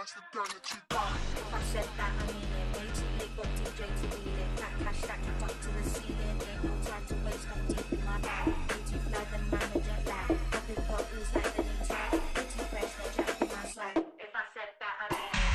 nice to turn the cheek on. If I said that, I mean it. Way too late, got DJ to wheel it. Fat cash stacked up to the ceiling. Ain't no time to waste, I'm deep in my bag. Way too fly, the manager back. Popping bottles like the new tag. Way too fresh, no jack in my swag. If I said that, I mean it.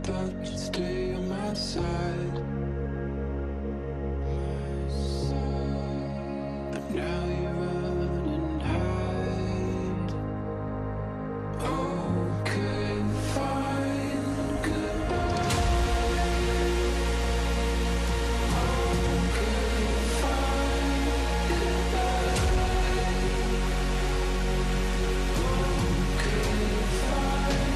thought you'd stay on my side. But now you run and hide. Okay, fine, goodbye. Okay, fine, goodbye. Okay, fine,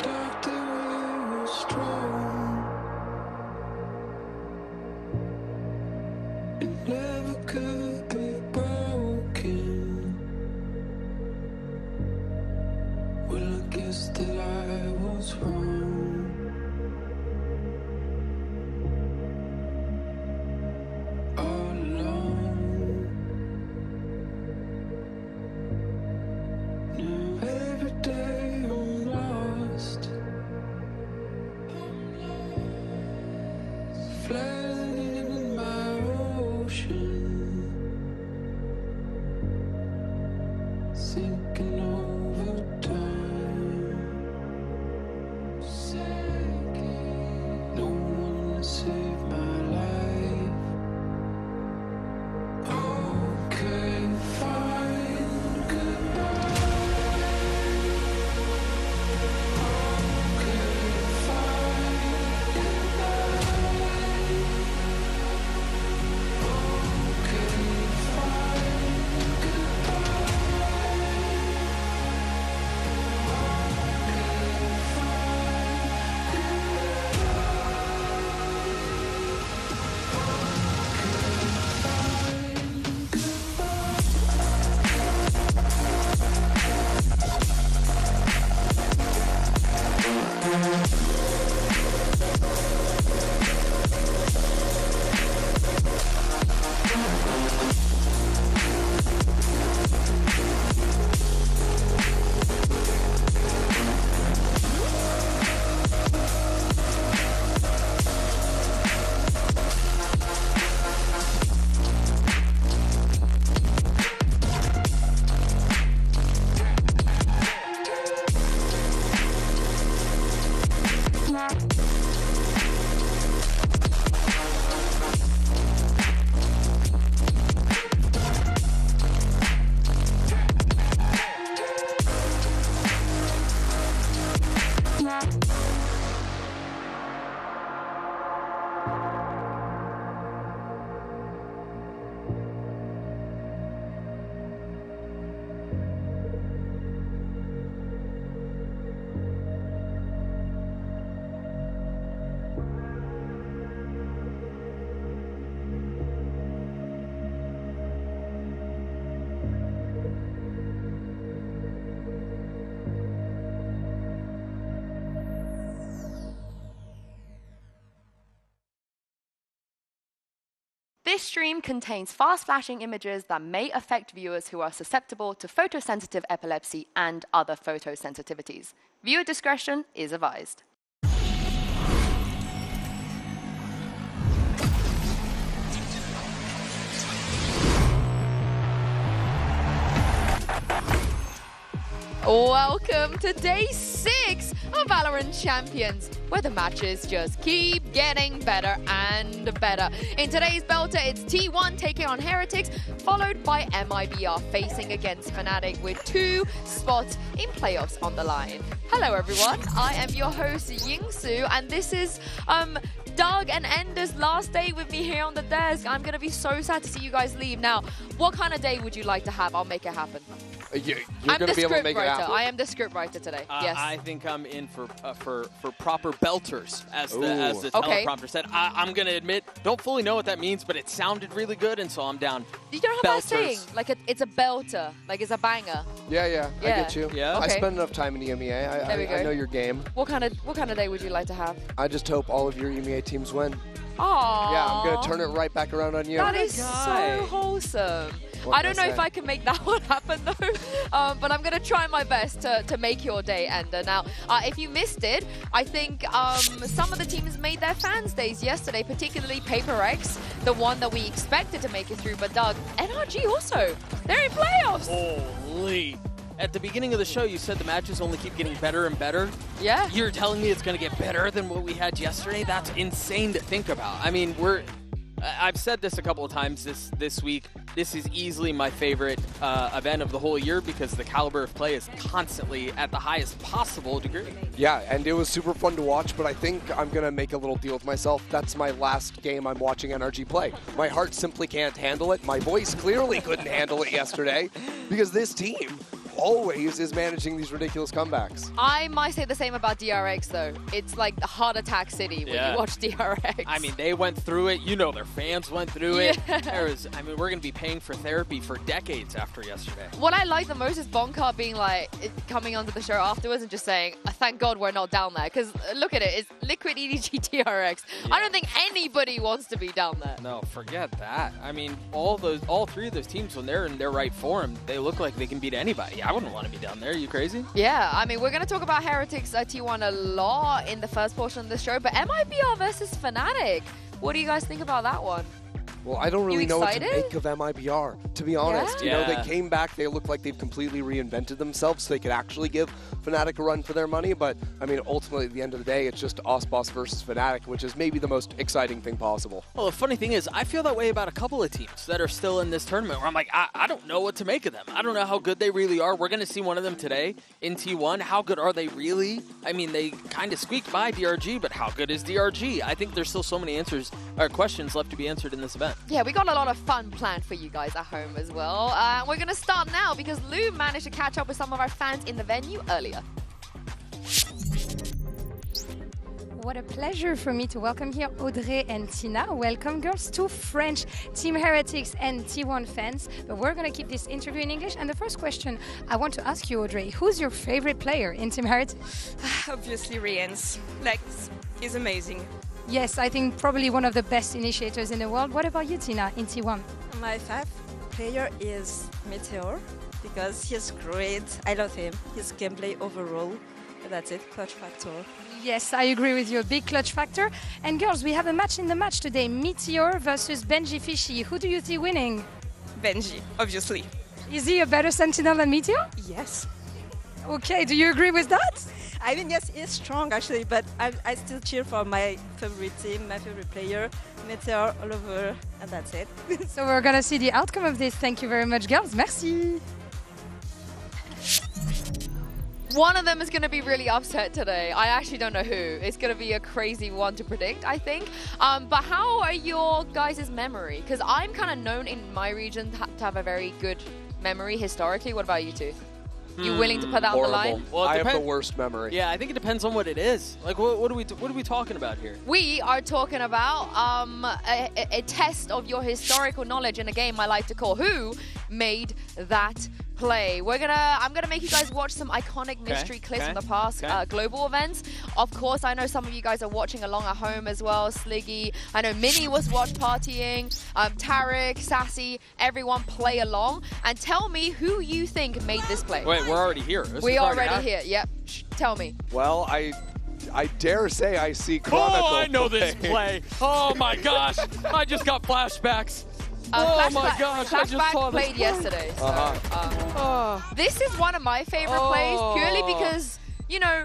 thought that we were strong. It never could be broken. Well, I guess that I was wrong. All along. Now every day I'm lost. Floating in my ocean, sinking over time. No one to save my life. Okay, fine, goodbye. Okay, fine, goodbye. Okay, fine, goodbye. This stream contains fast-flashing images that may affect viewers who are susceptible to photosensitive epilepsy and other photosensitivities. Viewer discretion is advised. Welcome to day 6 of VALORANT Champions, where the matches just keep getting better and better. In today's belter, it's T1 taking on Heretics, followed by MIBR facing against Fnatic with 2 spots in playoffs on the line. Hello everyone, I am your host Yingsu, and this is Doug and Ender's last day with me here on the desk. I'm going to be so sad to see you guys leave. Now, what kind of day would you like to have? I'll make it happen. You're going to be able to make it happen? I am the script writer today. Yes. I think I'm in for proper belters, as the teleprompter said. I'm going to admit, don't fully know what that means, but it sounded really good, and so I'm down. You don't know what I'm saying? Like it's a belter, like it's a banger. Yeah, I get you. Yeah. I Okay. spend enough time in EMEA. There we go. I know your game. What kind of day would you like to have? I just hope all of your EMEA teams win. Aww. Yeah, I'm going to turn it right back around on you. That is so wholesome. What I don't know can I if say? I can make that one happen though, but I'm going to try my best to make your day, Ender. Now, if you missed it, I think some of the teams made their fans' days yesterday, particularly PaperX, the one that we expected to make it through, but Doug, NRG also, they're in playoffs. Holy. At the beginning of the show, you said the matches only keep getting better and better. Yeah. You're telling me it's going to get better than what we had yesterday? That's insane to think about. I mean, I've said this a couple of times this week. This is easily my favorite event of the whole year because the caliber of play is constantly at the highest possible degree. Yeah, and it was super fun to watch, but I think I'm going to make a little deal with myself. That's my last game I'm watching NRG play. My heart simply can't handle it. My voice clearly couldn't handle it yesterday because this team always is managing these ridiculous comebacks. I might say the same about DRX though. It's like the heart attack city when you watch DRX. I mean, they went through it. You know, their fans went through it. Yeah. We're going to be paying for therapy for decades after yesterday. What I like the most is Bonka being like, coming onto the show afterwards and just saying, thank God we're not down there. Because look at it, it's Liquid EDG TRX. Yeah. I don't think anybody wants to be down there. No, forget that. I mean, all 3 of those teams, when they're in their right form, they look like they can beat anybody. I wouldn't want to be down there. Are you crazy? Yeah, I mean, we're going to talk about Heretics T1 a lot in the first portion of the show, but MIBR versus Fnatic. What do you guys think about that one? Well, I don't really know what to excited? make of MIBR, to be honest. Yeah? You know, they came back, they look like they've completely reinvented themselves so they could actually give Fnatic a run for their money, but, I mean, ultimately, at the end of the day, it's just OSBOS versus Fnatic, which is maybe the most exciting thing possible. Well, the funny thing is, I feel that way about a couple of teams that are still in this tournament where I'm like, I don't know what to make of them. I don't know how good they really are. We're going to see one of them today in T1. How good are they really? I mean, they kind of squeaked by DRG, but how good is DRG? I think there's still so many questions left to be answered in this event. Yeah, we got a lot of fun planned for you guys at home as well. We're going to start now because Lou managed to catch up with some of our fans in the venue earlier. What a pleasure for me to welcome here Audrey and Tina. Welcome, girls, two French Team Heretics and T1 fans. But we're going to keep this interview in English. And the first question I want to ask you, Audrey, who's your favorite player in Team Heretics? Obviously, Rian's. Like, he's amazing. Yes, I think probably one of the best initiators in the world. What about you, Tina, in T1? My favorite player is Meteor because he's great. I love him. His gameplay overall. But that's it, clutch factor. Yes, I agree with you. A big clutch factor. And girls, we have a match in the match today. Meteor versus Benji Fishy. Who do you see winning? Benji, obviously. Is he a better Sentinel than Meteor? Yes. Okay, do you agree with that? I mean, yes, he's strong actually, but I still cheer for my favorite team, my favorite player, Meteor all over, and that's it. So we're going to see the outcome of this. Thank you very much, girls. Merci. One of them is going to be really upset today. I actually don't know who. It's going to be a crazy one to predict, I think. But how are your guys' memory? Because I'm kind of known in my region to have a very good memory historically. What about you two? You willing to put that on the line? Well, it I have the depends- worst memory. Yeah, I think it depends on what it is. Like, what are we talking about here? We are talking about a test of your historical knowledge in a game I like to call Who Made That Play. I'm gonna make you guys watch some iconic mystery clips from the past global events. Of course, I know some of you guys are watching along at home as well. Sliggy, I know Mini was watch partying. Tarek, Sassy, everyone play along and tell me who you think made this play. Wait, we're already here. This We is already happening. here. Yep. Tell me. Well, I dare say I see Chronicle. Oh, I know this play. Oh my gosh, I just got flashbacks. Oh my gosh, I just Flashback saw this played play. yesterday. So, this is one of my favorite plays, purely because, you know,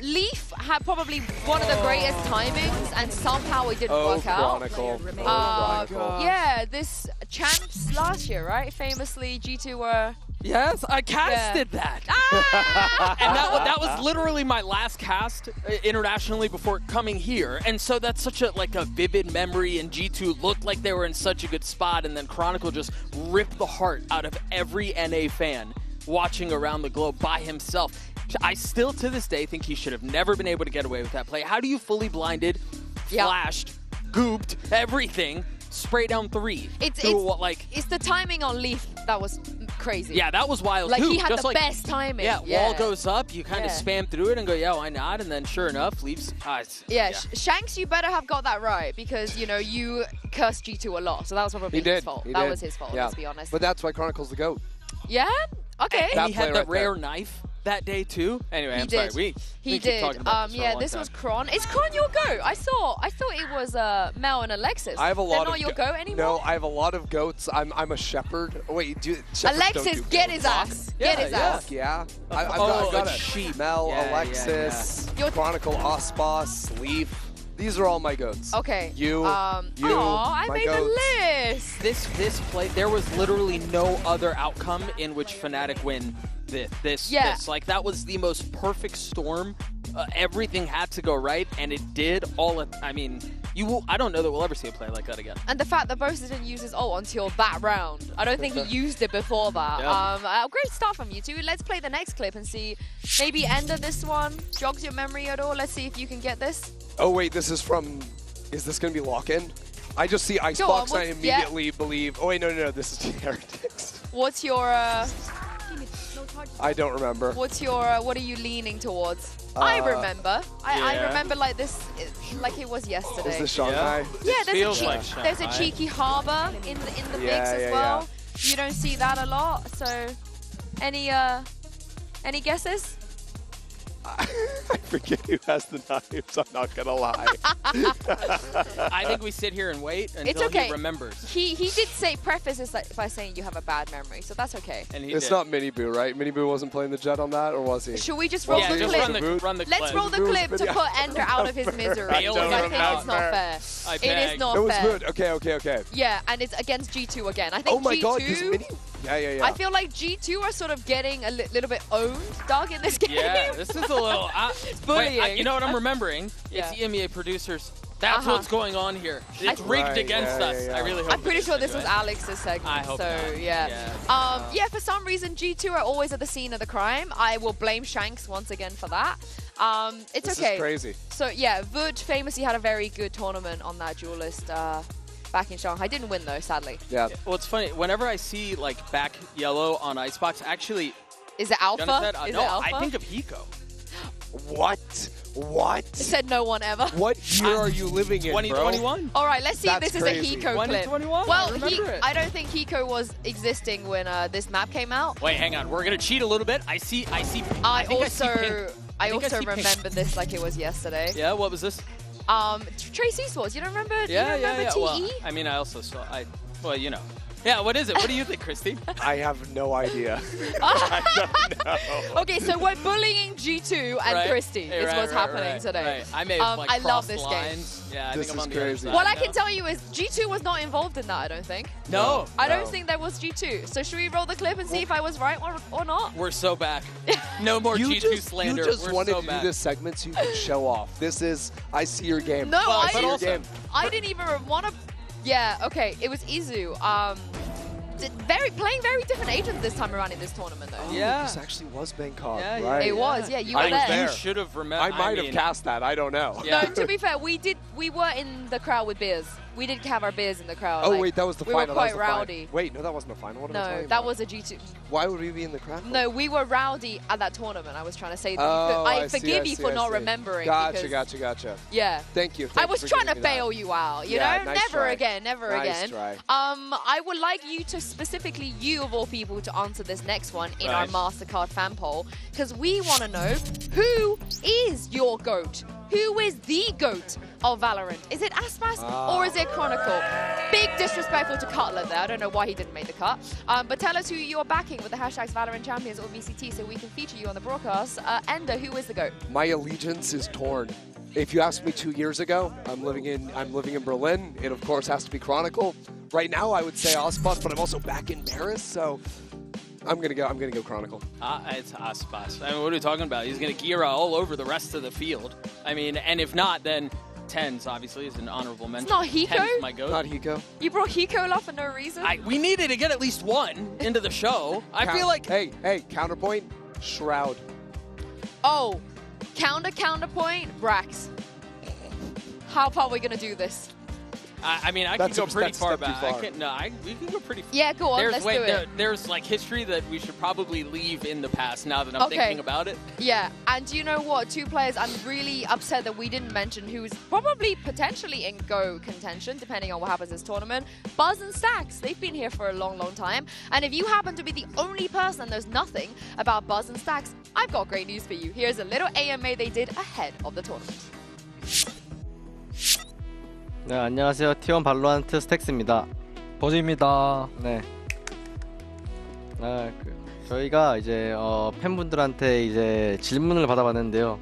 Leaf had probably one of the greatest timings, and somehow it didn't work out. Chronicle. Yeah, this champs last year, right? Famously, G2 were... Yes, I casted that. And that was literally my last cast internationally before coming here. And so that's such a vivid memory, and G2 looked like they were in such a good spot, and then Chronicle just ripped the heart out of every NA fan watching around the globe by himself. I still, to this day, think he should have never been able to get away with that play. How do you fully blinded, flashed, gooped, everything, spray down 3? It's the timing on Leaf that was crazy. Yeah, that was wild Like, too. he had Just the best timing. Yeah, wall goes up, you kind of Yeah. spam through it and go, yeah, why not? And then sure enough, Leaf's... Shanks, you better have got that right, because, you know, you cursed G2 a lot, so that was probably his fault. That was his fault, let's be honest. But that's why Chronicle's the GOAT. Yeah? Okay. And he had the right rare there. knife that day too. Anyway, He I'm did. sorry. He we keep did. talking about this for a long this time. was Kron. Is Kron your GOAT? I thought it was Mel and Alexis. I have a lot They're of not your GOAT anymore? No, I have a lot of goats. I'm a shepherd. Oh, wait, shepherds don't Alexis, do get goats. his ass. Yeah, Get his yeah. ass. Fuck yeah. I've Oh, got a a sheep. Mel, Yeah, Alexis, yeah. Chronicle, Osbos, Leaf. These are all my goats. Okay. You, I my made goats. the list. This play, there was literally no other outcome in which Fnatic win this. Like, that was the most perfect storm. Everything had to go right, and it did all at, I mean, I don't know that we'll ever see a play like that again. And the fact that Bosa didn't use his ult until that round. I don't think he used it before that. Yeah. Great start from you two. Let's play the next clip and see, maybe end of this one jogs your memory at all. Let's see if you can get this. Oh, wait, this is from... Is this going to be lock-in? I just see Icebox and I immediately believe... Oh, wait, no, this is Heretics. What's your... I don't remember. What's your... what are you leaning towards? I remember. I remember like this, like it was yesterday. Is this Shanghai? Yeah, feels like there's a Shanghai. cheeky harbor in the mix as well. You don't see that a lot. So, any guesses? I forget who has the knives, I'm not gonna lie. I think we sit here and wait until It's okay. he remembers. He did say preface this by saying you have a bad memory, so that's okay. And he It's did. not MiniBoo, right? MiniBoo wasn't playing the jet on that, or was he? Should we just roll Yeah, the just clip? run the clip. Let's roll the clip to put Ender out of his misery. I Because don't I think it's not remember. fair. I It beg. is not It was fair. good. Okay. Yeah, and it's against G2 again. I think Oh my G2, god, this Mini... Yeah. I feel like G2 are sort of getting a little bit owned, Doug, in this game. Yeah, this is a little... bullying. you know what I'm remembering? Yeah. It's EMEA producers. That's what's going on here. It's rigged Right, against us. yeah. I really hope I'm pretty it sure is, this was anyway. Alex's segment. I hope so not. yeah. For some reason G2 are always at the scene of the crime. I will blame Shanks once again for that. It's This okay. is crazy. So yeah, Wood famously had a very good tournament on that duelist back in Shanghai. Didn't win though, sadly. Yeah. Well, it's funny. Whenever I see like back yellow on Icebox, actually, Is it Alpha? Jonathan, Is no, it Alpha? I think of Hiko. What? Said no one ever. What year are you living in, bro? 2021. All right, let's see That's if this crazy. is a Hiko clip. 2021, Well, I remember it. I don't think Hiko was existing when this map came out. Wait, hang on. We're gonna cheat a little bit. I see. I think I see also pink. I think I see pink. remember this like it was yesterday. Yeah. What was this? Trace Esports, you don't remember? Yeah. you don't remember TE? Well, I mean, I also saw. Well, you know. Yeah. What is it? What do you think, Christy? I have no idea. I don't know. Okay, so we're bullying G2 and Right. Christy is Right, what's right, happening right, today. right. I may have like I love crossed this lines. Yeah, I This think I'm is on the other crazy. side What I now. can tell you is G2 was not involved in that, I don't think. No. I don't No. think that was G2. So should we roll the clip and see if I was right or not? We're so back. No more G2 slander. You just We're wanted so to back. do this segment so you can show off. This is, I see your game. No, Well, I but didn't. also- I didn't even want to. Yeah, okay. It was Izu. Playing very different agents this time around in this tournament, though. Yeah. This actually was Bangkok, Yeah, right? It was, yeah. You I were was there. there. You should have remembered. I might have cast that, I don't know. Yeah. No, to be fair, we were in the crowd with beers. We did have our beers in the crowd. Oh, like, wait, that was the we final. were that was quite the final. rowdy. Wait, no, that wasn't the final. What am I No, talking that about? was a G2. Why would we be in the crowd? for? No, we were rowdy at that tournament. I was trying to say that. Oh, I see, forgive you see, for I not see. remembering. Gotcha. because- Yeah. Thank you. I was trying to bail you out, you Yeah, know? nice Never try. again, never Nice again. try. I would like you to, specifically you of all people, to answer this next one in our Right. MasterCard fan poll, because we want to know, who is your GOAT? who is the GOAT of Valorant? Is it Aspas or is it Chronicle? Big disrespectful to Cutler there. I don't know why he didn't make the cut. But tell us who you're backing with the hashtags VALORANT Champions or VCT so we can feature you on the broadcast. Ender, who is the GOAT? My allegiance is torn. If you asked me 2 years ago, I'm living in Berlin. It of course has to be Chronicle. Right now, I would say Aspas, but I'm also back in Paris, so I'm gonna go Chronicle. It's Aspas. I mean, what are we talking about? He's gonna gear all over the rest of the field. I mean, and if not, then Tens obviously is an honorable mention. It's not Hiko? Tens my goat. Not Hiko. You brought Hiko up for no reason? We needed to get at least one into the show. I feel like... Hey, counterpoint, Shroud. Oh, counterpoint, Brax. How far are we gonna do this? I mean, I can go pretty far back. We can go pretty far. Yeah, go on, let's do it. There's like history that we should probably leave in the past now that I'm thinking about it. Yeah, and you know what? 2 players I'm really upset that we didn't mention who's probably potentially in GO contention, depending on what happens this tournament. Buzz and Stax, they've been here for a long, long time. And if you happen to be the only person that knows nothing about Buzz and Stax, I've got great news for you. Here's a little AMA they did ahead of the tournament. 네, 안녕하세요. T1 발로란트 스택스입니다. 버즈입니다. 네. 저희가 이제 팬분들한테 이제 질문을 받아봤는데요.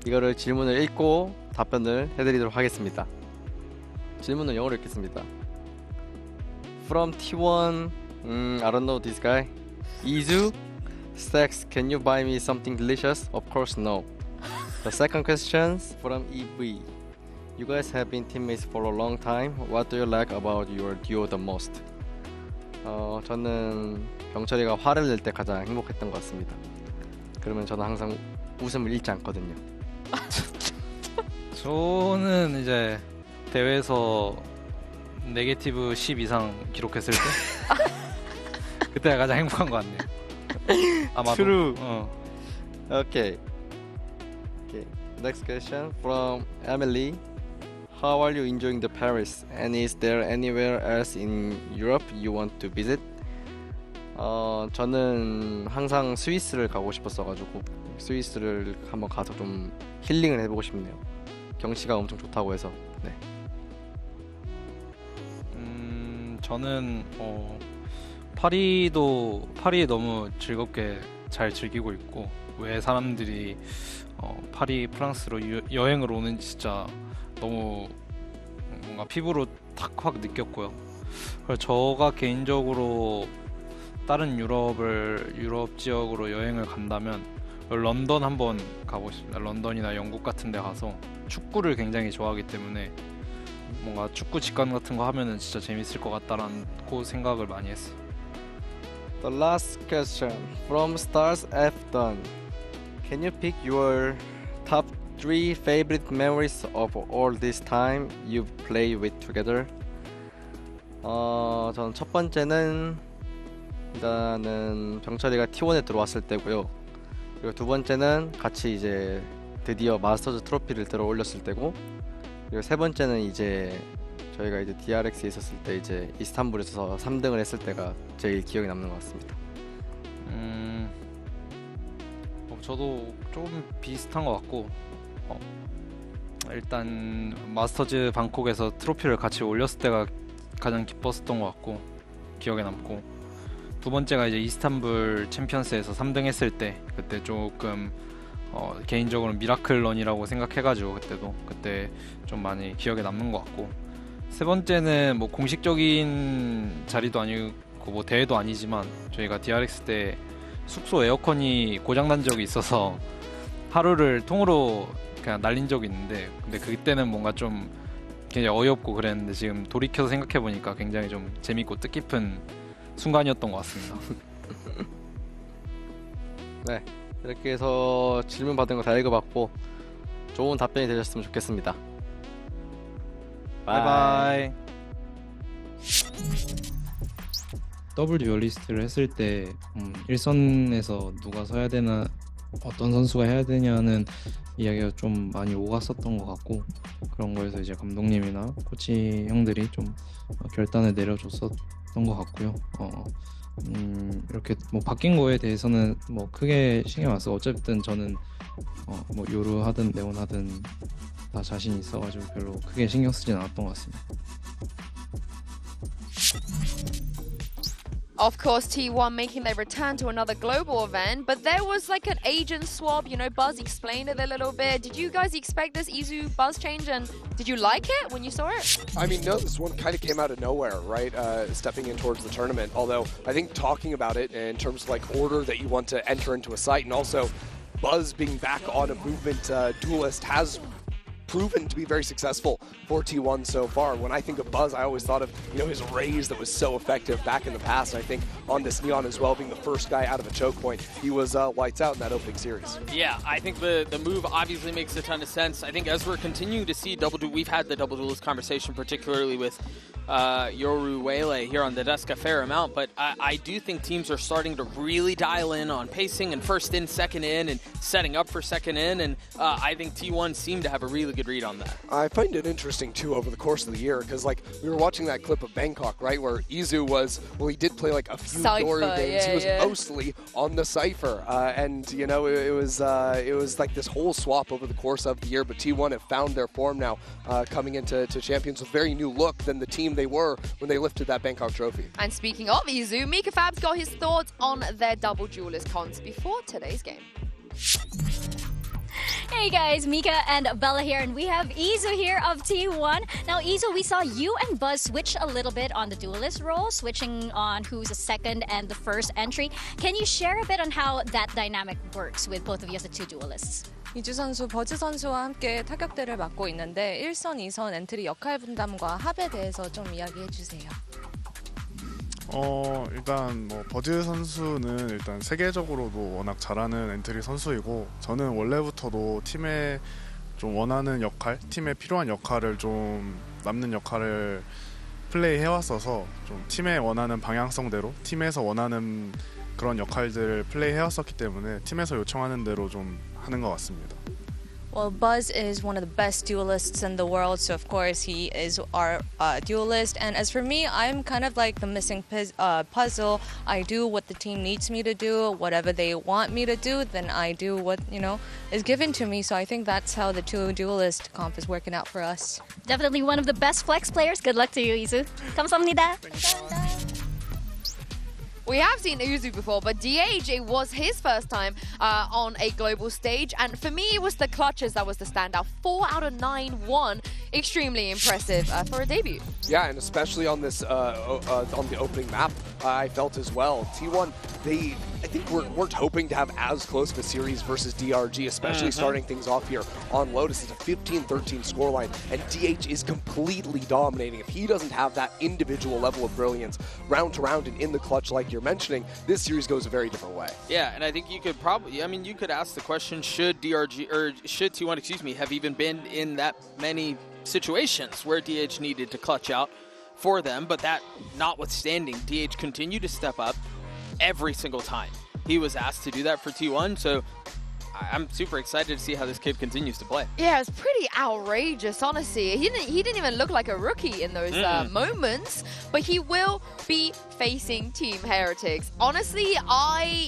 이거를 질문을 읽고 답변을 해드리도록 하겠습니다. 질문은 영어로 읽겠습니다. From T1, I don't know this guy. Izu, Stax, can you buy me something delicious? Of course, no. The second question from EV. You guys have been teammates for a long time. What do you like about your duo the most? 저는 병철이가 화를 낼 때 가장 행복했던 것 같습니다. 그러면 저는 항상 웃음을 잃지 않거든요. 저는 이제 대회에서 네게티브 10 이상 기록했을 때 그때가 가장 행복한 것 같네요. 아마도. True. Okay. Next question from Emily. How are you enjoying the Paris? And is there anywhere else in Europe you want to visit? 저는 항상 스위스를 가고 싶었어가지고 스위스를 한번 가서 좀 힐링을 해보고 싶네요. 경치가 엄청 좋다고 해서. 네. 저는 파리 너무 즐겁게 잘 즐기고 있고 왜 사람들이 파리 프랑스로 여행을 오는지 진짜 너무 뭔가 피부로 확 느꼈고요. 그래서 저가 개인적으로 다른 유럽 지역으로 여행을 간다면 런던 한번 가고 싶습니다. 런던이나 영국 같은 데 가서 축구를 굉장히 좋아하기 때문에 뭔가 축구 직관 같은 거 하면은 진짜 재밌을 것 같다라고 생각을 많이 했어요. The last question from Stars F Done. Can you pick your top 3 favorite memories of all this time you've played with together? 저는 첫 번째는 일단은 병철이가 T1에 들어왔을 때고요. 그리고 두 번째는 같이 이제 드디어 마스터즈 트로피를 들어 올렸을 때고, 그리고 세 번째는 이제 저희가 이제 DRX에 있었을 때 이제 이스탄불에서 3등을 했을 때가 제일 기억에 남는 것 같습니다. 저도 조금 비슷한 것 같고 일단 마스터즈 방콕에서 트로피를 같이 올렸을 때가 가장 기뻤었던 것 같고 기억에 남고, 두 번째가 이제 이스탄불 챔피언스에서 3등 했을 때 그때 조금 개인적으로 미라클런이라고 생각해가지고 그때 좀 많이 기억에 남는 것 같고, 세 번째는 뭐 공식적인 자리도 아니고 뭐 대회도 아니지만 저희가 DRX 때 숙소 에어컨이 고장난 적이 있어서 하루를 통으로 그냥 날린 적이 있는데, 근데 그때는 뭔가 좀 굉장히 어이없고 그랬는데 지금 돌이켜서 생각해보니까 굉장히 좀 재밌고 뜻깊은 순간이었던 것 같습니다. 네, 이렇게 해서 질문 받은 거 다 읽어봤고 좋은 답변이 되셨으면 좋겠습니다. 바이바이. 더블 듀얼리스트를 했을 때 일선에서 누가 서야 되나, 어떤 선수가 해야 되냐는 이야기가 좀 많이 오갔었던 것 같고, 그런 거에서 이제 감독님이나 코치 형들이 좀 결단을 내려줬었던 있었던 것 같고요. 이렇게 뭐 바뀐 거에 대해서는 뭐 크게 신경 안 쓰고 어쨌든 저는 뭐 요루 하든 네온 하든 다 자신 있어가지고 별로 크게 신경 쓰진 않았던 것 같습니다. Of course, T1 making their return to another global event, but there was like an agent swap, you know, Buzz explained it a little bit. Did you guys expect this Izu Buzz change, and did you like it when you saw it? I mean, no, this one kind of came out of nowhere, right? Stepping in towards the tournament, although I think talking about it in terms of like order that you want to enter into a site, and also Buzz being back on a movement duelist has proven to be very successful for T1 so far. When I think of Buzz, I always thought of, you know, his raise that was so effective back in the past. And I think on this Neon as well, being the first guy out of a choke point, he was lights out in that opening series. Yeah, I think the move obviously makes a ton of sense. I think as we're continuing to see we've had the double duelist conversation, particularly with Yoru Wele here on the desk a fair amount, but I do think teams are starting to really dial in on pacing and first in, second in, and setting up for second in, and I think T1 seemed to have a really good read on that. I find it interesting too over the course of the year, because like we were watching that clip of Bangkok, right, where Izu was, well, he did play like a few Yoru games. He was mostly on the Cypher, and you know it was like this whole swap over the course of the year. But T1 have found their form now, coming into Champions with a very new look than the team they were when they lifted that Bangkok trophy. And speaking of Izu, Mika Fab's got his thoughts on their double duelist cons before today's game. Hey guys, Mika and Bella here, and we have Izu here of T1. Now Izu, we saw you and Buzz switch a little bit on the duelist role, switching on who's the second and the first entry. Can you share a bit on how that dynamic works with both of you as the two duelists? 이주 선수, 버즈 선수와 함께 타격대를 맡고 있는데 1선, 2선 엔트리 역할 분담과 합에 대해서 좀 이야기해 주세요. 일단 뭐 버즈 선수는 일단 세계적으로도 워낙 잘하는 엔트리 선수이고, 저는 원래부터도 팀에 좀 원하는 역할, 팀에 필요한 역할을 좀 남는 역할을 플레이해 왔어서 좀 팀에 원하는 방향성대로 팀에서 원하는 그런 역할들을 플레이해 왔었기 때문에 팀에서 요청하는 대로 좀 하는 것 같습니다. Well, Buzz is one of the best duelists in the world, so of course he is our duelist. And as for me, I'm kind of like the missing puzzle. I do what the team needs me to do. Whatever they want me to do, then I do what, you know, is given to me. So I think that's how the two duelist comp is working out for us. Definitely one of the best flex players. Good luck to you, Izu. 감사합니다. We have seen Izu before, but DH, it was his first time on a global stage. And for me, it was the clutches that was the standout. 4 out of 9 won. Extremely impressive for a debut. Yeah, and especially on this on the opening map, I felt as well. T1, I think we're hoping to have as close of a series versus DRG, especially starting things off here on Lotus. It's a 15-13 scoreline, and DH is completely dominating. If he doesn't have that individual level of brilliance round to round and in the clutch like you're mentioning, this series goes a very different way. Yeah, and I think you could probably, I mean, you could ask the question, should DRG, or should T1, excuse me, have even been in that many situations where DH needed to clutch out for them, but that notwithstanding, DH continued to step up every single time he was asked to do that for T1, so I'm super excited to see how this kid continues to play. Yeah, it's pretty outrageous, honestly. He didn't even look like a rookie in those moments, but he will be facing Team Heretics. Honestly,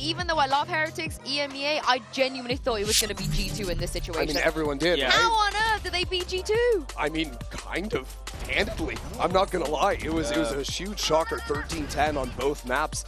even though I love Heretics, EMEA, I genuinely thought it was going to be G2 in this situation. I mean, everyone did. Yeah. How on earth did they beat G2? I mean, kind of. Handedly. I'm not going to lie. It was a huge shocker, 13-10 on both maps,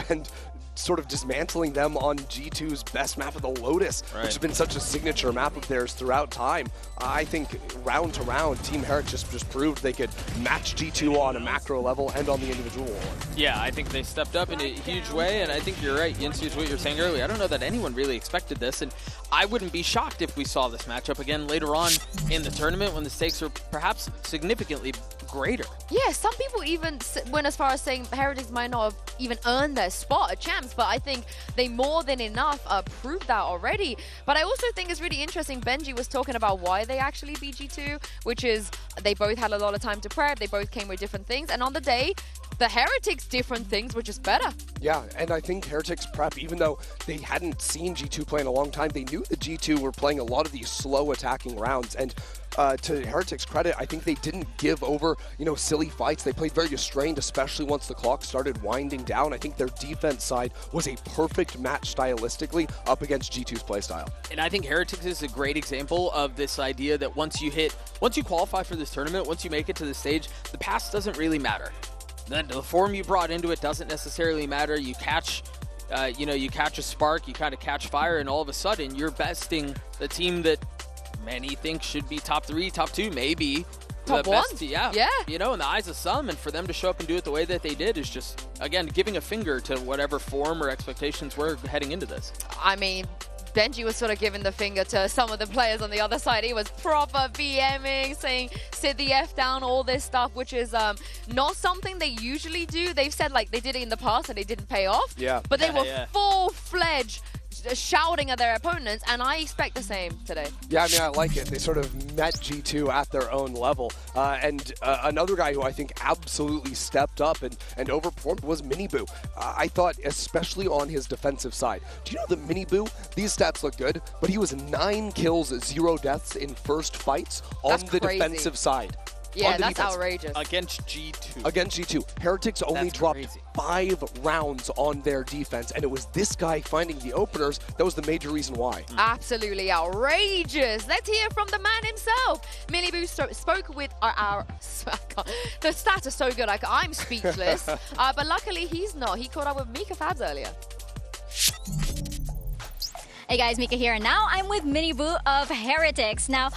and sort of dismantling them on G2's best map of the Lotus, which has been such a signature map of theirs throughout time. I think round to round, Team Heretics just proved they could match G2 on a macro level and on the individual one. Yeah, I think they stepped up in a huge way, and I think you're right, Yinsu, is what you were saying earlier. I don't know that anyone really expected this, and I wouldn't be shocked if we saw this matchup again later on in the tournament when the stakes are perhaps significantly greater. Yeah, some people even went as far as saying Heretics might not have even earned their spot at Champs, but I think they more than enough proved that already. But I also think it's really interesting, Benji was talking about why they actually beat G2, which is they both had a lot of time to prep, they both came with different things, and on the day, the Heretics different things, which is better. Yeah, and I think Heretics prep, even though they hadn't seen G2 play in a long time, they knew the G2 were playing a lot of these slow attacking rounds. And to Heretics' credit, I think they didn't give over, silly fights. They played very restrained, especially once the clock started winding down. I think their defense side was a perfect match stylistically up against G2's playstyle. And I think Heretics is a great example of this idea that once you qualify for this tournament, once you make it to the stage, the past doesn't really matter. The form you brought into it doesn't necessarily matter. You catch, you catch a spark, you kind of catch fire, and all of a sudden you're besting the team that many think should be top 3, top 2, maybe top the 1. Best, yeah. In the eyes of some, and for them to show up and do it the way that they did is just, again, giving a finger to whatever form or expectations were heading into this. I mean, Benji was sort of giving the finger to some of the players on the other side. He was proper BMing, saying sit the F down, all this stuff, which is not something they usually do. They've said like they did it in the past and it didn't pay off. Yeah. But they were full-fledged shouting at their opponents, and I expect the same today. Yeah, I mean, I like it. They sort of met G2 at their own level. And another guy who I think absolutely stepped up and overperformed was MiniBoo. I thought, especially on his defensive side. Do you know that MiniBoo, these stats look good, but he was 9 kills, 0 deaths in first fights on the defensive side. Yeah, that's outrageous. Against G2. Against G2. Heretics only dropped 5 rounds on their defense, and it was this guy finding the openers that was the major reason why. Absolutely outrageous. Let's hear from the man himself. MiniBoo spoke with our the stats are so good, I'm speechless. But luckily he's not. He caught up with Mika Fabs earlier. Hey guys, Mika here, and now I'm with MiniBoo of Heretics. Now,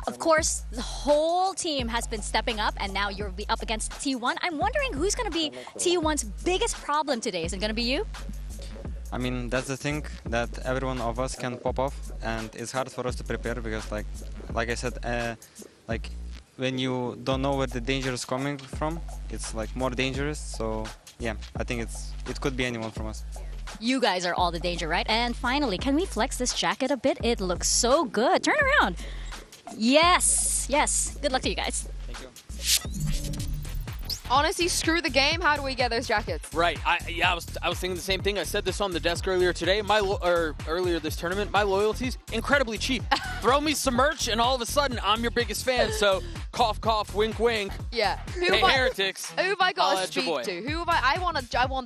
of course, the whole team has been stepping up, and now you'll be up against T1. I'm wondering who's going to be T1's biggest problem today. Is it going to be you? I mean, that's the thing, that every one of us can pop off, and it's hard for us to prepare because, like I said, when you don't know where the danger is coming from, it's like more dangerous. So yeah, I think it could be anyone from us. You guys are all the danger, right? And finally, can we flex this jacket a bit? It looks so good. Turn around. Yes, yes. Good luck to you guys. Thank you. Honestly, screw the game. How do we get those jackets? Right. I was thinking the same thing. I said this on the desk earlier today. Earlier this tournament, my loyalty's incredibly cheap. Throw me some merch, and all of a sudden, I'm your biggest fan. So, cough, cough, wink, wink. Yeah. Hey, Heretics. Who have I got to speak to? Who have I want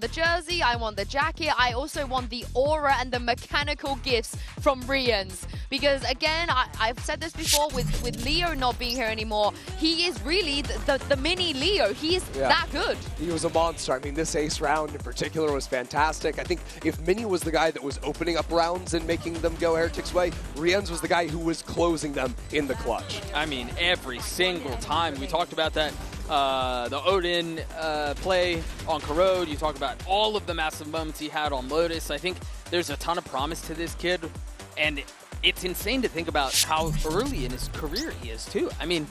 the jersey. I want the jacket. I also want the aura and the mechanical gifts from Rian's. Because again, I've said this before with Leo not being here anymore. He is really the mini Leo. He is that good. He was a monster. I mean, this ace round in particular was fantastic. I think if Mini was the guy that was opening up rounds and making them go Heretics' way, Rian's was the guy who was closing them in the clutch. I mean, every single time. We talked about that, the Odin play on Corrode. You talk about all of the massive moments he had on Lotus. I think there's a ton of promise to this kid, and it's insane to think about how early in his career he is, too. I mean,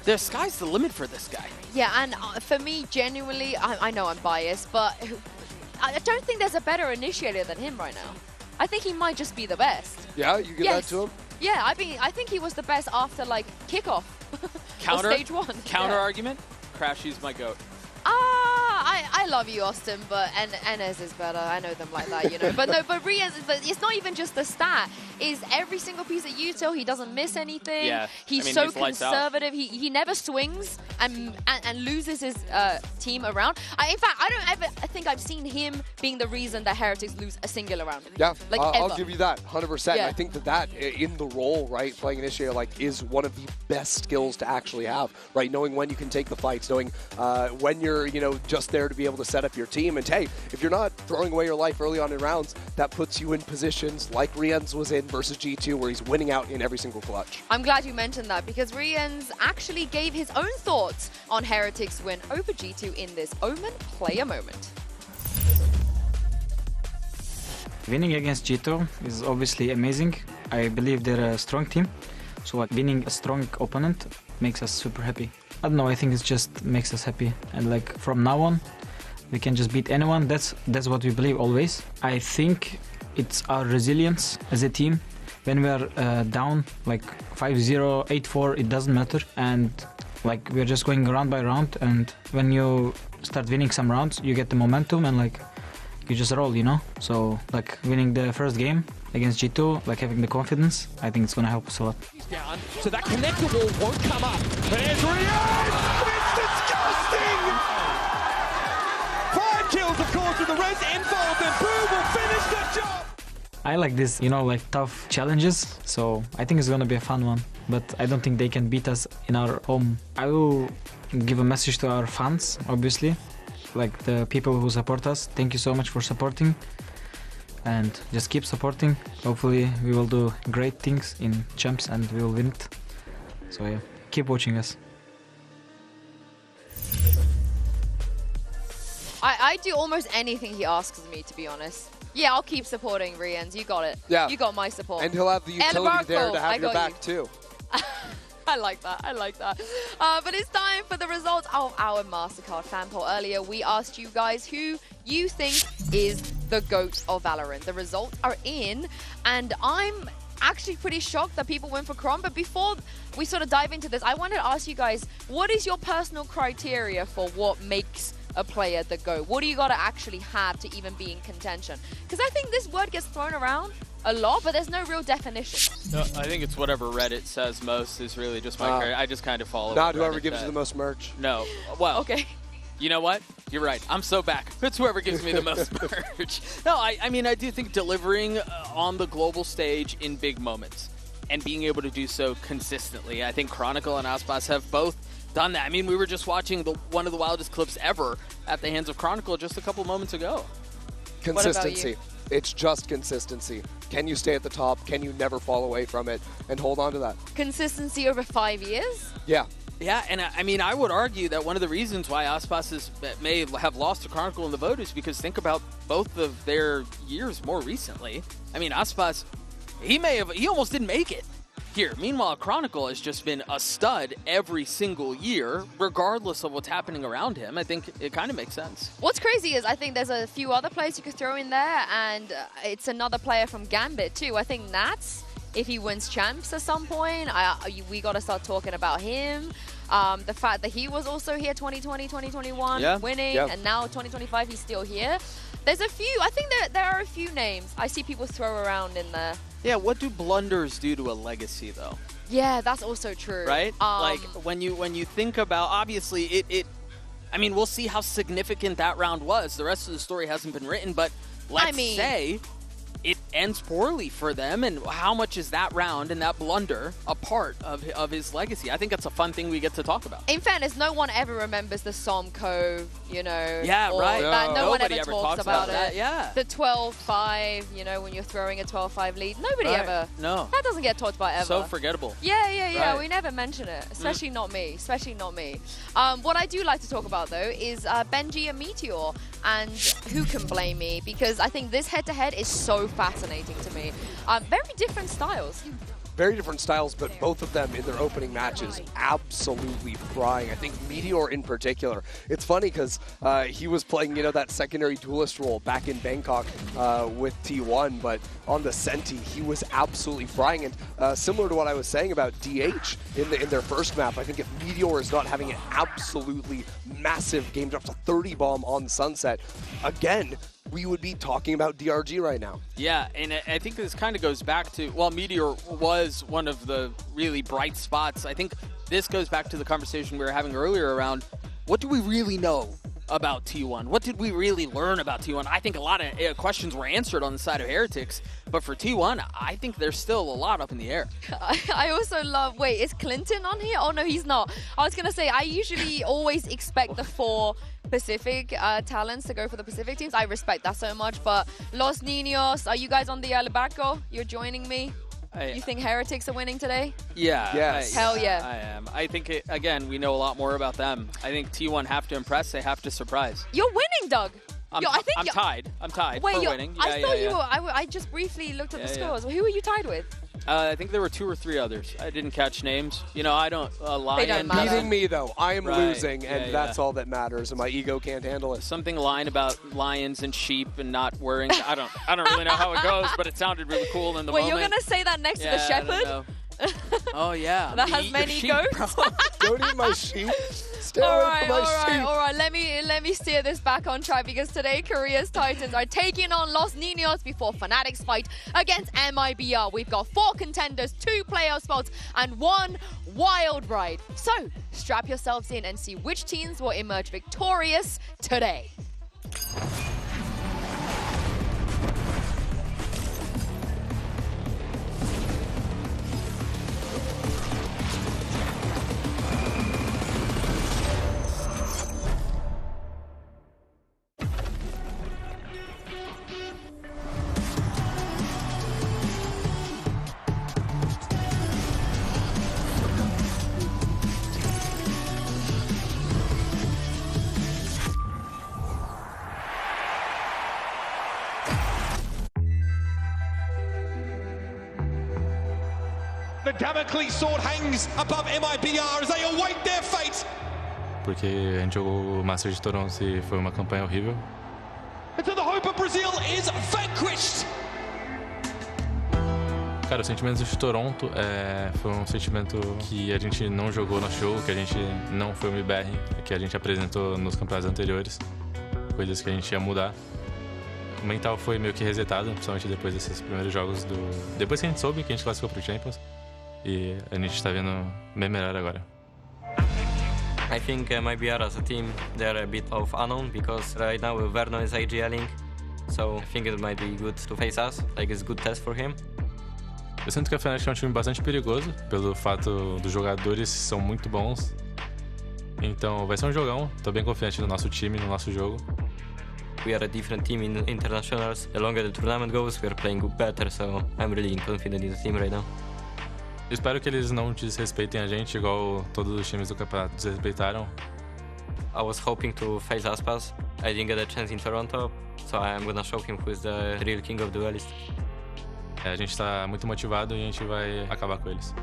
the sky's the limit for this guy. Yeah, and for me, genuinely, I know I'm biased, but I don't think there's a better initiator than him right now. I think he might just be the best. Yeah, you give that to him? Yeah, I think he was the best after, like, kickoff. Stage 1. Counter argument? Crashy's my GOAT. I love you, Austin, but Enes is better. I know them like that, you know. But Rian, it's not even just the stat. Is every single piece of util, he doesn't miss anything. Yeah. He's so conservative. He never swings and loses his team around. In fact, I don't ever think I've seen him being the reason that Heretics lose a singular round. Yeah, like I'll give you that, 100%. Yeah. I think that in the role, right, playing initiator is one of the best skills to actually have, right? Knowing when you can take the fights, knowing when you're, just there to be able to set up your team. And hey, if you're not throwing away your life early on in rounds, that puts you in positions like Rian's was in versus G2, where he's winning out in every single clutch. I'm glad you mentioned that, because Rian's actually gave his own thoughts on Heretics' win over G2 in this Omen player moment. Winning against G2 is obviously amazing. I believe they're a strong team, so winning a strong opponent makes us super happy. I don't know, I think it just makes us happy, and like from now on we can just beat anyone. That's what we believe always. I think it's our resilience as a team. When we are down like 5-0, 8-4, it doesn't matter, and like we're just going round by round, and when you start winning some rounds, you get the momentum and like you just roll, you know. So like winning the first game against G2, like having the confidence, I think it's gonna help us a lot. Down, so that connectable won't come up. There's Rian! It's disgusting! 5 kills, of course, with the res involved, and Boo will finish the job! I like this, you know, like tough challenges, so I think it's gonna be a fun one. But I don't think they can beat us in our home. I will give a message to our fans, obviously, like the people who support us. Thank you so much for supporting, and just keep supporting. Hopefully we will do great things in Champs and we will win it. So yeah, keep watching us. I do almost anything he asks me, to be honest. Yeah, I'll keep supporting Rian. You got it. Yeah. You got my support. And he'll have the utility there to have your back too. I like that. I like that. But it's time for the results of our MasterCard fan poll. Earlier, we asked you guys who you think is the GOAT of Valorant. The results are in, and I'm actually pretty shocked that people went for Crom. But before we sort of dive into this, I wanted to ask you guys, what is your personal criteria for what makes a player the GOAT? What do you got to actually have to even be in contention? Because I think this word gets thrown around a lot, but there's no real definition. No, I think it's whatever Reddit says most is really just my criteria. I just kind of follow. Not whoever gives you the most merch. No. Well, okay. You know what? You're right. I'm so back. It's whoever gives me the most merch. No, I mean, I do think delivering on the global stage in big moments and being able to do so consistently. I think Chronicle and Aspas have both done that. I mean, we were just watching one of the wildest clips ever at the hands of Chronicle just a couple moments ago. Consistency. It's just consistency. Can you stay at the top? Can you never fall away from it and hold on to that? Consistency over 5 years? Yeah. Yeah, and I mean, I would argue that one of the reasons why Aspas may have lost to Chronicle in the vote is because think about both of their years more recently. I mean, Aspas, he almost didn't make it here. Meanwhile, Chronicle has just been a stud every single year, regardless of what's happening around him. I think it kind of makes sense. What's crazy is I think there's a few other players you could throw in there, and it's another player from Gambit too. I think Nats, if he wins champs at some point, we got to start talking about him. The fact that he was also here 2020, 2021, winning, and now 2025 he's still here. There's a few. I think there are a few names I see people throw around in there. Yeah, what do blunders do to a legacy, though? Yeah, that's also true. Right? Like, when you think about, obviously, I mean, we'll see how significant that round was. The rest of the story hasn't been written, but let's say it ends poorly for them, and how much is that round and that blunder a part of his legacy? I think that's a fun thing we get to talk about. In fairness, no one ever remembers the Somco, you know. Yeah, right. No one ever talks about it. That, yeah. The 12-5, you know, when you're throwing a 12-5 lead. Nobody ever. No. That doesn't get talked about ever. So forgettable. Yeah. Right. We never mention it, especially not me. What I do like to talk about, though, is Benji and Meteor. And who can blame me? Because I think this head-to-head is so fascinating to me. Very different styles. Very different styles, but both of them in their opening matches absolutely frying. I think Meteor in particular. It's funny because he was playing, you know, that secondary duelist role back in Bangkok with T1, but on the Senti, he was absolutely frying. And similar to what I was saying about DH in their first map, I think if Meteor is not having an absolutely massive game, drops a 30 bomb on Sunset, again, we would be talking about DRG right now. Yeah, and I think this kind of goes back to, well, Meteor was one of the really bright spots. I think this goes back to the conversation we were having earlier around what do we really know about T1? What did we really learn about T1? I think a lot of questions were answered on the side of Heretics, but for T1, I think there's still a lot up in the air. I also love, wait, is Clinton on here? Oh no, he's not. I was gonna say, I usually always expect the 4 Pacific talents to go for the Pacific teams. I respect that so much, but Los Niños, are you guys on the Barco? You're joining me? You think Heretics are winning today? Yeah. Yes. Hell yeah. I am. I think, again, we know a lot more about them. I think T1 have to impress. They have to surprise. You're winning, Doug. I'm tied. I'm tied Wait, for winning. I thought you were. I just briefly looked at the scores. Who are you tied with? I think there were 2 or 3 others. I didn't catch names. You know, I don't lie. Beating me, though. I am losing, and that's all that matters, and my ego can't handle it. Something lying about lions and sheep and not wearing. I don't really know how it goes, but it sounded really cool in the moment. Wait, you're gonna say that next to the shepherd? Oh, yeah. That has many goats? Don't eat my sheep. Stay away from my seat. All right. Let me steer this back on track because today Korea's Titans are taking on Los Niños before Fnatic's fight against MIBR. We've got 4 contenders, 2 playoff spots, and 1 wild ride. So strap yourselves in and see which teams will emerge victorious today. The Damocles sword hangs above MIBR as they await their fate. Porque a gente jogou o Masters de Toronto e foi uma campanha horrível. Until the hope of Brazil is vanquished. Cara, o sentimento de Toronto foi um sentimento que a gente não jogou no jogo, que a gente não foi o MIBR, que a gente apresentou nos campeonatos anteriores, coisas que a gente ia mudar. O mental foi meio que resetado, principalmente depois desses primeiros jogos depois que a gente soube que a gente classificou pro Champions. E a gente está vendo bem melhor agora. I think MIBR as a team, they're a bit of unknown because right now Verno is AGLing, so I think it might be good to face us, like it's a good test for him. Eu sinto que a Fnatic é um time bastante perigoso, pelo fato dos jogadores são muito bons. Então vai ser um jogão, tô bem confiante no nosso time, no nosso jogo. We are a different team in internationals. The longer the tournament goes, we are playing better, so I'm really confident in the team right now. Eu espero que eles não desrespeitem a gente igual todos os times do campeonato desrespeitaram. I was hoping to face Aspas. I didn't get a chance in Toronto, so I'm gonna show him who is the real king of duelists. A gente está muito motivado e a gente vai acabar com eles.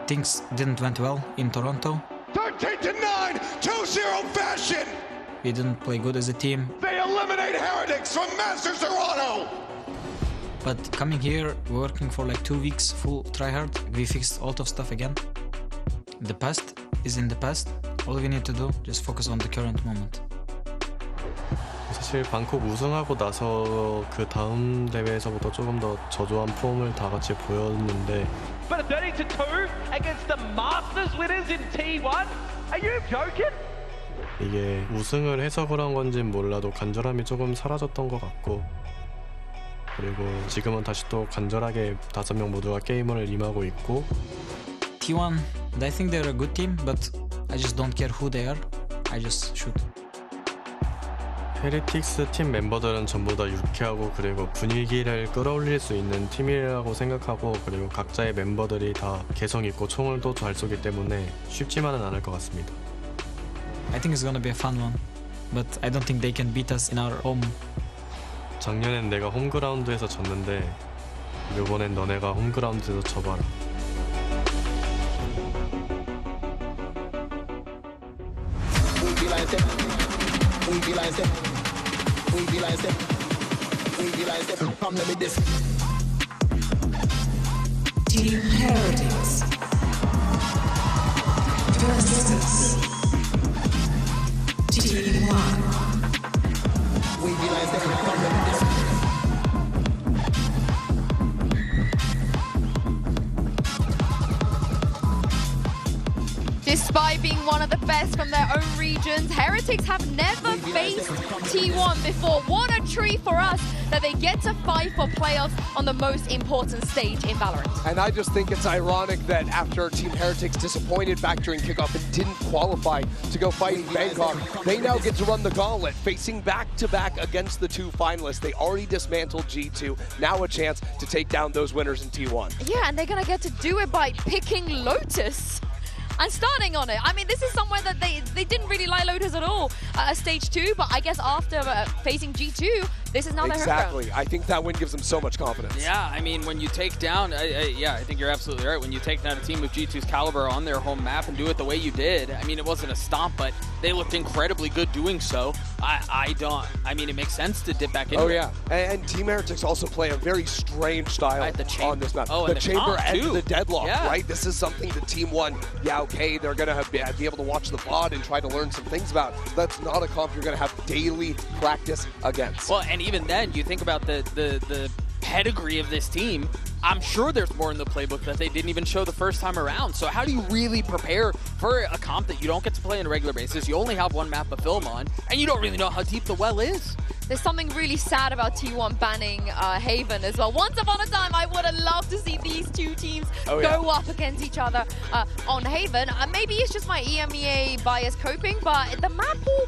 Things didn't went well in Toronto. 13-9, 2-0 fashion. We didn't play good as a team. They eliminate Heretics from Masters Toronto. But coming here, working for like 2 weeks, full tryhard, we fixed a lot of stuff again. The past is in the past. All we need to do, just focus on the current moment. 사실 방콕 우승하고 나서 그 다음 대회에서부터 조금 더 저조한 폼을 다 같이 보였는데. But a 30-2 against the Masters winners in T1? Are you joking? 이게 우승을 해서 그런 건진 몰라도 간절함이 조금 사라졌던 것 같고, 그리고 지금은 다시 또 간절하게 5명 모두가 게임을 임하고 있고. T1, I think they're a good team, but I just don't care who they are. I just shoot. 헤리틱스 팀 멤버들은 전부 다 유쾌하고 그리고 분위기를 끌어올릴 수 있는 팀이라고 생각하고, 그리고 각자의 멤버들이 다 개성 있고 총을 또 잘 쏘기 때문에 쉽지만은 않을 것 같습니다. I think it's gonna be a fun one, but I don't think they can beat us in our home. 작년엔 내가 홈그라운드에서 졌는데 이번엔 너네가 홈그라운드에서 져봐라. Team Heretics versus Team 1. Despite being one of the best from their own regions, Heretics have never faced T1 before. What a treat for us that they get to fight for playoffs on the most important stage in Valorant. And I just think it's ironic that after Team Heretics disappointed back during kickoff and didn't qualify to go fight in Bangkok, they now get to run the gauntlet, facing back-to-back against the 2 finalists. They already dismantled G2, now a chance to take down those winners in T1. Yeah, and they're gonna get to do it by picking Lotus and starting on it. I mean, this is somewhere that they didn't really like Lotus at all at stage 2, but I guess after facing G2, This is not a home Exactly. I think that win gives them so much confidence. Yeah, I mean, when you take down, I think you're absolutely right. When you take down a team of G2's caliber on their home map and do it the way you did, I mean, it wasn't a stomp, but they looked incredibly good doing so. I mean, it makes sense to dip back into it. Oh, yeah. And Team Heretics also play a very strange style on this map. Oh, the and the chamber comp, and too. the deadlock, Yeah. right? This is something that Team 1, yeah, okay, they're going to be able to watch the VOD and try to learn some things about. That's not a comp you're going to have daily practice against. Well, and even then, you think about the pedigree of this team, I'm sure there's more in the playbook that they didn't even show the first time around. So how do you really prepare for a comp that you don't get to play on a regular basis? You only have one map of film on, and you don't really know how deep the well is. There's something really sad about T1 banning Haven as well. Once upon a time, I would have loved to see these two teams go up against each other on Haven. Maybe it's just my EMEA bias coping, but the map pool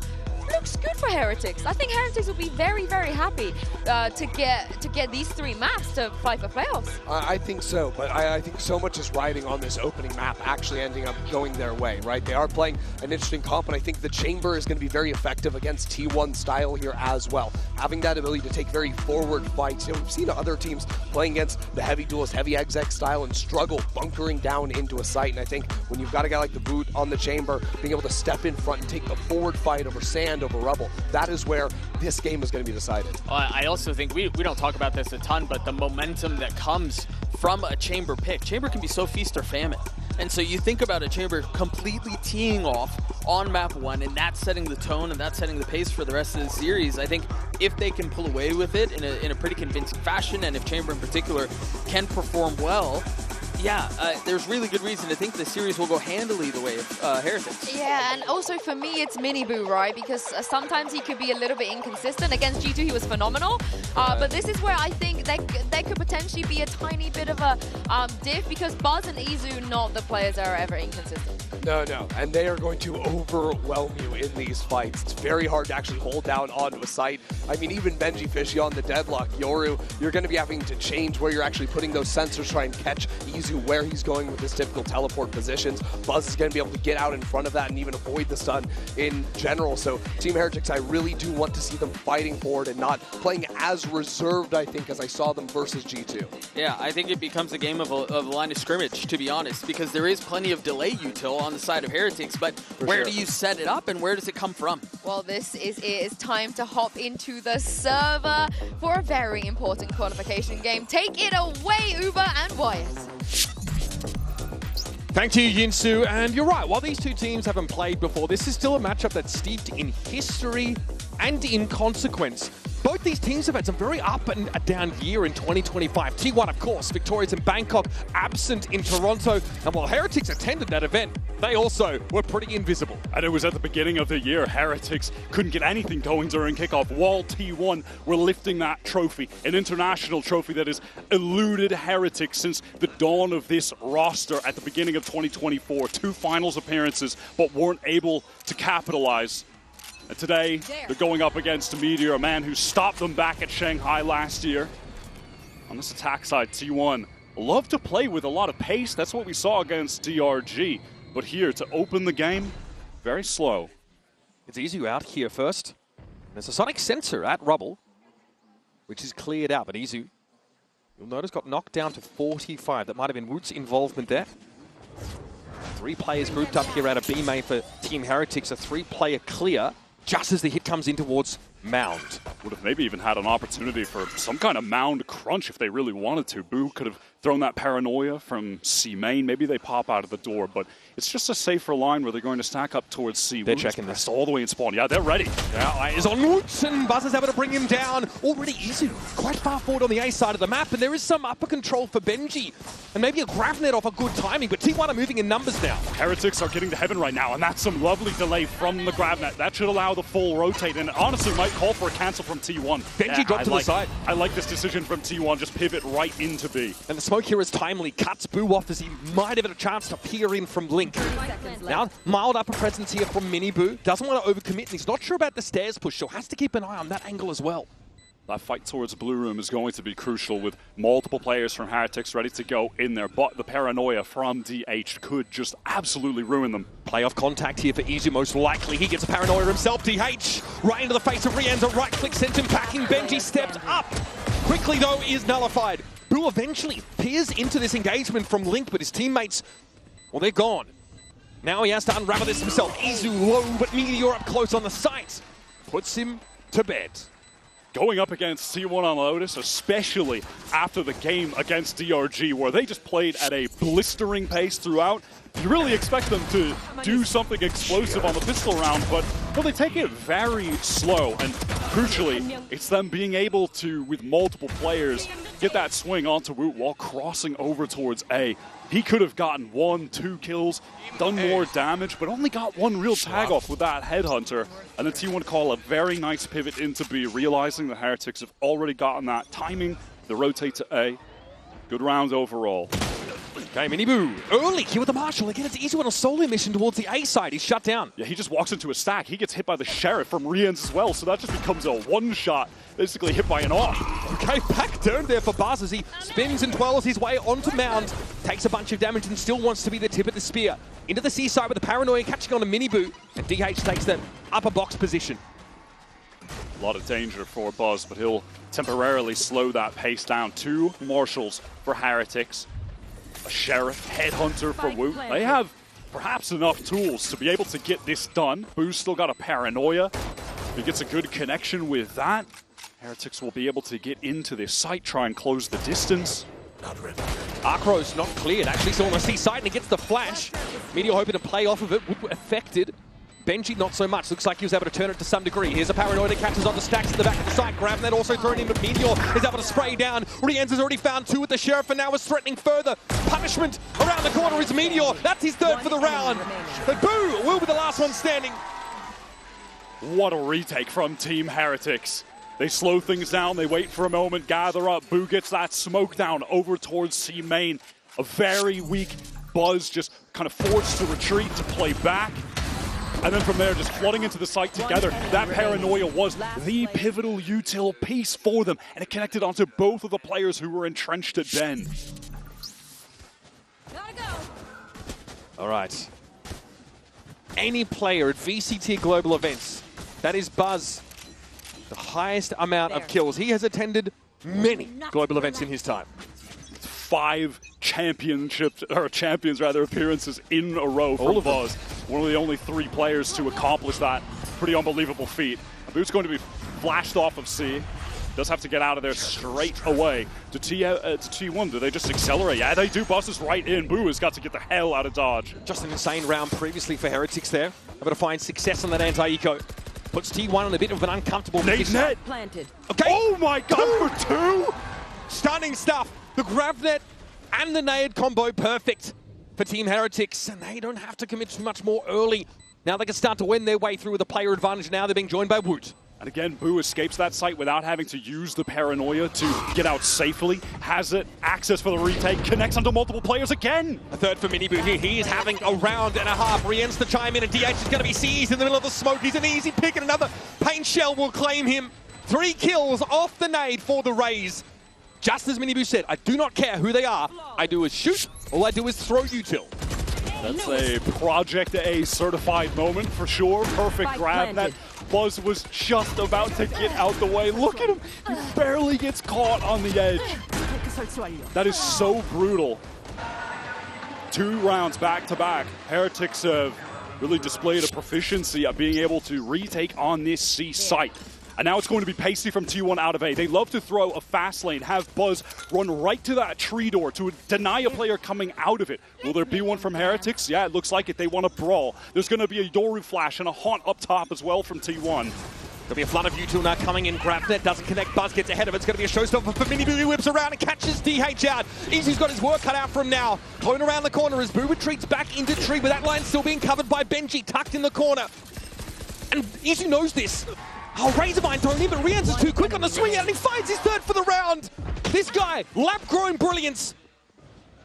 looks good for Heretics. I think Heretics will be very, very happy to get these 3 maps to fight for playoffs. I think so, but I think so much is riding on this opening map actually ending up going their way, right? They are playing an interesting comp, and I think the Chamber is going to be very effective against T1 style here as well. Having that ability to take very forward fights. You know, we've seen other teams playing against the heavy duelist, heavy exec style, and struggle bunkering down into a site, and I think when you've got a guy like the Boot on the Chamber, being able to step in front and take the forward fight over sand, over rubble, that is where this game is going to be decided. I also think we don't talk about this a ton, but the momentum that comes from a Chamber pick. Chamber can be so feast or famine. And so you think about a Chamber completely teeing off on map 1, and that's setting the tone and that's setting the pace for the rest of the series. I think if they can pull away with it in a pretty convincing fashion, and if Chamber in particular can perform well, yeah, there's really good reason to think the series will go handily the way of Heretics. Yeah, and also for me, it's MiniBoo, right? Because sometimes he could be a little bit inconsistent. Against G2, he was phenomenal. But this is where I think there could potentially be a tiny bit of a diff, because Buzz and Izu, not the players that are ever inconsistent. No, and they are going to overwhelm you in these fights. It's very hard to actually hold down onto a site. I mean, even Benji Fishy on the deadlock, Yoru, you're going to be having to change where you're actually putting those sensors, try and catch Izu where he's going with his typical teleport positions. Buzz is going to be able to get out in front of that and even avoid the stun in general. So Team Heretics, I really do want to see them fighting forward and not playing as reserved, I think, as I saw them versus G2. Yeah, I think it becomes a game of a line of scrimmage, to be honest, because there is plenty of delay util on the side of Heretics, but where do you set it up and where does it come from? Well, this is it. It's time to hop into the server for a very important qualification game. Take it away, Uber and Wyatt. Thank you, Yinsu. And you're right, while these two teams haven't played before, this is still a matchup that's steeped in history and in consequence. Both these teams have had some very up and down year in 2025. T1, of course, victorious in Bangkok, absent in Toronto. And while Heretics attended that event, they also were pretty invisible. And it was at the beginning of the year, Heretics couldn't get anything going during kickoff, while T1 were lifting that trophy, an international trophy that has eluded Heretics since the dawn of this roster at the beginning of 2024. 2 finals appearances, but weren't able to capitalize. And today, they're going up against MIBR, a man who stopped them back at Shanghai last year. On this attack side, T1 love to play with a lot of pace. That's what we saw against DRG. But here, to open the game, very slow. It's Izu out here first. There's a sonic sensor at Rubble, which is cleared out. But Izu, you'll notice, got knocked down to 45. That might have been Woot's involvement there. 3 players grouped up here out of B main for Team Heretics. A 3-player clear just as the hit comes in towards Mound. Would have maybe even had an opportunity for some kind of Mound crunch if they really wanted to. Boo could have thrown that paranoia from C main. Maybe they pop out of the door, but it's just a safer line where they're going to stack up towards C. They're checking this all the way in spawn. Yeah, they're ready. Now eyes on Woots, and Buzz is able to bring him down. Already Izu quite far forward on the A side of the map, and there is some upper control for Benji. And maybe a Gravnet off a good timing, but T1 are moving in numbers now. Heretics are getting to heaven right now, and that's some lovely delay from the Gravnet. That should allow the full rotate, and honestly might call for a cancel from T1. Benji dropped to the side. I like this decision from T1, just pivot right into B. And the smoke here is timely, cuts Boo off as he might have had a chance to peer in from Blink. Now, mild upper presence here from MiniBoo. Doesn't want to overcommit, and he's not sure about the stairs push, so has to keep an eye on that angle as well. That fight towards Blue Room is going to be crucial with multiple players from Heretics ready to go in there, but the paranoia from DH could just absolutely ruin them. Playoff contact here for Izu, most likely. He gets a paranoia himself. DH right into the face of Rian. A right click sent him packing. Benji stepped up. Quickly, though, is nullified. Boo eventually peers into this engagement from Link, but his teammates, well, they're gone. Now he has to unravel this himself. Izu low, but Meteor up close on the sight. Puts him to bed. Going up against T1 on Lotus, especially after the game against DRG, where they just played at a blistering pace throughout, you really expect them to do something explosive on the pistol round, but well, they take it very slow, and crucially, it's them being able to, with multiple players, get that swing onto Woot while crossing over towards A. He could have gotten 1-2 kills, done more damage, but only got one real tag off with that Headhunter. And the T1 call a very nice pivot into B, realizing the Heretics have already gotten that timing. They rotate to A. Good round overall. Okay, MiniBoo early here with the Marshall. Again, it's Izu on a solo mission towards the A side. He's shut down. Yeah, he just walks into a stack. He gets hit by the Sheriff from Rian's as well, so that just becomes a one-shot, basically hit by an AWP. Okay, back down there for Buzz as he spins and twirls his way onto Mound. Takes a bunch of damage and still wants to be the tip of the spear. Into the C side with the paranoia catching on a MiniBoo, and DH takes that upper box position. A lot of danger for Buzz, but he'll temporarily slow that pace down. 2 Marshals for Heretics. A Sheriff, Headhunter for Woot. They have perhaps enough tools to be able to get this done. Boo's still got a paranoia. If he gets a good connection with that, Heretics will be able to get into this site, try and close the distance. Arcro's not cleared, actually still on the C side, and he gets the flash. Meteor hoping to play off of it, Woot affected. Benji not so much, looks like he was able to turn it to some degree. Here's a paranoia that catches on the Stax at the back of the site. Grab that also thrown in, but Meteor is able to spray down. Rian's has already found 2 with the Sheriff and now is threatening further. Punishment around the corner is Meteor. That's his 3rd for the round. But Boo will be the last one standing. What a retake from Team Heretics. They slow things down, they wait for a moment, gather up. Boo gets that smoke down over towards C main. A very weak Buzz just kind of forced to retreat, to play back. And then from there, just flooding into the site together. That paranoia was the pivotal util piece for them, and it connected onto both of the players who were entrenched at Ben. All right. Any player at VCT Global Events, that is Buzz, the highest amount of kills. He has attended many global events in his time. 5 championships, or champions rather, appearances in a row for Buzz. One of the only 3 players to accomplish that pretty unbelievable feat. Boot's going to be flashed off of C. Does have to get out of there straight away. To T1, do they just accelerate? Yeah, they do. Buzz is right in. Boo has got to get the hell out of dodge. Just an insane round previously for Heretics there. Able to find success on that anti-eco. Puts T1 in a bit of an uncomfortable position. Net planted. Okay. Oh my god, for 2! Stunning stuff. The grab net and the nade combo perfect for Team Heretics. And they don't have to commit too much more early. Now they can start to win their way through with a player advantage. Now they're being joined by Woot. And again, Boo escapes that site without having to use the paranoia to get out safely. Has it, access for the retake, connects onto multiple players again. A 3rd for MiniBoo here. He is having a round and a half. Rian's to chime in, and DH is going to be seized in the middle of the smoke. He's an easy pick, and another paint shell will claim him. 3 kills off the nade for the Rays. Just as MiniBoo said, I do not care who they are. I do is shoot. All I do is throw util. That's a Project A certified moment for sure. Perfect grab net. Buzz was just about to get out the way. Look at him. He barely gets caught on the edge. That is so brutal. 2 rounds back to back. Heretics have really displayed a proficiency at being able to retake on this C site. And now it's going to be Pacey from T1 out of A. They love to throw a fast lane, have Buzz run right to that tree door to deny a player coming out of it. Will there be one from Heretics? Yeah, it looks like it. They want to brawl. There's going to be a Yoru flash and a haunt up top as well from T1. There'll be a flood of util now coming in. Grab net doesn't connect. Buzz gets ahead of it. It's going to be a showstopper for MiniBoo. He whips around and catches DH out. Izu's got his work cut out from now. Clone around the corner as Boo retreats back into tree, with that line still being covered by Benji, tucked in the corner. And Izu knows this. Oh, Razormine thrown in, but Rian's is too quick on the swing out, and he finds his 3rd for the round. This guy, lab-grown brilliance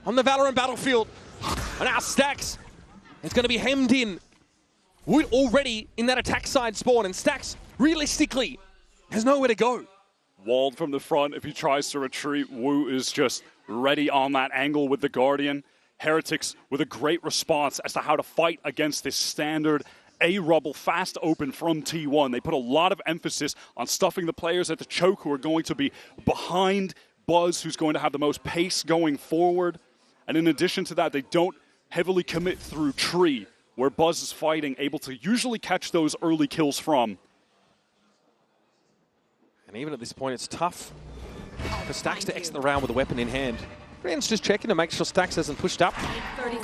on the Valorant battlefield. And now Stax is going to be hemmed in. Woot already in that attack side spawn, and Stax, realistically, has nowhere to go. walled from the front. If he tries to retreat, Wu is just ready on that angle with the Guardian. Heretics with a great response as to how to fight against this standard A-Rubble fast open from T1. They put a lot of emphasis on stuffing the players at the choke who are going to be behind Buzz, who's going to have the most pace going forward. And in addition to that, they don't heavily commit through tree, where Buzz is fighting, able to usually catch those early kills from. And even at this point, it's tough for Stax to exit the round with a weapon in hand. Rian's just checking to make sure Stax hasn't pushed up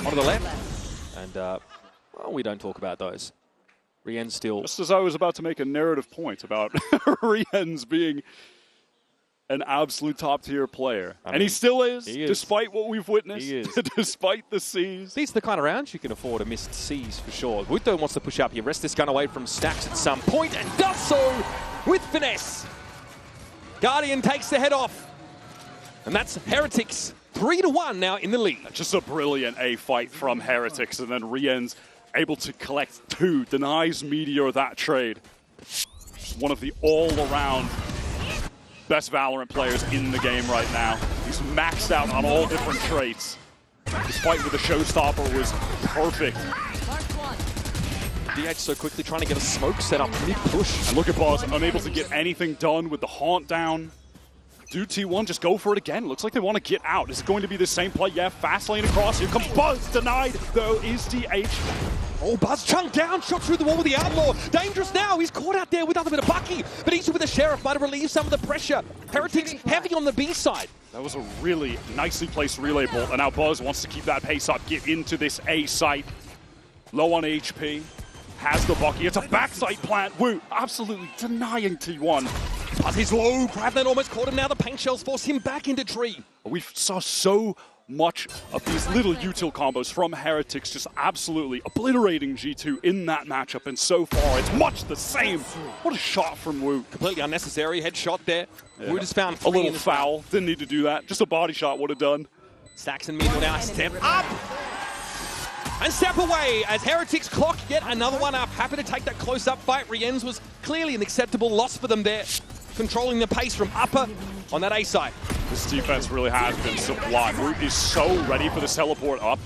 onto the left. And, well, we don't talk about those. Rian's still... Just as I was about to make a narrative point about Rian's being an absolute top-tier player. And he still is, despite what we've witnessed, He is. despite the C's. These are the kind of rounds you can afford a missed C's for sure. Veto wants to push up here, wrest this gun away from Stax at some point, and does so with finesse. Guardian takes the head off. And that's Heretics 3-1 now in the lead. Just a brilliant A fight from Heretics, and then Rian's able to collect 2, denies MIBR that trade. One of the all-around best VALORANT players in the game right now. He's maxed out on all different traits. Despite with the showstopper was perfect. DH so quickly trying to get a smoke set up mid-push. And look at Buzz, unable to get anything done with the haunt down. Do T1 just go for it again? Looks like they want to get out. Is it going to be the same play? Yeah, fast lane across. Here comes Buzz. Denied, though, is DH. Oh, Buzz chunked down, shot through the wall with the Outlaw. Dangerous now, he's caught out there with nothing but a Bucky. But each with the Sheriff might have relieved some of the pressure. Heretics heavy on the B side. That was a really nicely placed relay bolt. And now Buzz wants to keep that pace up, get into this A site. Low on HP. Has the Bucky. It's a backside plant. Wu absolutely denying T1. Buzz is low. Gravnet almost caught him now. The paint shells force him back into tree. We saw so much of these little util combos from Heretics, just absolutely obliterating G2 in that matchup. And so far, it's much the same. What a shot from Wu. Completely unnecessary headshot there. Yeah. Wu just found a little foul. Didn't need to do that. Just a body shot would have done. Stax and MIBR now step up. And step away as Heretics clock yet another one up. Happy to take that close-up fight. Rian's was clearly an acceptable loss for them there. Controlling the pace from upper on that A side. This defense really has been sublime. Root is so ready for this teleport up.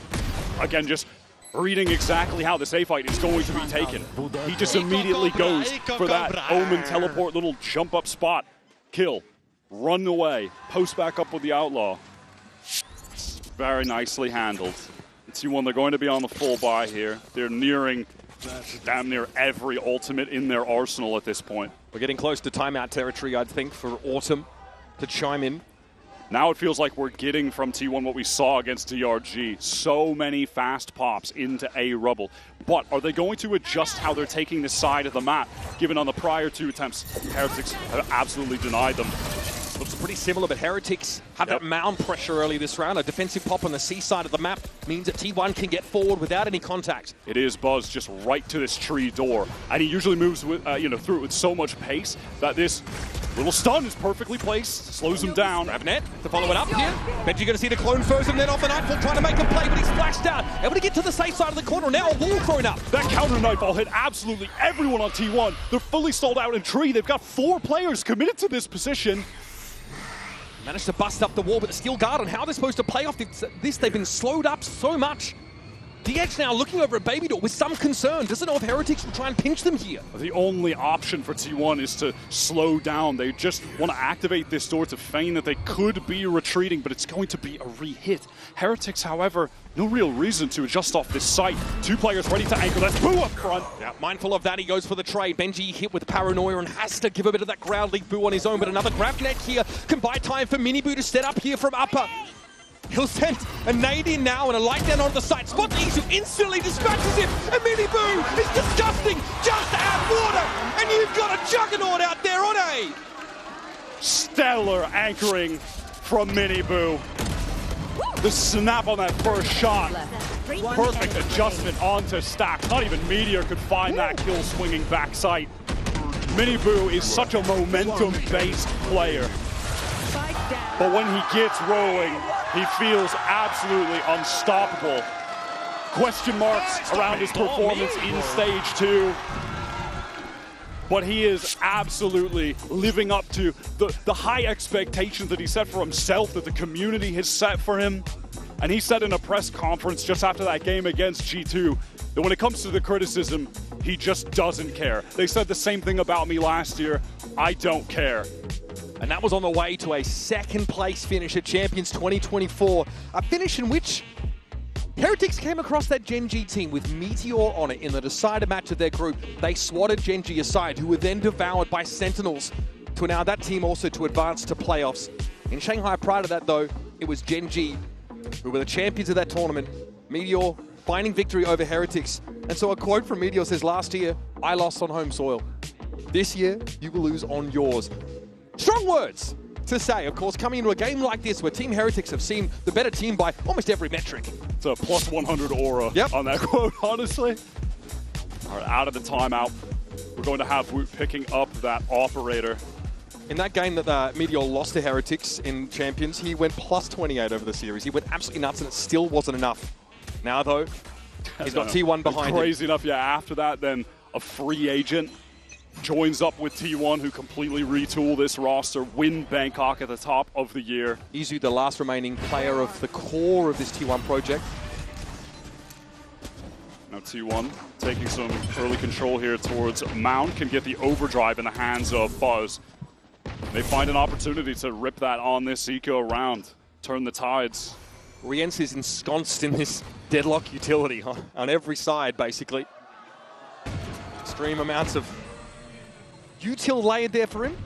Again, just reading exactly how this A fight is going to be taken. He just immediately goes for that Omen teleport little jump up spot. Kill. Run away. Post back up with the Outlaw. Very nicely handled. T1, they're going to be on the full buy here. They're nearing damn near every ultimate in their arsenal at this point. We're getting close to timeout territory, I'd think, for Autumn to chime in. Now it feels like we're getting from T1 what we saw against DRG. So many fast pops into A-Rubble. But are they going to adjust how they're taking this side of the map, given on the prior 2 attempts, Heretics have absolutely denied them. Looks pretty similar, but Heretics have that mound pressure early this round. A defensive pop on the C side of the map means that T1 can get forward without any contact. It is Buzz just right to this tree door, and he usually moves with, through it with so much pace that this little stun is perfectly placed, slows him down. Gravnet to follow it up here. Benji going to see the clone first, and then off the Nightfall trying to make a play, but he's flashed out. Able to get to the safe side of the corner. Now a wall thrown up. That counter Nightfall hit absolutely everyone on T1. They're fully stalled out in tree. They've got 4 players committed to this position. Managed to bust up the wall with a steel guard on how they're supposed to play off this. They've been slowed up so much. DH now looking over at Baby Door with some concern. Doesn't know if Heretics will try and pinch them here. The only option for T1 is to slow down. They just want to activate this door to feign that they could be retreating, but it's going to be a re-hit. Heretics, however, no real reason to adjust off this site. 2 players ready to anchor. That's Boo up front. Yeah, mindful of that, he goes for the trade. Benji hit with paranoia and has to give a bit of that ground league Boo on his own, but another Gravnet here can buy time for MiniBoo to set up here from upper. He'll send a nade in now and a light down on the side. Spot Isu instantly dispatches him, and MiniBoo is disgusting. Just add water, and you've got a juggernaut out there on A. Stellar anchoring from MiniBoo. The snap on that first shot. Perfect adjustment onto Stax. Not even Meteor could find that kill swinging backside. MiniBoo is such a momentum-based player. But when he gets rolling, he feels absolutely unstoppable. Question marks around his performance in Stage 2. but he is absolutely living up to the high expectations that he set for himself, that the community has set for him. And he said in a press conference just after that game against G2 that when it comes to the criticism, he just doesn't care. They said the same thing about me last year. I don't care. And that was on the way to a second place finish at Champions 2024. A finish in which Heretics came across that Gen G team with Meteor on it in the decider match of their group. They swatted Gen G aside, who were then devoured by Sentinels to allow that team also to advance to playoffs. In Shanghai prior to that though, it was Gen G who were the champions of that tournament. Meteor finding victory over Heretics. And so a quote from Meteor says, last year, I lost on home soil. This year, you will lose on yours. Strong words to say, of course, coming into a game like this where Team Heretics have seen the better team by almost every metric. It's a plus 100 aura on that quote, honestly. All right, out of the timeout, we're going to have Woot picking up that operator. In that game that Meteor lost to Heretics in Champions, he went plus 28 over the series. He went absolutely nuts and it still wasn't enough. Now though, he's got T1 behind him. Crazy enough, yeah, after that, then a free agent joins up with T1, who completely retool this roster, win Bangkok at the top of the year. Izu, the last remaining player of the core of this T1 project. Now T1 taking some early control here towards Mount, can get the overdrive in the hands of Buzz. They find an opportunity to rip that on this eco round, turn the tides. Rian is ensconced in this deadlock utility on every side, basically. Extreme amounts of util layered there for him.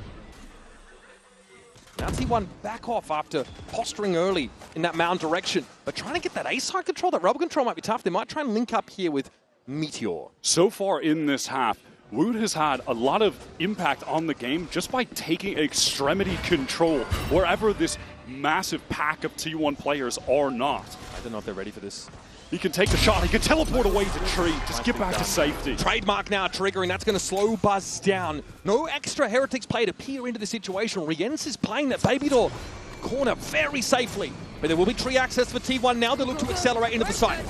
Now T1 back off after posturing early in that mound direction. But trying to get that A-side control, that rubber control might be tough. They might try and link up here with Meteor. So far in this half, Woot has had a lot of impact on the game just by taking extremity control wherever this massive pack of T1 players are not. I don't know if they're ready for this. He can take the shot, he can teleport away to Tree, just get back to safety. Trademark now triggering, that's going to slow Buzz down. No extra Heretics play to peer into the situation. Rienz is playing that baby door corner very safely. But there will be tree access for T1 now. They look to accelerate into the site.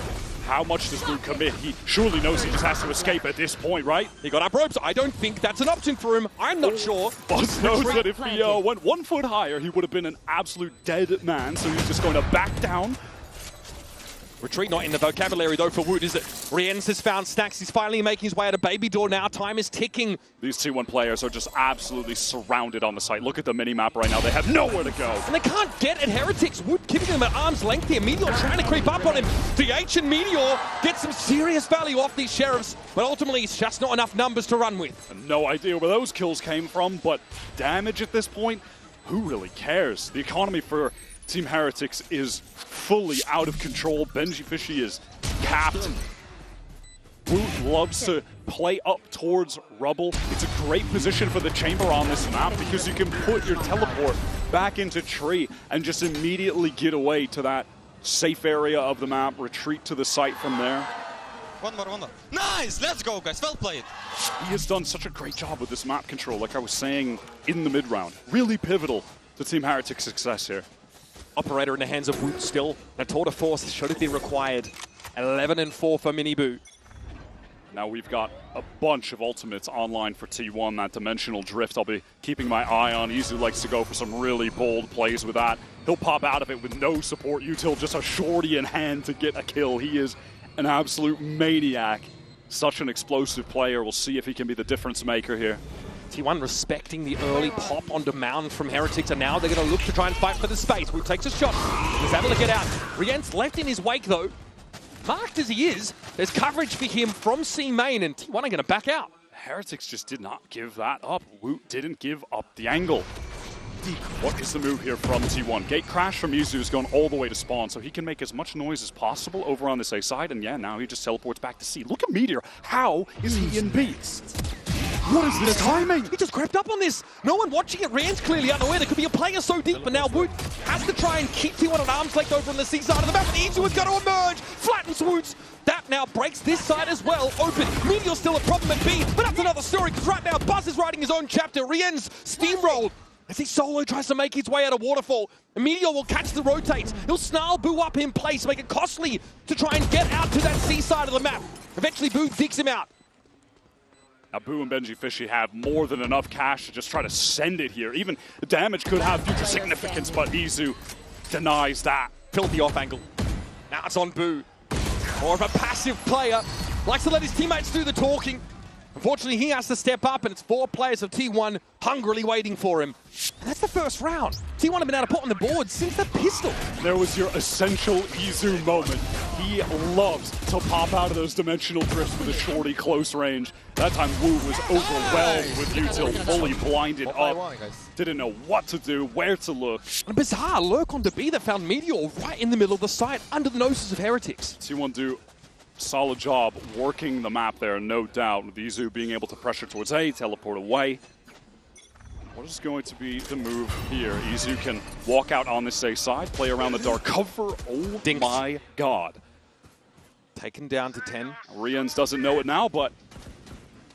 How much does Woot commit? He surely knows he just has to escape at this point, right? He got up ropes. I don't think that's an option for him. I'm not sure. Buzz knows that if he went 1 foot higher, he would have been an absolute dead man, so he's just going to back down. Retreat not in the vocabulary though for Woot, is it? Rienz has found Stax. He's finally making his way out of baby door now. Time is ticking. These T1 players are just absolutely surrounded on the site. Look at the mini-map right now. They have nowhere to go. And they can't get at Heretics. Woot keeping them at arm's length here. Meteor trying to creep up on him. DH and Meteor get some serious value off these Sheriffs, but ultimately it's just not enough numbers to run with. And no idea where those kills came from, but damage at this point, who really cares? The economy for Team Heretics is fully out of control. Benji Fishy is capped. Woot loves to play up towards Rubble. It's a great position for the chamber on this map because you can put your teleport back into Tree and just immediately get away to that safe area of the map, retreat to the site from there. One more. Nice! Let's go, guys. Well played. He has done such a great job with this map control, like I was saying in the mid-round. Really pivotal to Team Heretics' success here. Operator in the hands of Woot still. A tour de force should have been required. 11-4 for MiniBoo. Now we've got a bunch of ultimates online for T1. That dimensional drift, I'll be keeping my eye on. Izu likes to go for some really bold plays with that. He'll pop out of it with no support util, just a shorty in hand to get a kill. He is an absolute maniac. Such an explosive player. We'll see if he can be the difference maker here. T1 respecting the early pop on demand from Heretics, and now they're going to look to try and fight for the space. Woot takes a shot. He's able to get out. Rienz left in his wake, though. Marked as he is, there's coverage for him from C main, and T1 are going to back out. Heretics just did not give that up. Woot didn't give up the angle. What is the move here from T1? Gate crash from Izu is going all the way to spawn, so he can make as much noise as possible over on this A side, and yeah, now he just teleports back to C. Look at Meteor. How is he in B? What is this timing? He just crept up on this. No one watching it. Rian's clearly unaware. There could be a player so deep, but now Woot has to try and keep T1 at arm's length over on the C side of the map. Izu is going to emerge. Flattens Woot. That now breaks this side as well. Open. Meteor's still a problem at B, but that's another story, because right now Buzz is writing his own chapter. Rian's steamrolled as he solo tries to make his way out of Waterfall. Meteor will catch the rotates. He'll snarl Boo up in place, make it costly to try and get out to that C side of the map. Eventually Boo digs him out. Now, Boo and Benji Fishy have more than enough cash to just try to send it here. Even the damage could have future significance, but Izu denies that. Filthy off angle. Now it's on Boo. More of a passive player. Likes to let his teammates do the talking. Unfortunately, he has to step up, and it's 4 players of T1 hungrily waiting for him. And that's the first round. T1 have been able to put on the board since the pistol. There was your essential Izu moment. He loves to pop out of those dimensional drifts with a shorty close range. That time Wu was overwhelmed with Util, fully blinded up. Didn't know what to do, where to look. A bizarre lurk on B that found Meteor right in the middle of the site, under the noses of Heretics. T1 do solid job working the map there, no doubt, with Izu being able to pressure towards A, teleport away. What is going to be the move here? Izu can walk out on this A side, play around the dark cover. Oh my god. Taken down to 10. Rian doesn't know it now, but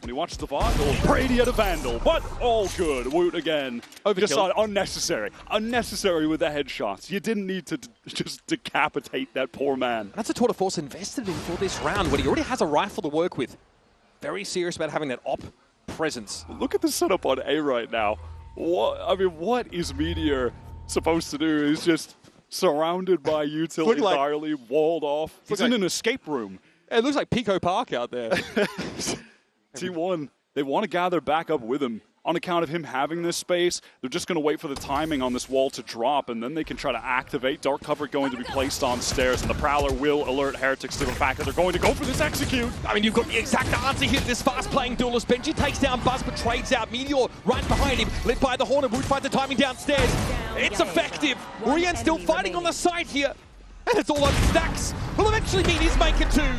when he watches the VOD, Brady at a Vandal, but all good. Woot again. Just unnecessary. Unnecessary with the headshots. You didn't need to just decapitate that poor man. That's a tour de force invested in for this round when he already has a rifle to work with. Very serious about having that op presence. Look at the setup on A right now. What is Meteor supposed to do? He's just surrounded by Util entirely, walled off. He's in an escape room. It looks like Pico Park out there. T1, they want to gather back up with him. On account of him having this space, they're just going to wait for the timing on this wall to drop, and then they can try to activate. Dark cover going to be placed on stairs, and the Prowler will alert Heretics to the fact that they're going to go for this execute. I mean, you've got the exact answer here to this fast-playing duelist. Benji takes down Buzz, but trades out. Meteor right behind him, led by the Horn, and Woot finds the timing downstairs. It's effective. Rian still fighting on the side here, and it's all on Stax. Will eventually meet his maker too.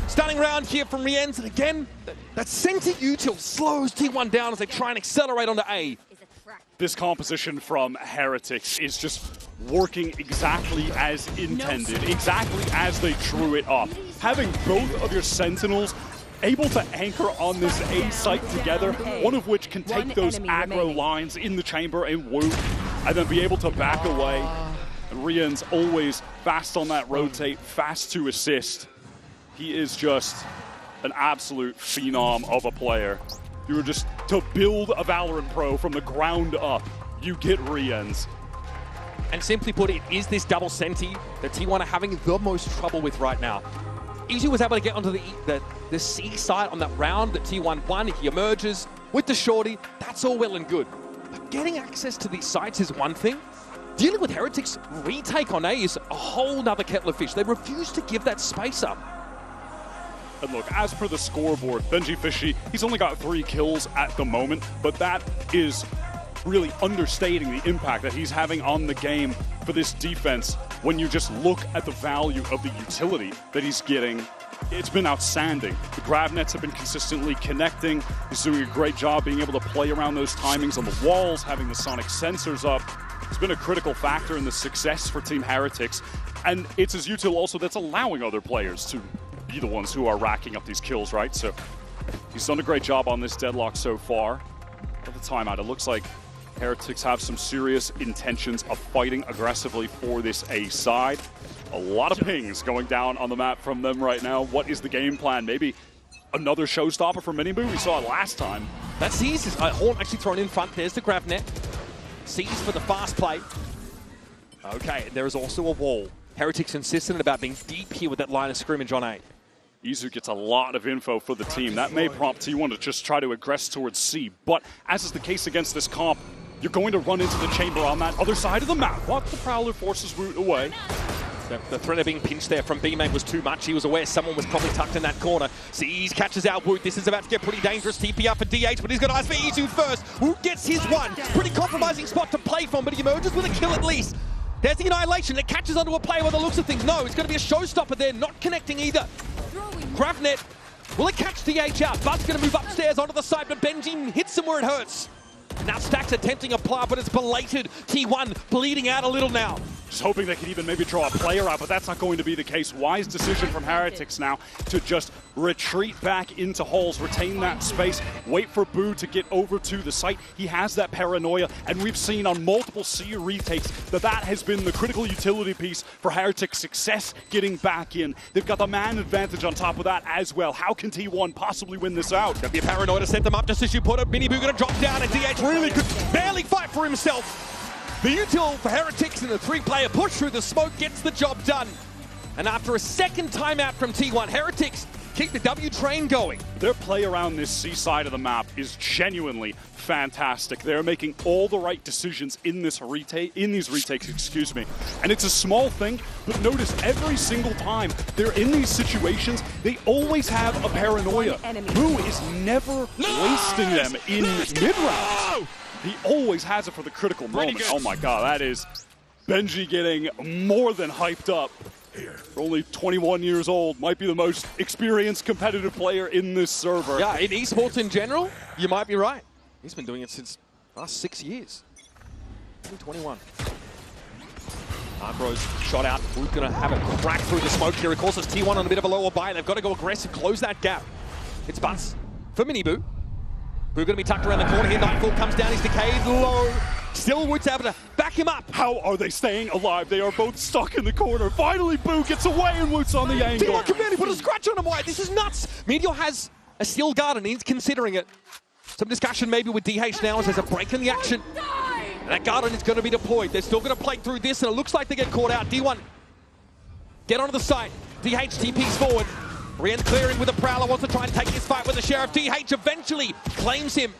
Stunning round here from Rian, and again, that center util slows T1 down as they try and accelerate onto A. This composition from Heretics is just working exactly as intended, exactly as they drew it up. Having both of your Sentinels able to anchor on this A site together, one of which can take those aggro lines in the chamber and Woot, and then be able to back away. And Rian's always fast on that rotate, fast to assist. He is just an absolute phenom of a player. You were just to build a Valorant Pro from the ground up, you get Rian's. And simply put, it is this double senti that T1 are having the most trouble with right now. Izu was able to get onto the C side on that round that T1 won. He emerges with the shorty. That's all well and good. But getting access to these sites is one thing. Dealing with Heretics' retake on A is a whole nother kettle of fish. They refuse to give that space up. And look, as per the scoreboard, Benji Fishy, he's only got 3 kills at the moment, but that is really understating the impact that he's having on the game for this defense. When you just look at the value of the utility that he's getting, it's been outstanding. The grab nets have been consistently connecting. He's doing a great job being able to play around those timings on the walls, having the sonic sensors up. It's been a critical factor in the success for Team Heretics, and it's his util also that's allowing other players to be the ones who are racking up these kills, right? So he's done a great job on this deadlock so far. At the timeout, it looks like Heretics have some serious intentions of fighting aggressively for this A side. A lot of pings going down on the map from them right now. What is the game plan? Maybe another showstopper for MiniBoo? We saw it last time. That sees his Horn actually thrown in front. There's the grab net. Sees for the fast play. Okay, there is also a wall. Heretics insistent about being deep here with that line of scrimmage on A. Izu gets a lot of info for the team. That may prompt T1 to just try to aggress towards C, but as is the case against this comp, you're going to run into the chamber on that other side of the map. What the Prowler forces Woot away. The threat of being pinched there from B-Main was too much. He was aware someone was probably tucked in that corner. Sees, catches out Woot. This is about to get pretty dangerous. TP up for DH, but he's got eyes for Izu first. Woot gets his one. Pretty compromising spot to play from, but he emerges with a kill at least. There's the annihilation. It catches onto a player by the looks of things. No, it's going to be a showstopper there, not connecting either. Gravnet, will it catch DH out? Buzz going to move upstairs onto the side, but Benji hits him where it hurts. Now Stax attempting a plant, but it's belated. T1 bleeding out a little now. Just hoping they could even maybe draw a player out, but that's not going to be the case. Wise decision from Heretics now to just retreat back into halls, retain that space, wait for Boo to get over to the site. He has that paranoia, and we've seen on multiple C retakes that has been the critical utility piece for Heretics' success getting back in. They've got the man advantage on top of that as well. How can T1 possibly win this out? Gonna be a paranoia to set them up just as you put it. MiniBoo gonna drop down, and DH really could barely fight for himself. The util for Heretics in the 3-player push through the smoke gets the job done. And after a second timeout from T1, Heretics keep the W train going. Their play around this C side of the map is genuinely fantastic. They're making all the right decisions in these retakes, excuse me. And it's a small thing, but notice every single time they're in these situations, they always have a paranoia. Boo is never wasting them in mid-rounds. He always has it for the critical moment. Oh my god, that is Benji getting more than hyped up. For only 21 years old, might be the most experienced competitive player in this server. Yeah, in esports in general, you might be right. He's been doing it since the last 6 years. 21. Arcro's shot out. Boo's gonna have a crack through the smoke here. Of course, it's T1 on a bit of a lower buy. They've got to go aggressive, close that gap. It's Buzz for MiniBoo. Boo gonna be tucked around the corner here. Nightfall comes down, he's decayed low. Still Wood's able to back him up. How are they staying alive? They are both stuck in the corner. Finally, Boo gets away and Wood's on the angle. T1 can barely put a scratch on him. Why? This is nuts. Meteor has a steel guard and he's considering it. Some discussion maybe with DH now as there's a break in the action. And that Guardian is going to be deployed. They're still going to play through this and it looks like they get caught out. D1, get onto the site. DH TP's forward. Rian clearing with a Prowler, wants to try and take this fight with the Sheriff. DH eventually claims him.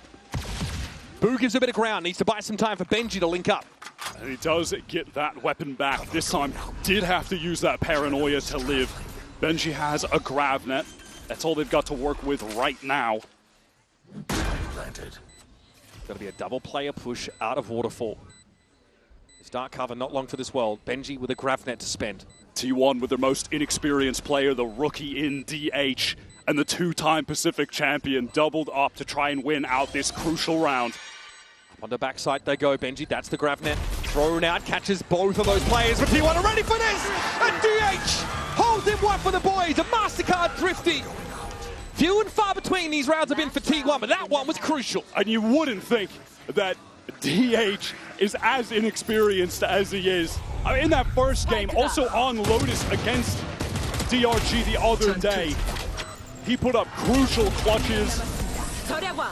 Boo gives a bit of ground, needs to buy some time for Benji to link up. And he does get that weapon back. This time, did have to use that paranoia to live. Benji has a grav net. That's all they've got to work with right now. Planted. Got to be a double player push out of Waterfall. It's dark cover, not long for this world. Benji with a grav net to spend. T1 with their most inexperienced player, the rookie in DH, and the 2-time Pacific champion doubled up to try and win out this crucial round. On the backside they go, Benji, that's the grav net. Thrown out, catches both of those players, but T1 are ready for this! And DH holds him one for the boys, a MasterCard thrifty. Few and far between these rounds have been for T1, but that one was crucial. And you wouldn't think that DH is as inexperienced as he is. I mean, in that first game, also on Lotus against DRG the other day, he put up crucial clutches,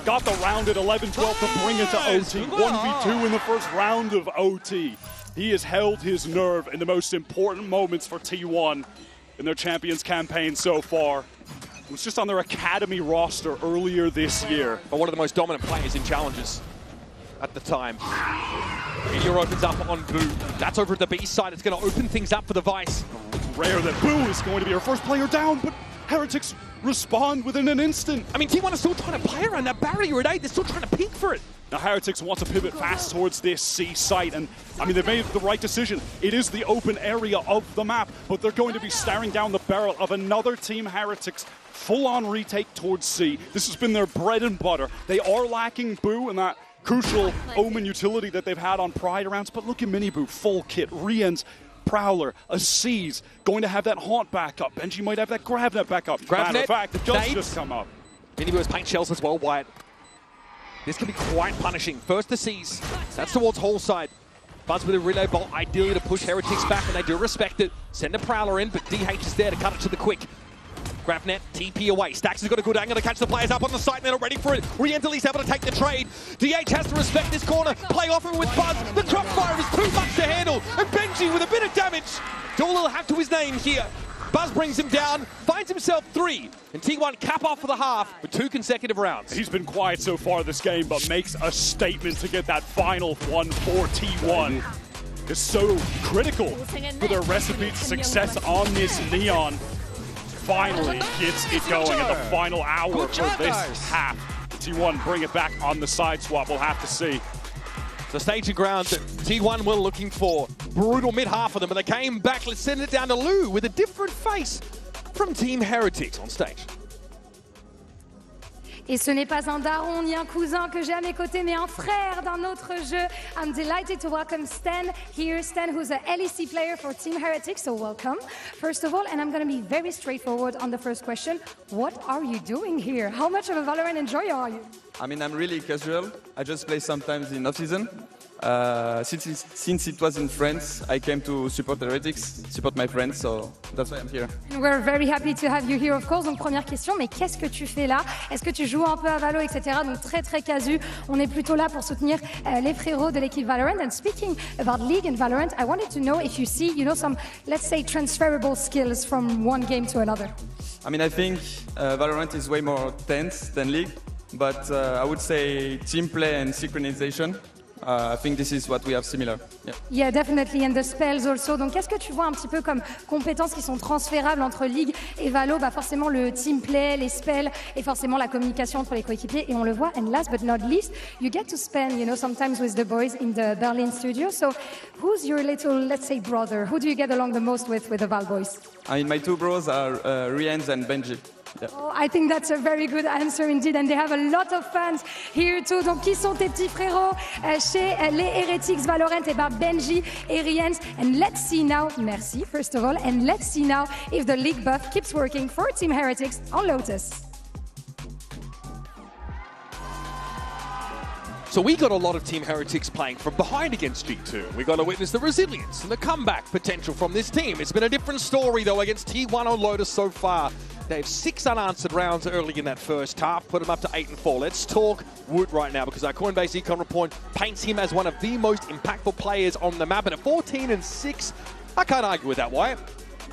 got the round at 11-12 to bring it to OT. 1v2 in the first round of OT. He has held his nerve in the most important moments for T1 in their Champions campaign so far. It was just on their Academy roster earlier this year. But one of the most dominant players in challenges at the time. Meteor opens up on Boo. That's over at the B side. It's going to open things up for the Vice. Rare that Boo is going to be our first player down, but Heretics respond within an instant. I mean, T1 is still trying to play around that barrier at 8. They're still trying to peek for it. Now, Heretics want to pivot fast towards this C site, and I mean, they've made the right decision. It is the open area of the map, but they're going to be staring down the barrel of another Team Heretics full-on retake towards C. This has been their bread and butter. They are lacking Boo and that crucial Omen utility that they've had on Pride rounds, but look at MiniBoo, full kit, Rian's Prowler, a C's, going to have that Haunt backup. Benji might have that Grav net backup. Matter of fact, it does just come up. MiniBoo has paint shells as well, Wyatt. This can be quite punishing. First the C's, that's towards Hall side. Buzz with a relay bolt, ideally to push Heretics back, and they do respect it. Send a Prowler in, but DH is there to cut it to the quick. Grabnet, TP away. Stax has got a good angle to catch the players up on the site, and they're not ready for it. Rian's at least able to take the trade. DH has to respect this corner, play off him with Buzz. The crossfire is too much to handle, and Benji with a bit of damage. Doolittle have to his name here. Buzz brings him down, finds himself 3, and T1 cap off for the half with 2 consecutive rounds. He's been quiet so far this game, but makes a statement to get that final one for T1. It's so critical for their recipe to success on this Neon. Finally gets it going in the final hour for this half. T1 bring it back on the side swap, we'll have to see. The staging ground that T1 were looking for. Brutal mid-half of them, but they came back. Let's send it down to Lou with a different face from Team Heretics on stage. Et ce n'est pas un daron ni un cousin que j'ai à mes côtés, mais un frère d'un autre jeu. I'm delighted to welcome Stan here. Stan, who's a LEC player for Team Heretics, so welcome. First of all, and I'm going to be very straightforward on the first question. What are you doing here? How much of a Valorant enjoyer are you? I mean, I'm really casual. I just play sometimes in off-season. Since it was in France, I came to support Heretics, support my friends, so that's why I'm here. We're very happy to have you here, of course. Donc, première question, mais qu'est-ce que tu fais là? Est-ce que tu joues un peu à Valo, etc. Donc, très casu. On est plutôt là pour soutenir les frérots de l'équipe Valorant. And speaking about League and Valorant, I wanted to know if you see, some, let's say, transferable skills from one game to another. I mean, I think Valorant is way more tense than League, but I would say team play and synchronization. I think this is what we have similar. Yeah, definitely, and the spells also. Donc, qu'est-ce que tu vois un petit peu comme compétences qui sont transférables entre League et Valo? Bah, forcément le team play, les spells et forcément la communication entre les coéquipiers. Et on le voit. And last but not least, you get to spend, sometimes with the boys in the Berlin studio. So, who's your little, let's say, brother? Who do you get along the most with the Val boys? I mean, my two bros are Rian and Benji. Yeah. Oh, I think that's a very good answer indeed, and they have a lot of fans here too. Donc, qui sont tes petits frérots chez les Heretics Valorant? Eh ben, Benji et Rian. And let's see now, merci first of all, and let's see now if the league buff keeps working for Team Heretics on Lotus. So we got a lot of Team Heretics playing from behind against G2. We got to witness the resilience and the comeback potential from this team. It's been a different story though against T1 on Lotus so far. They have 6 unanswered rounds early in that first half, put them up to 8-4. Let's talk Wood right now because our Coinbase Econ report paints him as one of the most impactful players on the map. And at 14-6, I can't argue with that, Wyatt.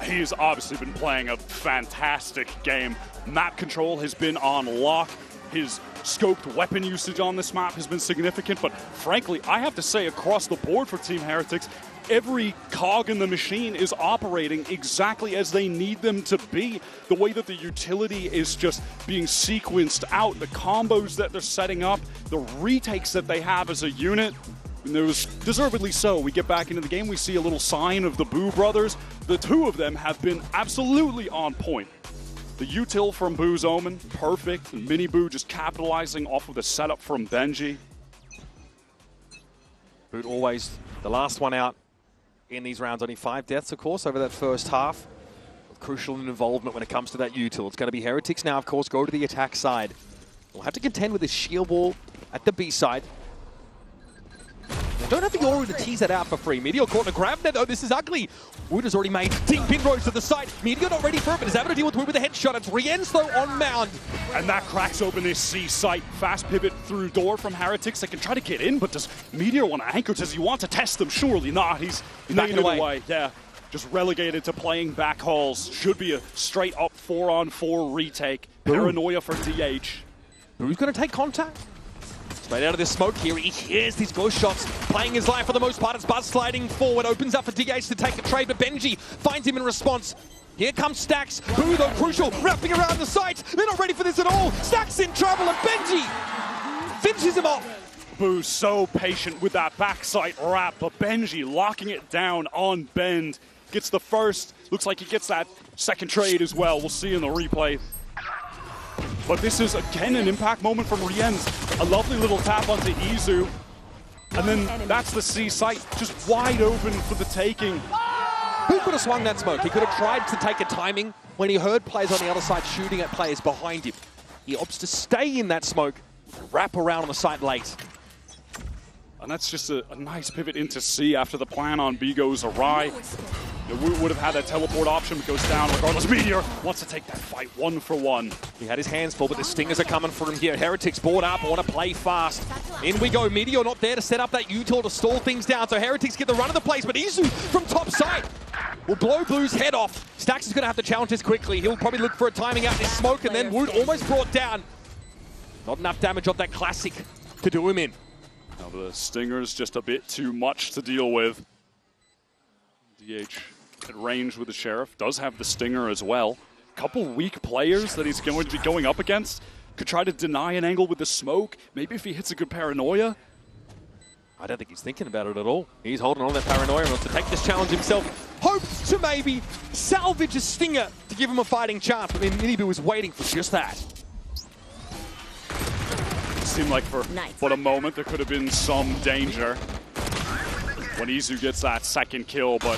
He's obviously been playing a fantastic game. Map control has been on lock. His scoped weapon usage on this map has been significant, but frankly, I have to say across the board for Team Heretics, every cog in the machine is operating exactly as they need them to be. The way that the utility is just being sequenced out, the combos that they're setting up, the retakes that they have as a unit, and there was deservedly so. We get back into the game, we see a little sign of the Boo brothers. The two of them have been absolutely on point. The util from Boo's Omen, perfect. And MiniBoo just capitalizing off of the setup from Benji. Boot always the last one out in these rounds. Only 5 deaths, of course, over that first half. With crucial involvement when it comes to that util. It's going to be Heretics now, of course, go to the attack side. We'll have to contend with this shield wall at the B side. They don't have the aura to tease that out for free. Meteor caught in a grab there, though. This is ugly. Wood has already made deep inroads to the side. Meteor not ready for it, but is able to deal with Wood with a headshot. It's Rien's, though, on mound. And that cracks open this C site. Fast pivot through door from Heretics. They can try to get in, but does Meteor want to anchor? Does he want to test them? Surely not. He's backing away. Yeah, just relegated to playing back halls. Should be a straight up 4-on-4 retake. Paranoia for DH. Who's going to take contact? Straight out of this smoke here, he hears these ghost shots, playing his life for the most part. It's Buzz sliding forward, opens up for DH to take a trade, but Benji finds him in response. Here comes Stax, Boo though crucial, wrapping around the site. They're not ready for this at all. Stax in trouble, and Benji finishes him off. Boo's so patient with that backside wrap, but Benji locking it down on Bend. Gets the first, looks like he gets that second trade as well. We'll see in the replay. But this is, again, an impact moment from Rien's. A lovely little tap onto Izu. And then that's the C site, just wide open for the taking. Who could have swung that smoke? He could have tried to take a timing when he heard players on the other side shooting at players behind him. He opts to stay in that smoke, wrap around on the site late. And that's just a nice pivot into C after the plan on B goes awry. Would have had that teleport option, but goes down regardless. Meteor wants to take that fight 1-for-1. He had his hands full, but the stingers are coming for him here. Heretics board up, want to play fast. In we go. Meteor not there to set up that util to stall things down, so Heretics get the run of the place, but Izu from top side will blow Blue's head off. Stax is going to have to challenge this quickly. He'll probably look for a timing out in his smoke, and then Wood almost brought down. Not enough damage off that classic to do him in. Now the stinger's just a bit too much to deal with. DH at range with the Sheriff, does have the Stinger as well. Couple weak players that he's going to be going up against. Could try to deny an angle with the smoke. Maybe if he hits a good Paranoia. I don't think he's thinking about it at all. He's holding on to that Paranoia and wants to take this challenge himself. Hopes to maybe salvage a Stinger to give him a fighting chance, but then MiniBoo was waiting for just that. seemed like for but a moment there could have been some danger when Izu gets that second kill, but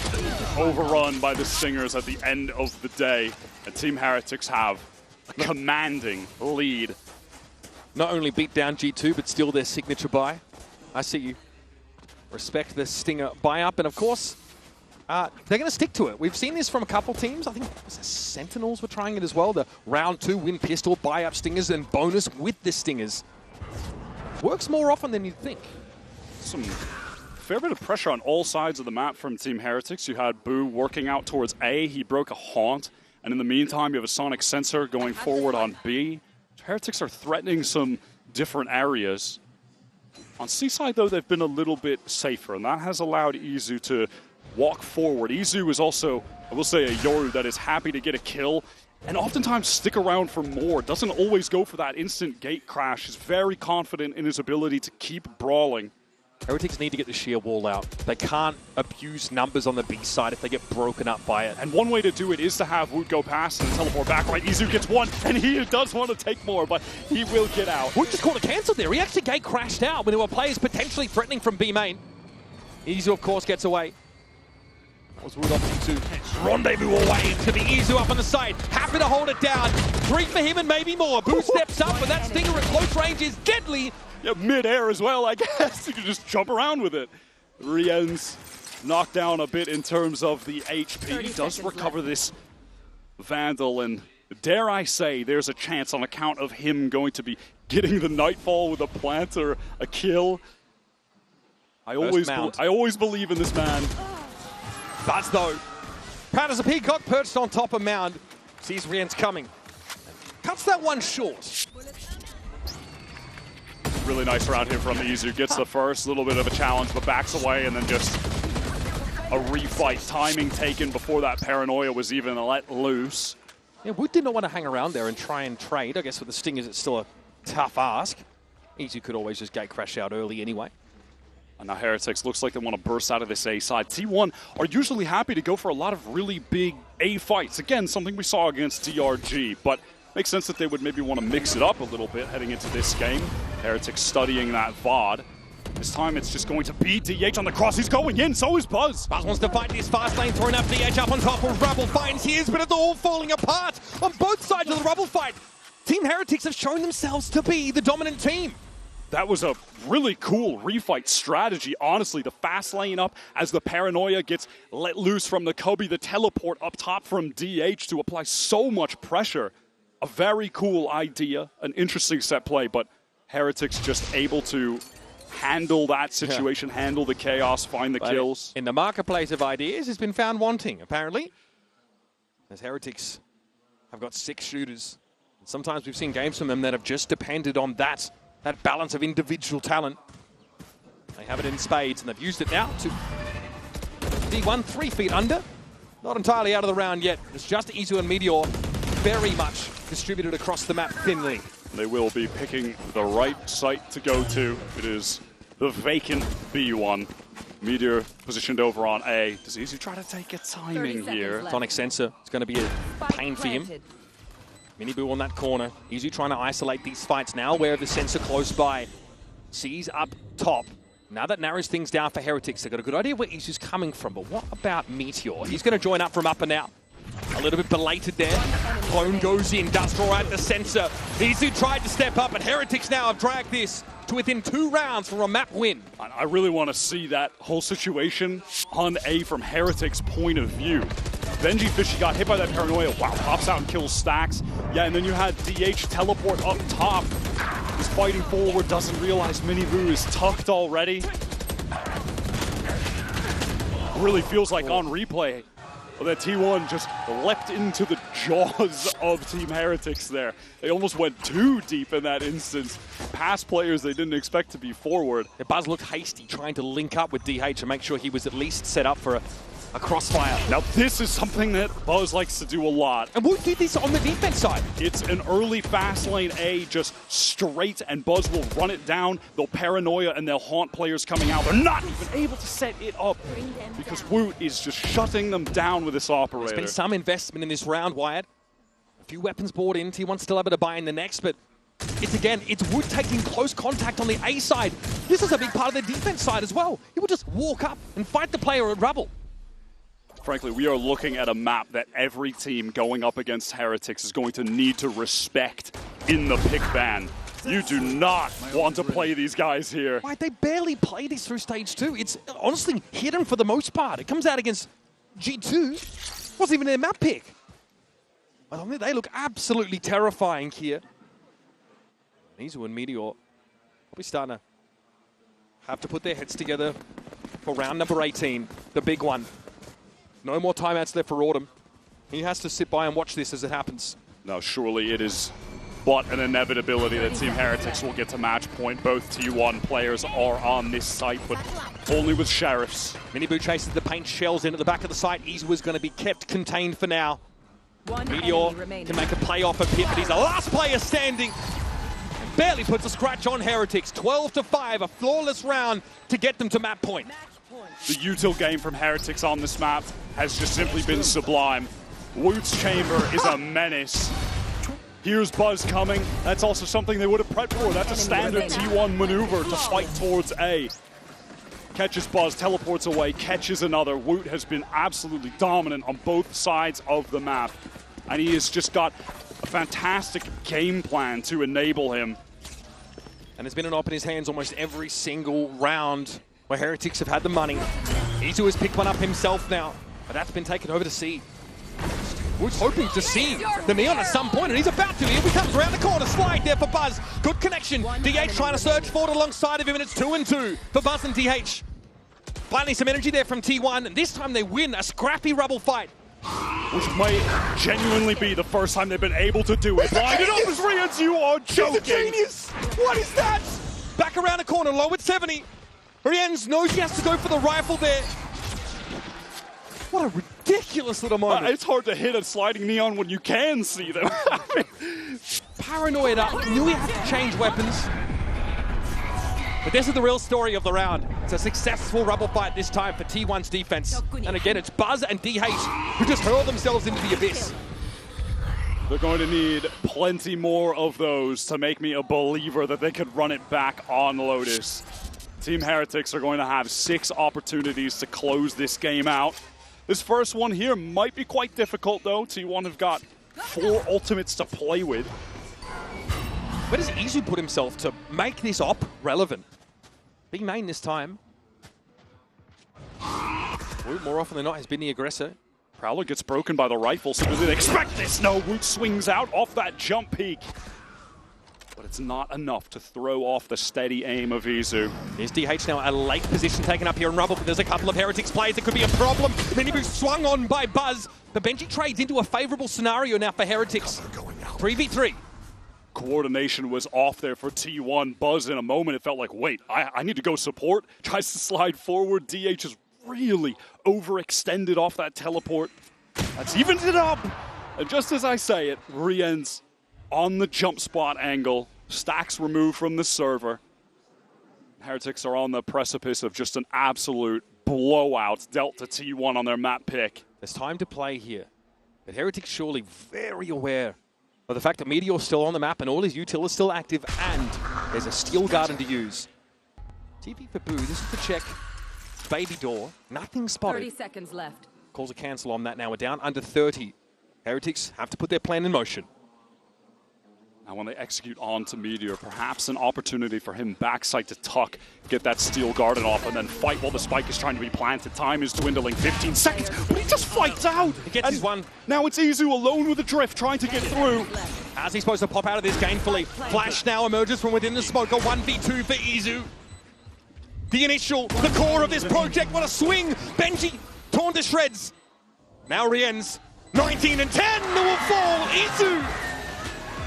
overrun by the Stingers at the end of the day. And Team Heretics have a commanding lead. Not only beat down G2, but still their signature buy. I see you. Respect the Stinger buy up, and of course, they're going to stick to it. We've seen this from a couple teams. I think Sentinels were trying it as well. The round 2 win pistol, buy up Stingers, and bonus with the Stingers. Works more often than you'd think. Some fair bit of pressure on all sides of the map from Team Heretics. You had Boo working out towards A. He broke a haunt. And in the meantime, you have a Sonic Sensor going forward on B. Heretics are threatening some different areas. On C side, though, they've been a little bit safer, and that has allowed Izu to walk forward. Izu is also, I will say, a Yoru that is happy to get a kill and oftentimes stick around for more. Doesn't always go for that instant gate crash. He's very confident in his ability to keep brawling. Heretics need to get the sheer wall out. They can't abuse numbers on the B side if they get broken up by it. And one way to do it is to have Woot go past and teleport back. Right, Izu gets one, and he does want to take more, but he will get out. Woot just called a cancel there. He actually gate crashed out when there were players potentially threatening from B main. Izu, of course, gets away. That was Woot off to rendezvous away into the Izu up on the side. Happy to hold it down. 3 for him and maybe more. Boo steps up, but that Stinger at close range is deadly. Yeah, mid-air as well, I guess. You can just jump around with it. Rian's knocked down a bit in terms of the HP. He does recover this Vandal, and dare I say, there's a chance on account of him going to be getting the Nightfall with a plant or a kill. I always believe in this man. Buzz, though. Proud as a peacock perched on top of Mound. Sees Rian's coming. Cuts that one short. Really nice round here from Izu. Gets the first, little bit of a challenge, but backs away, and then just a refight. Timing taken before that paranoia was even let loose. Yeah, Woot did not want to hang around there and try and trade. I guess with the Stingers, it's still a tough ask. Izu could always just gate crash out early anyway. And now Heretics looks like they want to burst out of this A side. T1 are usually happy to go for a lot of really big A fights. Again, something we saw against DRG, but makes sense that they would maybe want to mix it up a little bit heading into this game. Heretics studying that VOD. This time it's just going to be DH on the cross. He's going in, so is Buzz. Buzz wants to fight this fast lane, throwing up DH up on top of Rubble. Finds his, but it's all falling apart on both sides of the Rubble fight. Team Heretics have shown themselves to be the dominant team. That was a really cool refight strategy, honestly. The fast lane up as the paranoia gets let loose from the Kobe, the teleport up top from DH to apply so much pressure. A very cool idea, an interesting set play, but Heretics just able to handle that situation, handle the chaos, find the kills. In the marketplace of ideas has been found wanting, apparently. As Heretics have got 6 shooters. And sometimes we've seen games from them that have just depended on that balance of individual talent. They have it in spades, and they've used it now to D1 3 feet under. Not entirely out of the round yet. It's just Izu and Meteor very much distributed across the map thinly. They will be picking the right site to go to. It is the vacant B1. Meteor positioned over on A. Does Izu try to take a timing here? Sonic Sensor is going to be a pain for him. MiniBoo on that corner. Izu trying to isolate these fights now, aware of the sensor close by. Sees up top. Now that narrows things down for Heretics. They've got a good idea where Izu's coming from, but what about Meteor? He's going to join up from up and out. A little bit belated there. Clone goes in, does draw out the sensor. Izu tried to step up, and Heretics now have dragged this to within 2 rounds for a map win. I really want to see that whole situation on A from Heretics' point of view. Benji Fishy got hit by that paranoia. Wow, pops out and kills Stax. Yeah, and then you had DH teleport up top. He's fighting forward, doesn't realize MiniBoo is tucked already. Really feels like on replay that T1 just leapt into the jaws of Team Heretics there. They almost went too deep in that instance. Past players they didn't expect to be forward. Yeah, Buzz looked hasty trying to link up with DH and make sure he was at least set up for a crossfire. Now this is something that Buzz likes to do a lot. And Woot did this on the defense side. It's an early fast lane A, just straight, and Buzz will run it down. They'll paranoia and they'll haunt players coming out. They're not even able to set it up because Woot is just shutting them down with this operator. There's been some investment in this round, Wyatt. A few weapons brought in. T1 still able to buy in the next, but it's Wood taking close contact on the A side. This is a big part of their defense side as well. He will just walk up and fight the player at Rubble. Frankly, we are looking at a map that every team going up against Heretics is going to need to respect in the pick ban. You do not want to play these guys here. Why, they barely play this through stage 2. It's honestly hidden for the most part. It comes out against G2. Wasn't even their map pick. I mean, they look absolutely terrifying here. Izu and MIBR probably starting to have to put their heads together for round number 18, the big one. No more timeouts left for Autumn. He has to sit by and watch this as it happens. No, surely it is but an inevitability that Team Heretics will get to match point. Both T1 players are on this site, but only with Sheriffs. MiniBoo chases the paint shells in at the back of the site. Izu is going to be kept contained for now. MIBR can make a play off a pit, but he's the last player standing. And barely puts a scratch on Heretics. 12-5, a flawless round to get them to map point. The util game from Heretics on this map has just simply been sublime. Woot's chamber is a menace. Here's Buzz coming. That's also something they would have prepped for. That's a standard T1 maneuver to fight towards A. Catches Buzz, teleports away, catches another. Woot has been absolutely dominant on both sides of the map. And he has just got a fantastic game plan to enable him. And there's been an op in his hands almost every single round where Heretics have had the money. Izu has picked one up himself now, but that's been taken over to C. Wood's hoping to see the Neon at some point, and he's about to. Here he comes around the corner, slide there for Buzz. Good connection. DH trying to surge forward alongside of him, and it's 2-2 for Buzz and DH. Finally some energy there from T1, and this time they win a scrappy Rubble fight. Which might genuinely be the first time they've been able to do it. Line it up as Rian, you are joking. He's a genius. What is that? Back around the corner, low at 70. Rian knows he has to go for the rifle there. What a ridiculous little moment. It's hard to hit a sliding Neon when you can see them. Paranoid up, knew he had to change weapons. But this is the real story of the round. It's a successful Rubble fight this time for T1's defense. And again, it's Buzz and DH who just hurl themselves into the abyss. They're going to need plenty more of those to make me a believer that they could run it back on Lotus. Team Heretics are going to have 6 opportunities to close this game out. This first one here might be quite difficult, though. T1 have got 4 ultimates to play with. Where does Izu put himself to make this op relevant? Big main this time. Woot, more often than not, has been the aggressor. Prowler gets broken by the rifle, so does it expect this? No, Woot swings out off that jump peak. But it's not enough to throw off the steady aim of Izu. Here's DH now, a late position taken up here in Rubble, but there's a couple of Heretics plays that could be a problem. MiniBoo swung on by Buzz. The Benji trades into a favorable scenario now for Heretics. 3v3. Coordination was off there for T1. Buzz in a moment, it felt like, wait, I need to go support. Tries to slide forward. DH is really overextended off that teleport. That's evened it up. And just as I say it, Rian's on the jump spot angle. Stax removed from the server. Heretics are on the precipice of just an absolute blowout dealt to T1 on their map pick. There's time to play here. But Heretics surely very aware of the fact that Meteor's still on the map and all his util is still active, and there's a Steel Garden to use. TP for Boo, this is the check. Baby door, nothing spotted. 30 seconds left. Calls a cancel on that now. We're down under 30. Heretics have to put their plan in motion. Now when they execute onto Meteor, perhaps an opportunity for him backside to tuck, get that Steel Garden off, and then fight while the spike is trying to be planted. Time is dwindling, 15 seconds, but he just fights out. He gets his one. Now it's Izu alone with the drift, trying to get through. How's he supposed to pop out of this gainfully? Flash now emerges from within the smoke, a 1v2 for Izu. The initial, the core of this project, what a swing! Benji torn to shreds. Now Rien's 19 and 10 will fall. Izu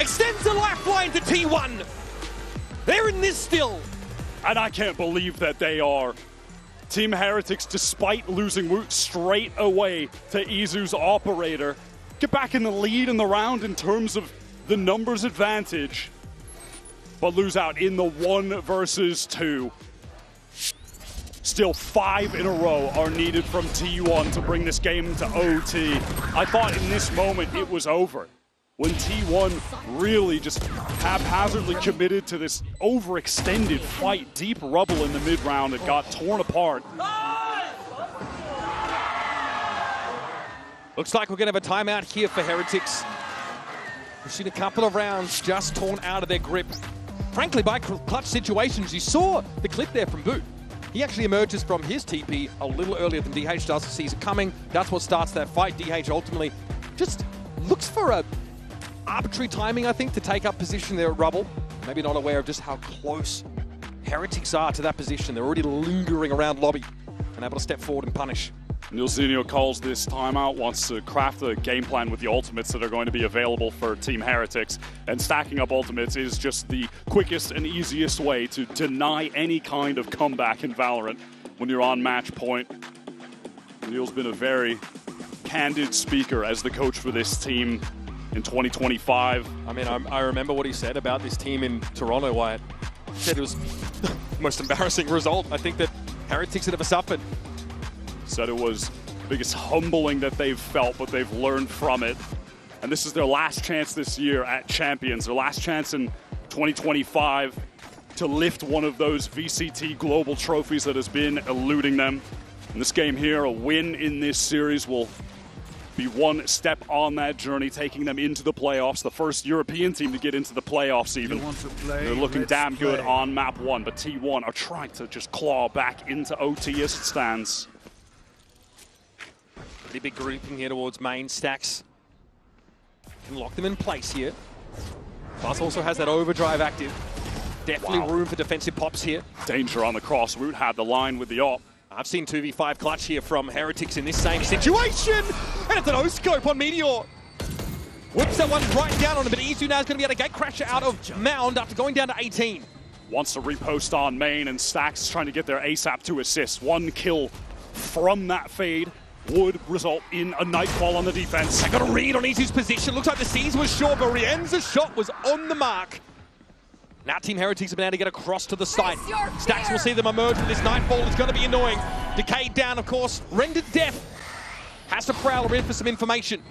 extends the lifeline to T1. They're in this still. And I can't believe that they are. Team Heretics, despite losing Woot straight away to Izu's operator, get back in the lead in the round in terms of the numbers advantage, but lose out in the 1 versus 2. Still 5 in a row are needed from T1 to bring this game to OT. I thought in this moment it was over. when T1 really just haphazardly committed to this overextended fight. Deep rubble in the mid-round that got torn apart. Looks like we're going to have a timeout here for Heretics. We've seen a couple of rounds just torn out of their grip. Frankly, by clutch situations, you saw the clip there from Boo. He actually emerges from his TP a little earlier than DH does, sees it coming. That's what starts that fight. DH ultimately just looks for a arbitrary timing, I think, to take up position there at Rubble. Maybe not aware of just how close Heretics are to that position. They're already lingering around lobby and able to step forward and punish. Nilzinho calls this timeout, wants to craft a game plan with the ultimates that are going to be available for Team Heretics. And stacking up ultimates is just the quickest and easiest way to deny any kind of comeback in Valorant when you're on match point. Neil's been a very candid speaker as the coach for this team in 2025. I mean, I remember what he said about this team in Toronto, Wyatt. He said it was the most embarrassing result I think that Heretics had ever suffered. Said it was the biggest humbling that they've felt, but they've learned from it. And this is their last chance this year at Champions, their last chance in 2025 to lift one of those VCT global trophies that has been eluding them. In this game here, a win in this series will be one step on that journey, taking them into the playoffs, the first European team to get into the playoffs even. They're looking damn good on map 1, but T1 are trying to just claw back into OT as it stands. Pretty big grouping here towards main. Stax can lock them in place here. Buzz also has that overdrive active. Definitely room for defensive pops here. Danger on the cross. Root had the line with the op. I've seen 2v5 clutch here from Heretics in this same situation. And it's an O-scope on Meteor. Whips that one right down on him, but Izu now is going to be able to gatecrasher out of Mound after going down to 18. Wants to repost on main, and Stax trying to get their ASAP to assist. One kill from that fade would result in a nightfall on the defense. I got a read on Izu's position. Looks like the C's was short, but Rian's shot was on the mark. Now Team Heretics have been able to get across to the site. Stax will see them emerge with this nightfall. It's going to be annoying. Decayed down, of course. Rendered death. Has to Prowler in for some information.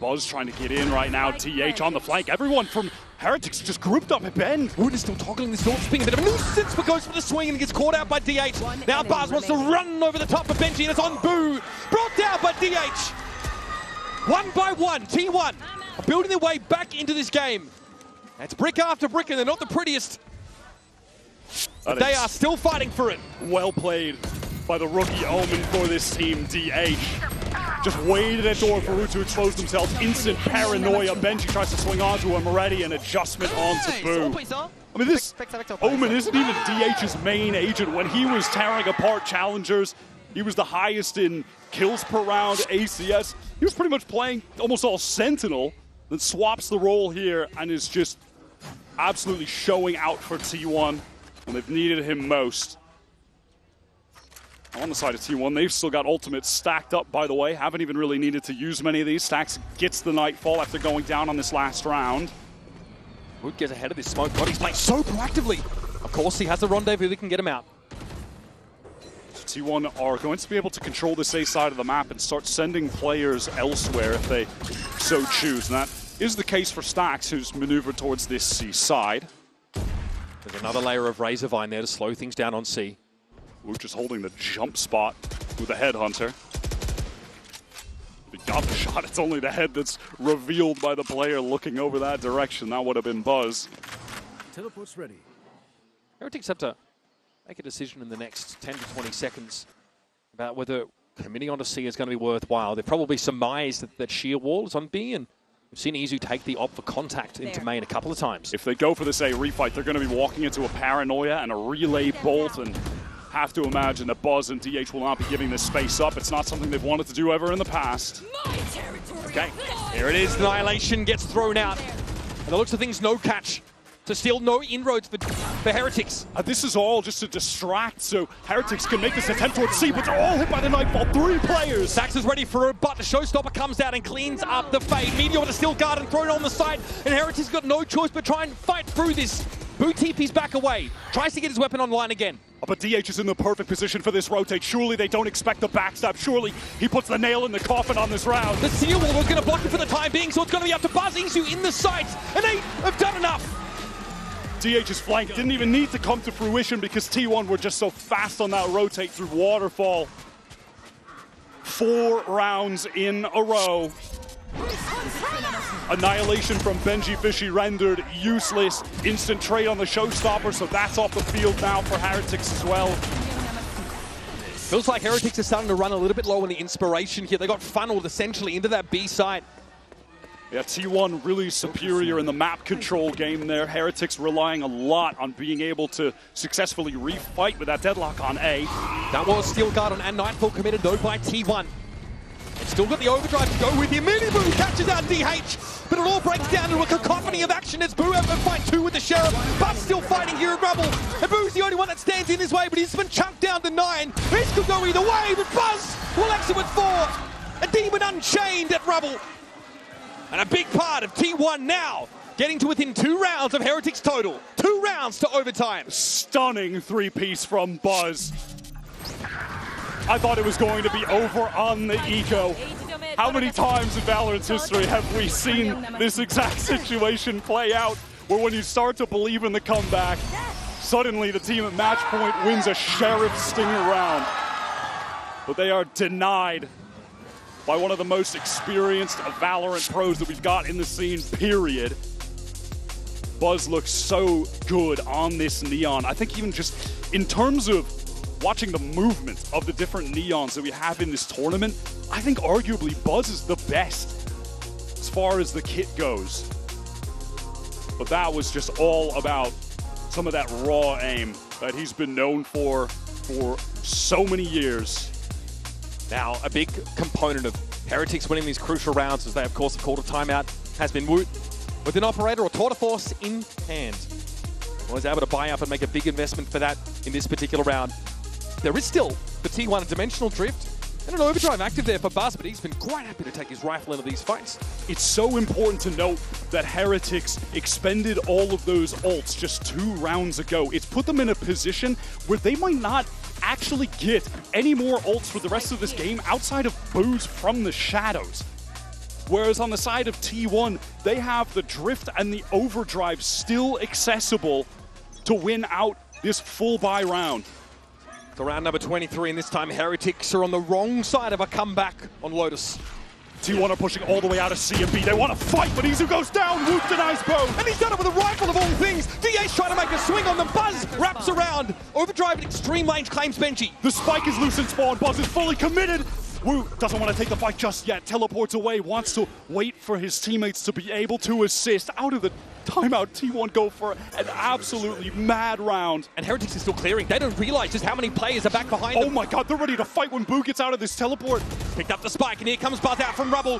Buzz trying to get in right now. TH on the flank. Everyone from Heretics just grouped up at Bend. Wood is still toggling this North Spin. A bit of a nuisance, but goes for the swing and gets caught out by DH. Now Buzz wants to run over the top of Benji, and it's on Boo. Brought down by DH. One by one, T1 are building their way back into this game. It's brick after brick, and they're not the prettiest. But they are still fighting for it. Well played by the rookie Omen for this team, DH. Just waited at door for Root to expose themselves. Instant paranoia. Benji tries to swing onto him already. An adjustment onto Boo. I mean, this Omen isn't even DH's main agent. When he was tearing apart challengers, he was the highest in kills per round, ACS. He was pretty much playing almost all Sentinel, then swaps the role here and is just absolutely showing out for T1 when they've needed him most. On the side of T1, they've still got ultimates stacked up, by the way. Haven't even really needed to use many of these. Stax gets the Nightfall after going down on this last round. Wood gets ahead of this smoke, but he's playing so proactively. Of course, he has a rendezvous that can get him out. So T1 are going to be able to control this A side of the map and start sending players elsewhere if they so choose. And that is the case for Stax, who's maneuvered towards this C side. There's another layer of Razorvine there to slow things down on C. We're just holding the jump spot with the Headhunter. He got the shot. It's only the head that's revealed by the player looking over that direction. That would have been Buzz. Teleport's ready. Heretics have to make a decision in the next 10 to 20 seconds about whether committing onto C is going to be worthwhile. They've probably surmised that sheer wall is on B, and we've seen Izu take the op for contact into main a couple of times. If they go for this A refight, they're going to be walking into a paranoia and a relay bolt, and have to imagine that Buzz and DH will not be giving this space up. It's not something they've wanted to do ever in the past. Okay, here it is. Annihilation gets thrown out. And the looks of things, no catch. So still no inroads for Heretics. This is all just to distract, so Heretics can make this attempt towards C, but they're all hit by the Nightfall. 3 players. Stax is ready for it, but the Showstopper comes out and cleans up the fade. Meteor with a steel guard and thrown on the side, and Heretics got no choice but try and fight through this. Boo TP's back away. Tries to get his weapon online again. But DH is in the perfect position for this rotate. Surely they don't expect the backstab. Surely he puts the nail in the coffin on this round. The seal wall was going to block it for the time being, so it's going to be up to Buzz. Isu in the sights, and they have done enough. DH's flank didn't even need to come to fruition because T1 were just so fast on that rotate through Waterfall. 4 rounds in a row. Annihilation from Benji Fishy rendered useless. Instant trade on the showstopper, so that's off the field now for Heretics as well. Feels like Heretics are starting to run a little bit low on the inspiration here. They got funneled essentially into that B side. Yeah, T1 really superior in the map control game there. Heretics relying a lot on being able to successfully refight with that deadlock on A. That was Steel Guard and Nightfall committed though by T1. They've still got the overdrive to go with here. MiniBoo catches out DH, but it all breaks down to a cacophony of action as Boo have to fight 2 with the Sheriff. Buzz still fighting here at Rebel, and Boo's the only one that stands in his way, but he's been chunked down to 9. This could go either way, but Buzz will exit with 4. A Demon Unchained at Rebel. And a big part of T1 now, getting to within 2 rounds of Heretics total. 2 rounds to overtime. Stunning 3-piece from Buzz. I thought it was going to be over on the eco. How many times in Valorant's history have we seen this exact situation play out, where when you start to believe in the comeback, suddenly the team at match point wins a Sheriff Stinger round. But they are denied by one of the most experienced Valorant pros that we've got in the scene, period. Buzz looks so good on this Neon. I think even just in terms of watching the movement of the different Neons that we have in this tournament, I think arguably Buzz is the best as far as the kit goes. But that was just all about some of that raw aim that he's been known for so many years. Now, a big component of Heretics winning these crucial rounds, as they of course have called a timeout, has been Woot with an operator or tour de force in hand. Was able to buy up and make a big investment for that in this particular round. There is still the T1 Dimensional Drift and an overdrive active there for Buzz, but he's been quite happy to take his rifle into these fights. It's so important to note that Heretics expended all of those ults just 2 rounds ago. It's put them in a position where they might not actually get any more ults for the rest of this game outside of Boo's from the shadows. Whereas on the side of T1, they have the Drift and the Overdrive still accessible to win out this full buy round. To round number 23, and this time Heretics are on the wrong side of a comeback on Lotus. T1 are pushing all the way out of C and B. They want to fight, but Isu goes down. Woot denies Bo. And he's done it with a rifle of all things. DH trying to make a swing on them. Buzz wraps around. Overdrive at extreme range claims Benji. The spike is loose in spawn. Buzz is fully committed. Wu doesn't want to take the fight just yet. Teleports away, wants to wait for his teammates to be able to assist. Out of the timeout, T1 go for an absolutely mad round. And Heretics is still clearing. They don't realize just how many players are back behind them. Oh my god, they're ready to fight when Boo gets out of this teleport. Picked up the spike, and here comes Buzz out from Rubble.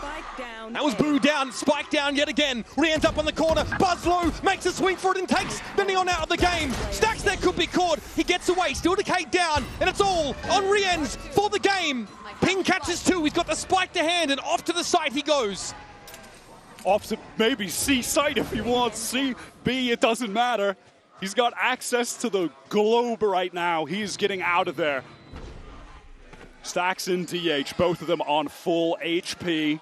That was Boo down, Spike down yet again. Rian's up on the corner. Buzz low, makes a swing for it and takes the Neon out of the game. Stax there could be caught. He gets away, still decayed down, and it's all on Rian's for the game. Ping catches 2, he's got the spike to hand, and off to the side he goes. Off to maybe C site if he wants. C, B, it doesn't matter. He's got access to the globe right now. He's getting out of there. Stax and DH, both of them on full HP.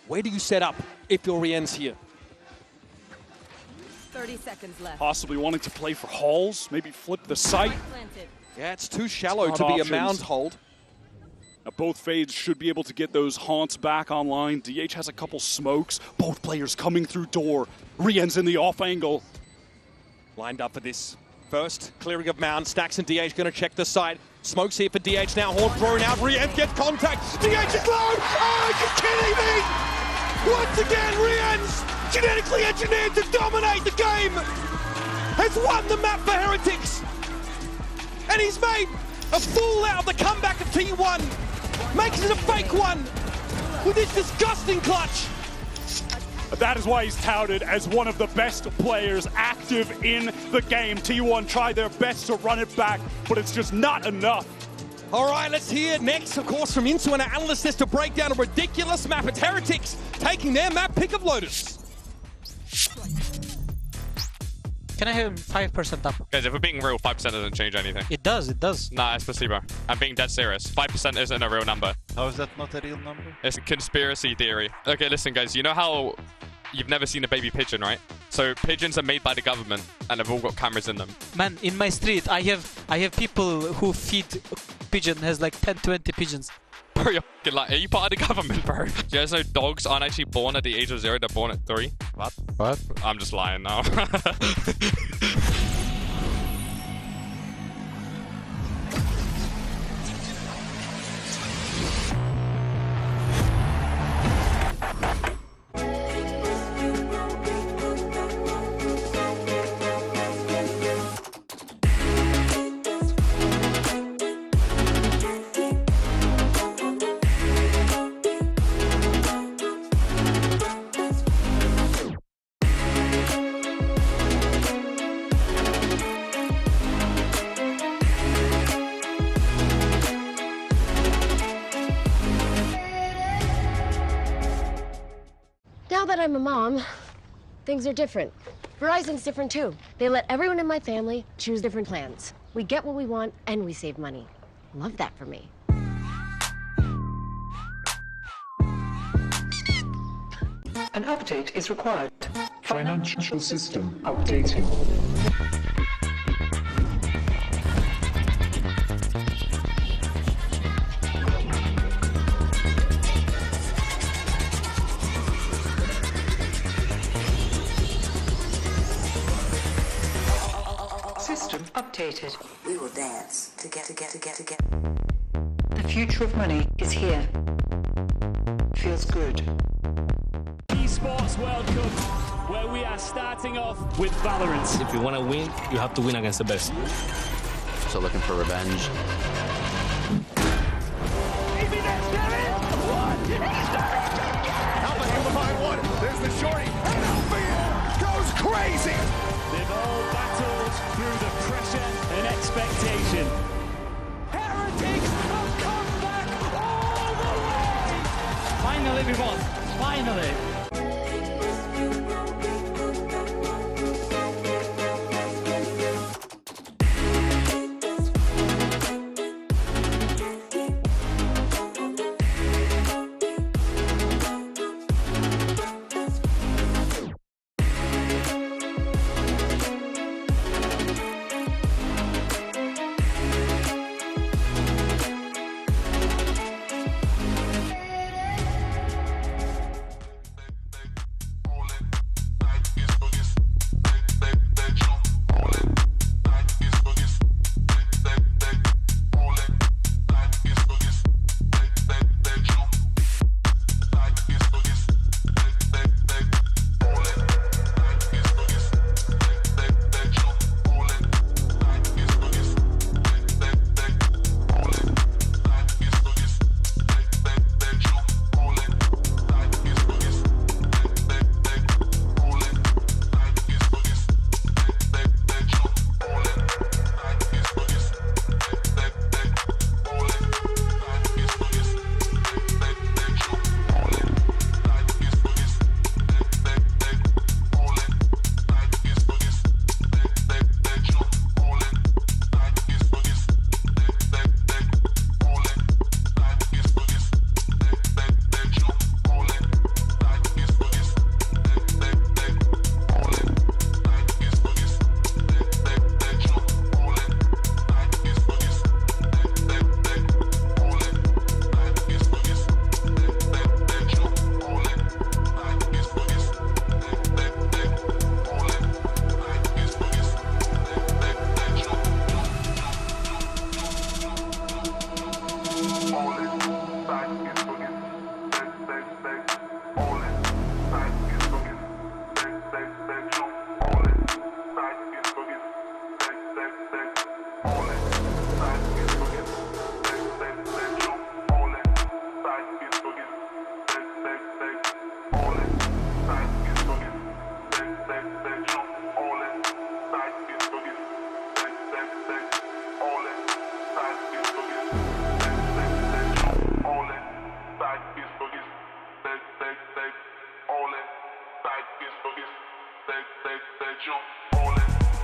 Where do you set up if your Rian's here? 30 seconds left. Possibly wanting to play for halls, maybe flip the site. Yeah, it's too shallow to be a mound hold. Now both fades should be able to get those haunts back online. DH has a couple smokes. Both players coming through door. Rian's in the off angle. Lined up for this first clearing of mound. Stax and DH going to check the site. Smokes here for DH now. Horn thrown out. Rian gets contact. DH is low. Oh, are you kidding me? Once again, Rian's genetically engineered to dominate the game. Has won the map for Heretics. And he's made a fool out of the comeback of T1. Makes it a fake one with this disgusting clutch. That is why he's touted as one of the best players active in the game. T1 tried their best to run it back, but it's just not enough. All right, let's hear next, of course, from Insu and Analyst to break down a ridiculous map. It's Heretics taking their map pick of Lotus. Can I have 5% up? Guys, if we're being real, 5% doesn't change anything. It does, it does. Nah, it's placebo. I'm being dead serious. 5% isn't a real number. How is that not a real number? It's a conspiracy theory. Okay, listen, guys. You know how you've never seen a baby pigeon, right? So pigeons are made by the government, and they've all got cameras in them. Man, in my street, I have people who feed pigeon, has like 10, 20 pigeons. Bro, you're fucking like, are you part of the government, bro? Do you guys know dogs aren't actually born at the age of 0, they're born at 3? What? What? I'm just lying now. Now that I'm a mom, things are different. Verizon's different too. They let everyone in my family choose different plans. We get what we want and we save money. Love that for me. An update is required. Financial system updating. System updated. We will dance together. The future of money is here. Feels good. Esports World Cup, where we are starting off with Valorant. If you want to win, you have to win against the best. So looking for revenge. Alpha in behind one. There's the shorty. And Alpha goes crazy. They've all battled through the pressure and expectation. Heretics have come back all the way! Finally we won. Finally. All in.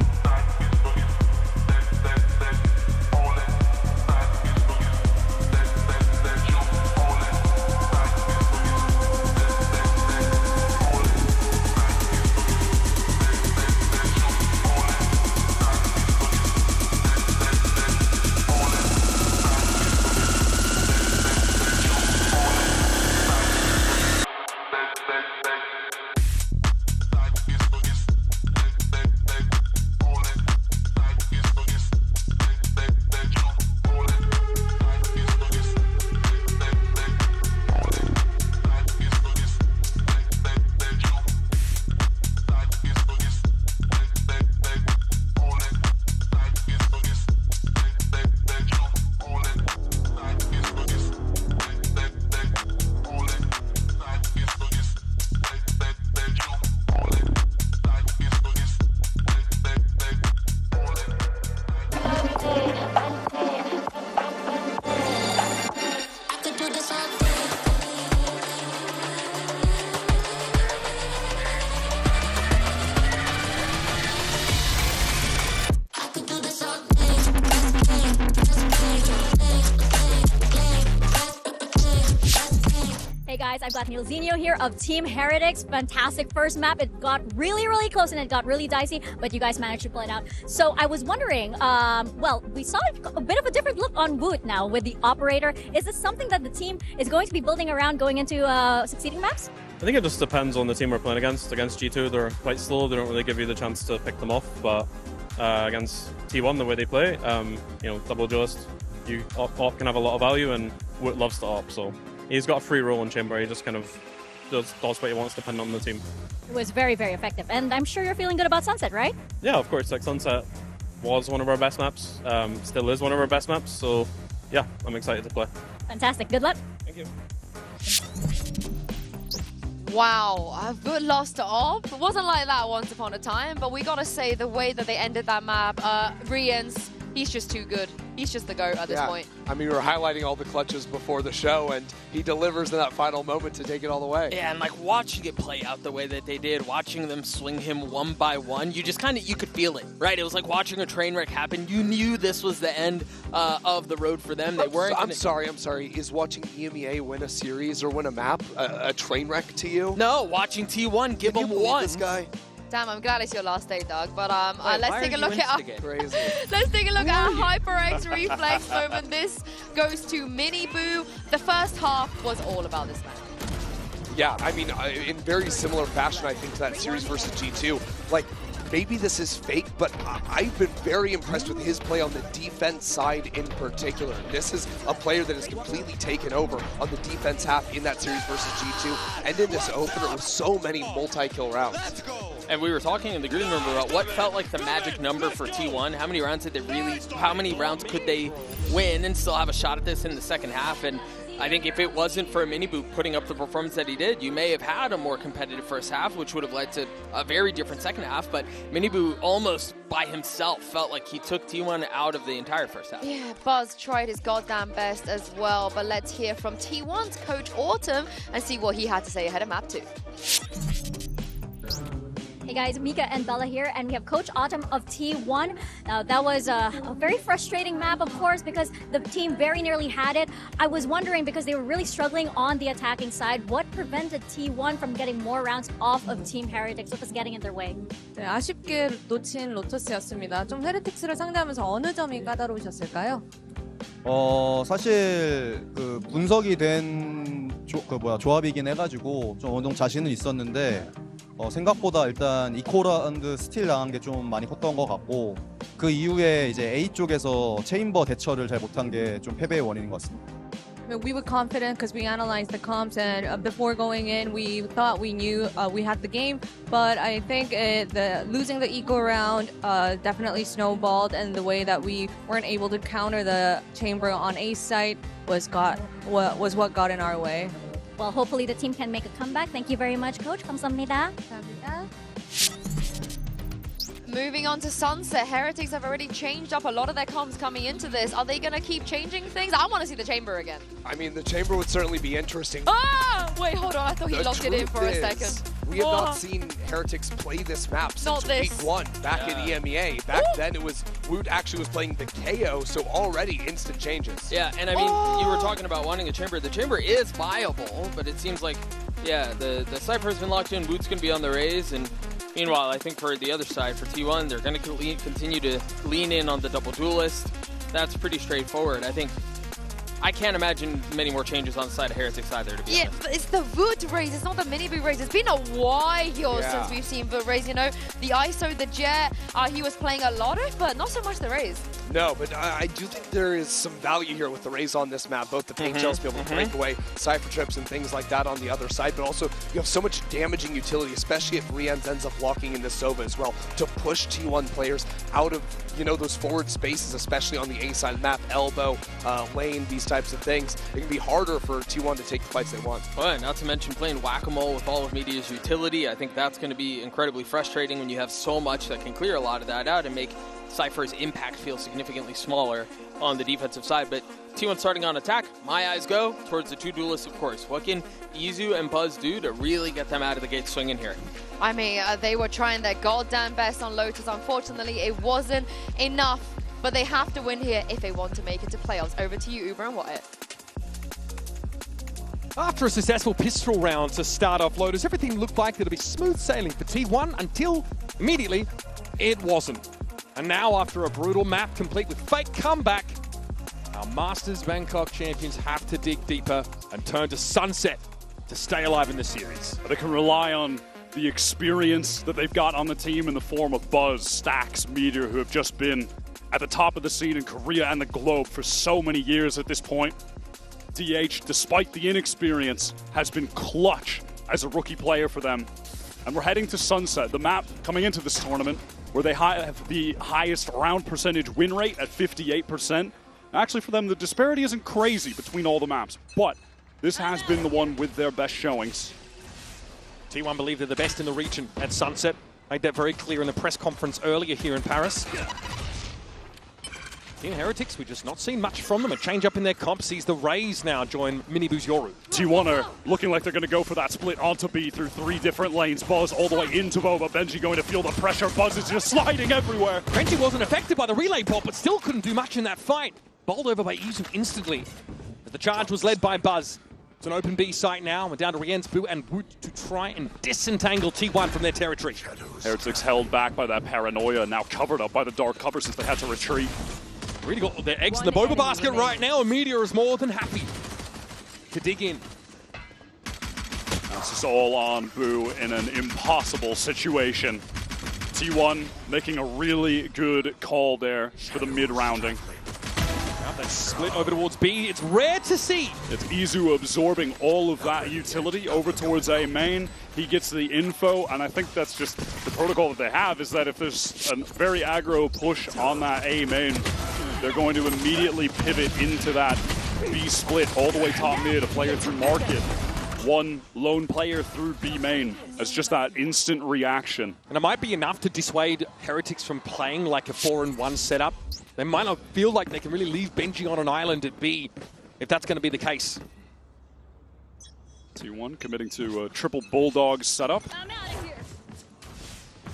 guys, I've got Nilzinho here of Team Heretics. Fantastic first map. It got really, really close and it got really dicey, but you guys managed to pull it out. So I was wondering, well, we saw a bit of a different look on Woot now with the operator. Is this something that the team is going to be building around going into succeeding maps? I think it just depends on the team we're playing against. Against G2, they're quite slow. They don't really give you the chance to pick them off. But against T1, the way they play, you know, double duelist, op can have a lot of value, and Woot loves to op. So he's got a free role in Chamber. He just kind of does what he wants depending on the team. It was very, very effective. And I'm sure you're feeling good about Sunset, right? Yeah, of course. Like Sunset was one of our best maps, still is one of our best maps. So yeah, I'm excited to play. Fantastic. Good luck. Thank you. Wow, a good loss to op. It wasn't like that once upon a time, but we gotta say the way that they ended that map, Rian's, he's just too good. He's just the GOAT at this point. I mean, we were highlighting all the clutches before the show, and he delivers in that final moment to take it all the way. Yeah, and like watching it play out the way that they did, watching them swing him one by one, you just kind of, you could feel it, right? It was like watching a train wreck happen. You knew this was the end of the road for them. They weren't. I'm sorry. Is watching EMEA win a series or win a map a train wreck to you? No, watching T1 give them one. This guy. Damn, I'm glad it's your last day, Doug. But let's take a look at Crazy. let's take a look at our HyperX reflex moment. This goes to MiniBoo. The first half was all about this match. Yeah, I mean, in very similar fashion, I think, to that series versus G2. Like, maybe this is fake, but I've been very impressed with his play on the defense side in particular. This is a player that has completely taken over on the defense half in that series versus G2, and in this opener with so many multi-kill rounds. And we were talking in the green room about what felt like the magic number for T1. How many rounds did they really, how many rounds could they win and still have a shot at this in the second half? And I think if it wasn't for MiniBoo putting up the performance that he did, you may have had a more competitive first half, which would have led to a very different second half. But MiniBoo almost by himself felt like he took T1 out of the entire first half. Yeah, Buzz tried his goddamn best as well. But let's hear from T1's coach Autumn and see what he had to say ahead of map 2. Hey guys, Mika and Bella here, and we have Coach Autumn of T1. Now, that was a very frustrating map, of course, because the team very nearly had it. I was wondering, because they were really struggling on the attacking side, what prevented T1 from getting more rounds off of Team Heretics? What was getting in their way? 네, 아쉽게 놓친 로터스였습니다. 좀 헤르틱스를 상대하면서 어느 점이 까다로우셨을까요? 사실 그 분석이 된 조합이긴 해가지고 좀 어느 정도 자신은 있었는데 생각보다 일단 이코 라운드 스틸 당한 게 좀 많이 컸던 것 같고 그 이후에 이제 A 쪽에서 체인버 대처를 잘 못한 게 좀 패배의 원인인 것 같습니다. We were confident because we analyzed the comps, and before going in, we thought we knew we had the game. But I think losing the eco round definitely snowballed, and the way that we weren't able to counter the chamber on A site was what got in our way. Well, hopefully the team can make a comeback. Thank you very much, Coach. 감사합니다. Moving on to Sunset, Heretics have already changed up a lot of their comms coming into this. Are they going to keep changing things? I want to see the chamber again. I mean, the chamber would certainly be interesting. Ah! Wait, hold on. I thought he locked it in for a second. We have not seen Heretics play this map since week 1 back in EMEA. Back then, it was Woot actually was playing the KO, so already instant changes. Yeah, and I mean, you were talking about wanting a chamber. The chamber is viable, but it seems like, yeah, the Cypher has been locked in. Woot's going to be on the raise, and meanwhile, I think for the other side, for T1, they're going to continue to lean in on the double duelist. That's pretty straightforward. I can't imagine many more changes on the side of Heretics either, to be honest. But it's the Woot raise, it's not the MiniBoo raise. It's been a while since we've seen Woot raise, you know. The ISO, the Jet, he was playing a lot of, but not so much the raise. No, but I do think there is some value here with the raise on this map, both the paint shells be able to break away, Cypher trips and things like that on the other side, but also you have so much damaging utility, especially if Rian ends up locking in the Sova as well, to push T1 players out of, you know, those forward spaces, especially on the A side of the map, elbow, lane, these types of things. It can be harder for T1 to take the fights they want. Well, not to mention playing whack-a-mole with all of Media's utility. I think that's going to be incredibly frustrating when you have so much that can clear a lot of that out and make Cypher's impact feel significantly smaller on the defensive side. But T1 starting on attack, my eyes go towards the two duelists, of course. What can Izu and Buzz do to really get them out of the gate swinging here? I mean, they were trying their goddamn best on Lotus. Unfortunately, it wasn't enough. But they have to win here if they want to make it to playoffs. Over to you, Uber and Wyatt. After a successful pistol round to start off Lotus, everything looked like it'd be smooth sailing for T1 until immediately it wasn't. And now after a brutal map complete with fake comeback, our Masters Bangkok champions have to dig deeper and turn to Sunset to stay alive in the series. They can rely on the experience that they've got on the team in the form of Buzz, Stax, MIBR, who have just been at the top of the scene in Korea and the globe for so many years at this point. DH, despite the inexperience, has been clutch as a rookie player for them. And we're heading to Sunset, the map coming into this tournament, where they have the highest round percentage win rate at 58%. Actually, for them, the disparity isn't crazy between all the maps, but this has been the one with their best showings. T1 believe they're the best in the region at Sunset. Made that very clear in the press conference earlier here in Paris. Team Heretics, we've just not seen much from them. A change up in their comp sees the Rays now join MiniBoo's Yoru. T1 are looking like they're going to go for that split onto B through 3 different lanes. Buzz all the way into Boba. Benji going to feel the pressure. Buzz is just sliding everywhere. Benji wasn't affected by the relay bot, but still couldn't do much in that fight. Bowled over by Izu instantly. But the charge was led by Buzz. It's an open B site now. We're down to Rian's Boo and Woot to try and disentangle T1 from their territory. Heretics held back by that paranoia, now covered up by the dark cover since they had to retreat. Really got their eggs in the Boba basket right now, and MIBR is more than happy to dig in. This is all on Boo in an impossible situation. T1 making a really good call there for the mid-rounding. That split over towards B, it's rare to see. It's Izu absorbing all of that utility over towards A main. He gets the info, and I think that's just the protocol that they have, is that if there's a very aggro push on that A main, they're going to immediately pivot into that B split all the way top mid, a player through market. One lone player through B main as just that instant reaction. And it might be enough to dissuade Heretics from playing like a 4-in-1 setup. They might not feel like they can really leave Benji on an island at B if that's going to be the case. T1 committing to a triple Bulldog setup.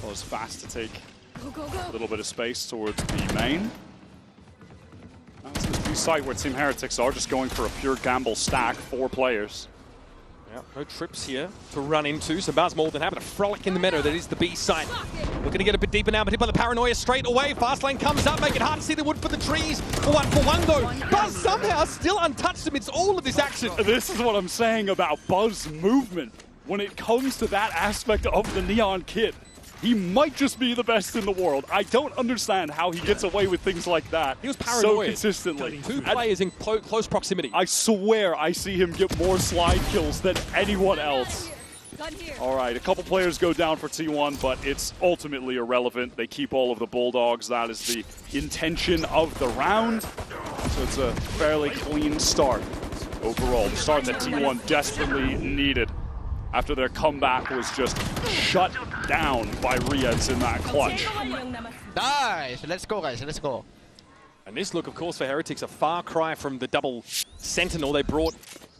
Was fast to take a little bit of space towards B main. That's this B site where Team Heretics are just going for a pure gamble stack, 4 players. Yeah, no trips here to run into, so Buzz more than happy to frolic in the meadow. That is the B site. Looking to get a bit deeper now, but hit by the paranoia straight away. Fast lane comes up, make it hard to see the wood for the trees. For one though. Buzz somehow still untouched amidst all of this action. This is what I'm saying about Buzz movement. When it comes to that aspect of the Neon kit, he might just be the best in the world. I don't understand how he gets away with things like that. He was paranoid so consistently. 2 players in close proximity. I swear I see him get more slide kills than anyone else. All right, a couple players go down for T1, but it's ultimately irrelevant. They keep all of the Bulldogs. That is the intention of the round. So it's a fairly clean start overall. The start that T1 desperately needed after their comeback was just shut down by Rians in that clutch. Nice, let's go guys, let's go. And this look, of course, for Heretics, a far cry from the double Sentinel they brought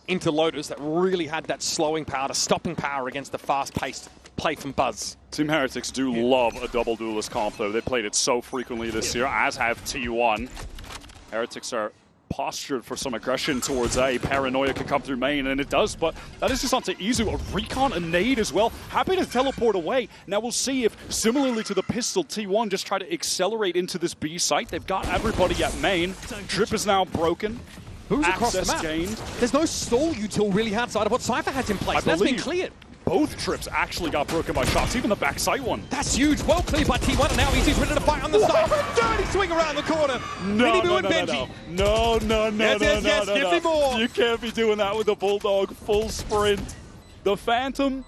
into Lotus that really had that slowing power, the stopping power against the fast-paced play from Buzz. Team Heretics do love a double duelist comp, though. They played it so frequently this year, as have T1. Heretics are postured for some aggression towards A. Paranoia can come through main, and it does, but that is just onto Izu. A recon, a nade as well. Happy to teleport away. Now we'll see if, similarly to the pistol, T1 just try to accelerate into this B site. They've got everybody at main. Drip is now broken. Who's across the map? Gained. There's no stall util really outside of what Cypher has in place. That's been cleared. Both trips actually got broken by shots, even the backside one. That's huge. Well cleared by T1, and now Easy's ready to fight on the side. Dirty swing around the corner. MiniBoo and Benji. No. Yes, give me more. You can't be doing that with the Bulldog full sprint. The Phantom,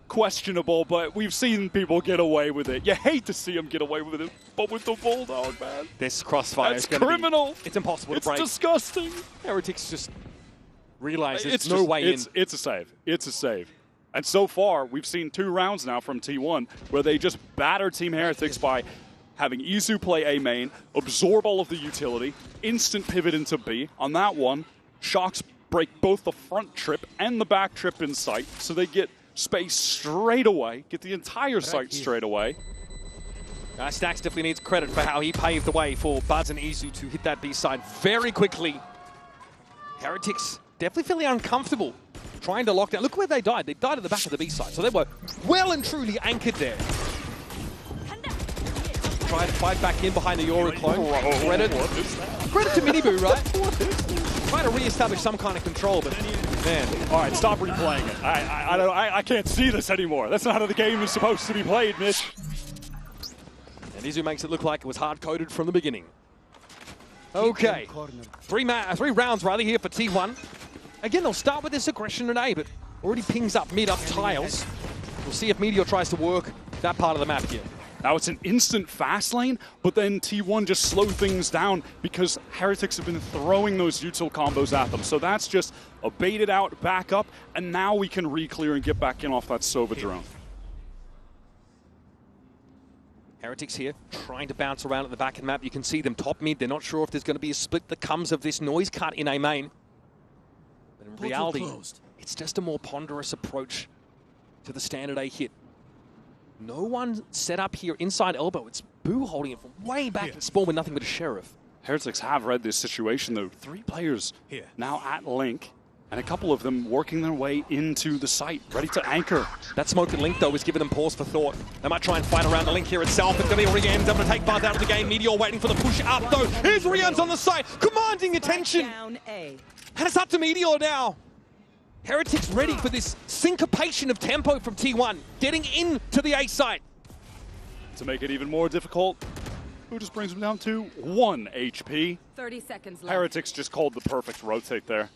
questionable, but we've seen people get away with it. You hate to see them get away with it, but with the Bulldog, man. This crossfire is criminal. It's impossible to break. It's disgusting. Heretics just realize there's no way in. It's a save. It's a save. And so far, we've seen 2 rounds now from T1 where they just batter Team Heretics by having Izu play A main, absorb all of the utility, instant pivot into B. On that one, Shocks break both the front trip and the back trip in sight, so they get space straight away, get the entire site straight away. Stax definitely needs credit for how he paved the way for Buzz and Izu to hit that B side very quickly. Heretics definitely feeling uncomfortable trying to lock down. Look where they died. They died at the back of the B side, so they were well and truly anchored there. Try to fight back in behind the Yoru clone. Credit to MiniBoo, right? Trying to re-establish some kind of control, but man. All right, stop replaying it. I can't see this anymore. That's not how the game is supposed to be played, Mitch. And Izu makes it look like it was hard-coded from the beginning. Okay, three rounds rather here for T1. Again, they'll start with this aggression in A, but already pings up mid up tiles. We'll see if Meteor tries to work that part of the map here. Now it's an instant fast lane, but then T1 just slowed things down because Heretics have been throwing those util combos at them. So that's just a baited out backup, and now we can re-clear and get back in off that Sova drone. Heretics here, trying to bounce around at the back of the map. You can see them top mid. They're not sure if there's going to be a split that comes of this noise cut in A main. But in reality, it's just a more ponderous approach to the standard A hit. No one set up here inside elbow. It's Boo holding it from way back at spawn with nothing but a sheriff. Heretics have read this situation though. 3 players now at Link, and a couple of them working their way into the site, ready to anchor. That smoke at Link though is giving them pause for thought. They might try and fight around the Link here itself. It's going to be Rian able to take Buzz out of the game. Meteor waiting for the push up though. Here's Rian's on the site, commanding attention. And it's up to Meteor now. Heretics ready for this syncopation of tempo from T1, getting into the A site. To make it even more difficult, who just brings them down to 1 HP. 30 seconds left. Heretics just called the perfect rotate there.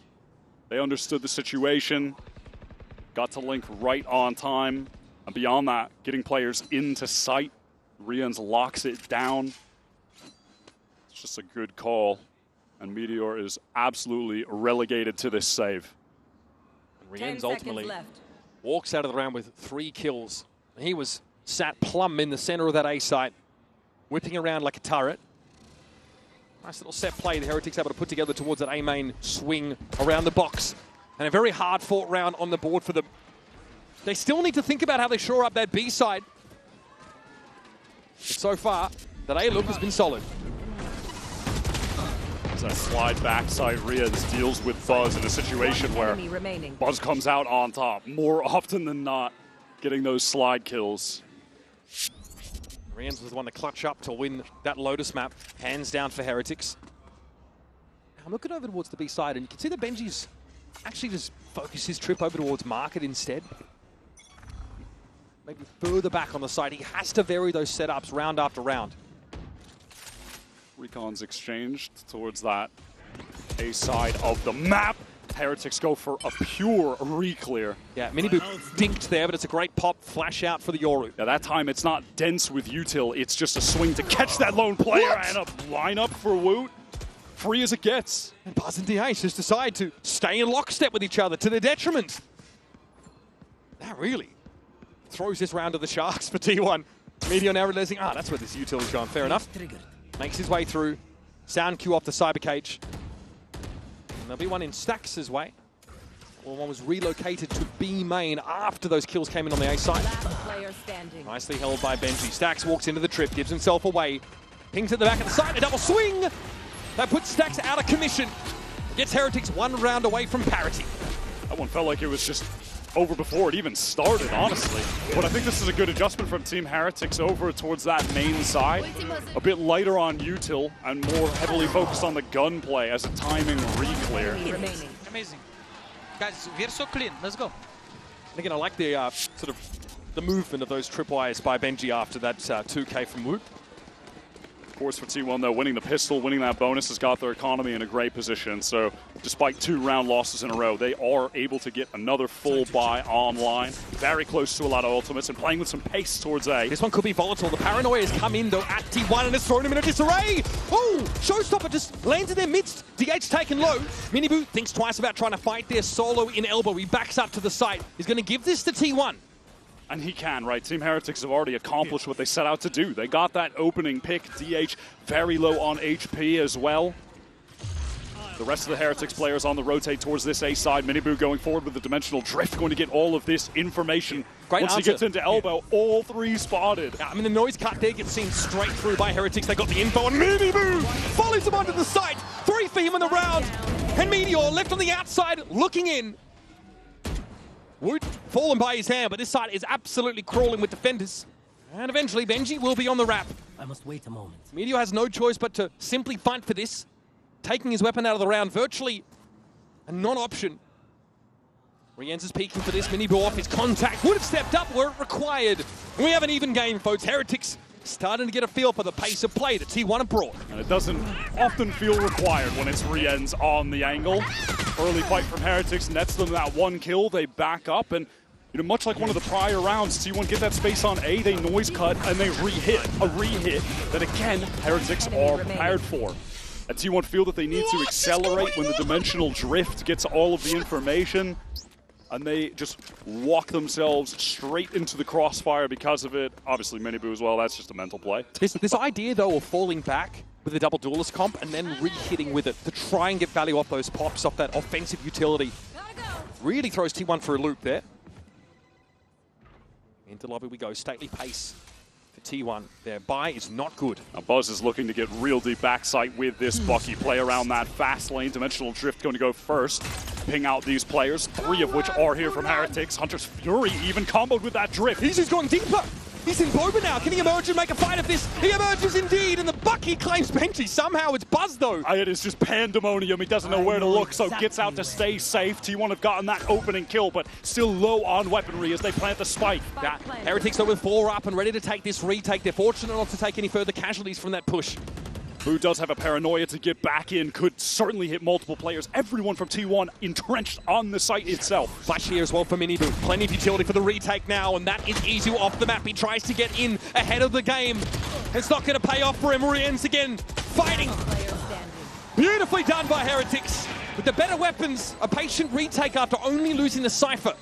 They understood the situation, got to Link right on time, and beyond that, getting players into sight. Rian locks it down. It's just a good call, and Meteor is absolutely relegated to this save. Rian ultimately walks out of the round with 3 kills. He was sat plumb in the center of that A site, whipping around like a turret. Nice little set play the Heretics able to put together towards that A main swing around the box. And a very hard fought round on the board for them. They still need to think about how they shore up that B side. But so far, that A look has been solid. That slide backside, Rian deals with Buzz in a situation where Buzz comes out on top more often than not, getting those slide kills. Rian was the one to clutch up to win that Lotus map, hands down for Heretics. I'm looking over towards the B side, and you can see that Benji's actually just focused his trip over towards Market instead. Maybe further back on the side. He has to vary those setups round after round. Recons exchanged towards that A side of the map. Heretics go for a pure re-clear. Yeah, MiniBoo dinked there, but it's a great pop flash out for the Yoru. Yeah, that time it's not dense with util, it's just a swing to catch that lone player and a lineup for Woot. Free as it gets. And Buzz and DH just decide to stay in lockstep with each other to their detriment. That really throws this round to the Sharks for T1. Meteor now realizing, that's where this util is going. Fair enough. Makes his way through. Sound cue off the cyber cage. And there'll be one in Stax' way. Well, one was relocated to B main after those kills came in on the A side. Nicely held by Benji. Stax walks into the trip, gives himself away. Pings at the back of the side, a double swing! That puts Stax out of commission. Gets Heretics 1 round away from parity. That one felt like it was just over before it even started, honestly. But I think this is a good adjustment from Team Heretics over towards that main side. A bit lighter on util and more heavily focused on the gunplay as a timing re-clear. Amazing. Guys, we're so clean. Let's go. And again, I like the sort of the movement of those tripwires by Benji after that 2K from Woot. Of course, for T1, though, winning the pistol, winning that bonus has got their economy in a great position. So despite 2 round losses in a row, they are able to get another full buy online. Very close to a lot of ultimates and playing with some pace towards A. This one could be volatile. The paranoia has come in, though, at T1 and has thrown him in a disarray. Oh, Showstopper just lands in their midst. DH taken low. MiniBoo thinks twice about trying to fight there solo in elbow. He backs up to the site. He's going to give this to T1. And he can, right? Team Heretics have already accomplished what they set out to do. They got that opening pick. DH very low on HP as well. The rest of the Heretics players on the rotate towards this A side. MiniBoo going forward with the Dimensional Drift, going to get all of this information. Great Once answer. he gets into elbow, all 3 spotted. Yeah, I mean, the noise cut there gets seen straight through by Heretics. They got the info, and MiniBoo follows him onto the site. 3 for him in the round. And Meteor left on the outside, looking in. Woot fallen by his hand, but this side is absolutely crawling with defenders. And eventually, Benji will be on the wrap. I must wait a moment. MIBR has no choice but to simply fight for this. Taking his weapon out of the round, virtually a non-option. Rian is peeking for this. MiniBoo off his contact. Would have stepped up were it required. And we have an even game, folks. Heretics starting to get a feel for the pace of play that T1 have brought. And it doesn't often feel required when it's Rian's on the angle. Early fight from Heretics nets them that one kill. They back up, and much like one of the prior rounds, T1 get that space on A, they noise cut, and they re-hit. A re-hit that, again, Heretics are prepared for. And T1 feel that they need to accelerate when the dimensional drift gets all of the information, and they just walk themselves straight into the crossfire because of it. Obviously, MiniBoo as well, that's just a mental play. This idea, though, of falling back with a double duelist comp and then re-hitting with it to try and get value off those pops, off that offensive utility, really throws T1 for a loop there. Into lobby we go. Stately pace for T1. Their buy is not good. Now Buzz is looking to get real deep backside with this Bucky. Play around that fast lane. Dimensional Drift going to go first. Ping out these players, 3 of which are here from Heretics. Hunter's Fury even comboed with that Drift. He's going deeper. He's in Boba now. Can he emerge and make a fight of this? He emerges indeed, and the Bucky claims Benji. Somehow it's Buzz, though. It is just pandemonium. He doesn't know where to look, so gets out to stay safe. T1 have gotten that opening kill, but still low on weaponry as they plant the spike. Heretics are with 4 up and ready to take this retake. They're fortunate not to take any further casualties from that push. Boo does have a paranoia to get back in, could certainly hit multiple players. Everyone from T1 entrenched on the site itself. Flash here as well for MiniBoo. Plenty of utility for the retake now, and that is Izu off the map. He tries to get in ahead of the game. It's not going to pay off for him. Rian's again fighting. Beautifully done by Heretics. With the better weapons, a patient retake after only losing the Cypher.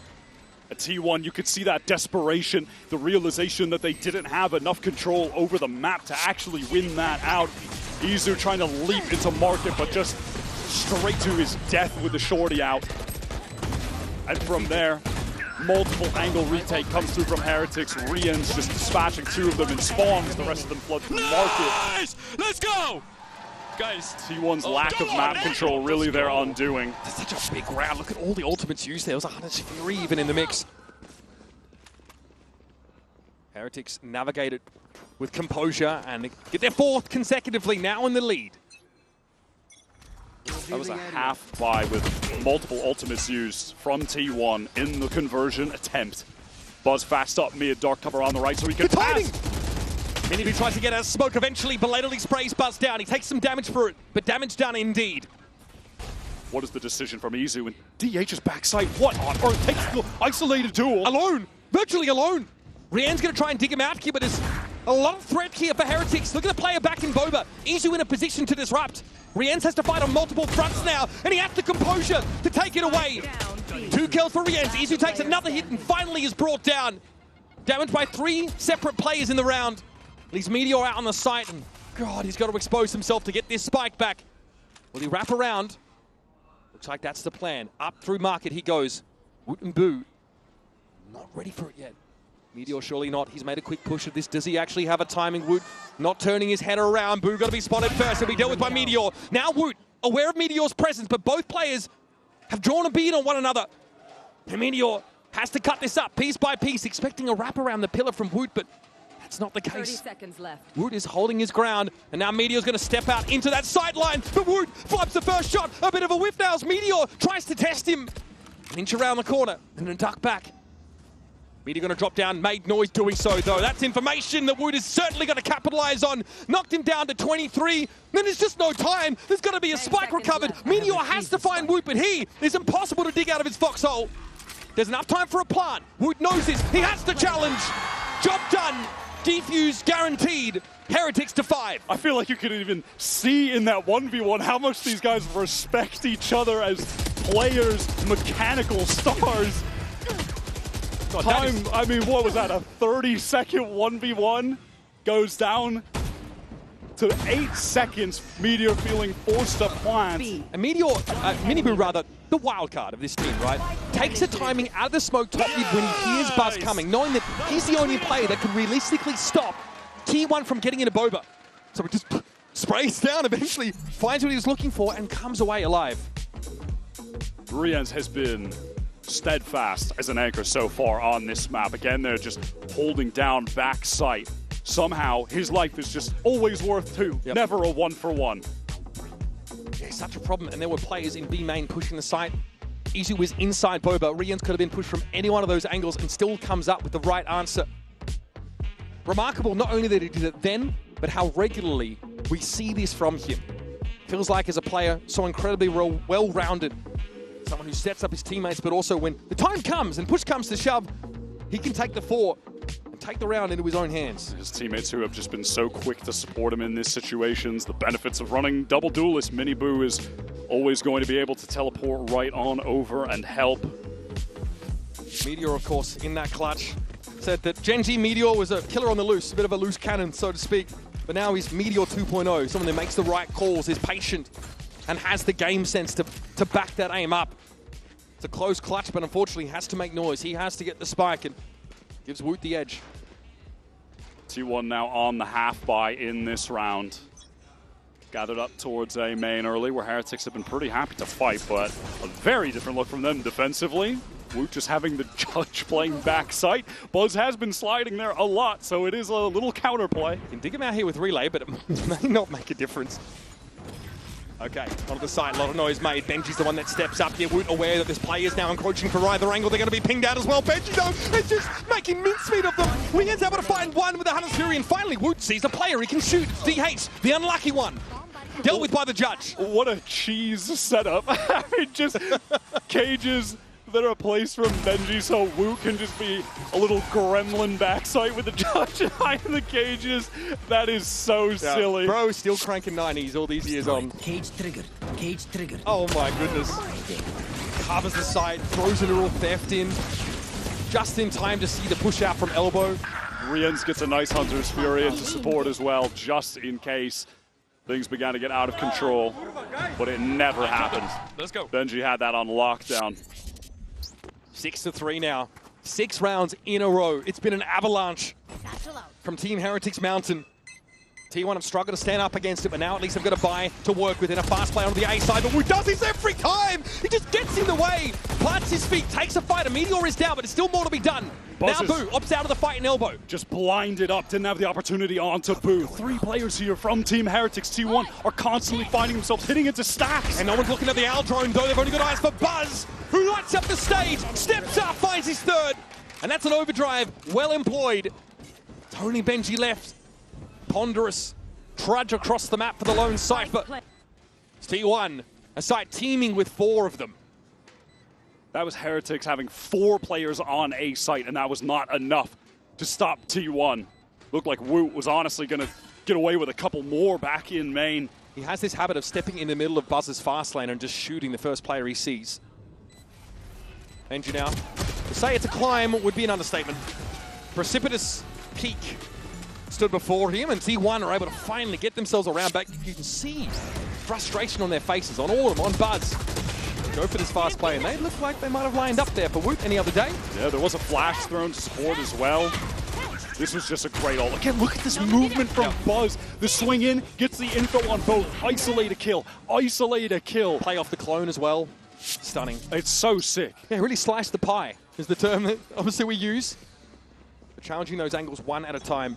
At T1, you could see that desperation, the realization that they didn't have enough control over the map to actually win that out. Izu trying to leap into market, but just straight to his death with the shorty out. And from there, multiple angle retake comes through from Heretics. Rian's just dispatching 2 of them and spawns. The rest of them flood through market. Nice! Let's go! Guys, T1's lack of map control really their undoing. It's such a big round. Look at all the ultimates used there. There was a Hunter's Fury even in the mix. Heretics navigate it with composure and get their 4th consecutively, now in the lead. That was a half buy with multiple ultimates used from T1 in the conversion attempt. Buzz fast up mid, dark cover on the right so he can pass. MiniBoo tries to get out of smoke, eventually belatedly sprays Buzz down. He takes some damage for it, but damage done indeed. What is the decision from Izu? And DH's backside, what on earth? Takes the isolated duel. Alone, virtually alone. Rian's going to try and dig him out here, but there's a lot of threat here for Heretics. Look at the player back in Boba. Izu in a position to disrupt. Rian has to fight on multiple fronts now, and he has the composure to take it away. 2 kills for Rian. Izu takes another hit and finally is brought down. Damaged by 3 separate players in the round. Leaves MIBR out on the site, and God, he's got to expose himself to get this spike back. Will he wrap around? Looks like that's the plan. Up through market he goes. Woot and Boo, not ready for it yet. MIBR surely not. He's made a quick push of this. Does he actually have a timing? Woot not turning his head around. Boo got to be spotted first. He'll be dealt with by MIBR. Now Woot, aware of MIBR's presence, but both players have drawn a bead on one another. And MIBR has to cut this up piece by piece, expecting a wrap around the pillar from Woot, but it's not the case. 30 seconds left. Woot is holding his ground, and now MIBR's going to step out into that sideline. But Woot flubs the first shot. A bit of a whiff now as MIBR tries to test him. An inch around the corner, and then duck back. MIBR going to drop down, made noise doing so, though. That's information that Woot is certainly going to capitalize on. Knocked him down to 23. Then there's just no time. There's going to be a spike recovered. MIBR has to find Woot, but he is impossible to dig out of his foxhole. There's enough time for a plant. Woot knows this. He has to challenge. Job done. Defuse guaranteed. Heretics to 5. I feel like you could even see in that 1v1 how much these guys respect each other as players, mechanical stars. Time, I mean, what was that, a 30-second 1v1? Goes down to 8 seconds, MIBR feeling forced to plant. And MiniBoo rather, the wild card of this team, right? Takes the timing out of the smoke top mid when he hears Buzz coming, knowing that he's the only player that can realistically stop T1 from getting into Boba. So it just sprays down, eventually finds what he was looking for and comes away alive. Rian has been steadfast as an anchor so far on this map. Again, they're just holding down backside. Somehow, his life is just always worth 2, never a 1-for-1. Yeah, such a problem. And there were players in B main pushing the site. Izu was inside Boba. Rian could have been pushed from any one of those angles and still comes up with the right answer. Remarkable, not only that he did it then, but how regularly we see this from him. Feels like as a player, so incredibly well-rounded. Someone who sets up his teammates, but also when the time comes and push comes to shove, he can take the 4 and take the round into his own hands. His teammates who have just been so quick to support him in these situations. The benefits of running double duelist. MiniBoo is always going to be able to teleport right on over and help. Meteor, of course, in that clutch. Said that Genji Meteor was a killer on the loose, a bit of a loose cannon, so to speak. But now he's Meteor 2.0, someone that makes the right calls, is patient, and has the game sense to back that aim up. It's a close clutch, but unfortunately he has to make noise. He has to get the spike and gives Woot the edge. T1 now on the half buy in this round. Gathered up towards A main early, where Heretics have been pretty happy to fight, but a very different look from them defensively. Woot just having the judge playing backside. Buzz has been sliding there a lot, so it is a little counterplay. You can dig him out here with relay, but it may not make a difference. Okay, onto the side, a lot of noise made. Benji's the one that steps up here. Woot aware that this player is now encroaching for either angle. They're going to be pinged out as well. Benji, though, is just making mincemeat of them. Rian's able to find one with the Hunter's Fury, and finally Woot sees a player he can shoot. DH, the unlucky one. Dealt with by the judge. What a cheese setup. I mean, just cages that are placed from Benji, so Woot can just be a little gremlin backside with the judge behind the cages. That is so silly. Bro, still cranking 90s all these years on. Cage triggered. Cage triggered. Oh my goodness. Covers the side, throws a little theft in. Just in time to see the push out from elbow. Rian gets a nice Hunter's Fury into support as well, just in case things began to get out of control. But it never happened. Let's go. Benji had that on lockdown. 6-3 now. 6 rounds in a row. It's been an avalanche from Team Heretics Mountain. T1 have struggled to stand up against it, but now at least they've got a buy to work with in a fast play on the A side. But Woot does this every time! He just gets in the way, plants his feet, takes a fight. A Meteor is down, but it's still more to be done. Now Boo opts out of the fight in elbow. Just blinded up, didn't have the opportunity onto Boo. 3 players here from Team Heretics. T1 are constantly finding themselves hitting into Stax. And no one's looking at the Owl drone, though. They've only got eyes for Buzz, who lights up the stage, steps up, finds his 3rd. And that's an overdrive, well employed. It's only Benji left. Ponderous trudge across the map for the lone Cypher. It's T1, a site teeming with 4 of them. That was Heretics having 4 players on A site, and that was not enough to stop T1. Looked like Woot was honestly going to get away with a couple more back in main. He has this habit of stepping in the middle of Buzz's fast lane and just shooting the first player he sees. Benji now. To say it's a climb would be an understatement. Precipitous peak stood before him, and T1 are able to finally get themselves around back. You can see frustration on their faces, on all of them, on Buzz. Go for this fast play, and they look like they might have lined up there for Woot any other day. Yeah, there was a flash thrown to support as well. This was just a great ult. Again, look at this movement from Buzz. The swing in, gets the info on both. Isolate a kill, isolate a kill. Play off the clone as well. Stunning. It's so sick. Yeah, really sliced the pie is the term that obviously we use. But challenging those angles one at a time.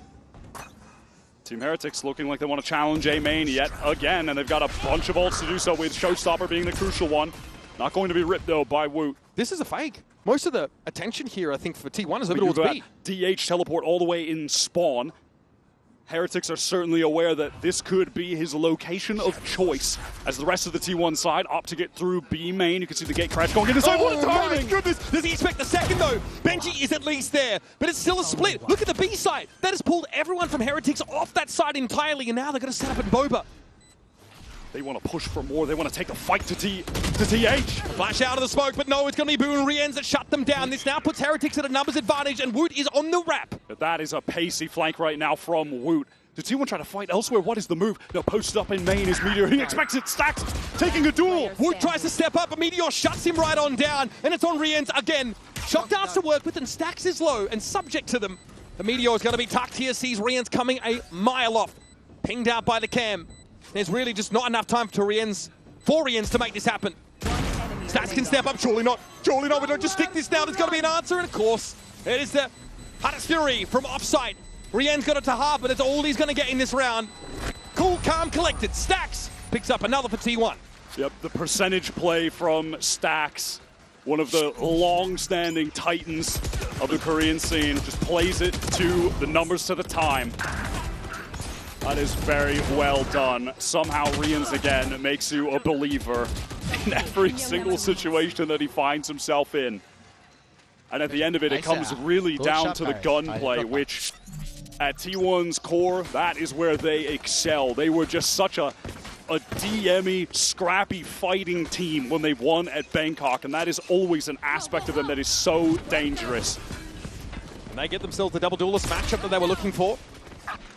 Team Heretics looking like they want to challenge A main yet again, and they've got a bunch of ults to do so, with Showstopper being the crucial one. Not going to be ripped, though, by Woot. This is a fake. Most of the attention here, I think, for T1 is over towards B. DH teleport all the way in spawn. Heretics are certainly aware that this could be his location of choice, as the rest of the T1 side opt to get through B main. You can see the gate crash going in inside. Oh, what a timing! My goodness! Does he expect the second, though? Benji is at least there, but it's still a split. Look at the B side. That has pulled everyone from Heretics off that side entirely, and now they're going to set up in Boba. They want to push for more. They want to take the fight to TH. Flash out of the smoke, but no, it's going to be Boo and Rian that shut them down. This now puts Heretics at a numbers advantage, and Woot is on the wrap. But that is a pacey flank right now from Woot. Does T1 try to fight elsewhere? What is the move? No, posted up in main is Meteor. He expects it. Stax taking a duel. Woot tries to step up, but Meteor shuts him right on down, and it's on Rian again. Shock darts to work with, and Stax is low and subject to them. The Meteor is going to be tucked here, sees Rian's coming a mile off. Pinged out by the cam. There's really just not enough time for Rian's to make this happen. Stax can step up, surely not. Surely not, we don't just stick this now, there's got to be an answer, and of course, it is the Hardest Fury from offside. Rian's got it to half, but that's all he's going to get in this round. Cool, calm, collected. Stax picks up another for T1. Yep, the percentage play from Stax, one of the long-standing titans of the Korean scene, just plays it to the numbers to the time. That is very well done. Somehow Rian's again makes you a believer in every single situation that he finds himself in. And at the end of it, it comes really down to the gunplay, which at T1's core, that is where they excel. They were just such a DM-y, scrappy fighting team when they won at Bangkok, and that is always an aspect of them that is so dangerous. And they get themselves the double duelist matchup that they were looking for.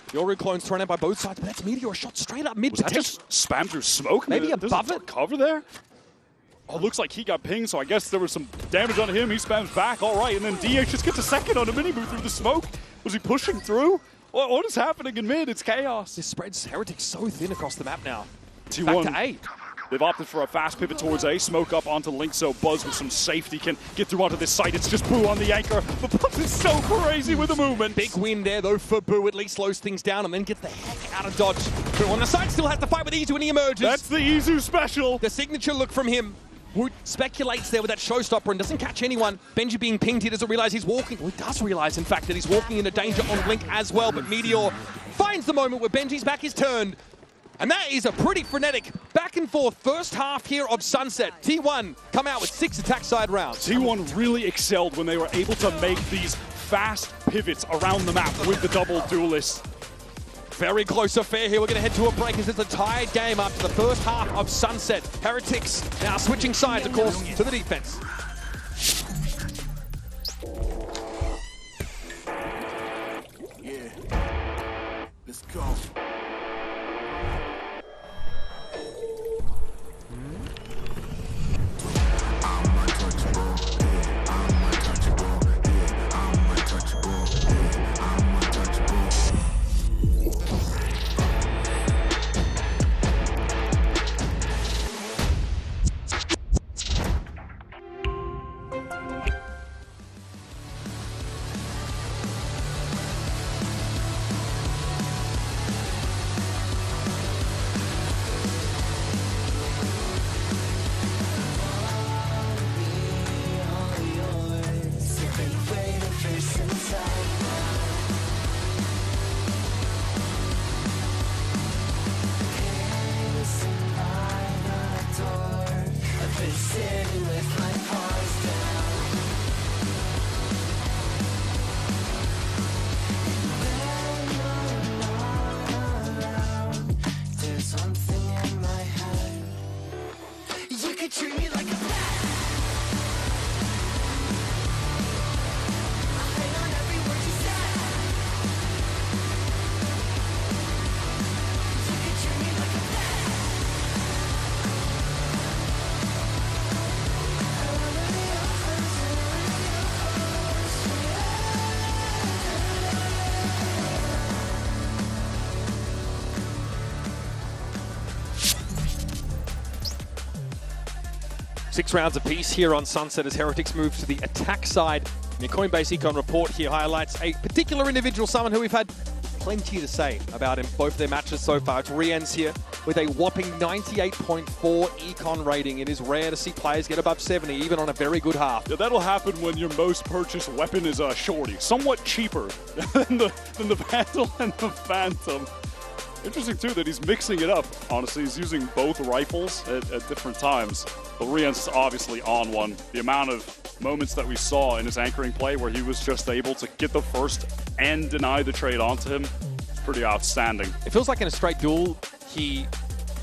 Yoru clones thrown out by both sides, but that's MIBR shot straight up mid. Was that just spam through smoke? Maybe above it? Cover there? Oh, looks like he got pinged, so I guess there was some damage on him. He spams back, all right, and then DH just gets a second on a MiniBoo through the smoke. Was he pushing through? What is happening in mid? It's chaos. This spreads Heretics so thin across the map now. T1. Back to A. They've opted for a fast pivot towards A. Smoke up onto Link, so Buzz with some safety can get through onto this site. It's just Boo on the anchor. But Buzz is so crazy with the movement. Big win there, though, for Boo. At least slows things down and then gets the heck out of dodge. Boo on the side still has to fight with Izu when he emerges. That's the Izu special. The signature look from him. Woot speculates there with that showstopper and doesn't catch anyone. Benji being pinged, he doesn't realize he's walking. Well, he does realize, in fact, that he's walking into danger on Link as well. But MIBR finds the moment where Benji's back is turned. And that is a pretty frenetic back and forth first half here of Sunset. T1 come out with 6 attack side rounds. T1 really excelled when they were able to make these fast pivots around the map with the double duelists. Very close affair here. We're going to head to a break as it's a tied game after the first half of Sunset. Heretics now switching sides, of course, to the defense. Yeah, let's go. Six rounds apiece here on Sunset as Heretics move to the attack side. And your Coinbase Econ report here highlights a particular individual, someone who we've had plenty to say about in both their matches so far. It's Rian's here with a whopping 98.4 Econ rating. It is rare to see players get above 70, even on a very good half. Yeah, that'll happen when your most purchased weapon is a shorty. Somewhat cheaper than the Vandal and the Phantom. Interesting, too, that he's mixing it up. Honestly, he's using both rifles at different times. But Rian's obviously on one. The amount of moments that we saw in his anchoring play where he was just able to get the first and deny the trade onto him, it's pretty outstanding. It feels like in a straight duel, he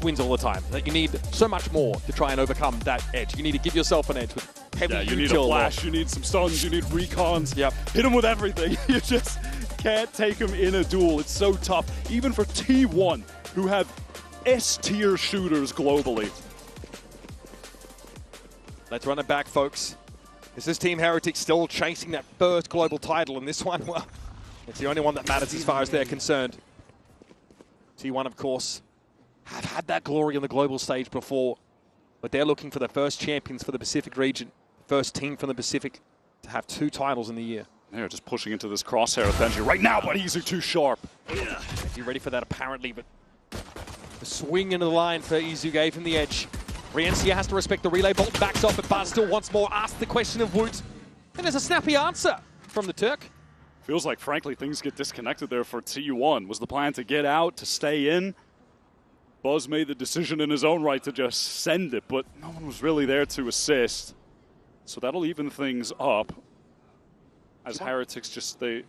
wins all the time. That you need so much more to try and overcome that edge. You need to give yourself an edge with heavy you need a flash, you need some stuns, you need recons. Yep. Hit him with everything. You just can't take him in a duel. It's so tough, even for T1, who have S-tier shooters globally. Let's run it back, folks. This is Team Heretics still chasing that first global title, and this one, well, it's the only one that matters as far as they're concerned. T1, of course, have had that glory on the global stage before. but they're looking for the first champions for the Pacific region, first team from the Pacific to have 2 titles in the year. They're just pushing into this crosshair of Benji right now, but he's too sharp. You're ready for that apparently, but the swing into the line for Izu gave him the edge. Rian has to respect the relay, Bolt backs off, but Buzz still once more asks the question of Woot. And there's a snappy answer from the Turk. Feels like, frankly, things get disconnected there for T1. Was the plan to get out, to stay in? Buzz made the decision in his own right to just send it, but no one was really there to assist. So that'll even things up as Heretics they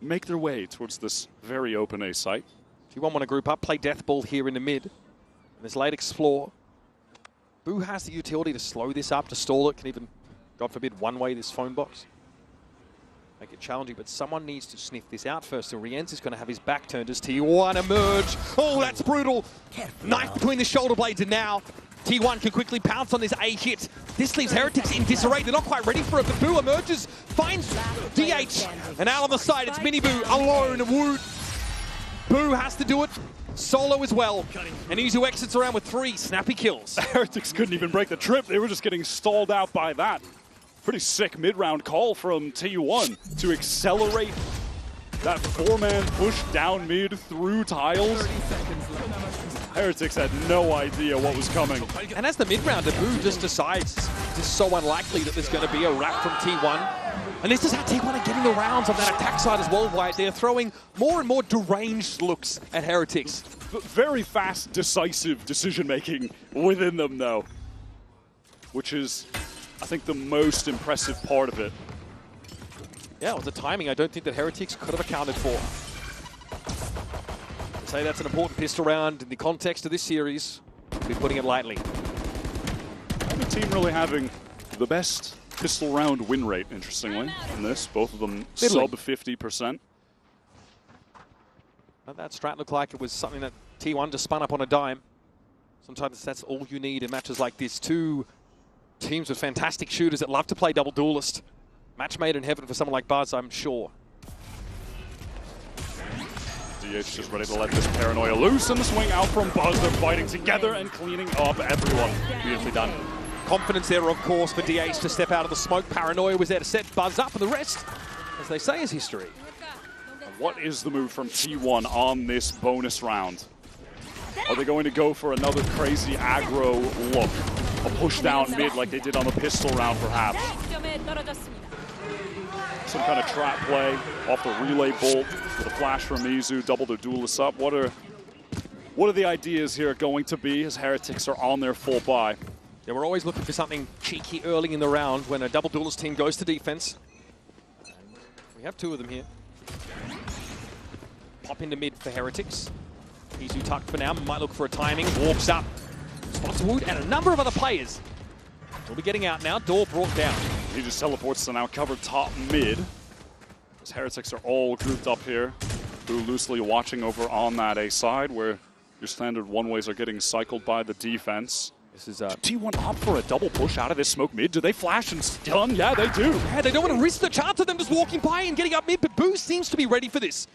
make their way towards this very open A site. T1 want to group up, play death ball here in the mid. And there's late explore. Boo has the utility to slow this up, to stall it, can even, God forbid, one-way this phone box. Make it challenging, but someone needs to sniff this out first. So Rien's is going to have his back turned as T1 emerge. Oh, that's brutal. Knife between the shoulder blades, and now T1 can quickly pounce on this A hit. This leaves Heretics in disarray. They're not quite ready for it, but Boo emerges, finds DH, and out on the side, it's MiniBoo alone. Woot. Boo has to do it solo as well, and Izu exits around with 3 snappy kills. Heretics couldn't even break the trip. They were just getting stalled out by that. Pretty sick mid-round call from T1 to accelerate that 4-man push down mid through tiles. Heretics had no idea what was coming. And as the mid-rounder, Boo just decides it's just so unlikely that there's going to be a wrap from T1. And this is how T1 are getting the rounds on that attack side as well, White. They're throwing more and more deranged looks at Heretics. Very fast, decisive decision-making within them, though, which is, I think, the most impressive part of it. Yeah, with the timing, I don't think that Heretics could have accounted for. I'd say that's an important pistol round in the context of this series. We're putting it lightly. The team really having the best pistol round win rate, interestingly, in this. Both of them sub 50%. That strat looked like it was something that T1 just spun up on a dime. Sometimes that's all you need in matches like this. 2 teams with fantastic shooters that love to play double duelist. Match made in heaven for someone like Buzz, I'm sure. DH just ready to let this paranoia loose, and the swing out from Buzz. They're fighting together and cleaning up everyone. Beautifully done. Confidence there, of course, for DH to step out of the smoke. Paranoia was there to set Buzz up, and the rest, as they say, is history. And what is the move from T1 on this bonus round? Are they going to go for another crazy aggro look? A push down mid like they did on the pistol round, perhaps? Some kind of trap play off the relay bolt with a flash from Izu, double their duelists up. What are the ideas here going to be as Heretics are on their full buy? Yeah, we're always looking for something cheeky early in the round when a double duelist team goes to defense. We have 2 of them here. Pop into mid for Heretics. Izu tucked for now, might look for a timing, walks up. Spots Woot and a number of other players. We'll be getting out now, door brought down. He just teleports to now cover top mid. As Heretics are all grouped up here. Boo loosely watching over on that A side where your standard one-ways are getting cycled by the defense. This is T1 opt for a double push out of this smoke mid. Do they flash and stun? Yeah, they do. Yeah, they don't want to risk the chance of them just walking by and getting up mid, but Boo seems to be ready for this.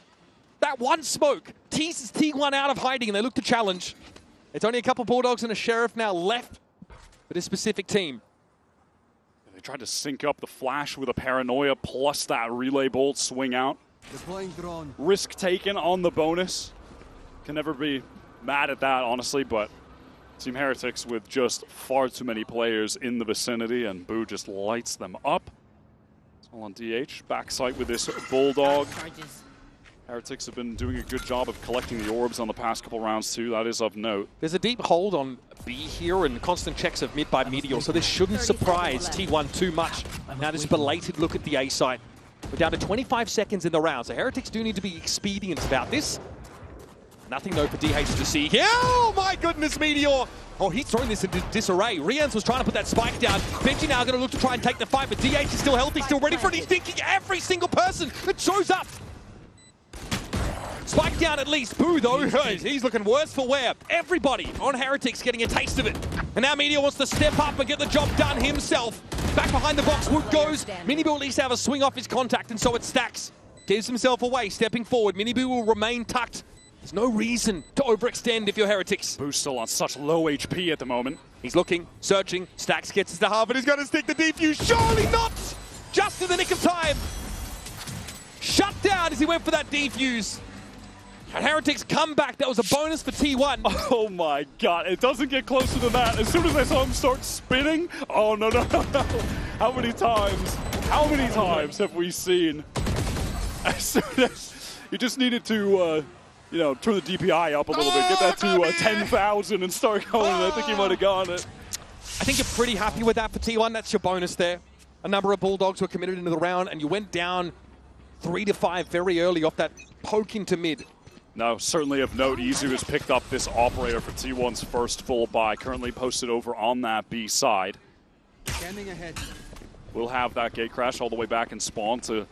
That one smoke teases T1 out of hiding, and they look to challenge. It's only a couple Bulldogs and a Sheriff now left for this specific team. They tried to sync up the flash with a paranoia plus that relay bolt swing out. Risk taken on the bonus. Can never be mad at that, honestly, but Team Heretics with just far too many players in the vicinity, and Boo just lights them up. It's all on DH. Backside with this Bulldog. Heretics have been doing a good job of collecting the orbs on the past couple rounds too. That is of note. There's a deep hold on B here and constant checks of mid by Meteor, so this shouldn't surprise T1 too much. Now this belated look at the A site. We're down to 25 seconds in the round, so Heretics do need to be expedient about this. Nothing though for DH to see here. Oh my goodness, Meteor! Oh, he's throwing this into disarray. Rian was trying to put that spike down. Benji now going to look to try and take the fight, but DH is still healthy, still ready for it. He's thinking every single person that shows up. Spike down at least. Boo, though, he's looking worse for wear. Everybody on Heretics getting a taste of it. And now Meteor wants to step up and get the job done himself. Back behind the box, Woot goes. MiniBoo at least have a swing off his contact, and so it Stax. Gives himself away, stepping forward. MiniBoo will remain tucked. There's no reason to overextend if you're Heretics. Boo's still on such low HP at the moment. He's looking, searching. Stax gets us to half, and he's going to stick the defuse. Surely not! Just in the nick of time. Shut down as he went for that defuse. And Heretics come back. That was a bonus for T1. Oh my god, it doesn't get closer than that. As soon as I saw him start spinning, oh no. How many times have we seen? As soon as you just needed to, you know, turn the DPI up a little bit, get that to 10,000 and start going, and I think he might have gone it. I think you're pretty happy with that for T1. That's your bonus there. A number of Bulldogs were committed into the round, and you went down 3 to 5 very early off that poke into mid. No, certainly of note, Izu has picked up this operator for T1's first full buy, currently posted over on that B side. Scanning ahead. We'll have that gate crash all the way back in spawn to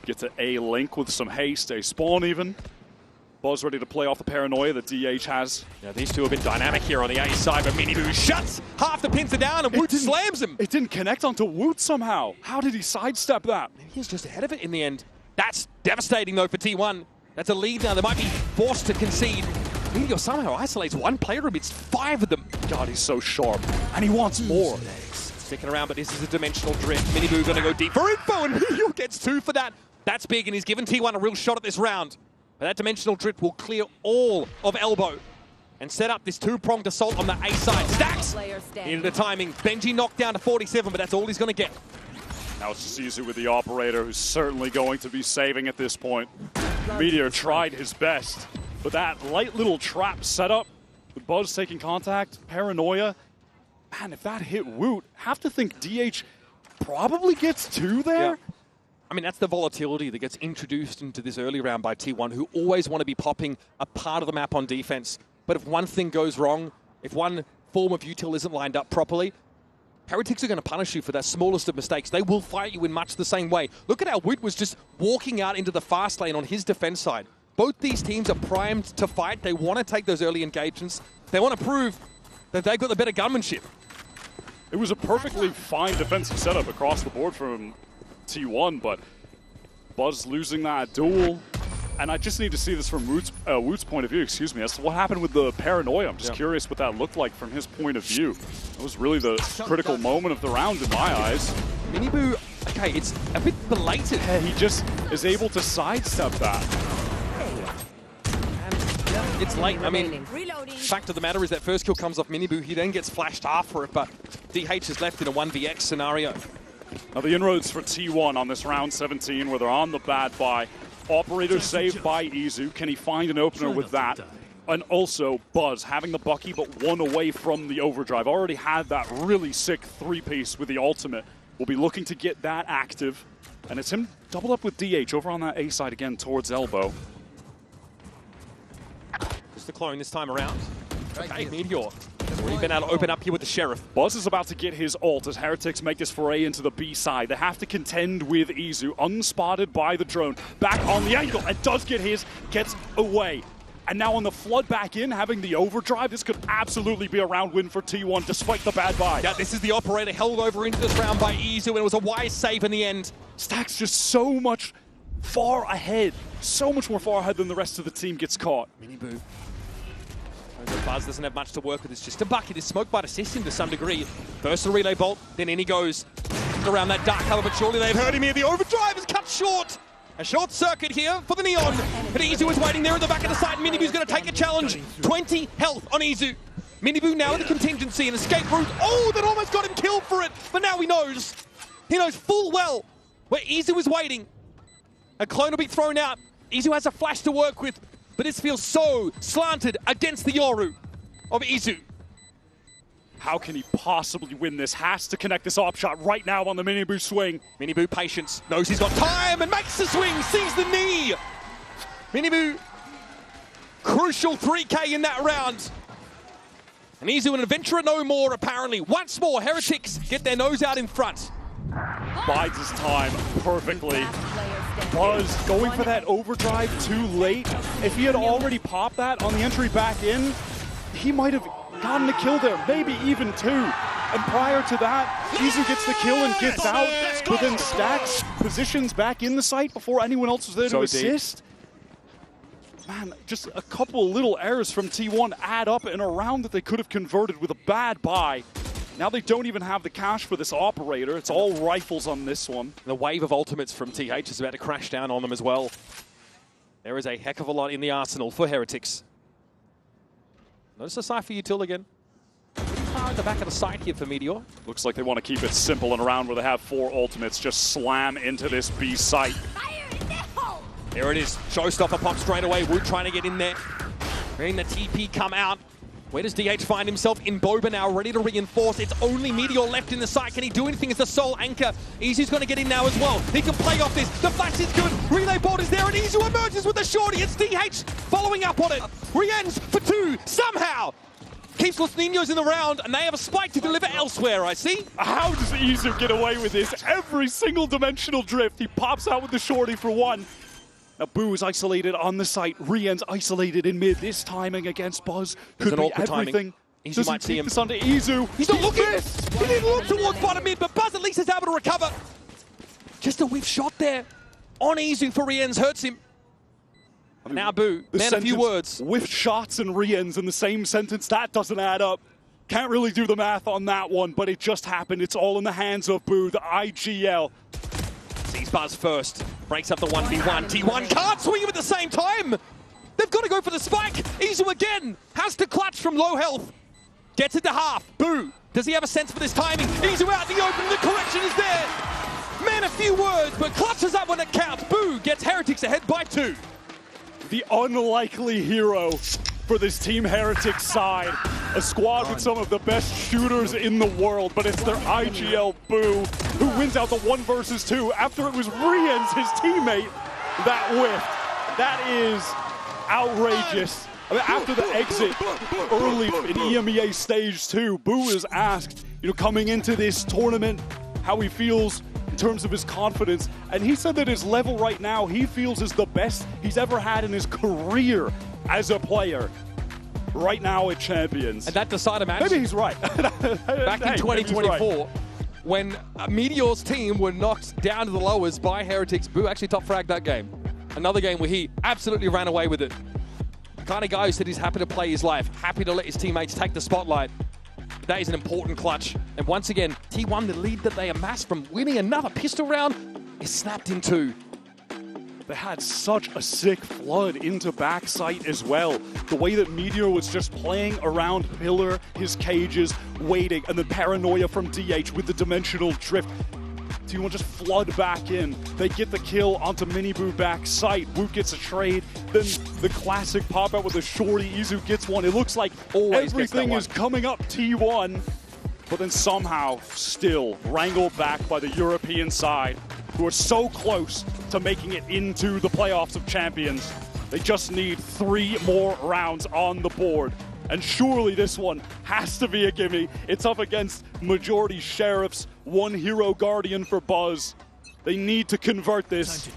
get to A link with some haste, A spawn even. Buzz ready to play off the paranoia that DH has. Yeah, these two have been dynamic here on the A side, but MiniBoo shuts half the pins are down and Woot slams him. It didn't connect onto Woot somehow. How did he sidestep that? Maybe he's just ahead of it in the end. That's devastating though for T1. That's a lead now. They might be forced to concede. Meteor somehow isolates one player amidst 5 of them. God, he's so sharp. And he wants more. Sticking around, but this is a dimensional drift. MiniBoo gonna go deep for info, and Meteor gets 2 for that. That's big, and he's given T1 a real shot at this round. But that dimensional drift will clear all of Elbow and set up this 2-pronged assault on the A side. Stax into the timing. Benji knocked down to 47, but that's all he's gonna get. Now it's Izu with the operator, who's certainly going to be saving at this point. Meteor tried his best, but that light little trap setup, with Buzz taking contact, paranoia, man, if that hit Woot, have to think DH probably gets 2 there? Yeah. I mean, that's the volatility that gets introduced into this early round by T1, who always want to be popping a part of the map on defense. But if one thing goes wrong, if one form of util isn't lined up properly, Heretics are going to punish you for that smallest of mistakes. They will fight you in much the same way. Look at how Wit was just walking out into the fast lane on his defense side. Both these teams are primed to fight. They want to take those early engagements. They want to prove that they've got the better gunmanship. It was a perfectly fine defensive setup across the board from T1, but Buzz losing that duel. And I just need to see this from Woot's point of view, excuse me, as to what happened with the paranoia. I'm just curious what that looked like from his point of view. That was really the critical moment of the round in my eyes. MiniBoo, okay, it's a bit belated. Yeah, he just is able to sidestep that. And it's late. I mean, fact of the matter is that first kill comes off MiniBoo. He then gets flashed after it, but DH is left in a 1vx scenario. Now the inroads for T1 on this round 17, where they're on the bad buy. Operator saved by Izu. Can he find an opener with that? And also Buzz having the Bucky, but 1 away from the overdrive. Already had that really sick 3-piece with the ultimate. We'll be looking to get that active. And it's him doubled up with DH over on that A side again towards Elbow. Just the clone this time around. Okay, Meteor. Already been able to open up here with the Sheriff. Buzz is about to get his ult as Heretics make this foray into the B side. They have to contend with Izu, unspotted by the drone. Back on the angle, and does get his, gets away. And now on the flood back in, having the overdrive, this could absolutely be a round win for T1 despite the bad buy. Yeah, this is the operator held over into this round by Izu, and it was a wise save in the end. Stax just so much far ahead. So much more far ahead than the rest of the team gets caught. MiniBoo. Buzz doesn't have much to work with. It's just a bucket. His smoke might assist him to some degree. First the relay bolt, then in he goes around that dark cover, but surely they've heard him here. The overdrive is cut short. A short circuit here for the Neon. But Izu is waiting there at the back of the side. MiniBoo's going to take a challenge. 20 health on Izu. MiniBoo now with the contingency and escape route. Oh, that almost got him killed for it. But now he knows. He knows full well where Izu is waiting. A clone will be thrown out. Izu has a flash to work with. But this feels so slanted against the Yoru of Izu. How can he possibly win this? Has to connect this op shot right now on the MiniBoo swing. MiniBoo patience, knows he's got time and makes the swing, sees the knee. MiniBoo, crucial 3K in that round. And Izu an adventurer no more apparently. Once more, Heretics get their nose out in front. Bides his time perfectly. Buzz going for that overdrive too late. If he had already popped that on the entry back in, he might have gotten a kill there, maybe even 2. And prior to that, Izu gets the kill and gets out, but then Stax positions back in the site before anyone else was there to assist. man, just a couple little errors from T1 add up in a round that they could have converted with a bad buy. Now they don't even have the cash for this operator. It's all rifles on this one. The wave of ultimates from TH is about to crash down on them as well. There is a heck of a lot in the arsenal for Heretics. Notice the Cypher util again. Far at the back of the site here for Meteor. Looks like they want to keep it simple in a round where they have 4 ultimates. Just slam into this B site. There it is. Showstopper pop straight away. Wood trying to get in there. Hearing the TP come out. Where does DH find himself? In Boba now, ready to reinforce. It's only Meteor left in the site. Can he do anything as the sole anchor? Easy's going to get in now as well. He can play off this. The flash is good. Relay board is there, and Easy emerges with the shorty. It's DH following up on it. Rian's for 2, somehow. Keeps Los Niños in the round, and they have a spike to deliver elsewhere, I see. How does Izu get away with this? Every single dimensional drift. He pops out with the shorty for 1. Now Boo is isolated on the site. Rian's isolated in mid. This timing against Buzz could be everything. Izu might see him. This onto Izu. He's not looking. He didn't look towards bottom mid, but Buzz at least is able to recover. Just a whiff shot there on Izu for Rian's hurts him. I mean, now Boo, man, a few words. Whiff shots and Rian's in the same sentence. That doesn't add up. Can't really do the math on that one, but it just happened. It's all in the hands of Boo, the IGL. Sees Buzz first. Breaks up the 1v1. T1 can't swing him at the same time. They've got to go for the spike. Izu again has to clutch from low health. Gets it to half. Boo. Does he have a sense for this timing? Izu out in the open. The correction is there. Man, a few words, but clutches up when it counts. Boo gets Heretics ahead by 2. The unlikely hero for this Team Heretics side. A squad with some of the best shooters in the world, but it's their IGL Boo who wins out the 1 versus 2 after it was Rian's, his teammate, that whiffed. That is outrageous. I mean, after the exit early in EMEA Stage 2, Boo is asked, coming into this tournament, how he feels in terms of his confidence, and he said that his level right now he feels is the best he's ever had in his career as a player. Right now at Champions. And that decided match. Maybe he's right. Back in 2024, when Meteor's team were knocked down to the lowers by Heretics, Boo actually top fragged that game. Another game where he absolutely ran away with it. The kind of guy who said he's happy to play his life, happy to let his teammates take the spotlight. That is an important clutch. And once again, T1, the lead that they amassed from winning another pistol round, is snapped in 2. They had such a sick flood into backside as well. The way that Meteor was just playing around Pillar, his cages, waiting, and then paranoia from DH with the dimensional drift. T1 just flood back in. They get the kill onto MiniBoo backside. Woot gets a trade. Then the classic pop out with the shorty. Izu gets one. It looks like everything is coming up T1. But then somehow still wrangled back by the European side, who are so close to making it into the playoffs of champions. They just need 3 more rounds on the board. And surely this one has to be a gimme. It's up against majority Sheriffs, 1 hero guardian for Buzz. They need to convert this.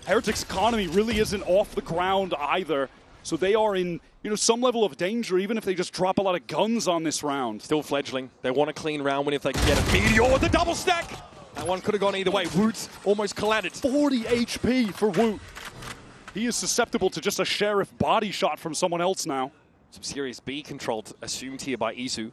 Heretics' economy really isn't off the ground either. So they are in, some level of danger, even if they just drop a lot of guns on this round. Still fledgling. They want a clean round win if they can get it. Meteor with the double stack! That one could have gone either way. Woot almost collided. 40 HP for Woot. He is susceptible to just a Sheriff body shot from someone else now. Some serious B control assumed here by Izu.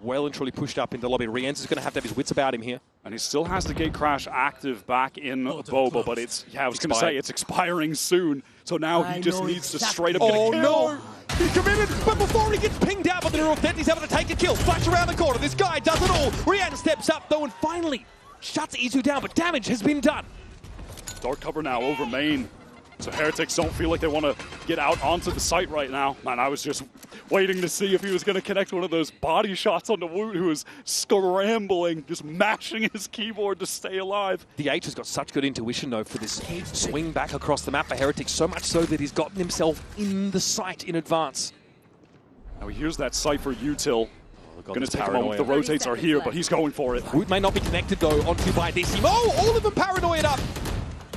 Well and truly pushed up into the lobby. Rienz is going to have his wits about him here. And he still has the gate crash active back in Boba, but it's, I was going to say, it's expiring soon. So now he just needs to straight up get a kill. No! He's committed, but before he gets pinged out by the neural threat, he's able to take a kill. Flash around the corner. This guy does it all. Rian steps up, though, and finally shuts Izu down, but damage has been done. Dark cover now over main. So Heretics don't feel like they want to get out onto the site right now. Man, I was just waiting to see if he was going to connect one of those body shots onto Woot, who was scrambling, just mashing his keyboard to stay alive. The H has got such good intuition, though, for this swing back across the map for Heretics, so much so that he's gotten himself in the site in advance. Now here's that Cypher util. Going to take a moment. The rotates are here, but he's going for it. Woot may not be connected, though, onto by this team. Oh, all of them paranoid up.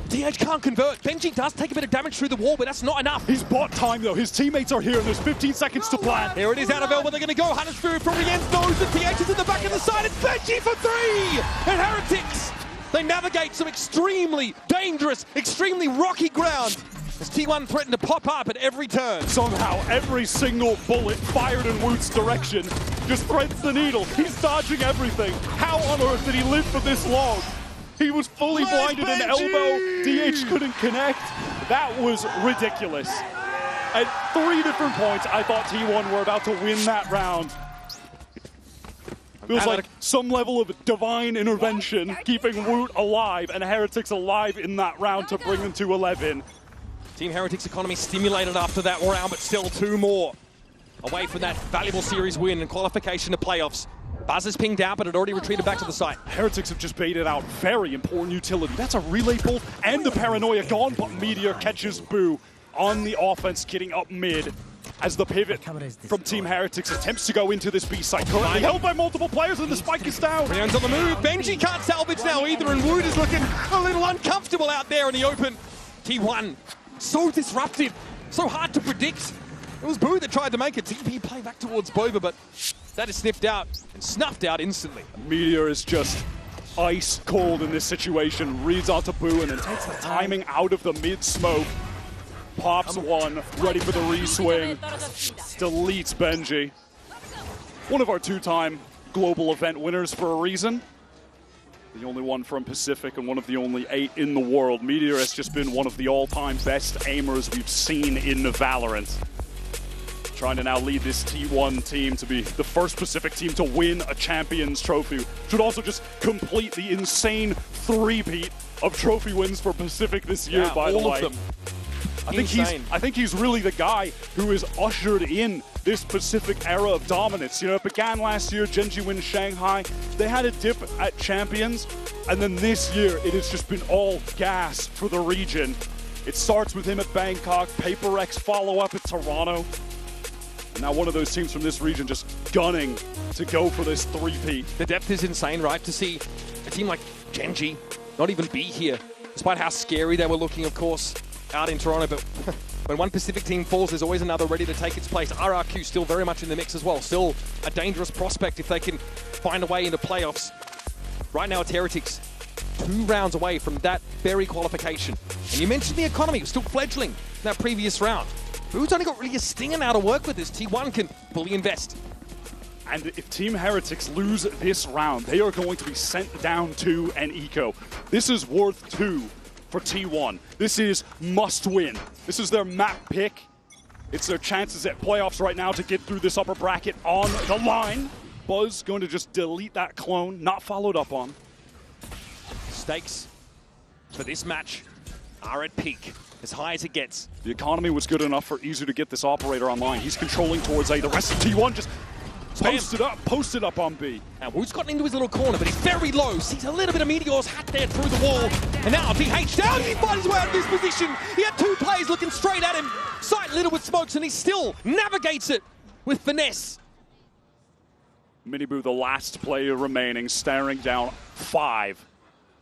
DH can't convert. Benji does take a bit of damage through the wall, but that's not enough. He's bought time, though. His teammates are here, and there's 15 seconds to plan. Here it is out of Elba. They're going to go. Hunter's Fury from Rien's nose. The DH is in the back of the side. It's Benji for 3! And Heretics, they navigate some extremely dangerous, extremely rocky ground. As T1 threatened to pop up at every turn. Somehow, every single bullet fired in Woot's direction just threads the needle. He's dodging everything. How on earth did he live for this long? He was fully blinded in elbow. DH couldn't connect. That was ridiculous. At 3 different points, I thought T1 were about to win that round. Feels like some level of divine intervention, keeping Woot alive and Heretics alive in that round to bring them to 11. Team Heretics economy stimulated after that round, but still 2 more away from that valuable series win and qualification to playoffs. Buzz is pinged out, but had already retreated back to the site. Heretics have just baited out very important utility. That's a relay pull and the paranoia gone, but Meteor catches Boo on the offense, getting up mid as the pivot from Team Heretics attempts to go into this B site. Currently held by multiple players and the spike is down. Rian's on the move. Benji can't salvage now either, and Woot is looking a little uncomfortable out there in the open. T1, so disruptive, so hard to predict. It was Boo that tried to make a TP play back towards Bova, but that is sniffed out and snuffed out instantly. Meteor is just ice cold in this situation. Reads onto Boo and then takes the timing out of the mid smoke. Pops one, ready for the re-swing. Deletes Benji. One of our 2-time global event winners for a reason. The only one from Pacific and one of the only 8 in the world. Meteor has just been one of the all-time best aimers we've seen in Valorant. Trying to now lead this T1 team to be the first Pacific team to win a Champions Trophy. Should also just complete the insane 3-peat of trophy wins for Pacific this year, by the way. All of them. I think he's really the guy who has ushered in this Pacific era of dominance. You know, it began last year, Genji wins Shanghai. They had a dip at Champions, and then this year it has just been all gas for the region. It starts with him at Bangkok, Paper X follow-up at Toronto. And now one of those teams from this region just gunning to go for this 3-peat. The depth is insane, right? To see a team like Genji not even be here, despite how scary they were looking, of course, out in Toronto. But when one Pacific team falls, there's always another ready to take its place. RRQ still very much in the mix as well. Still a dangerous prospect if they can find a way into playoffs. Right now it's Heretics, 2 rounds away from that very qualification. And you mentioned the economy was still fledgling in that previous round. Boo's only got really a stinger now to work with this. T1 can fully invest. And if Team Heretics lose this round, they are going to be sent down to an eco. This is worth 2 for T1. This is must win. This is their map pick. It's their chances at playoffs right now to get through this upper bracket on the line. Buzz going to just delete that clone, not followed up on. Stakes for this match are at peak, as high as it gets. The economy was good enough for Izu to get this operator online. He's controlling towards A. The rest of T1 just posted up on B. Now Woot's gotten into his little corner, but he's very low. Sees a little bit of Meteor's hat there through the wall. And now DH down, he finds his way out of this position. He had 2 players looking straight at him. Sight little with smokes, and he still navigates it with finesse. MiniBoo, the last player remaining, staring down 5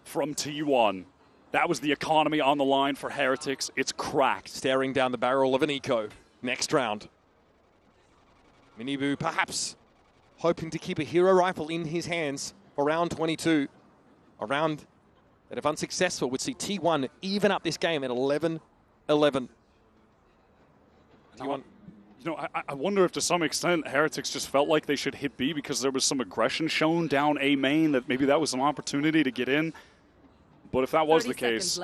from T1. That was the economy on the line for Heretics. It's cracked. Staring down the barrel of an eco. Next round. MiniBoo perhaps hoping to keep a hero rifle in his hands for round 22. A round that, if unsuccessful, would see T1 even up this game at 11-11. T1. You know, I wonder if to some extent Heretics just felt like they should hit B because there was some aggression shown down A main, that maybe that was some opportunity to get in. But if that was the case,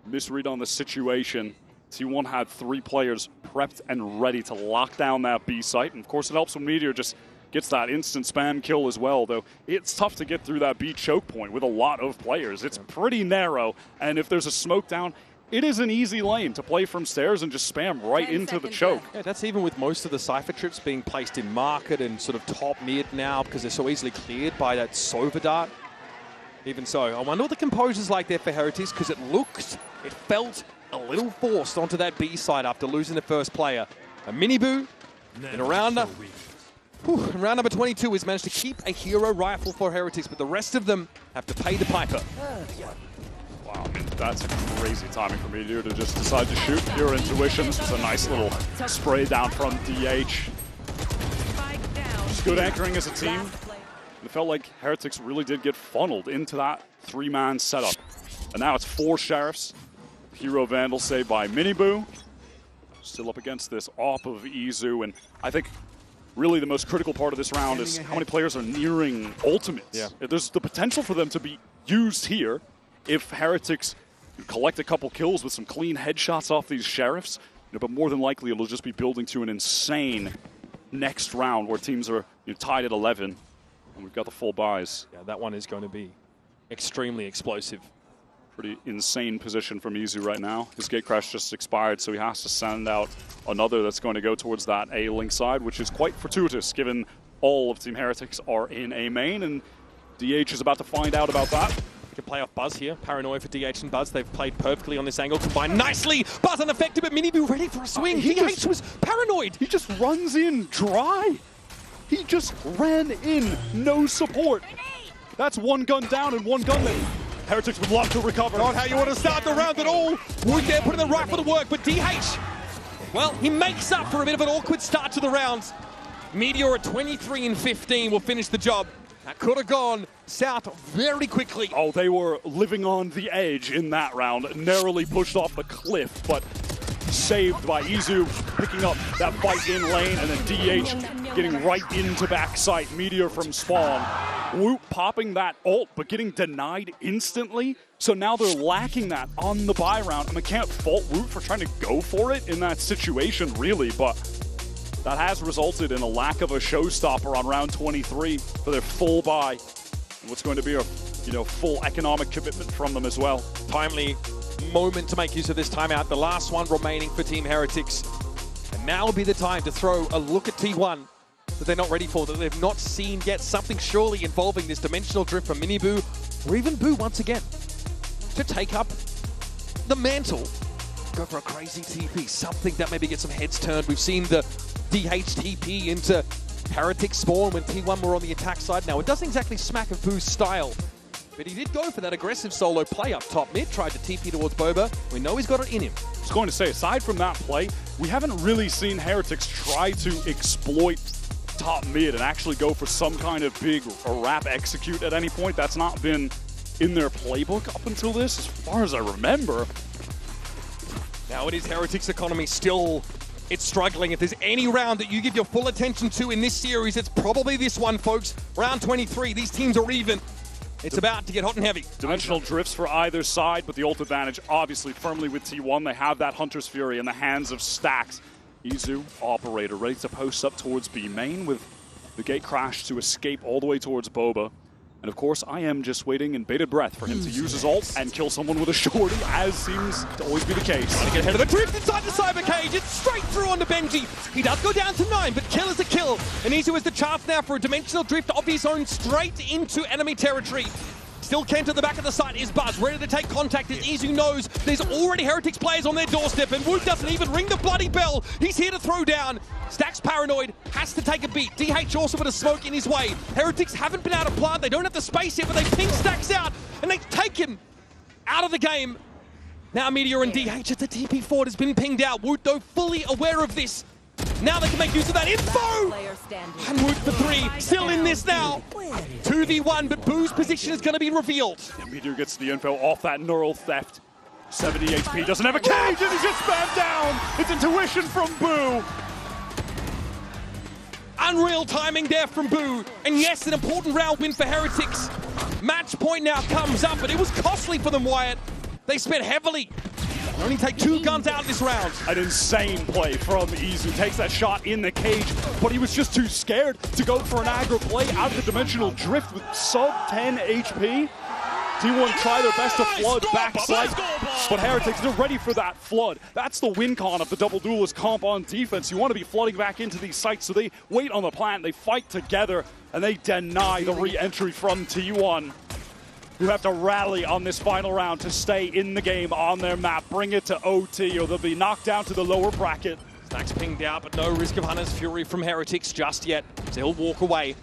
misread on the situation. T1 had 3 players prepped and ready to lock down that B site. And of course it helps when Meteor just gets that instant spam kill as well, though it's tough to get through that B choke point with a lot of players. It's pretty narrow, and if there's a smoke down, it is an easy lane to play from stairs and just spam right into the choke. Yeah, that's even with most of the Cypher trips being placed in market and sort of top mid now because they're so easily cleared by that Sova dart. Even so, I wonder what the composure's like there for Heretics, because it felt a little forced onto that B side after losing the first player. A MiniBoo in a round number 22 has managed to keep a hero rifle for Heretics, but the rest of them have to pay the piper. Wow, that's crazy timing for Meteor to just decide to shoot. Pure intuition. This was a nice little spray down from DH. Just good anchoring as a team. It felt like Heretics really did get funneled into that 3-man setup. And now it's 4 Sheriffs, Hero Vandal save by MiniBoo. Still up against this AWP of Izu, and I think really the most critical part of this round is how many players are nearing ultimates. Yeah. There's the potential for them to be used here if Heretics collect a couple kills with some clean headshots off these Sheriffs, but more than likely it'll just be building to an insane next round where teams are tied at 11, and we've got the full buys. Yeah, that one is going to be extremely explosive. Pretty insane position from Izu right now. His gate crash just expired, so he has to send out another that's going to go towards that A-Link side, which is quite fortuitous given all of Team Heretics are in A main, and DH is about to find out about that. Can play off Buzz here. Paranoia for DH and Buzz. They've played perfectly on this angle. Combined nicely. Buzz unaffected, but MiniBoo ready for a swing. DH was paranoid. He just runs in dry. He just ran in, no support. That's one gun down and one gun that Heretics would love to recover. Not how you want to start the round at all. Wood there putting the right for the work, but DH, well, he makes up for a bit of an awkward start to the rounds. Meteor at 23 and 15 will finish the job. That could have gone south very quickly. Oh, they were living on the edge in that round, narrowly pushed off the cliff, but saved by Izu picking up that fight in lane, and then DH getting right into backside. Meteor from spawn. Woot popping that ult, but getting denied instantly. So now they're lacking that on the buy round. I mean, can't fault Woot for trying to go for it in that situation, really, but that has resulted in a lack of a showstopper on round 23 for their full buy. And what's going to be a full economic commitment from them as well. Timely moment to make use of this timeout. The last one remaining for Team Heretics. And now will be the time to throw a look at T1 that they're not ready for, that they've not seen yet. Something surely involving this dimensional drift from MiniBoo, or even Boo once again, to take up the mantle. Go for a crazy TP, something that maybe gets some heads turned. We've seen the DH TP into Heretics spawn when T1 were on the attack side. Now, it doesn't exactly smack of Boo's style, but he did go for that aggressive solo play up top mid, tried to TP towards Boba. We know he's got it in him. I was going to say, aside from that play, we haven't really seen Heretics try to exploit top mid and actually go for some kind of big wrap execute at any point. That's not been in their playbook up until this, as far as I remember. Now it is Heretics' economy still, it's struggling. If there's any round that you give your full attention to in this series, it's probably this one, folks. Round 23, these teams are even. It's about to get hot and heavy. Dimensional drifts for either side, but the ult advantage obviously firmly with T1. They have that Hunter's Fury in the hands of Stax. Izu, Operator, ready to post up towards B main with the gate crash to escape all the way towards Boba. And of course, I am just waiting in bated breath for him to use his ult and kill someone with a shorty, as seems to always be the case. Trying to get ahead of the drift inside the cyber cage. It's straight through onto Benji. He does go down to 9, but kill is a kill. And Izu has the chance now for a dimensional drift of his own straight into enemy territory. Still Kent at the back of the site is Buzz, ready to take contact as Izu knows there's already Heretics players on their doorstep, and Wood doesn't even ring the bloody bell. He's here to throw down. Stax paranoid, has to take a beat. DH also with a smoke in his way. Heretics haven't been able to plant, they don't have the space yet, but they ping Stax out, and they take him out of the game. Now Meteor and DH at the TP forward has been pinged out. Wood, though, fully aware of this. Now they can make use of that info! And Wood for 3, still in this now. 2v1, but Boo's position is going to be revealed. Yeah, Meteor gets the info off that neural theft. 70 HP, doesn't have a cage, and he's just spammed down! It's intuition from Boo! Unreal timing there from Boo. And yes, an important round win for Heretics. Match point now comes up, but it was costly for them, Wyatt. They spent heavily. They only take 2 guns out of this round. An insane play from Izu. Takes that shot in the cage, but he was just too scared to go for an aggro play out of the dimensional drift with sub 10 HP. T1 try their best to flood backside, but Heretics, they're ready for that flood. That's the win con of the double duelist comp on defense. You want to be flooding back into these sites, so they wait on the plant, they fight together, and they deny the re-entry from T1, who have to rally on this final round to stay in the game on their map, bring it to OT, or they'll be knocked down to the lower bracket. Stax pinged out, but no risk of Hunter's Fury from Heretics just yet, so he'll walk away.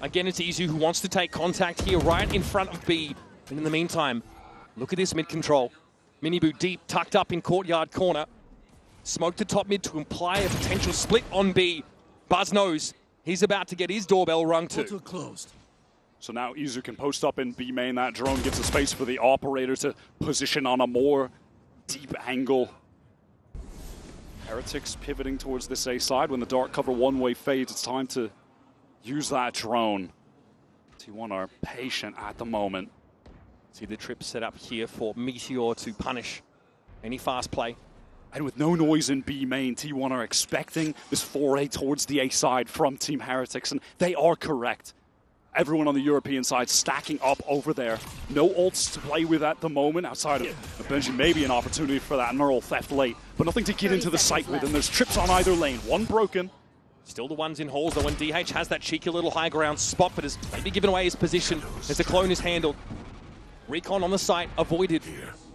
Again, it's Izu who wants to take contact here right in front of B. And in the meantime, look at this mid-control. MiniBoo deep, tucked up in courtyard corner. Smoke to top mid to imply a potential split on B. Buzz knows he's about to get his doorbell rung too. So now Izu can post up in B main. That drone gives a space for the operator to position on a more deep angle. Heretics pivoting towards this A side. When the dark cover one-way fades, it's time to use that drone. T1 are patient at the moment. See the trip set up here for Meteor to punish any fast play. And with no noise in B main, T1 are expecting this foray towards the A side from Team Heretics, and they are correct. Everyone on the European side stacking up over there. No ults to play with at the moment, outside of Benji, maybe an opportunity for that Neural Theft late, but nothing to get into the site with, and there's trips on either lane. One broken. Still the ones in halls, though, when DH has that cheeky little high ground spot, but has maybe given away his position as the clone is handled. Recon on the site, avoided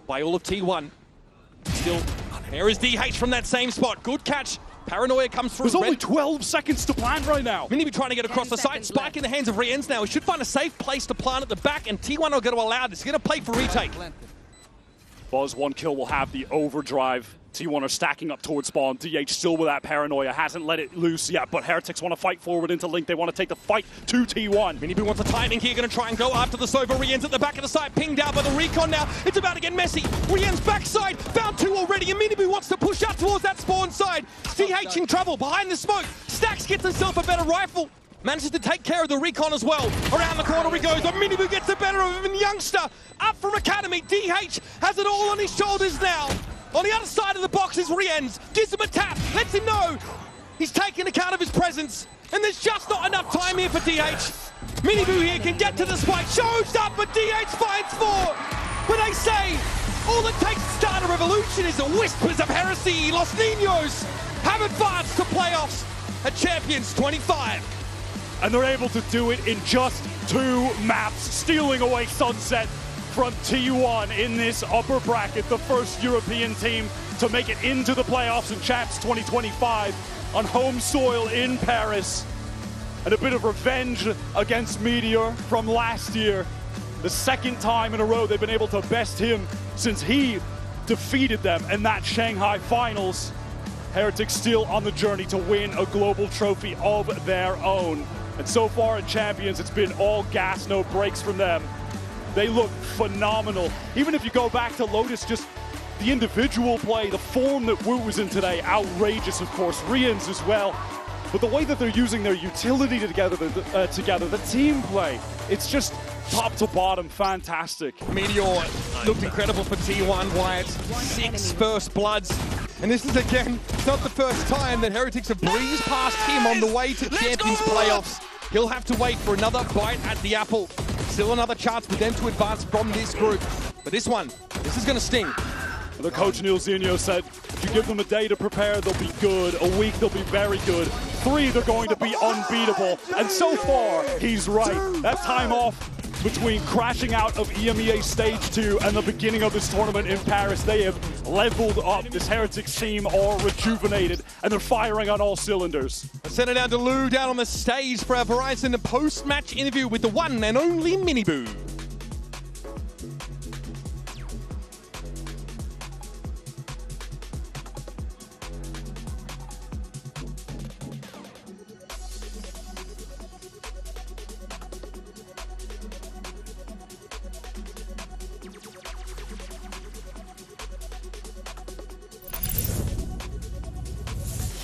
by all of T1. Still, there is DH from that same spot. Good catch. Paranoia comes through. There's only 12 seconds to plant right now. MiniBoo trying to get across the site. Spike in the hands of Rian now. He should find a safe place to plant at the back, and T1 are going to allow this. He's going to play for retake. Buzz, one kill will have the overdrive. T1 are stacking up towards spawn. DH still with that paranoia. Hasn't let it loose yet, but Heretics want to fight forward into Link. They want to take the fight to T1. MiniBoo wants a timing here. Going to try and go after the Sova. Rian's at the back of the site. Pinged out by the Recon now. It's about to get messy. Rian's backside. Found two already, and MiniBoo wants to push out towards that spawn side. DH in trouble. Behind the smoke. Stax gets himself a better rifle. Manages to take care of the Recon as well. Around the corner he goes, but MiniBoo gets the better of him. And Youngster, up from Academy. DH has it all on his shoulders now. On the other side of the box is Rien's. Gives him a tap, lets him know he's taking account of his presence. And there's just not enough time here for DH. MiniBoo here can get to the spike. Shows up, but DH finds four. But they say, all it takes to start a revolution is the whispers of heresy. Los Niños have advanced to playoffs at Champions 25. And they're able to do it in just 2 maps, stealing away Sunset from T1 in this upper bracket, the first European team to make it into the playoffs in Champs 2025 on home soil in Paris. And a bit of revenge against Meteor from last year. The second time in a row they've been able to best him since he defeated them in that Shanghai finals. Heretics still on the journey to win a global trophy of their own. And so far in Champions, it's been all gas, no brakes from them. They look phenomenal. Even if you go back to Lotus, just the individual play, the form that Wu was in today, outrageous, of course. Rian's as well. But the way that they're using their utility together, the team play, it's just top to bottom, fantastic. Meteor looked incredible for T1, Wyatt. 6 first bloods. And this is, again, not the first time that Heretics have breezed past him on the way to Champions playoffs. He'll have to wait for another bite at the apple. Still another chance for them to advance from this group. But this is going to sting. The coach Neil Zinho said, if you give them a day to prepare, they'll be good. A week, they'll be very good. 3, they're going to be unbeatable. And so far, he's right. That time off between crashing out of EMEA Stage 2 and the beginning of this tournament in Paris, they have leveled up. This Heretics team are rejuvenated, and they're firing on all cylinders. I send it down to Lou down on the stage for our Verizon post-match interview with the one and only MiniBoo.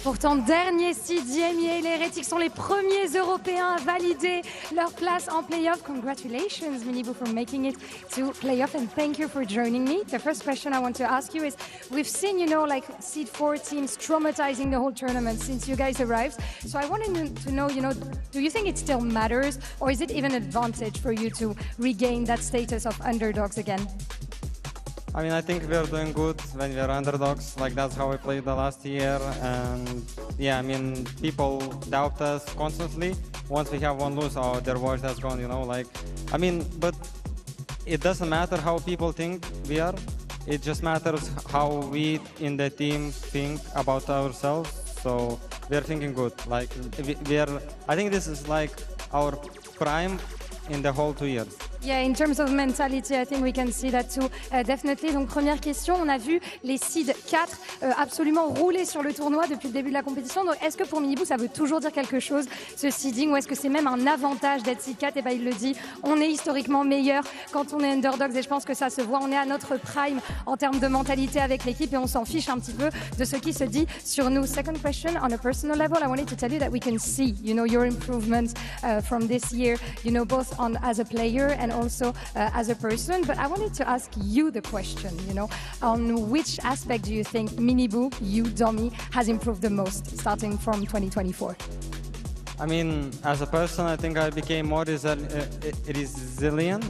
Pourtant, dernier seed d'EMEA, les Heretics sont les premiers Européens à valider leur place en playoff. Congratulations, MiniBoo, for making it to playoff, and thank you for joining me. The first question I want to ask you is, we've seen, like seed 4 teams traumatizing the whole tournament since you guys arrived. So I wanted to know, do you think it still matters, or is it even an advantage for you to regain that status of underdogs again? I mean, I think we're doing good when we're underdogs. Like, that's how we played the last year. And yeah, I mean, people doubt us constantly. Once we have one lose, oh, their voice has gone, I mean, but it doesn't matter how people think we are. It just matters how we in the team think about ourselves. So we're thinking good. Like, I think this is like our prime in the whole 2 years. Yeah, in terms of mentality, I think we can see that too. Definitely. Donc, première question, on a vu les seeds 4 absolument rouler sur le tournoi depuis le début de la compétition. Donc, est-ce que pour MiniBoo, ça veut toujours dire quelque chose, ce seeding, ou est-ce que c'est même un avantage d'être seed 4? Et ben, il le dit, on est historiquement meilleur quand on est underdogs, et je pense que ça se voit. On est à notre prime en termes de mentalité avec l'équipe et on s'en fiche un petit peu de ce qui se dit sur nous. Second question, on a personal level, I wanted to tell you that we can see, your improvements from this year, both as a player and also as a person. But I wanted to ask you the question, on which aspect do you think MiniBoo, you, Domi, has improved the most starting from 2024? I mean, as a person, I think I became more resilient.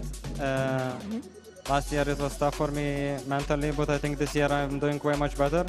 Last year it was tough for me mentally, but I think this year I'm doing way much better.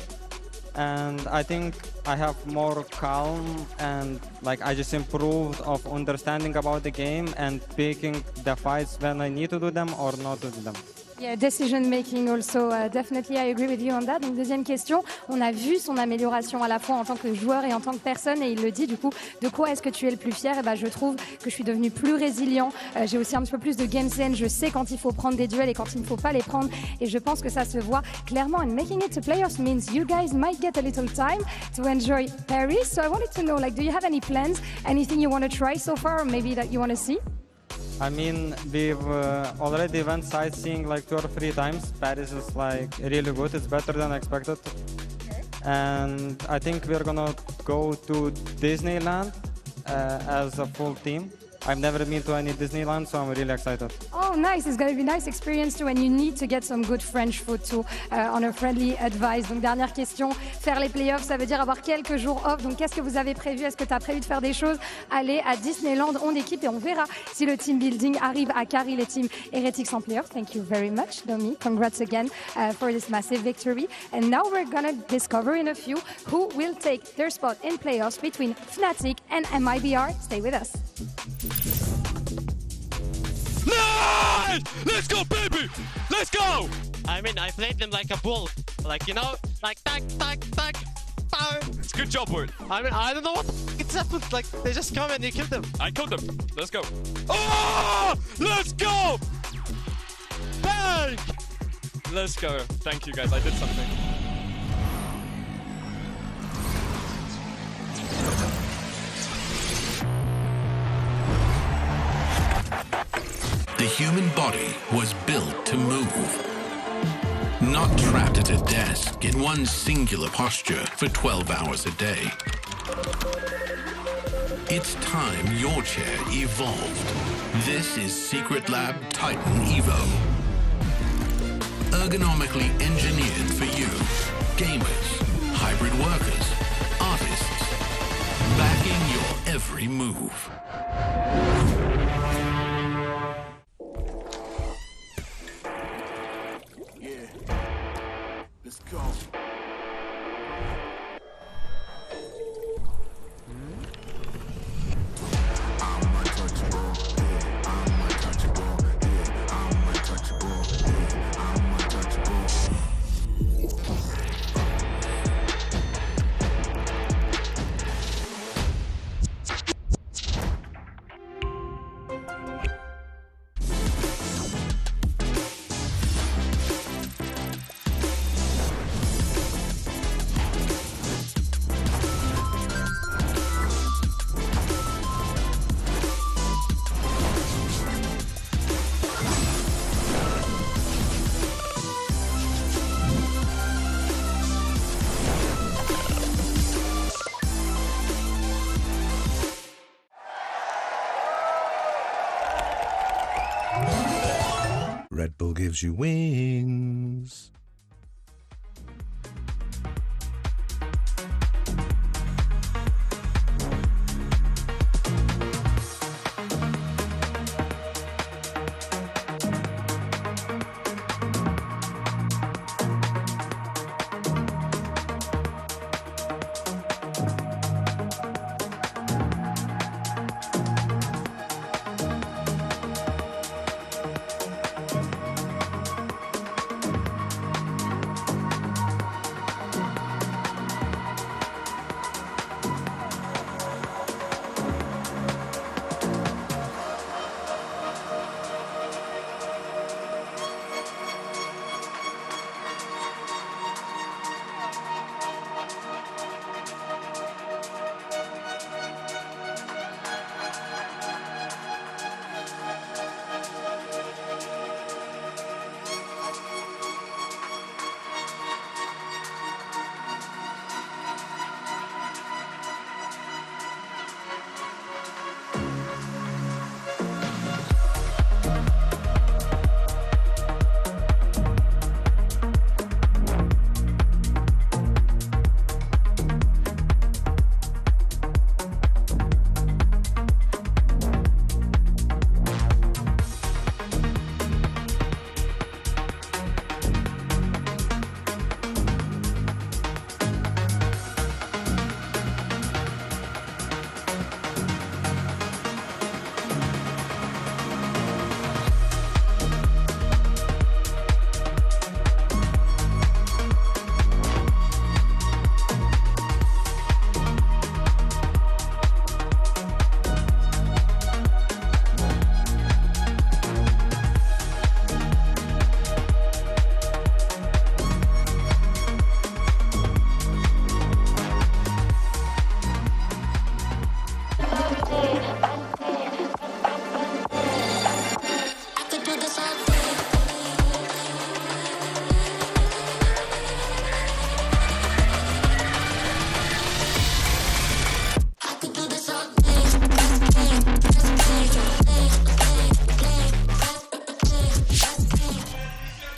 And I think I have more calm and I just improved of understanding about the game and picking the fights when I need to do them or not to do them. Yeah, decision making also, definitely I agree with you on that. Donc deuxième question, on a vu son amélioration à la fois en tant que joueur et en tant que personne, et il le dit du coup, de quoi est-ce que tu es le plus fier? Et ben je trouve que je suis devenu plus résilient, j'ai aussi un petit peu plus de game sense, je sais quand il faut prendre des duels et quand il ne faut pas les prendre, et je pense que ça se voit clairement. And making it to playoffs means you guys might get a little time to enjoy Paris. So I wanted to know, do you have any plans, anything you want to try so far, or maybe that you want to see? I mean, we've already went sightseeing 2 or 3 times. Paris is really good. It's better than expected. And I think we're gonna go to Disneyland as a full team. I've never been to any Disneyland, so I'm really excited. Oh, nice. It's going to be a nice experience too, and you need to get some good French food too on a friendly advice. Donc, dernière question, faire les playoffs, ça veut dire avoir quelques jours off. Donc, qu'est-ce que vous avez prévu? Est-ce que tu as prévu de faire des choses? Aller à Disneyland, on équipe, et on verra si le team building arrive à carry les teams Heretics en playoffs. Thank you very much, Domi. Congrats again for this massive victory. And now we're going to discover in a few who will take their spot in playoffs between Fnatic and MIBR. Stay with us. Nice! Let's go, baby! Let's go! I mean, I played them like a bull. Tack, tack, tack. Power. It's good job, Wood. I mean, I don't know what it's up with. They just come and you kill them. I killed them. Let's go. Oh! Let's go! Bang! Let's go. Thank you, guys. I did something. The human body was built to move. Not trapped at a desk in one singular posture for 12 hours a day. It's time your chair evolved. This is Secret Lab Titan Evo. Ergonomically engineered for you. Gamers, hybrid workers, artists. Backing your every move. Let's go. Red Bull gives you wings.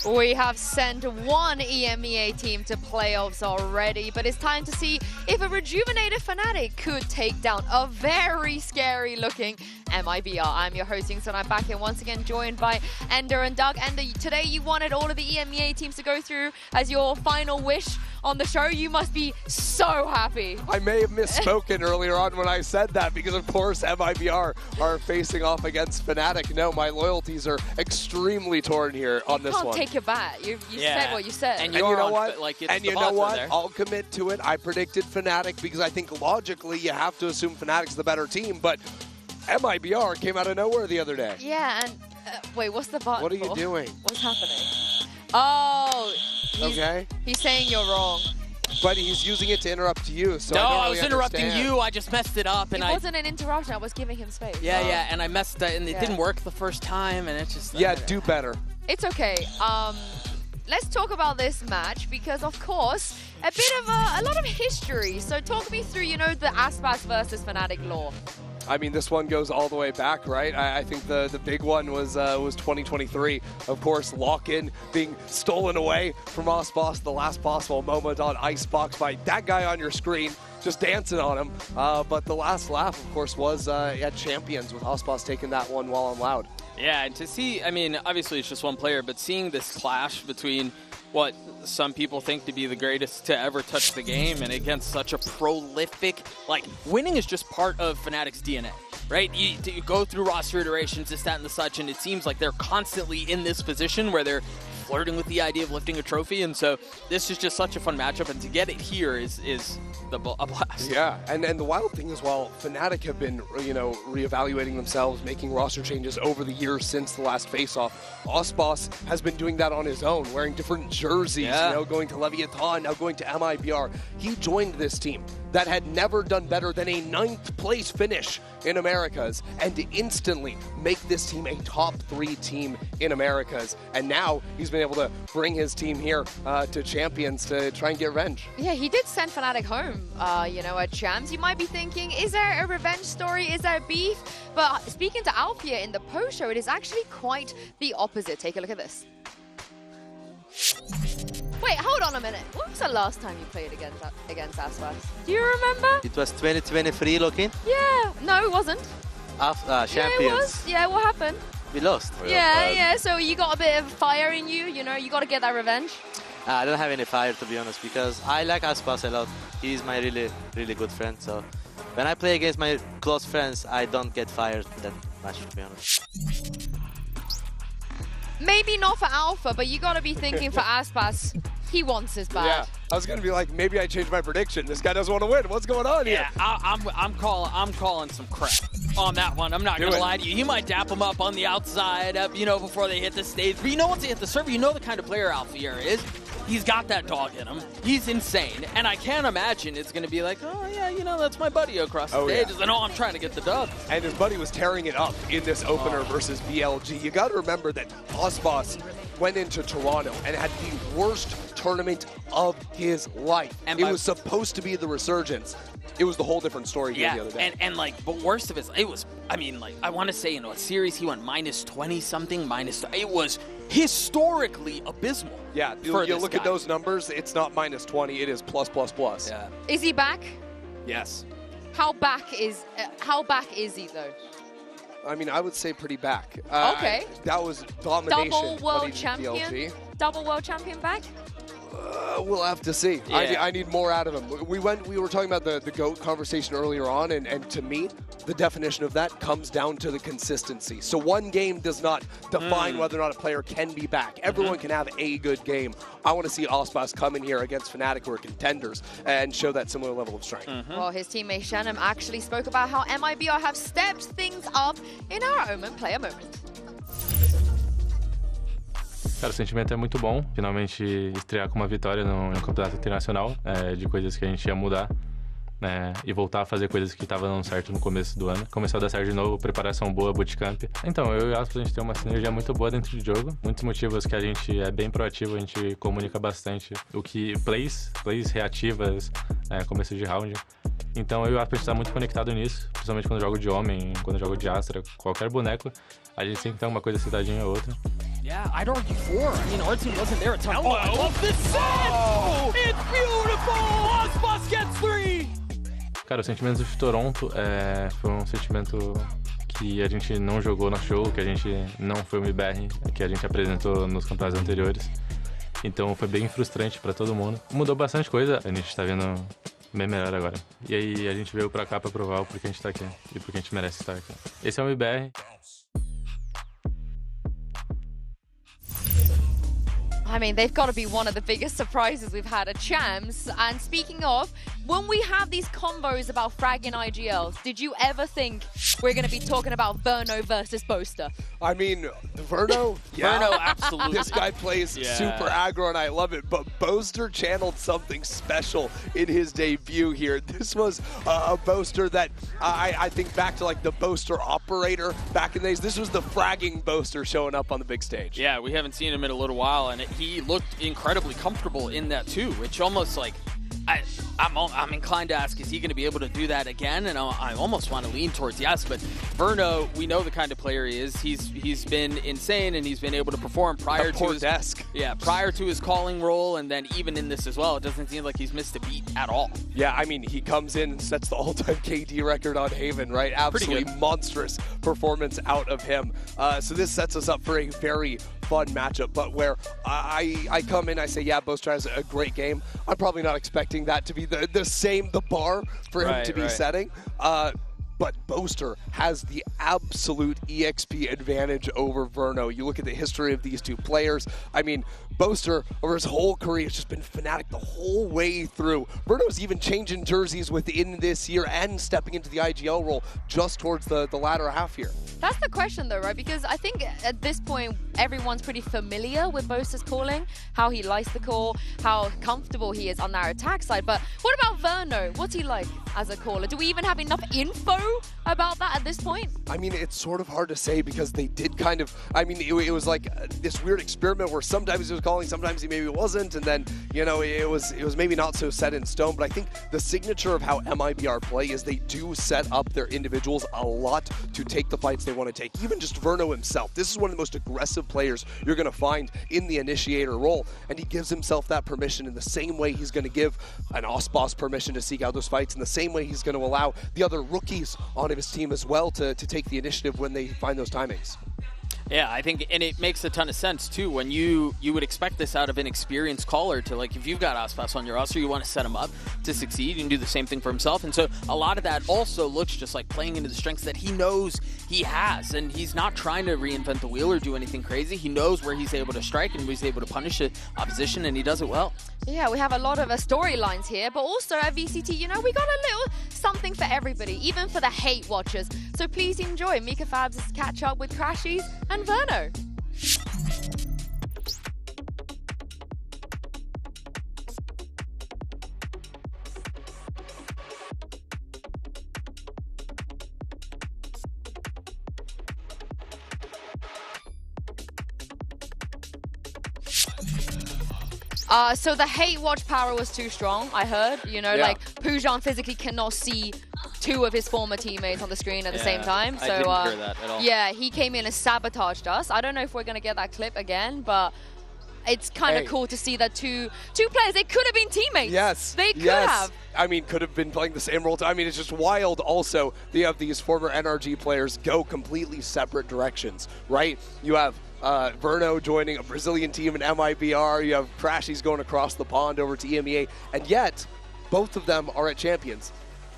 We have sent one EMEA team to playoffs already, but it's time to see if a rejuvenated Fnatic could take down a very scary looking MIBR. I'm your hosting, so I'm back here once again joined by Ender and Doug. Ender, today you wanted all of the EMEA teams to go through as your final wish on the show. You must be so happy. I may have misspoken earlier on when I said that because, of course, MIBR are facing off against Fnatic. No, my loyalties are extremely torn here on this one. You can't take it back. You said what you said. And you know what? I'll commit to it. I predicted Fnatic because I think logically you have to assume Fnatic's the better team, but MIBR came out of nowhere the other day. Yeah, and wait, what's the button What are you for? doing? What's happening? Oh, he's saying you're wrong. But he's using it to interrupt you, so no, I don't I really was interrupting understand. you. I just messed it up, and It wasn't an interruption. I was giving him space. Yeah, and I messed it, and it didn't work the first time, and it's just. Yeah, do better. It's okay. Let's talk about this match because, of course, a lot of history. So talk me through, the Aspas versus Fnatic lore. I mean, this one goes all the way back, right? I think the big one was 2023. Of course, Lock-In being stolen away from Aspas, the last possible moment on Icebox by that guy on your screen, just dancing on him. But the last laugh, of course, was at Champions with Aspas taking that one while on Loud. Yeah, and to see, I mean, obviously it's just one player, but seeing this clash between what some people think to be the greatest to ever touch the game and against such a prolific, winning is just part of Fnatic's DNA, right? You go through roster iterations, this, that, and the such, and it seems like they're constantly in this position where they're flirting with the idea of lifting a trophy, and so this is just such a fun matchup, and to get it here is a blast. Yeah, and the wild thing is, while Fnatic have been, reevaluating themselves, making roster changes over the years since the last face-off, Aspas has been doing that on his own, wearing different jerseys, going to Leviathan, now going to MIBR. He joined this team that had never done better than a 9th place finish in Americas and to instantly make this team a top 3 team in Americas. And now he's been able to bring his team here to Champions to try and get revenge. Yeah, he did send Fnatic home, at Champs. You might be thinking, is there a revenge story? Is there beef? But speaking to Alfia in the post-show, it is actually quite the opposite. Take a look at this. Wait, hold on a minute. When was the last time you played against Aspas? Do you remember? It was 2023 looking. Yeah. No, it wasn't. Champions. Yeah, it was. Yeah, what happened? We lost. Yeah. So you got a bit of fire in you, you got to get that revenge. I don't have any fire, to be honest, because I like Aspas a lot. He's my really, really good friend. So when I play against my close friends, I don't get fired that much, to be honest. Maybe not for Alpha, but you got to be thinking for Aspas. He wants his bad. Yeah, I was going to be like, maybe I changed my prediction. This guy doesn't want to win. What's going on here? Yeah, I'm calling some crap on that one. I'm not going to lie to you. He might dap him up on the outside, before they hit the stage. But once they hit the server, the kind of player Alpha is. He's got that dog in him. He's insane. And I can't imagine it's going to be like, oh, yeah, that's my buddy across the stage. Yeah. And I'm trying to get the dub. And his buddy was tearing it up in this opener versus BLG. You got to remember that Aspas went into Toronto and had the worst tournament of his life. And it was supposed to be the resurgence. It was the whole different story here the other day. But worst of it was, I want to say, a series he went minus 20 something, it was historically abysmal. Yeah, you look at those numbers, it's not minus 20, it is plus. Yeah. Is he back? Yes. How back is he though? I mean, I would say pretty back. Okay. That was domination. Double world champion? Double world champion back? We'll have to see. Yeah. I need more out of him. We were talking about the GOAT conversation earlier on, and to me, the definition of that comes down to the consistency. So one game does not define whether or not a player can be back. Everyone can have a good game. I want to see Aspas come in here against Fnatic, who are contenders, and show that similar level of strength. Well, his teammate Shannon actually spoke about how MIBR have stepped things up in our Omen Player Moment. Cara, o sentimento é muito bom, finalmente estrear com uma vitória no campeonato internacional, de coisas que a gente ia mudar, e voltar a fazer coisas que estavam dando certo no começo do ano. Começou a dar certo de novo, preparação boa, bootcamp. Então, eu e o Aspas, a gente tem uma sinergia muito boa dentro do jogo, muitos motivos que a gente é bem proativo, a gente comunica bastante o que plays reativas, começo de round. Então eu e o Aspas está muito conectado nisso, principalmente quando eu jogo de homem, quando eu jogo de Astra, qualquer boneco, a gente sempre tem uma coisa citadinha ou outra. Yeah, I'd argue 4. I mean, our team wasn't there at time. Hello. Oh, I love this set! Oh. It's beautiful! Aspas gets 3! Cara, o sentimento de Toronto foi um sentimento que a gente não jogou no show, que a gente não foi o MIBR, que a gente apresentou nos campeonatos anteriores. Então foi bem frustrante para todo mundo. Mudou bastante coisa, a gente tá vendo bem melhor agora. E aí a gente veio pra cá pra provar o porquê a gente tá aqui e porque a gente merece estar aqui. Esse é o MIBR. I mean, they've got to be one of the biggest surprises we've had at Champs. And speaking of, when we have these combos about fragging IGLs, did you ever think we're going to be talking about Verno versus Boaster? I mean, Verno? Yeah. Verno, absolutely. This guy plays super aggro and I love it, but Boaster channeled something special in his debut here. This was a Boaster that I think back to like the Boaster operator back in the days. This was the fragging Boaster showing up on the big stage. Yeah, we haven't seen him in a little while, and he looked incredibly comfortable in that too, which almost like, I'm inclined to ask, is he going to be able to do that again? And I almost want to lean towards yes, but Verno, we know the kind of player he is. He's been insane, and he's been able to perform prior to his desk. Yeah, prior to his calling role, and then even in this as well. It doesn't seem like he's missed a beat at all. Yeah, I mean, he comes in and sets the all-time KD record on Haven, right? Absolutely monstrous performance out of him. So this sets us up for a very fun matchup, but where I come in, I say, yeah, Boaster has a great game. I'm probably not expecting that to be the bar for him to be setting. But Boaster has the absolute EXP advantage over Verno. You look at the history of these two players. I mean, Boaster, over his whole career, has just been Fnatic the whole way through. Verno's even changing jerseys within this year and stepping into the IGL role just towards the latter half here. That's the question though, right? Because I think at this point, everyone's pretty familiar with Boaster's calling, how he likes the call, how comfortable he is on that attack side. But what about Verno? What's he like as a caller? Do we even have enough info about that at this point? I mean, it's sort of hard to say because they did kind of, I mean, it was like this weird experiment where sometimes he was calling, sometimes he maybe wasn't, and then, you know, it was maybe not so set in stone, but I think the signature of how MIBR play is they do set up their individuals a lot to take the fights they want to take. Even just Verno himself, this is one of the most aggressive players you're going to find in the initiator role, and he gives himself that permission in the same way he's going to give an Aspas permission to seek out those fights, in the same way he's going to allow the other rookies on his team as well to take the initiative when they find those timings. Yeah, I think, and it makes a ton of sense too, when you would expect this out of an experienced caller to, like, if you've got Aspas on your roster, you want to set him up to succeed and do the same thing for himself. And so a lot of that also looks just like playing into the strengths that he knows he has, and he's not trying to reinvent the wheel or do anything crazy. He knows where he's able to strike and where he's able to punish the opposition, and he does it well. Yeah, we have a lot of storylines here, but also at VCT, you know, we got a little something for everybody, even for the hate watchers. So please enjoy Mika Fabs' catch up with Crashies and Verno. So the hate watch power was too strong, I heard. You know, like Pujan physically cannot see two of his former teammates on the screen at the same time. So I didn't hear that at all. Yeah, he came in and sabotaged us. I don't know if we're going to get that clip again, but it's kind of cool to see that two players, they could have been teammates. Yes. They could have. I mean, could have been playing the same role. I mean, it's just wild also. You have these former NRG players go completely separate directions, right? You have Verno joining a Brazilian team in MIBR. You have Crashies going across the pond over to EMEA. And yet, both of them are at Champions.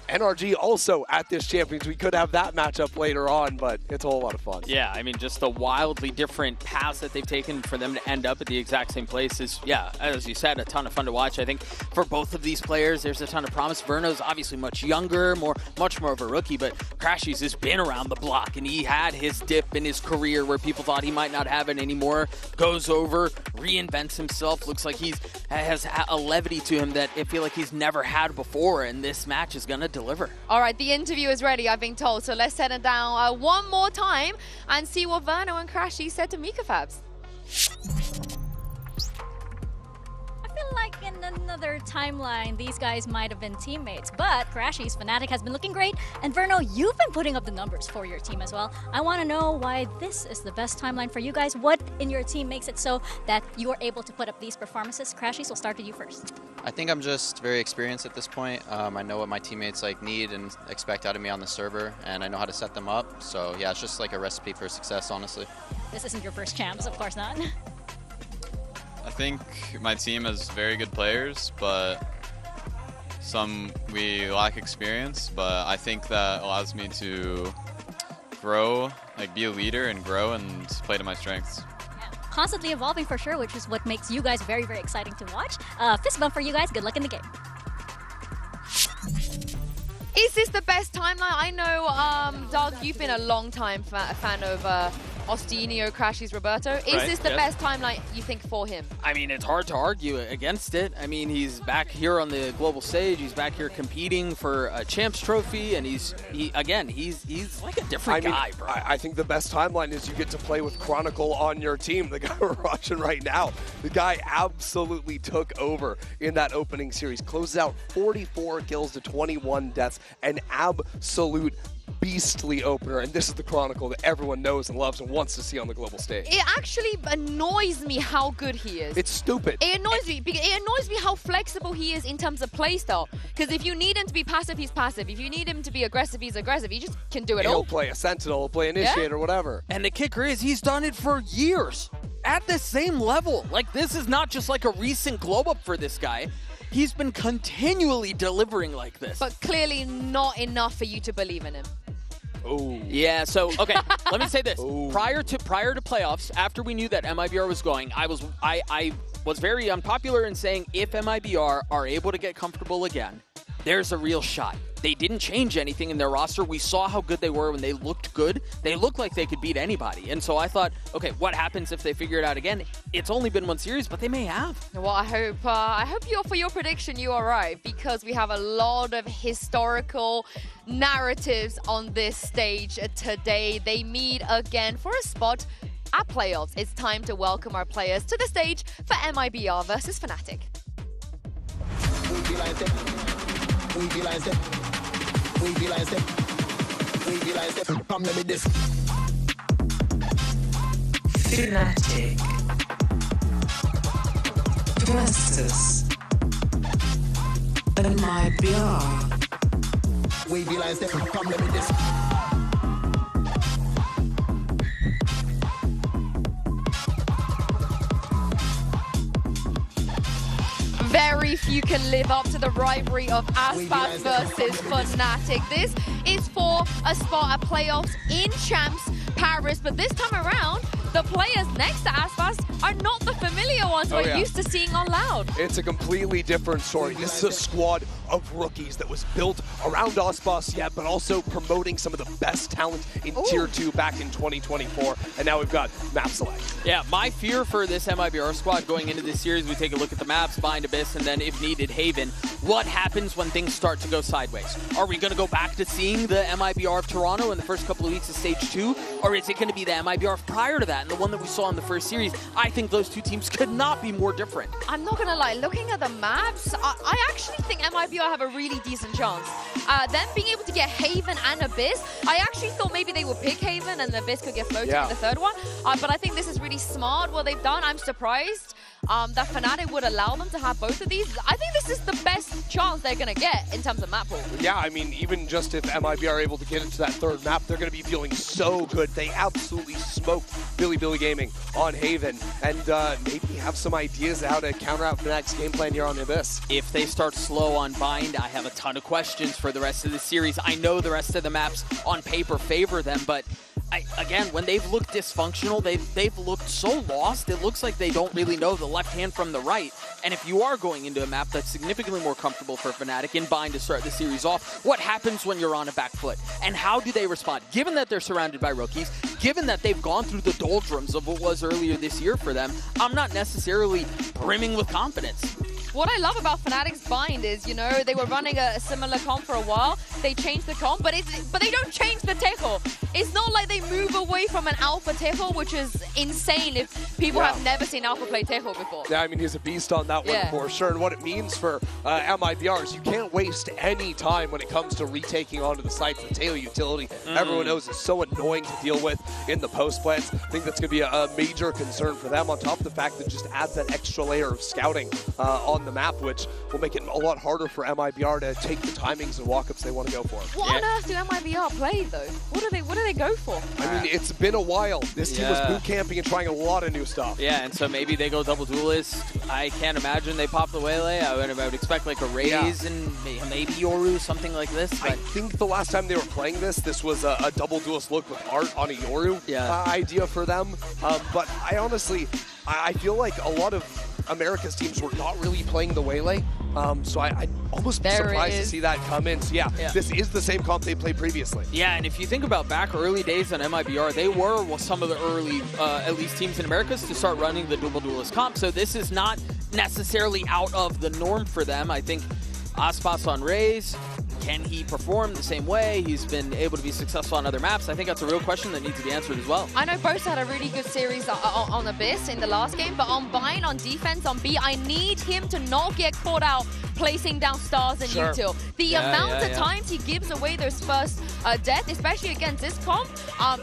NRG also at this Champions. We could have that matchup later on, but it's a whole lot of fun. Yeah, I mean, just the wildly different paths that they've taken for them to end up at the exact same place is, yeah, as you said, a ton of fun to watch. I think for both of these players, there's a ton of promise. Verno's obviously much younger, much more of a rookie, but Crashies has been around the block, and he had his dip in his career where people thought he might not have it anymore. Goes over, reinvents himself. Looks like he has a levity to him that I feel like he's never had before, and this match is going to deliver. All right, the interview is ready, I've been told. So let's set it down one more time and see what Verno and Crashies said to Mika Fabs. I feel like in another timeline, these guys might have been teammates, but Crashy's Fnatic has been looking great, and Verno, you've been putting up the numbers for your team as well. I want to know why this is the best timeline for you guys. What in your team makes it so that you are able to put up these performances? Crashies, we'll start with you first. I think I'm just very experienced at this point. I know what my teammates need and expect out of me on the server, and I know how to set them up. So yeah, it's just like a recipe for success, honestly. This isn't your first champs, of course not. I think my team has very good players, but we lack experience. But I think that allows me to grow, be a leader and grow and play to my strengths. Constantly evolving for sure, which is what makes you guys very, very exciting to watch. Fist bump for you guys. Good luck in the game. Is this the best timeline? I know, Doug, you've been a long time fan of Ostinio, Crashies, Roberto. Is this the best timeline you think for him? I mean, it's hard to argue against it. I mean, he's back here on the global stage. He's back here competing for a champs trophy, and he's like a different guy, bro. I think the best timeline is you get to play with Chronicle on your team, the guy we're watching right now. The guy absolutely took over in that opening series, closes out 44 kills to 21 deaths, an absolute beastly opener, and this is the Chronicle that everyone knows and loves and wants to see on the global stage. It actually annoys me how good he is. It's stupid. It annoys me because it annoys me how flexible he is in terms of playstyle. Because if you need him to be passive, he's passive. If you need him to be aggressive, he's aggressive. He just can do it all. He'll play a Sentinel, he'll play Initiator, whatever. And the kicker is he's done it for years at the same level. Like, this is not just like a recent glow up for this guy. He's been continually delivering like this. But clearly not enough for you to believe in him. Oh. Yeah, so, okay, let me say this. Prior to playoffs, after we knew that MIBR was going, I was very unpopular in saying if MIBR are able to get comfortable again, there's a real shot. They didn't change anything in their roster. We saw how good they were when they looked good. They looked like they could beat anybody. And so I thought, okay, what happens if they figure it out again? It's only been one series, but they may have. Well, I hope for your prediction you are right, because we have a lot of historical narratives on this stage today. They meet again for a spot at playoffs. It's time to welcome our players to the stage for MIBR versus Fnatic. Come let me this. Fnatic versus MIBR. We be like this. Come let me this. Very few can live up to the rivalry of Aspas versus Fnatic. This is for a spot at playoffs in Champs Paris, but this time around, the players next to Aspas are not the familiar ones we're used to seeing on Loud. It's a completely different story. This is a squad of rookies that was built around Aspas, but also promoting some of the best talent in Tier 2 back in 2024, and now we've got map select. Yeah, my fear for this MIBR squad going into this series, we take a look at the maps, Bind Abyss, and then if needed, Haven. What happens when things start to go sideways? Are we going to go back to seeing the MIBR of Toronto in the first couple of weeks of Stage 2? Or is it going to be the MIBR prior to that, and the one that we saw in the first series? I think those two teams could not be more different. I'm not going to lie, looking at the maps, I actually think MIBR have a really decent chance. Them being able to get Haven and Abyss, I actually thought maybe they would pick Haven and Abyss could get floating in the third one. But I think this is really smart what they've done. I'm surprised that Fnatic would allow them to have both of these. I think this is the best chance they're going to get in terms of map pool. Yeah, I mean, even just if MIBR are able to get into that third map, they're going to be feeling so good. They absolutely smoked Billy Gaming on Haven, and maybe have some ideas how to counter out Fnatic's game plan here on Abyss. If they start slow on Bind, I have a ton of questions for the rest of the series. I know the rest of the maps on paper favor them, but again, when they've looked dysfunctional, they've looked so lost, it looks like they don't really know the left hand from the right. And if you are going into a map that's significantly more comfortable for Fnatic in Bind to start the series off, what happens when you're on a back foot? And how do they respond? Given that they're surrounded by rookies, given that they've gone through the doldrums of what was earlier this year for them, I'm not necessarily brimming with confidence. What I love about Fnatic's bind is, you know, they were running a similar comp for a while. They changed the comp, but they don't change the Tejo. It's not like they move away from an alpha Tejo, which is insane if people have never seen alpha play Tejo before. Yeah, I mean, he's a beast on that one for sure. And what it means for MIBR is you can't waste any time when it comes to retaking onto the site. The Tejo utility, everyone knows, is so annoying to deal with in the post plants. I think that's going to be a major concern for them, on top of the fact that it just adds that extra layer of scouting on the map, which will make it a lot harder for MIBR to take the timings and walk-ups they want to go for. What on earth do MIBR play, though? What do they go for? I mean, it's been a while. This team was boot camping and trying a lot of new stuff. Yeah, and so maybe they go double duelist. I can't imagine they pop the Waylay. I would expect like a Raze and maybe Yoru, something like this. But I think the last time they were playing this was a double duelist look with Art on a Yoru idea for them. But I honestly, I feel like a lot of America's teams were not really playing the Waylay. So I'd almost be surprised to see that come in. So this is the same comp they played previously. Yeah, and if you think about back early days on MIBR, they were some of the early, at least teams in Americas, to start running the double duelist comp. So this is not necessarily out of the norm for them. I think Aspas on Raze, can he perform the same way? He's been able to be successful on other maps. I think that's a real question that needs to be answered as well. I know Boast had a really good series on Abyss in the last game, but on Bind, on defense, on B, I need him to not get caught out placing down stars and util. The amount of times he gives away those first death, especially against this comp,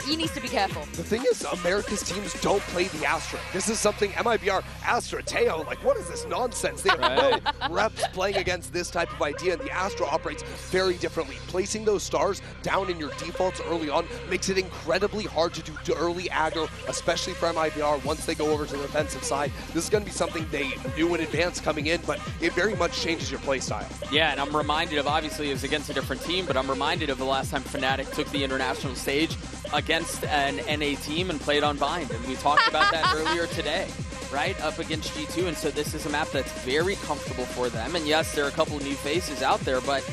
he needs to be careful. The thing is, America's teams don't play the Astra. This is something MIBR, Astra, Tejo, like, what is this nonsense? They have no reps playing against this type of idea, and the Astra operates very differently. Placing those stars down in your defaults early on makes it incredibly hard to do early aggro, especially for MIBR once they go over to the defensive side. This is going to be something they knew in advance coming in, but it very much changes your play style. Yeah, and I'm reminded of, obviously it was against a different team, but I'm reminded of the last time Fnatic took the international stage against an NA team and played on Bind, and we talked about that earlier today, right, up against G2, and so this is a map that's very comfortable for them, and yes, there are a couple of new faces out there, but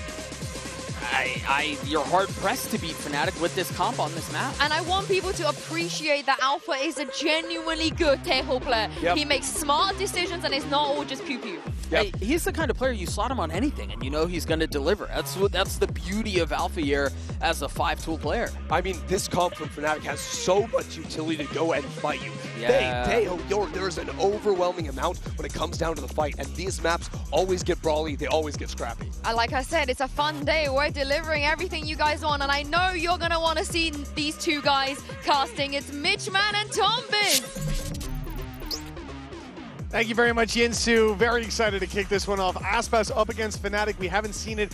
you're hard-pressed to beat Fnatic with this comp on this map. And I want people to appreciate that Alpha is a genuinely good Tejo player. He makes smart decisions and it's not all just pew-pew. Hey, he's the kind of player you slot him on anything and you know he's going to deliver. That's the beauty of Alpha here as a 5-tool player. I mean, this comp from Fnatic has so much utility to go and fight you. There's an overwhelming amount when it comes down to the fight, and these maps always get brawly, they always get scrappy. Like I said, it's a fun day. We're delivering everything you guys want, and I know you're going to want to see these two guys casting. It's Mitchman and Tombin. Thank you very much, Yinsu. Very excited to kick this one off. Aspas up against Fnatic. We haven't seen it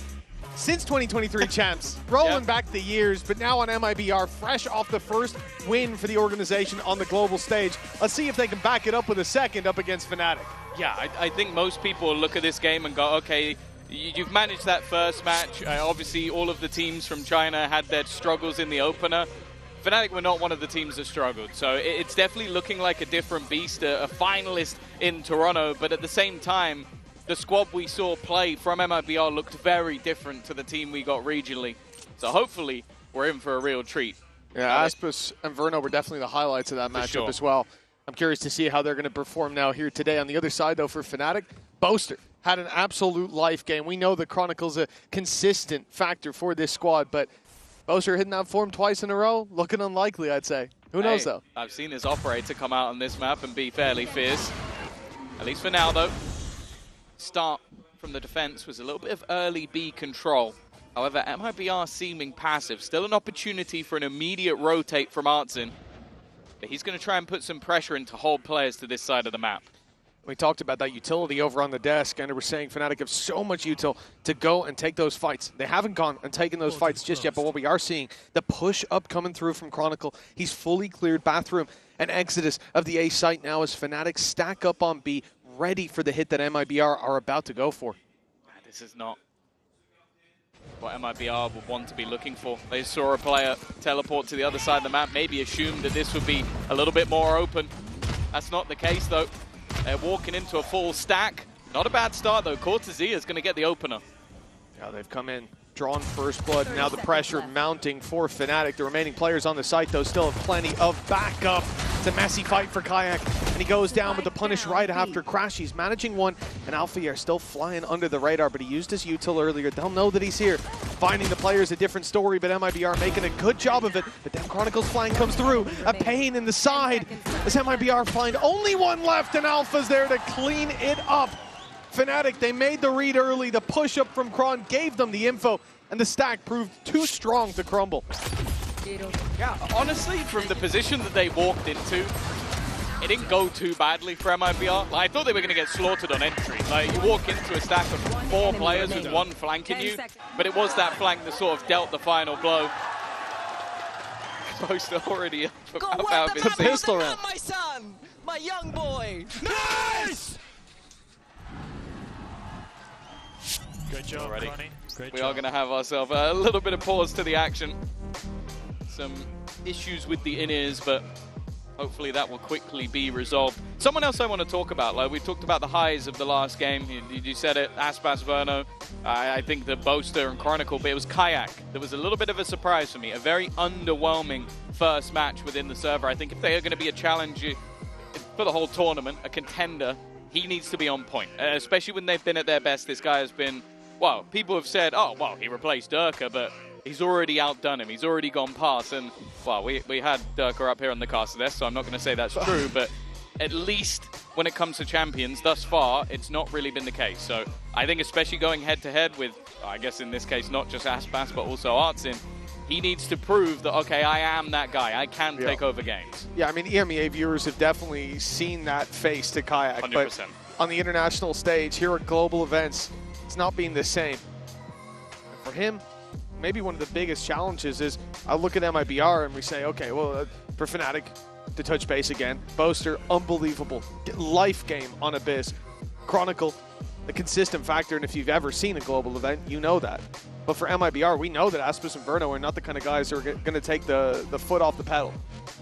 since 2023 champs. Rolling back the years, but now on MIBR, fresh off the first win for the organization on the global stage. Let's see if they can back it up with a second up against Fnatic. Yeah, I think most people look at this game and go, okay, you've managed that first match. Obviously, all of the teams from China had their struggles in the opener. Fnatic were not one of the teams that struggled, so it's definitely looking like a different beast, a finalist in Toronto, but at the same time, the squad we saw play from MIBR looked very different to the team we got regionally. So hopefully, we're in for a real treat. Yeah, Aspas and Verno were definitely the highlights of that matchup as well. I'm curious to see how they're going to perform now here today. On the other side, though, for Fnatic, Boaster had an absolute life game. We know the Chronicle's a consistent factor for this squad, but Boaster hitting that form twice in a row, looking unlikely, I'd say. Who knows, though? I've seen his operator come out on this map and be fairly fierce. At least for now, though. Start from the defense was a little bit of early B control. However, MIBR seeming passive. Still an opportunity for an immediate rotate from Artsin. But he's going to try and put some pressure in to hold players to this side of the map. We talked about that utility over on the desk, and we're saying Fnatic have so much util to go and take those fights. They haven't gone and taken those fights just yet, but what we are seeing, the push up coming through from Chronicle. He's fully cleared Bathroom and Exodus of the A site now as Fnatic stack up on B, ready for the hit that MIBR are about to go for. This is not what MIBR would want to be looking for. They saw a player teleport to the other side of the map, maybe assumed that this would be a little bit more open. That's not the case, though. They're walking into a full stack. Not a bad start, though. Cortezia is going to get the opener. Yeah, they've come in, drawn first blood. Now the pressure mounting for Fnatic. The remaining players on the site, though, still have plenty of backup. It's a messy fight for Kayak, and he goes down with the punish right after Crash. He's managing one, and Alfie are still flying under the radar, but he used his util earlier. They'll know that he's here. Finding the players a different story, but MIBR making a good job of it. But then Chronicle's flank comes through. A pain in the side as MIBR find only one left, and Alpha's there to clean it up. Fnatic, they made the read early. The push up from Kron gave them the info, and the stack proved too strong to crumble. Yeah, honestly, from the position that they walked into, it didn't go too badly for MIBR. Like, I thought they were going to get slaughtered on entry. Like, you walk into a stack of 4 players with one flanking you, but it was that flank that sort of dealt the final blow. Poster already about It's a pistol round. my son, my young boy. Nice! Good job, Already. Ronnie. Great We job. are going to have ourselves a little bit of pause to the action. Some issues with the in-ears, but hopefully that will quickly be resolved. Someone else I want to talk about, like we talked about the highs of the last game. You said it, Aspas, Verno, I think the Boaster and Chronicle, but it was Kayak. There was a little bit of a surprise for me, a very underwhelming first match within the server. I think if they are going to be a challenger for the whole tournament, a contender, he needs to be on point, especially when they've been at their best. This guy has been, well, people have said, oh, well, he replaced Durka, but he's already outdone him. He's already gone past. And, well, we had Durka up here on the caster desk, so I'm not going to say that's true. But at least when it comes to champions, thus far, it's not really been the case. So I think especially going head-to-head with, I guess in this case, not just Aspas, but also Artsin, he needs to prove that, okay, I am that guy. I can take over games. Yeah, I mean, EMEA viewers have definitely seen that face to Kayak. 100%. But on the international stage, here at global events, it's not being the same. And for him, maybe one of the biggest challenges is I look at MIBR and we say, okay, well, for Fnatic to touch base again, Boaster, unbelievable. Life game on Abyss. Chronicle, a consistent factor, and if you've ever seen a global event, you know that. But for MIBR, we know that Aspas and Verno are not the kind of guys who are going to take the foot off the pedal.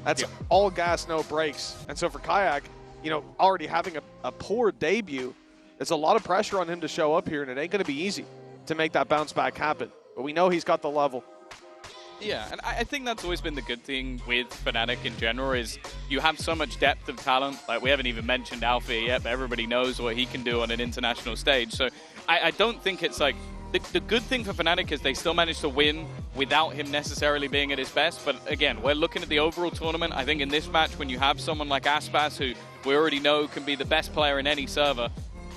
That's all gas, no brakes. And so for Kayak, you know, already having a poor debut, there's a lot of pressure on him to show up here, and it ain't going to be easy to make that bounce back happen. But we know he's got the level. Yeah, and I think that's always been the good thing with Fnatic in general is you have so much depth of talent. Like, we haven't even mentioned Alfie yet, but everybody knows what he can do on an international stage. So I don't think it's like... The good thing for Fnatic is they still managed to win without him necessarily being at his best. But again, we're looking at the overall tournament. I think in this match, when you have someone like Aspas, who we already know can be the best player in any server,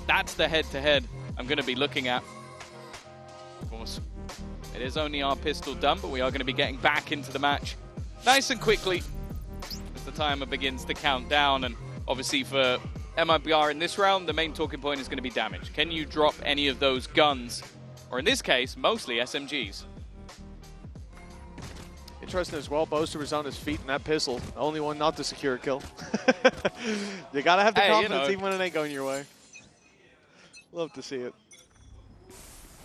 that's the head-to-head I'm going to be looking at. Of course, it is only our pistol done, but we are going to be getting back into the match nice and quickly as the timer begins to count down. And obviously for MIBR in this round, the main talking point is going to be damage. Can you drop any of those guns? Or in this case, mostly SMGs. Interesting as well, Boaster was on his feet in that pistol. The only one not to secure a kill. You got to have the confidence even when it ain't going your way. Love to see it.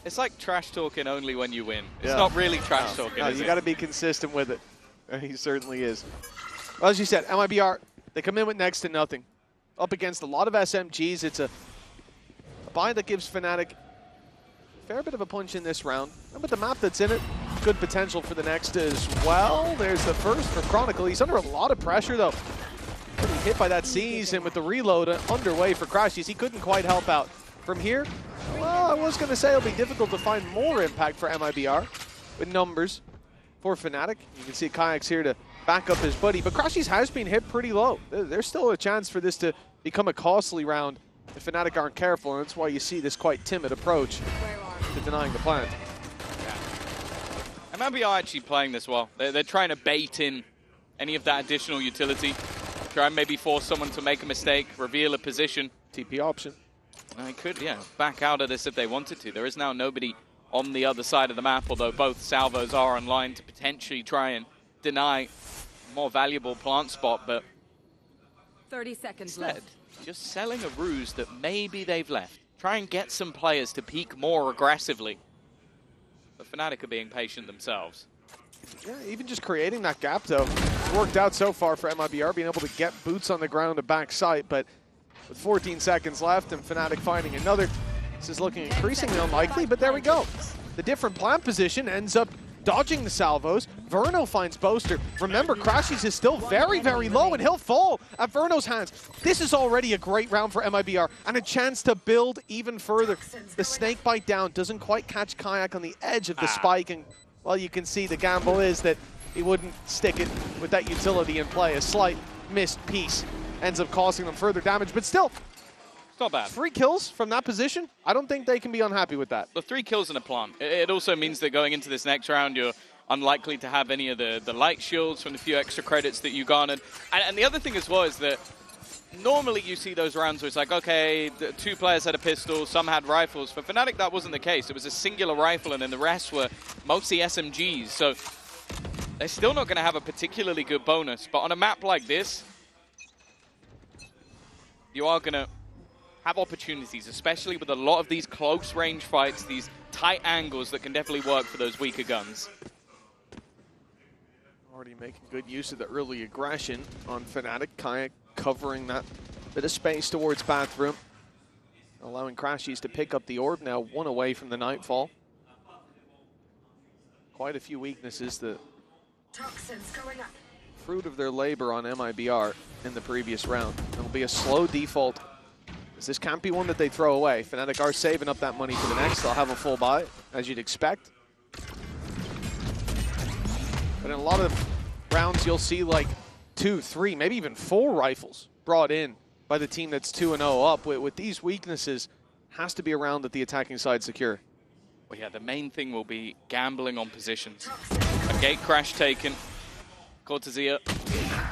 It's like trash talking only when you win. It's not really trash talking, no, is you it? got to be consistent with it. And he certainly is. Well, as you said, MIBR, they come in with next to nothing. Up against a lot of SMGs. It's a buy that gives Fnatic a fair bit of a punch in this round. And with the map that's in it, good potential for the next as well. There's the first for Chronicle. He's under a lot of pressure, though. Getting hit by that Seize, and with the reload underway for Crashies, he couldn't quite help out. From here, well, I was going to say it'll be difficult to find more impact for MIBR with numbers for Fnatic. You can see Kayak's here to back up his buddy, but Crashies has been hit pretty low. There's still a chance for this to become a costly round if Fnatic aren't careful, and that's why you see this quite timid approach to denying the plant. And MIBR actually playing this well. They're trying to bait in any of that additional utility. Try and maybe force someone to make a mistake, reveal a position. TP option. I could, yeah, back out of this if they wanted to. There is now nobody on the other side of the map, although both salvos are online to potentially try and deny a more valuable plant spot, but 30 seconds left. Just selling a ruse that maybe they've left. Try and get some players to peak more aggressively. But Fnatic are being patient themselves. Yeah, even just creating that gap, though, it's worked out so far for MIBR, being able to get boots on the ground to back sight, but with 14 seconds left and Fnatic finding another, this is looking increasingly unlikely, but there we go. The different plant position ends up dodging the salvos. Verno finds Boaster. Remember, Crashies is still very, very low, and he'll fall at Verno's hands. This is already a great round for MIBR, and a chance to build even further. The snake bite down doesn't quite catch Kayak on the edge of the spike, and, well, you can see the gamble is that he wouldn't stick it with that utility in play. A slight missed piece ends up causing them further damage, but still, it's not bad. 3 kills from that position, I don't think they can be unhappy with that. The 3 kills in a plant. It also means that going into this next round, you're unlikely to have any of the light shields from the few extra credits that you garnered. And the other thing as well is that normally you see those rounds where it's like, okay, 2 players had a pistol, some had rifles. For Fnatic, that wasn't the case. It was a singular rifle, and then the rest were mostly SMGs. So they're still not going to have a particularly good bonus. But on a map like this, you are going to have opportunities, especially with a lot of these close range fights, these tight angles that can definitely work for those weaker guns. Already making good use of the early aggression on Fnatic. Kayak covering that bit of space towards bathroom, allowing Crashies to pick up the orb, now 1 away from the Nightfall. Quite a few weaknesses, the fruit of their labor on MIBR in the previous round. It'll be a slow default. This can't be one that they throw away. Fnatic are saving up that money for the next. They'll have a full buy, as you'd expect. But in a lot of rounds, you'll see like 2, 3, maybe even 4 rifles brought in by the team that's 2-0 up. With these weaknesses, has to be a round that the attacking side secure. Well, yeah, the main thing will be gambling on positions. A gate crash taken. Cortezia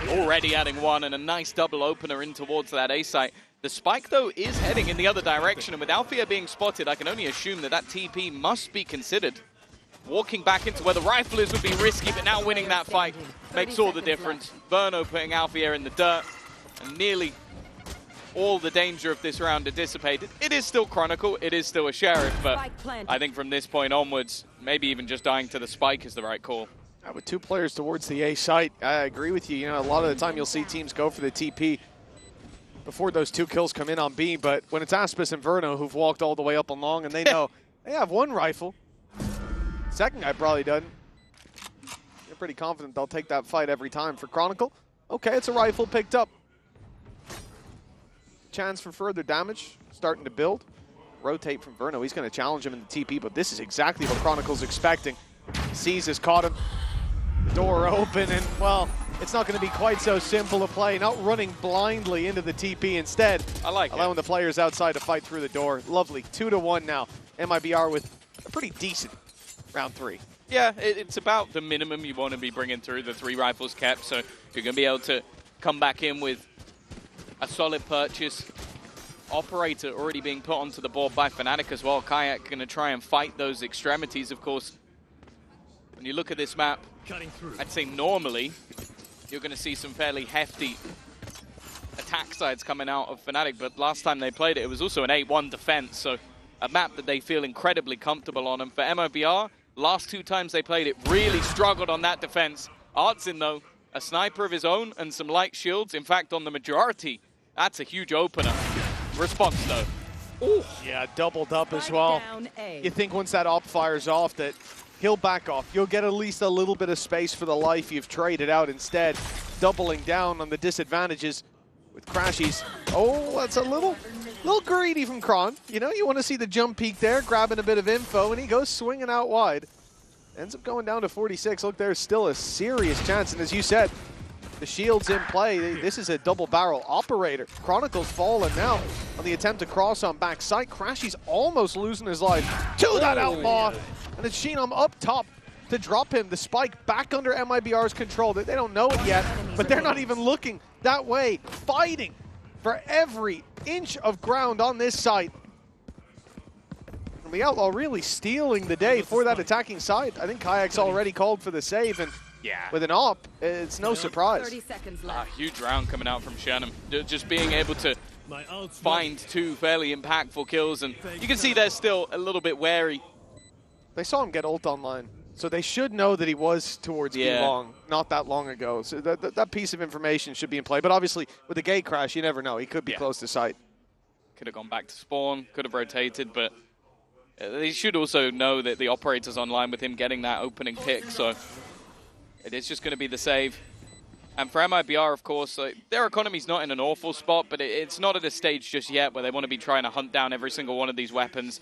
already adding 1, and a nice double opener in towards that A site. The spike, though, is heading in the other direction, and with Althea being spotted, I can only assume that that TP must be considered. Walking back into where the rifle is would be risky, but now winning that fight makes all the difference. Verno putting Althea in the dirt, and nearly all the danger of this round are dissipated. It is still Chronicle, it is still a Sheriff, but I think from this point onwards, maybe even just dying to the spike is the right call. With 2 players towards the A site, I agree with you. You know, a lot of the time you'll see teams go for the TP before those 2 kills come in on B, but when it's Aspis and Verno who've walked all the way up and long, and they know they have 1 rifle, second guy probably doesn't. You're pretty confident they'll take that fight every time. For Chronicle, okay, it's a rifle picked up. Chance for further damage, starting to build. Rotate from Verno, he's going to challenge him in the TP, but this is exactly what Chronicle's expecting. Sees has caught him, the door open, and well, it's not going to be quite so simple a play, not running blindly into the TP instead. I like allowing the players outside to fight through the door. Lovely, 2-1 now. MIBR with a pretty decent round 3. Yeah, it's about the minimum you want to be bringing through, the 3 rifles kept, so you're going to be able to come back in with a solid purchase. Operator already being put onto the board by Fnatic as well. Kayak going to try and fight those extremities, of course. When you look at this map, I'd say normally you're going to see some fairly hefty attack sides coming out of Fnatic, but last time they played it, it was also an 8-1 defense, so a map that they feel incredibly comfortable on. And for MIBR, last 2 times they played it, really struggled on that defense. Artsin, though, a sniper of his own and some light shields. In fact, on the majority, that's a huge opener. Response, though. Ooh. Yeah, doubled up as well. You think once that op fires off that he'll back off. You'll get at least a little bit of space for the life you've traded out instead. Doubling down on the disadvantages with Crashies. Oh, that's a little greedy from Kron. You know, you want to see the jump peek there, grabbing a bit of info, and he goes swinging out wide. Ends up going down to 46. Look, there's still a serious chance. And as you said, the shield's in play. This is a double barrel operator. Chronicle's fallen now on the attempt to cross on backside. Crashies almost losing his life to that outlaw. And it's Hlino up top to drop him. The spike back under MIBR's control. They don't know it yet, but they're not even looking that way. Fighting for every inch of ground on this site. And the outlaw really stealing the day for that attacking side. I think Kayak's already called for the save, and with an op, it's no surprise. 30 seconds left. Huge round coming out from Shannon. Just being able to find 2 fairly impactful kills, and you can see they're still a little bit wary. They saw him get ult online, so they should know that he was towards B-Long not that long ago. So that piece of information should be in play. But obviously, with the gate crash, you never know. He could be close to site. Could have gone back to spawn, could have rotated, but They should also know that the operator's online with him getting that opening pick, so it is just going to be the save. And for MIBR, of course, their economy's not in an awful spot, but it's not at a stage just yet where they want to be trying to hunt down every single one of these weapons,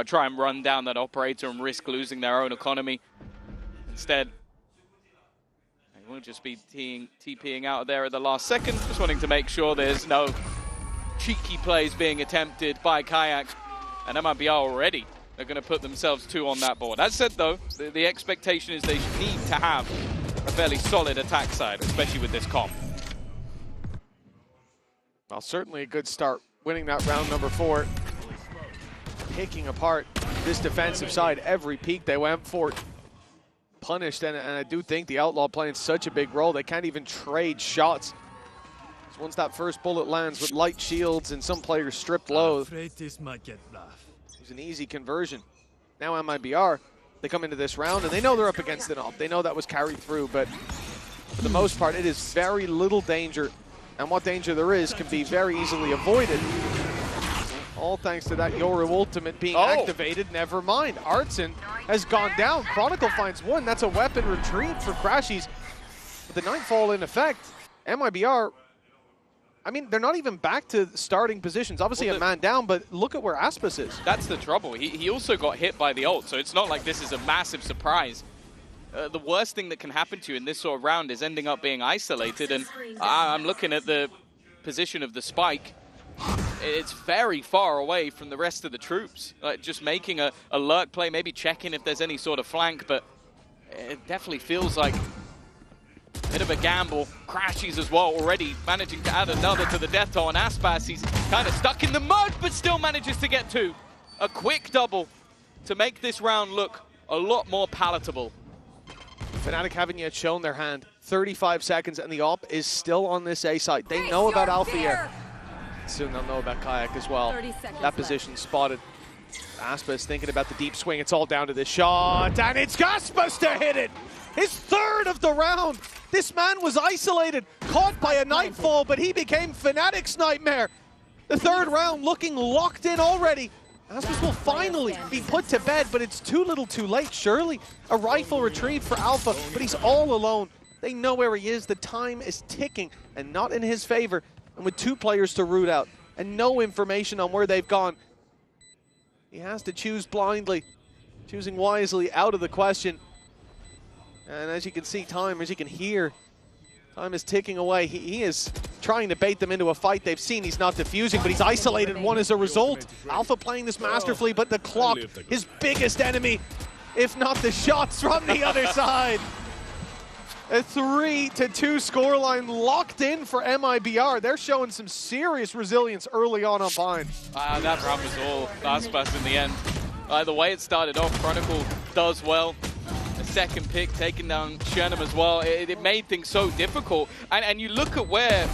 try and run down that operator and risk losing their own economy. Instead, they will just be TPing out of there at the last second, just wanting to make sure there's no cheeky plays being attempted by Kayak. And MIBR already are going to put themselves 2 on that board. That said, though, the expectation is they need to have a fairly solid attack side, especially with this comp. Well, certainly a good start, winning that round number 4. Picking apart this defensive side every peak they went for. Punished, and I do think the Outlaw playing such a big role, they can't even trade shots. So once that first bullet lands with light shields and some players stripped low, it's an easy conversion. Now MIBR, they come into this round and they know they're up against an AWP. They know that was carried through, but for the most part, it is very little danger. And what danger there is can be very easily avoided. All thanks to that Yoru ultimate being activated. Never mind. Artson has gone down. Chronicle finds 1. That's a weapon retrieved for Crashies. With the Nightfall in effect, MIBR, I mean, they're not even back to starting positions. Obviously a man down, but look at where Aspas is. That's the trouble. He also got hit by the ult, so it's not like this is a massive surprise. The worst thing that can happen to you in this sort of round is ending up being isolated, and I'm looking at the position of the spike. It's very far away from the rest of the troops. Like just making a lurk play, maybe checking if there's any sort of flank, but it definitely feels like a bit of a gamble. Crashies as well, already managing to add another to the death toll, and Aspas, he's kind of stuck in the mud, but still manages to get 2. A quick double to make this round look a lot more palatable. Fnatic haven't yet shown their hand. 35 seconds, and the AWP is still on this A side. They know about Alpha yet. Soon they'll know about Kayak as well. That position spotted. Aspas thinking about the deep swing. It's all down to this shot, and it's Aspas to hit it! His 3rd of the round! This man was isolated, caught by a Nightfall, but he became Fnatic's nightmare. The 3rd round looking locked in already. Aspas will finally be put to bed, but it's too little too late, surely. A rifle retrieved for Alpha, but he's all alone. They know where he is. The time is ticking, and not in his favor. And with 2 players to root out, and no information on where they've gone, he has to choose blindly. Choosing wisely out of the question. And as you can see, as you can hear, time is ticking away. He is trying to bait them into a fight. They've seen he's not defusing, but he's isolated 1 as a result. Alpha playing this masterfully, but the clock, his biggest enemy, if not the shots from the other side. A 3-2 scoreline locked in for MIBR. They're showing some serious resilience early on Pine. That round was all Aspas in the end. The way it started off, Chronicle does well. A second pick, taking down Shenum as well. It made things so difficult. And you look at where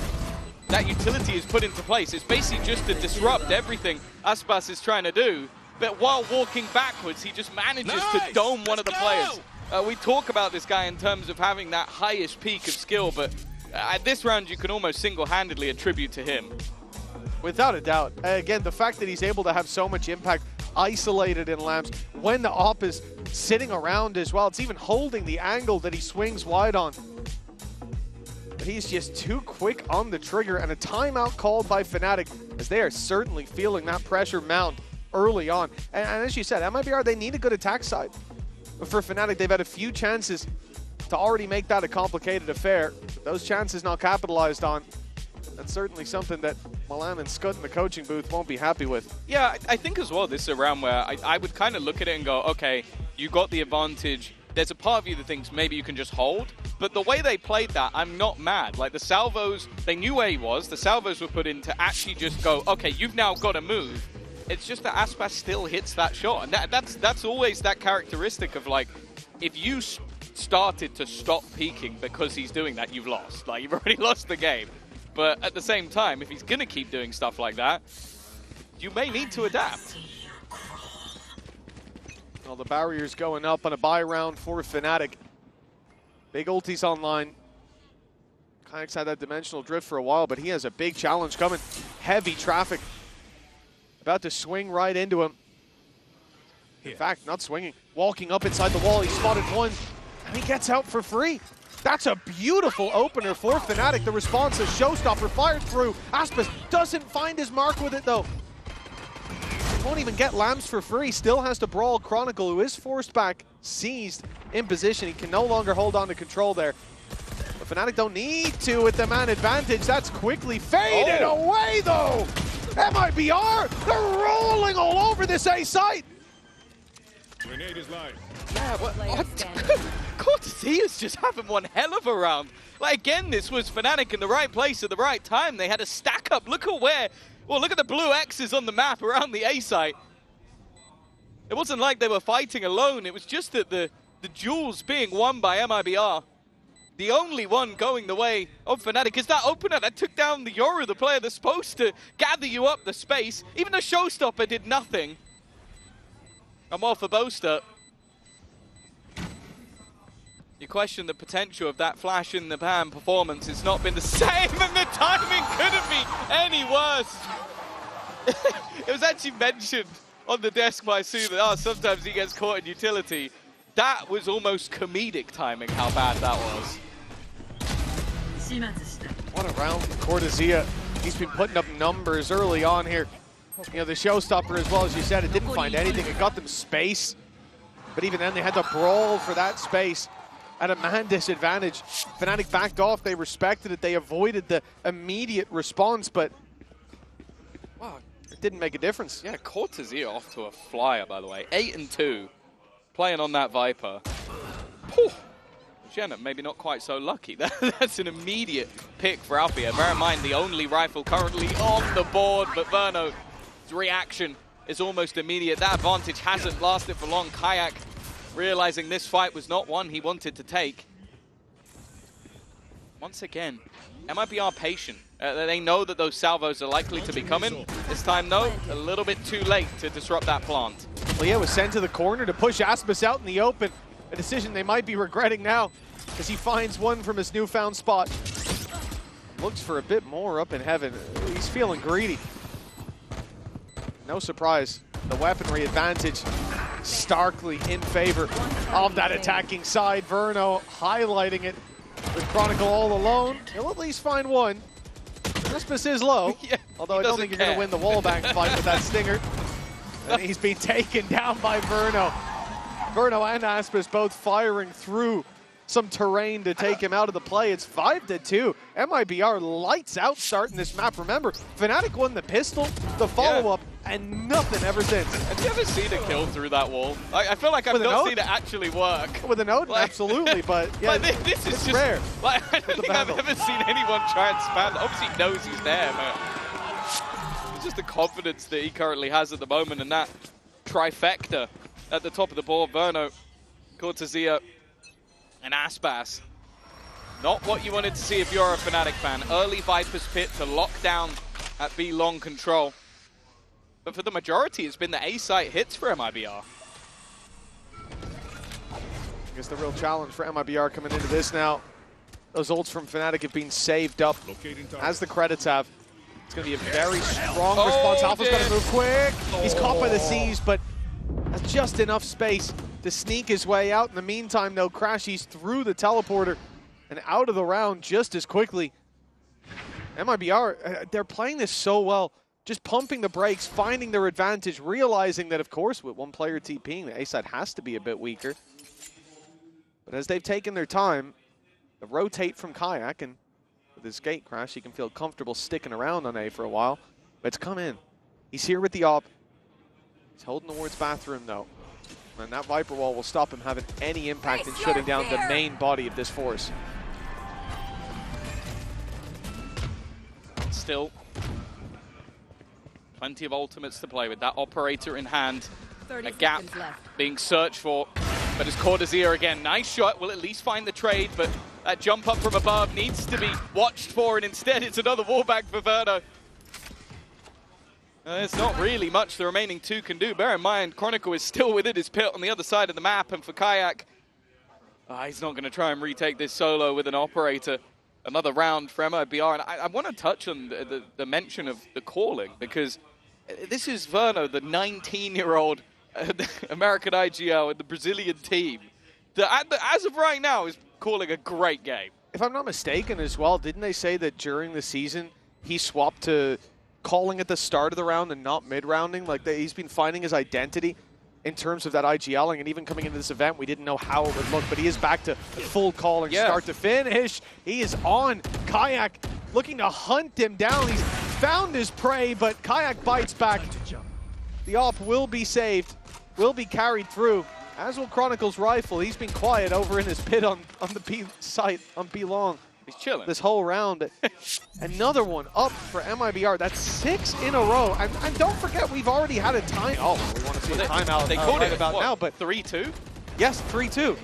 that utility is put into place. It's basically just to disrupt everything Aspas is trying to do. But while walking backwards, he just manages to dome one of the players. We talk about this guy in terms of having that highest peak of skill, but at this round you can almost single-handedly attribute to him. Without a doubt. Again, the fact that he's able to have so much impact, isolated in lamps, when the AWP is sitting around as well, it's even holding the angle that he swings wide on. But he's just too quick on the trigger, and a timeout called by Fnatic, as they are certainly feeling that pressure mount early on. And as you said, MIBR, they need a good attack side. But for Fnatic, they've had a few chances to already make that a complicated affair. Those chances not capitalized on. That's certainly something that Milan and Scott in the coaching booth won't be happy with. Yeah, I think as well this is a round where I would kind of look at it and go, okay, you got the advantage. There's a part of you that thinks maybe you can just hold. But the way they played that, I'm not mad. Like the salvos, they knew where he was. The salvos were put in to actually just go, okay, you've now got to move. It's just that Aspas still hits that shot. And that's always that characteristic of like, if you started to stop peaking because he's doing that, you've lost. Like, you've already lost the game. But at the same time, if he's going to keep doing stuff like that, you may need to adapt. Well, the barrier's going up on a buy round for Fnatic. Big ulti's online. Kayak's had that dimensional drift for a while, but he has a big challenge coming. Heavy traffic. About to swing right into him. In fact, not swinging. Walking up inside the wall, he spotted one, and he gets out for free. That's a beautiful opener for Fnatic. The response is Showstopper fired through. Aspis doesn't find his mark with it, though. He won't even get Lambs for free. Still has to brawl Chronicle, who is forced back, seized in position. He can no longer hold on to control there. But Fnatic don't need to with the man advantage. That's quickly faded away, though. MIBR, they're rolling all over this A site. Grenade is live. Yeah, what? Cortesia's just having one hell of a round. Like, again, this was Fnatic in the right place at the right time. They had a stack up. Look at where. Well, look at the blue X's on the map around the A site. It wasn't like they were fighting alone. It was just that the duels being won by MIBR. The only one going the way of Fnatic is that opener that took down the Yoru, the player that's supposed to gather you up the space. Even the Showstopper did nothing. I'm all for Boaster. You question the potential of that flash in the pan performance. It's not been the same, and the timing couldn't be any worse. It was actually mentioned on the desk by Sue that sometimes he gets caught in utility. That was almost comedic timing, how bad that was. What a round from Cortesia. He's been putting up numbers early on here. You know, the Showstopper, as well as you said, it didn't find anything. It got them space. But even then, they had to brawl for that space at a man disadvantage. Fnatic backed off. They respected it. They avoided the immediate response, but wow, it didn't make a difference. Yeah, Cortesia off to a flyer, by the way. 8-2, playing on that Viper. Whew. Jenna, maybe not quite so lucky. That's an immediate pick for Alfia. Bear in mind, the only rifle currently on the board, but Verno's reaction is almost immediate. That advantage hasn't lasted for long. Kayak realizing this fight was not one he wanted to take. Once again, MIBR patient. They know that those salvos are likely to be coming. This time, though, a little bit too late to disrupt that plant. Well, yeah, was sent to the corner to push Aspis out in the open. A decision they might be regretting now as he finds one from his newfound spot. Looks for a bit more up in heaven. He's feeling greedy. No surprise. The weaponry advantage starkly in favor of that attacking side. Verno highlighting it with Chronicle all alone. He'll at least find one. Aspis is low, yeah, although I don't think you're going to win the wallbang fight with that stinger. And he's been taken down by Verno. Verno and Aspis both firing through some terrain to take him out of the play. It's 5-2. MIBR lights out starting this map. Remember, Fnatic won the pistol, the follow-up, and nothing ever since. Have you ever seen a kill through that wall? I feel like I've not seen it actually work. With a node, like, absolutely, but yeah, like this is just rare. Like, I don't think I've ever seen anyone try and spam. Obviously he knows he's there, but it's just the confidence that he currently has at the moment, and that trifecta at the top of the board. Verno, Cortesia, and Aspas. Not what you wanted to see if you're a Fnatic fan. Early Viper's Pit to lock down at B long control. But for the majority, it's been the A site hits for MIBR. I guess the real challenge for MIBR coming into this now, those ults from Fnatic have been saved up, as the credits have. It's going to be a very strong response. Alpha's got to move quick. He's caught by the C's, but that's just enough space to sneak his way out. In the meantime, though, Crashy's through the teleporter and out of the round just as quickly. MIBR, they're playing this so well. Just pumping the brakes, finding their advantage, realizing that, of course, with one player TPing, the A side has to be a bit weaker. But as they've taken their time, the rotate from Kayak, and with his gate crash, he can feel comfortable sticking around on A for a while. But it's come in. He's here with the op. He's holding towards bathroom, though. And that Viper Wall will stop him having any impact in shutting down the main body of this force. Still, plenty of ultimates to play with. That operator in hand. A gap being searched for. But it's Cortesia again. Nice shot. Will at least find the trade, but that jump up from above needs to be watched for, and instead it's another wallbang for Verno. It's not really much the remaining two can do. Bear in mind, Chronicle is still within his pit on the other side of the map, and for Kayak, he's not going to try and retake this solo with an operator. Another round for MIBR, and I want to touch on the mention of the calling, because this is Verno, the 19-year-old American IGL and the Brazilian team that, as of right now, is calling a great game. If I'm not mistaken as well, didn't they say that during the season he swapped to calling at the start of the round and not mid-rounding? Like, he's been finding his identity in terms of that IGLing, and even coming into this event, we didn't know how it would look, but he is back to full calling, start to finish. He is on Kayak, looking to hunt him down. He's found his prey, but Kayak bites back. The op will be saved, will be carried through, as will Chronicle's rifle. He's been quiet over in his pit on the B site, on B long. He's chilling. This whole round. Another one up for MIBR. That's 6 in a row. And don't forget, we've already had a time. Oh, we want to see a timeout. They called it about now, but 3-2? Yes, 3-2.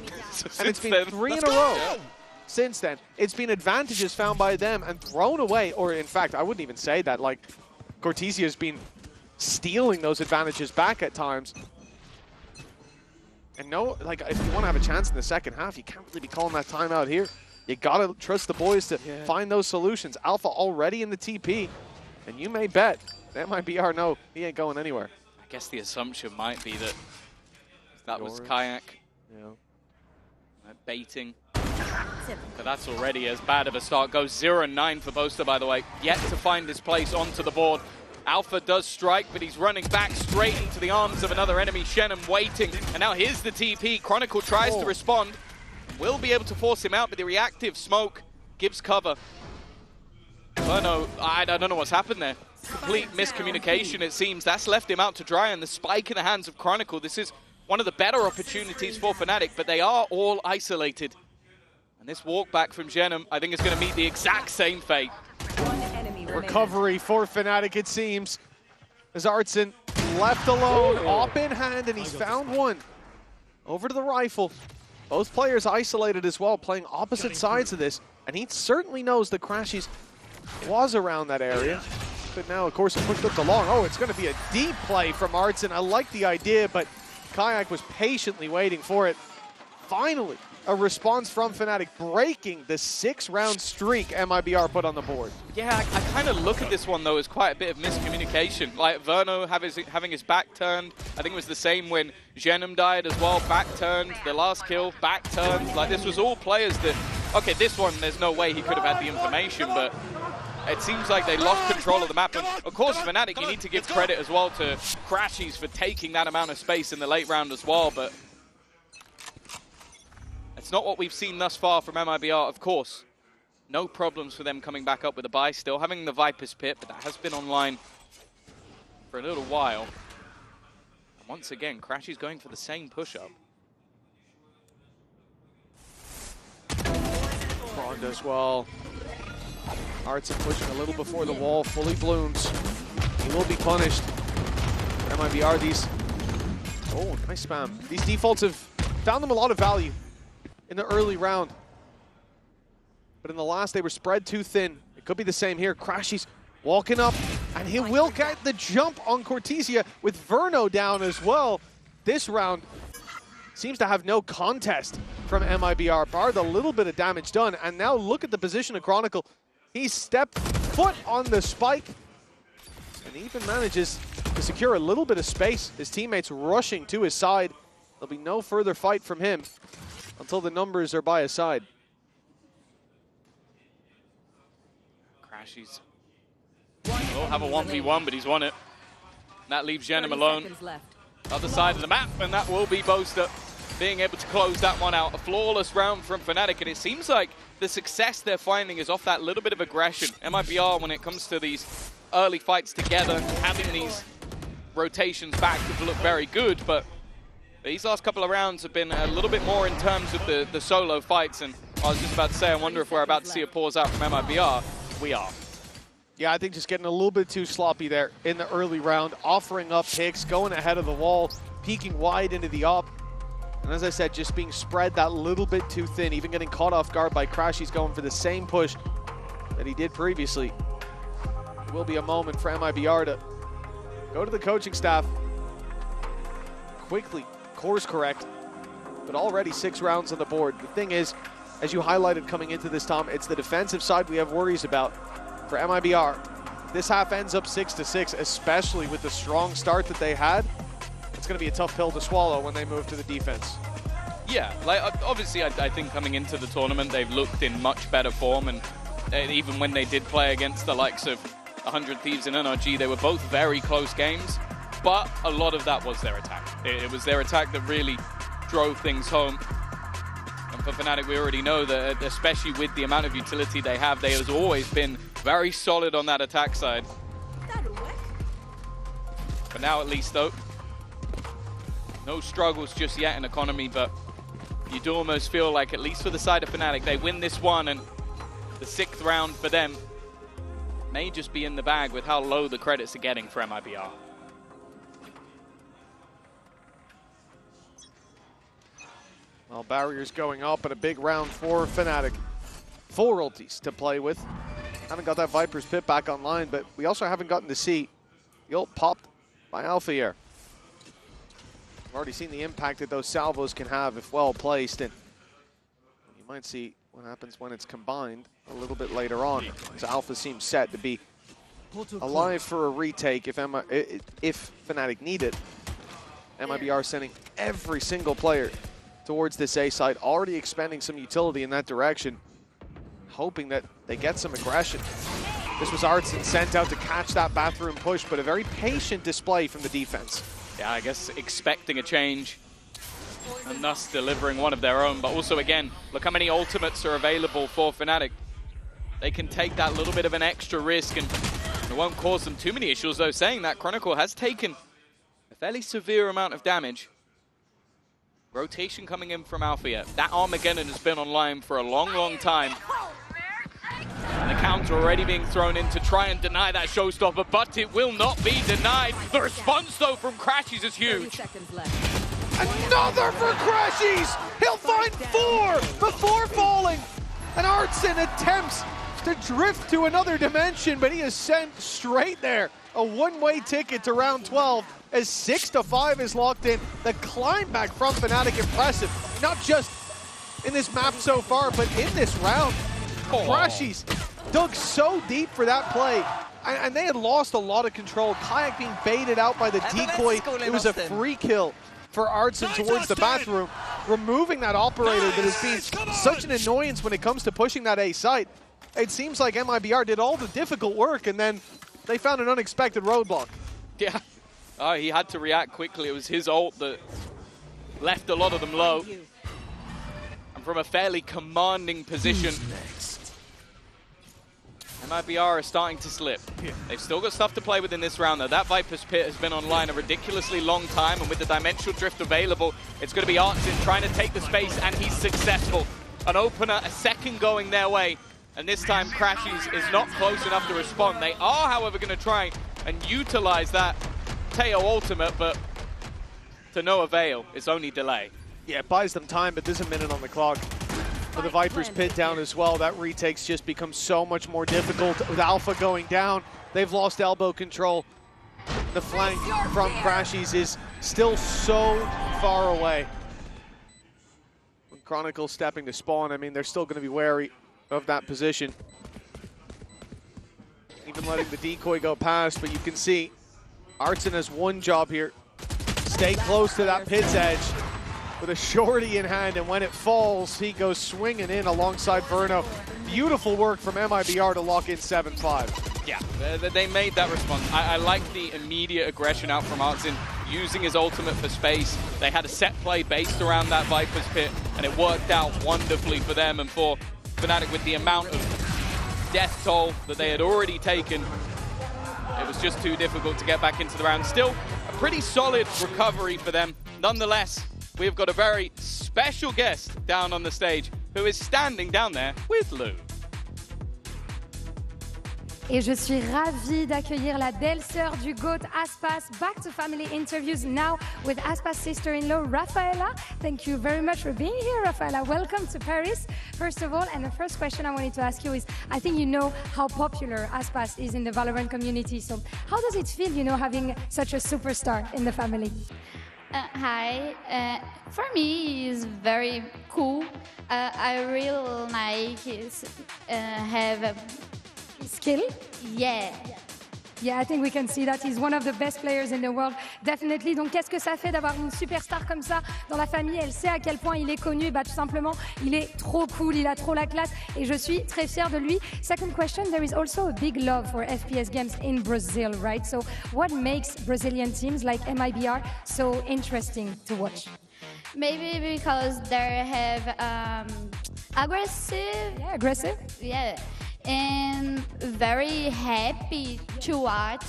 And it's been 3 in a row. Yeah. Since then, it's been advantages found by them and thrown away. Or in fact, I wouldn't even say that. Like, Cortesia's been stealing those advantages back at times. And no, like, if you want to have a chance in the second half, you can't really be calling that timeout here. You gotta trust the boys to find those solutions. Alpha already in the TP, and you may bet that MIBR, no, he ain't going anywhere. I guess the assumption might be that that was Kayak baiting. But that's already as bad of a start. Goes 0-9 for Boaster, by the way. Yet to find his place onto the board. Alpha does strike, but he's running back straight into the arms of another enemy. Shenum waiting, and now here's the TP. Chronicle tries to respond. Will be able to force him out, but the reactive smoke gives cover. Oh no, I don't know what's happened there. Complete miscommunication, it seems. That's left him out to dry, and the spike in the hands of Chronicle. This is one of the better opportunities for Fnatic, but they are all isolated. And this walk back from Shenum, I think, is going to meet the exact same fate. Recovery for Fnatic, it seems. As Artson left alone, op in hand, and he's found one. Over to the rifle. Both players isolated as well, playing opposite sides of this. And he certainly knows that Crashies was around that area. But now, of course, it pushed up the long. Oh, it's going to be a deep play from Artson. I like the idea, but Kayak was patiently waiting for it. Finally, a response from Fnatic, breaking the 6-round streak MIBR put on the board. Yeah, I kind of look at this one, though, as quite a bit of miscommunication. Like, Verno having his back turned. I think it was the same when Shenum died as well. Back turned. The last kill, back turned. Like, this was all players that... Okay, this one, there's no way he could have had the information, but it seems like they lost control of the map. And, of course, Fnatic, you need to give credit as well to Crashies for taking that amount of space in the late round as well, but... It's not what we've seen thus far from MIBR, of course. No problems for them coming back up with a buy still. Having the Viper's Pit, but that has been online for a little while. And once again, Crashies going for the same push-up. Frog does well. Artson pushing a little before the wall, fully blooms. He will be punished. MIBR, these... Oh, nice spam. These defaults have found them a lot of value in the early round. But in the last, they were spread too thin. It could be the same here. Crashies walking up, and he will get the jump on Cortesia with Verno down as well. This round seems to have no contest from MIBR, bar the little bit of damage done. And now look at the position of Chronicle. He stepped foot on the spike, and he even manages to secure a little bit of space. His teammates rushing to his side. There'll be no further fight from him until the numbers are by his side. Crashies will have a 1v1, but he's won it. That leaves Shenum alone. Other side of the map, and that will be Boaster being able to close that one out. A flawless round from Fnatic, and it seems like the success they're finding is off that little bit of aggression. MIBR, when it comes to these early fights together, having these rotations back could look very good, but these last couple of rounds have been a little bit more in terms of the solo fights, and I was just about to say, I wonder if we're about to see a pause out from MIBR. We are. Yeah, I think just getting a little bit too sloppy there in the early round, offering up picks, going ahead of the wall, peeking wide into the op. And as I said, just being spread that little bit too thin, even getting caught off guard by Crashies going for the same push that he did previously. It will be a moment for MIBR to go to the coaching staff, quickly course correct, but already 6 rounds on the board. The thing is, as you highlighted coming into this, Tom, it's the defensive side we have worries about for MIBR. This half ends up 6-6, especially with the strong start that they had. that's going to be a tough pill to swallow when they move to the defense. Yeah, like obviously I think coming into the tournament they've looked in much better form, and even when they did play against the likes of 100 Thieves and NRG, they were both very close games, but a lot of that was their attack. It was their attack that really drove things home. And for Fnatic, we already know that, especially with the amount of utility they have, they have always been very solid on that attack side. For now at least though, no struggles just yet in economy, but you do almost feel like, at least for the side of Fnatic, they win this one, and the 6th round for them may just be in the bag with how low the credits are getting for MIBR. Well, barriers going up, and a big round for Fnatic. Full royalties to play with. Haven't got that Viper's Pit back online, but we also haven't gotten to see the ult popped by Alpha here. We've already seen the impact that those salvos can have if well placed, and you might see what happens when it's combined a little bit later on. So Alpha seems set to be alive for a retake if Fnatic need it. MIBR sending every single player towards this A side, already expending some utility in that direction, hoping that they get some aggression. This was Artson sent out to catch that bathroom push, but a very patient display from the defense. Yeah, I guess expecting a change and thus delivering one of their own. But also, again, look how many ultimates are available for Fnatic. They can take that little bit of an extra risk, and it won't cause them too many issues, though. Saying that, Chronicle has taken a fairly severe amount of damage. Rotation coming in from Alpha yet. That Armageddon has been online for a long, long time. And the counter already being thrown in to try and deny that showstopper, but it will not be denied. The response, though, from Crashies is huge. Another for Crashies! He'll find 4 before falling. And Artson attempts to drift to another dimension, but he is sent straight there. A one-way ticket to round 12 as 6-5 is locked in. The climb back from Fnatic impressive, not just in this map so far, but in this round. Crashies dug so deep for that play, and they had lost a lot of control. Kayak being baited out by the decoy. It was a free kill for Artson towards the bathroom, removing that operator that has been such an annoyance when it comes to pushing that A site. It seems like MIBR did all the difficult work, and then they found an unexpected roadblock. Yeah, he had to react quickly. It was his ult that left a lot of them low. And from a fairly commanding position, MIBR are starting to slip. They've still got stuff to play with in this round, though. That Viper's Pit has been online a ridiculously long time, and with the Dimensional Drift available, it's going to be Artson trying to take the space, and he's successful. An opener, a second going their way, and this time Crashies is not close enough to respond. They are, however, going to try and utilize that Teo ultimate, but to no avail. It's only delay. Yeah, it buys them time, but there's a minute on the clock. With the Viper's Pit down as well, that retake's just become so much more difficult. With Alpha going down, they've lost elbow control. The flank from Crashies is still so far away. When Chronicle stepping to spawn, I mean, they're still going to be wary of that position. Even letting the decoy go past, but you can see Artson has one job here. Stay close to that pit's edge with a shorty in hand, and when it falls, he goes swinging in alongside Verno. Beautiful work from MIBR to lock in 7-5. Yeah, they made that response. I like the immediate aggression out from Artson, using his ultimate for space. They had a set play based around that Viper's Pit, and it worked out wonderfully for them and for Fnatic. With the amount of death toll that they had already taken, it was just too difficult to get back into the round. Still, a pretty solid recovery for them. Nonetheless, we've got a very special guest down on the stage who is standing down there with Lou. Et je suis ravie d'accueillir la belle-sœur du GOAT, Aspas, back to family interviews now with Aspas' sister-in-law, Rafaela. Thank you very much for being here, Rafaela. Welcome to Paris, first of all. And the first question I wanted to ask you is, I think you know how popular Aspas is in the Valorant community. So how does it feel, you know, having such a superstar in the family? Hi. For me, it's very cool. I really like have a skill. Yeah. Yeah, I think we can see that. He's one of the best players in the world, definitely. Donc, qu'est-ce que ça fait d'avoir une superstar comme ça dans la famille? Elle sait à quel point il est connu. Bah, tout simplement, il est trop cool, il a trop la classe et je suis très fière de lui. Second question, there is also a big love for FPS games in Brazil, right? So, what makes Brazilian teams like MIBR so interesting to watch? Maybe because they have aggressive, yeah, and very happy to watch.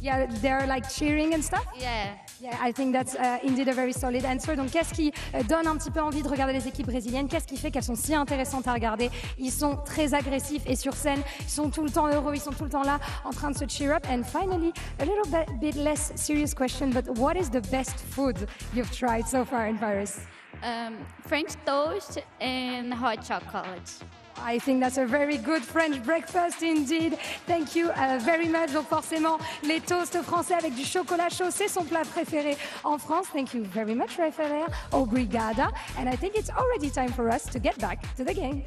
Yeah, they're like cheering and stuff. Yeah. Yeah, I think that's indeed a very solid answer. Donc, qu'est-ce qui donne un petit peu envie de regarder les équipes brésiliennes? Qu'est-ce qui fait qu'elles sont si intéressantes à regarder? Ils sont très agressifs et sur scène, ils sont tout le temps heureux, ils sont tout le temps là en train de se cheer up. And finally, a little bit less serious question, but what is the best food you've tried so far in Paris? French toast and hot chocolate. I think that's a very good French breakfast indeed. Thank you very much. Donc forcément, les toasts français avec du chocolat chaud, c'est son plat préféré en France. Thank you very much, Rafael. Obrigada. And I think it's already time for us to get back to the game.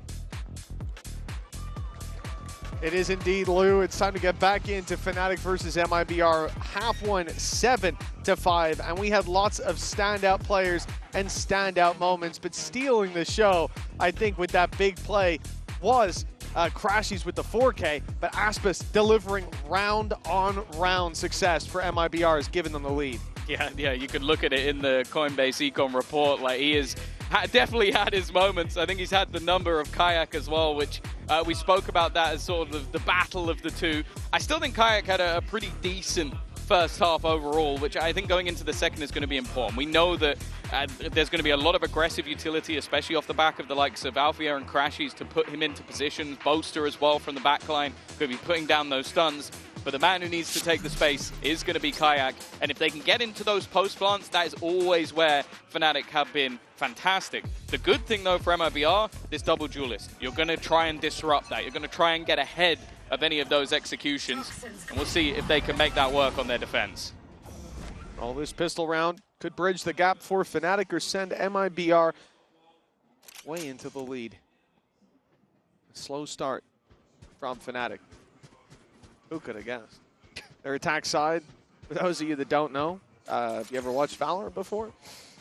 It is indeed, Lou. It's time to get back into Fnatic versus MIBR. Half one, 7-5. And we had lots of standout players and standout moments. But stealing the show, I think, with that big play was Crashies with the 4K. But Aspas delivering round-on-round success for MIBR has given them the lead. Yeah, you could look at it in the Coinbase Econ report. Like, he is definitely had his moments. I think he's had the number of Kayak as well, which we spoke about that as sort of the battle of the two. I still think Kayak had a pretty decent first half overall, which I think going into the second is going to be important. We know that there's going to be a lot of aggressive utility, especially off the back of the likes of Alfia and Crashies to put him into position. Boaster as well from the backline, going to be putting down those stuns. But the man who needs to take the space is going to be Kayak. And if they can get into those post plants, that is always where Fnatic have been fantastic. The good thing, though, for MIBR, this double duelist. You're going to try and disrupt that. You're going to try and get ahead of any of those executions. And we'll see if they can make that work on their defense. All this pistol round could bridge the gap for Fnatic or send MIBR way into the lead. A slow start from Fnatic. Who could have guessed? Their attack side, for those of you that don't know, if you ever watched VALORANT before,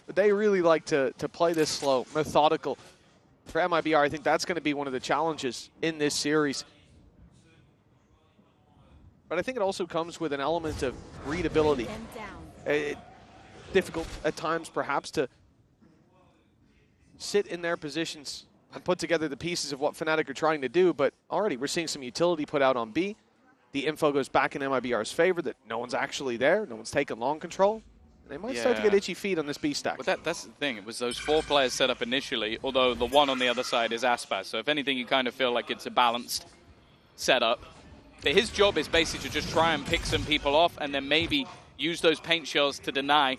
but they really like to play this slow, methodical. For MIBR, I think that's going to be one of the challenges in this series. But I think it also comes with an element of readability. Difficult at times, perhaps, to sit in their positions and put together the pieces of what Fnatic are trying to do, but already we're seeing some utility put out on B. The info goes back in MIBR's favor that no one's actually there, no one's taking long control. And they might start to get itchy feet on this B stack. Well, that's the thing. It was those 4 players set up initially, although the one on the other side is Aspas. So if anything, you kind of feel like it's a balanced setup. But his job is basically to just try and pick some people off and then maybe use those paint shells to deny.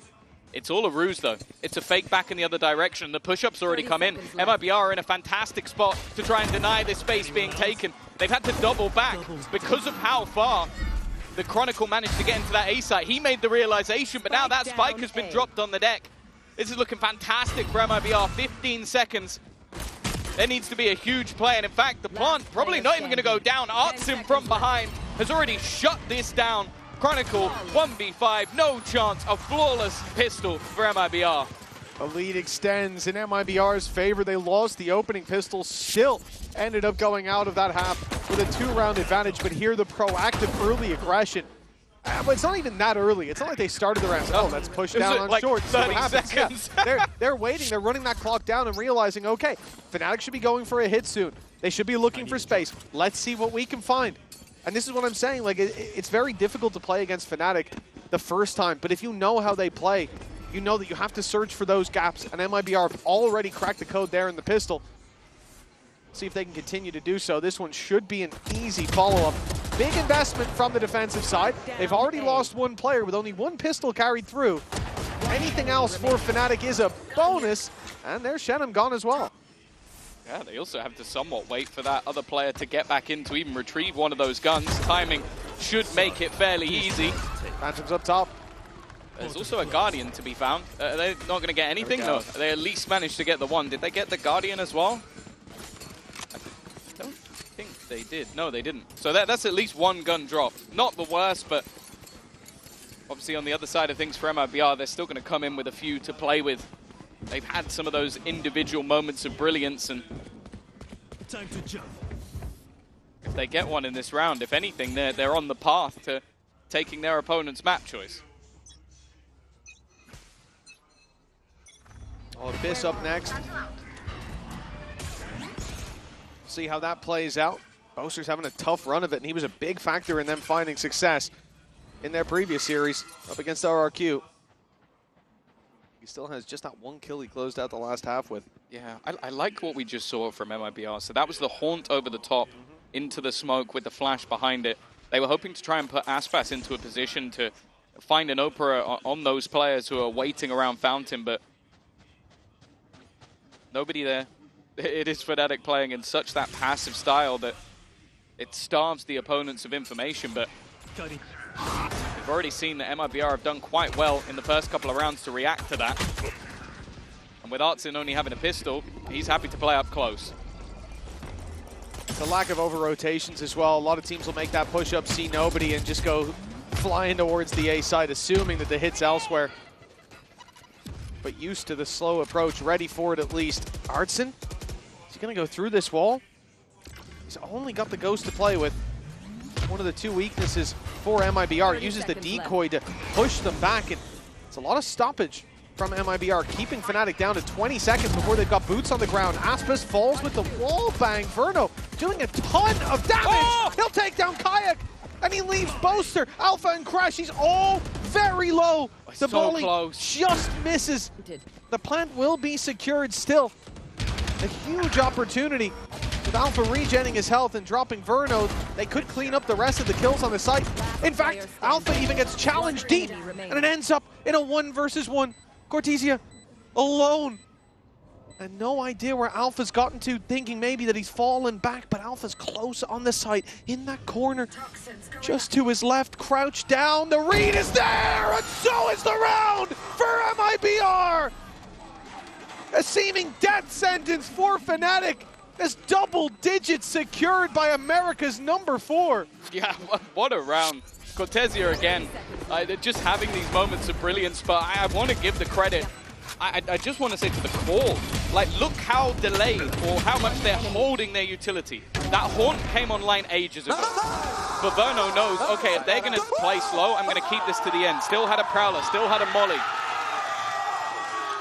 It's all a ruse, though. It's a fake back in the other direction. The push-ups already come in. MIBR are in a fantastic spot to try and deny this space being taken. They've had to double back because of how far the Chronicle managed to get into that A site. He made the realization, but now that spike has been dropped on the deck. This is looking fantastic for MIBR. 15 seconds. There needs to be a huge play, and in fact, the plant probably not even going to go down. Artsim from behind has already shut this down. Chronicle, 1v5, no chance, a flawless pistol for MIBR. The lead extends in MIBR's favor. They lost the opening pistol, still ended up going out of that half with a 2-round advantage, but here the proactive early aggression. But it's not even that early. It's not like they started the round. Oh, let's push down on like short. 30 seconds. Yeah. They're waiting. They're running that clock down and realizing, okay, Fnatic should be going for a hit soon. They should be looking for space. Let's see what we can find. And this is what I'm saying. Like, it's very difficult to play against Fnatic the first time. But if you know how they play, you know that you have to search for those gaps. And MIBR have already cracked the code there in the pistol. See if they can continue to do so. This one should be an easy follow-up. Big investment from the defensive side. They've already lost one player with only one pistol carried through. Anything else for Fnatic is a bonus. And there's Shenum gone as well. Yeah, they also have to somewhat wait for that other player to get back in to even retrieve one of those guns. Timing should make it fairly easy. Phantoms up top. There's also a Guardian to be found. They're not going to get anything? No, they at least managed to get the one. Did they get the Guardian as well? I don't think They did. No, they didn't. So that's at least one gun drop. Not the worst, but obviously on the other side of things for MIBR, they're still going to come in with a few to play with. They've had some of those individual moments of brilliance, and time to jump. If they get one in this round, if anything, they're on the path to taking their opponent's map choice. Oh, Abyss up next. See how that plays out. Boaster's having a tough run of it, and he was a big factor in them finding success in their previous series up against RRQ. He still has just that one kill he closed out the last half with. Yeah, I like what we just saw from MIBR. So that was the haunt over the top into the smoke with the flash behind it. They were hoping to try and put Aspas into a position to find an Opera on those players who are waiting around Fountain, but nobody there. It is Fnatic playing in such that passive style that it starves the opponents of information, but we've already seen that MIBR have done quite well in the first couple of rounds to react to that. And with Artsin only having a pistol, he's happy to play up close. The lack of over-rotations as well. A lot of teams will make that push-up, see nobody, and just go flying towards the A side, assuming that the hit's elsewhere. But used to the slow approach, ready for it at least. Artsin, is he going to go through this wall? He's only got the Ghost to play with. One of the two weaknesses for MIBR. Uses the decoy to push them back, and it's a lot of stoppage from MIBR, keeping Fnatic down to 20 seconds before they've got boots on the ground. Aspas falls with the wall bang. Verno doing a ton of damage. Oh! He'll take down Kayak, and he leaves Boaster, Alpha, and Crash. He's all very low. The volley just misses. The plant will be secured still. A huge opportunity with Alpha regenning his health and dropping Verno. They could clean up the rest of the kills on the site. In fact, Alpha even gets challenged deep, and it ends up in a 1 versus 1. Cortesia alone. And no idea where Alpha's gotten to, thinking maybe that he's fallen back, but Alpha's close on the site, in that corner, just to his left, crouched down. The read is there, and so is the round for MIBR. A seeming death sentence for Fnatic, as double digits secured by America's #4. Yeah, what a round. Cortesia again, just having these moments of brilliance, but I want to give the credit. I just want to say to the call, like, look how delayed or how much they're holding their utility. That Haunt came online ages ago. But Verno knows, okay, if they're going to play slow, I'm going to keep this to the end. Still had a Prowler, still had a Molly.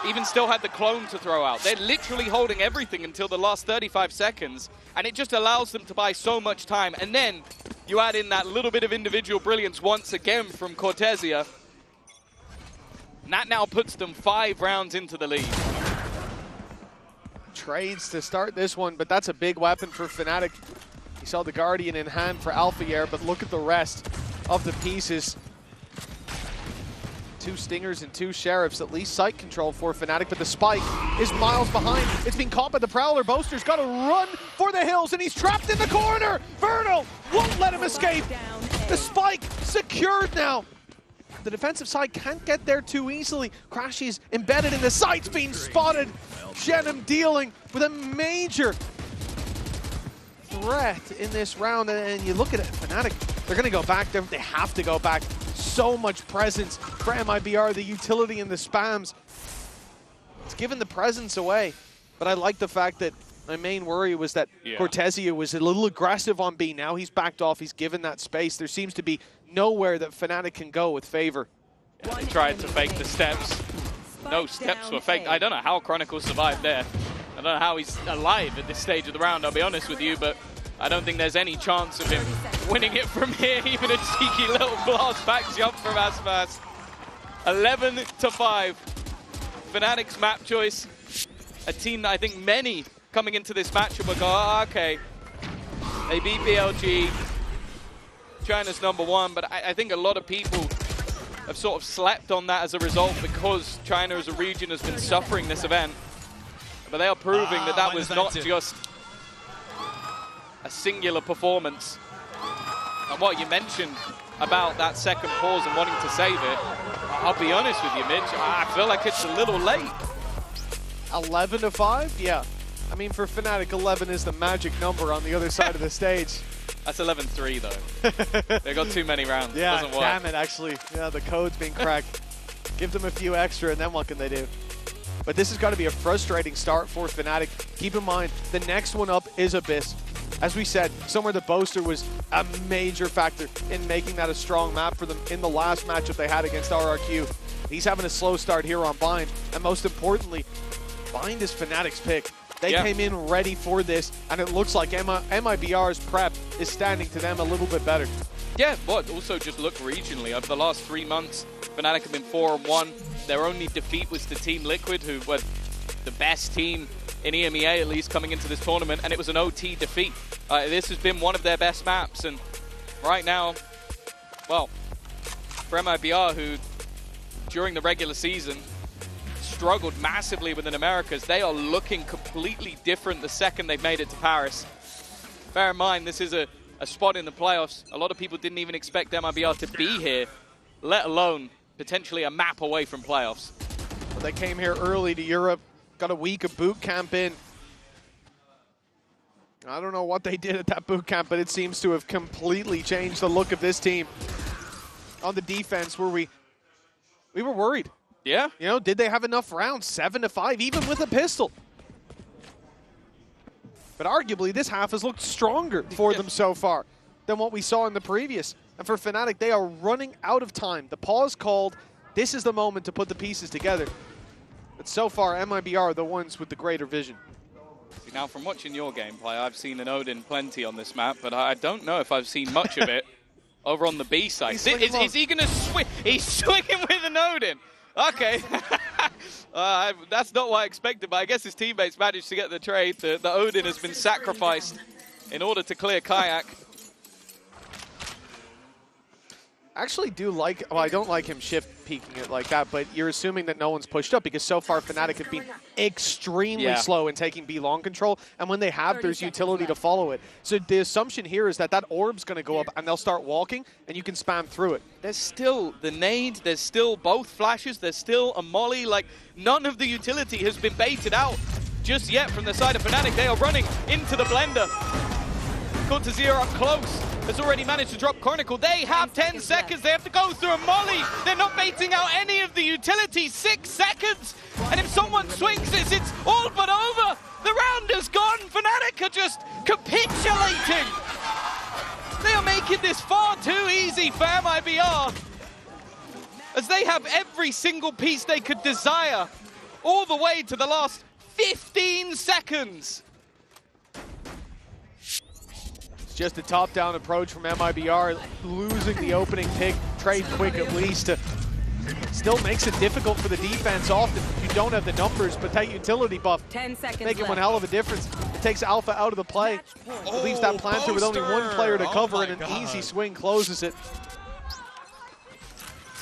Even still had the clone to throw out. They're literally holding everything until the last 35 seconds, and it just allows them to buy so much time. And then you add in that little bit of individual brilliance once again from Cortesia. And that now puts them 5 rounds into the lead. Trades to start this one, but that's a big weapon for Fnatic. You saw the Guardian in hand for Alphayer, but look at the rest of the pieces. 2 Stingers and 2 Sheriffs, at least site control for Fnatic, but the spike is miles behind. It's being caught by the Prowler. Boaster's got to run for the hills, and he's trapped in the corner. Verno won't let him escape. The spike secured now. The defensive side can't get there too easily. Crashy's embedded in the sights, being spotted. Shenum dealing with a major threat in this round, and you look at it, Fnatic, they're going to go back. They have to go back. So much presence for MIBR, the utility and the spams. It's given the presence away, but I like the fact that my main worry was that Cortesia was a little aggressive on B. Now he's backed off, he's given that space. There seems to be nowhere that Fnatic can go with favor. Yeah, they tried to fake the steps. No steps were faked. I don't know how Chronicle survived there. I don't know how he's alive at this stage of the round, I'll be honest with you, but I don't think there's any chance of him winning it from here. Even a cheeky little blast back jump from Aspas. 11-5. Fnatic's map choice. A team that I think many coming into this matchup will go, oh, okay. They beat BLG. China's #1, but I think a lot of people have sort of slept on that as a result because China as a region has been suffering this event. But they are proving that that was not just a singular performance. And what you mentioned about that second pause and wanting to save it, I'll be honest with you, Mitch, I feel like it's a little late. 11-5? Yeah. I mean, for Fnatic, 11 is the magic number on the other side of the stage. That's 11-3 though. They got too many rounds. Yeah, Doesn't work. damn it, actually. Yeah, the code's being cracked. Give them a few extra, and then what can they do? But this has got to be a frustrating start for Fnatic. Keep in mind, the next one up is Abyss. As we said, somewhere the Boaster was a major factor in making that a strong map for them in the last matchup they had against RRQ. He's having a slow start here on Bind, and most importantly, Bind is Fnatic's pick. They came in ready for this, and it looks like MIBR's prep is standing to them a little bit better. Yeah, but also just look regionally. Over the last 3 months, Fnatic have been 4-1. Their only defeat was to Team Liquid, who were the best team in EMEA, at least, coming into this tournament, and it was an OT defeat. This has been one of their best maps, and right now, well, for MIBR, who during the regular season struggled massively within Americas, they are looking completely different the second they've made it to Paris. Bear in mind, this is a spot in the playoffs. A lot of people didn't even expect MIBR to be here, let alone potentially a map away from playoffs. Well, they came here early to Europe, got a week of boot camp in. I don't know what they did at that boot camp, but it seems to have completely changed the look of this team. On the defense, where we were worried. Yeah. You know, did they have enough rounds? 7-5, even with a pistol. But arguably, this half has looked stronger for them so far than what we saw in the previous. And for Fnatic, they are running out of time. The pause called. This is the moment to put the pieces together. But so far, MIBR are the ones with the greater vision. See, now, from watching your gameplay, I've seen an Odin plenty on this map, but I don't know if I've seen much of it over on the B side. Is he going to swing? He's swinging with an Odin. Okay. That's not what I expected, but I guess his teammates managed to get the trade. The Odin has been sacrificed in order to clear Kayak. I actually do like, well, I don't like him shift peeking it like that, but you're assuming that no one's pushed up because so far Fnatic have been extremely slow in taking B long control, and when they have, there's utility to follow it. So the assumption here is that that orb's going to go up and they'll start walking and you can spam through it. There's still the nade, there's still both flashes, there's still a molly, like none of the utility has been baited out just yet from the side of Fnatic. They are running into the blender. Got to zero up close. Has already managed to drop Chronicle. They have 10 seconds. They have to go through a molly. They're not baiting out any of the utilities. 6 seconds. And if someone swings this, it's all but over. The round is gone. Fnatic are just capitulating. They are making this far too easy for MIBR, as they have every single piece they could desire all the way to the last 15 seconds. Just a top-down approach from MIBR, losing the opening pick, trade quick at least. Still makes it difficult for the defense often if you don't have the numbers, but that utility buff 10 seconds making left. one hell of a difference. It takes Alpha out of the play. It leaves that planter with only one player to cover, and an easy swing closes it.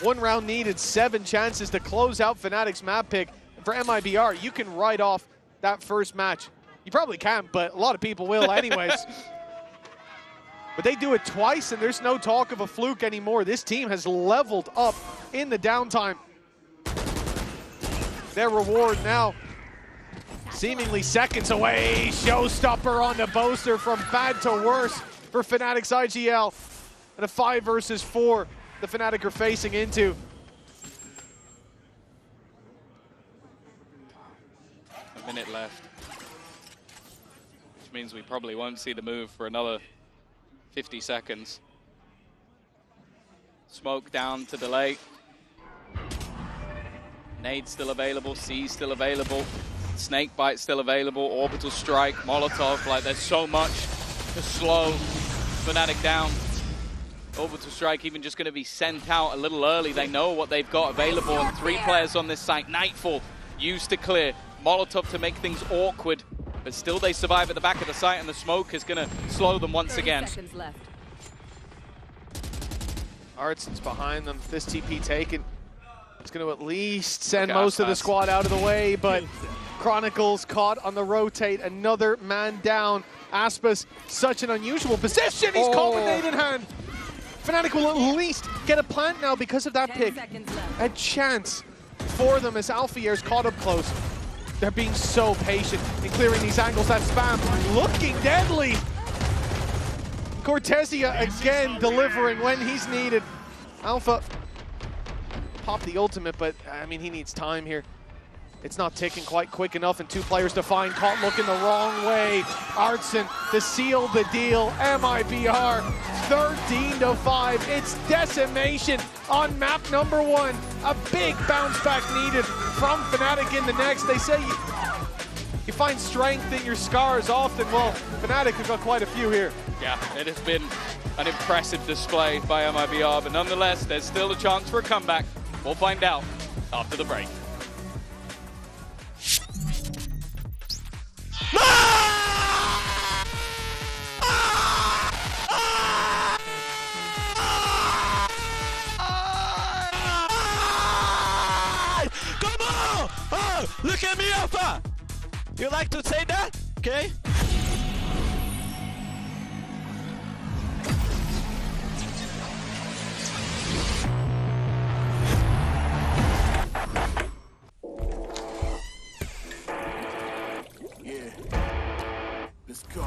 1 round needed, 7 chances to close out Fnatic's map pick. For MIBR, you can write off that first match. You probably can, but a lot of people will anyways. But they do it twice, and there's no talk of a fluke anymore. This team has leveled up in the downtime. Their reward now seemingly seconds away. Showstopper on the Boaster, from bad to worse for Fnatic's IGL. And a 5 versus 4 the Fnatic are facing into. A minute left, which means we probably won't see the move for another 50 seconds. Smoke down to delay. Nade still available, C still available, Snake Bite still available, Orbital Strike, Molotov. Like, there's so much to slow Fnatic down. Orbital Strike even just going to be sent out a little early. They know what they've got available, and 3 players on this site. Nightfall used to clear, Molotov to make things awkward. But still they survive at the back of the site, and the smoke is going to slow them once again. Left. Artson's behind them. This TP taken, it's going to at least send most of the squad out of the way, but Chronicles caught on the rotate. Another man down. Aspas, such an unusual position. He's caught with nade in hand. Fnatic will at least get a plant now because of that pick. A chance for them as Alfier is caught up close. They're being so patient in clearing these angles. That spam looking deadly. Cortesia again delivering when he's needed. Alpha popped the ultimate, but I mean, he needs time here. It's not ticking quite quick enough, and 2 players to find. Caught looking the wrong way. Artson to seal the deal. MIBR 13-5. It's decimation on map number 1. A big bounce back needed from Fnatic in the next. They say you find strength in your scars often. Well, Fnatic have got quite a few here. Yeah, it has been an impressive display by MIBR, but nonetheless, there's still a chance for a comeback. We'll find out after the break. Come on! Oh, look at me, Alpha! You like to say that? Okay. Yeah. Let's go.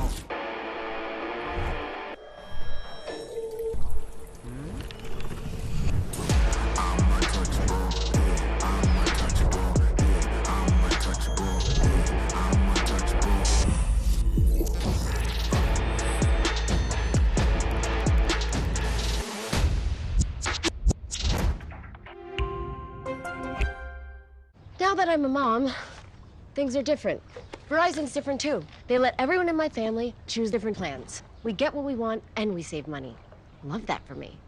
Now that I'm a mom, things are different. Verizon's different too. They let everyone in my family choose different plans. We get what we want and we save money. Love that for me.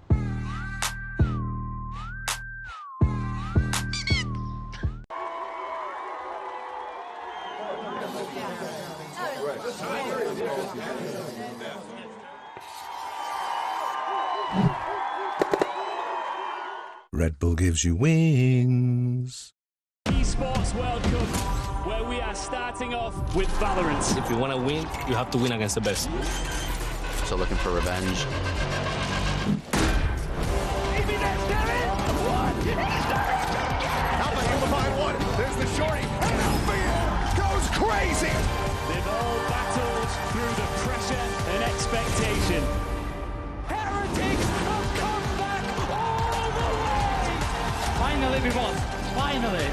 Red Bull gives you wings. Esports World Cup, where we are starting off with VALORANT. If you want to win, you have to win against the best. So looking for revenge. Alpha, you behind 1. There's the shorty. And VALORANT goes crazy. They've all battled through the pressure and expectation. Heretics have come back all the way! Finally, we won. Finally.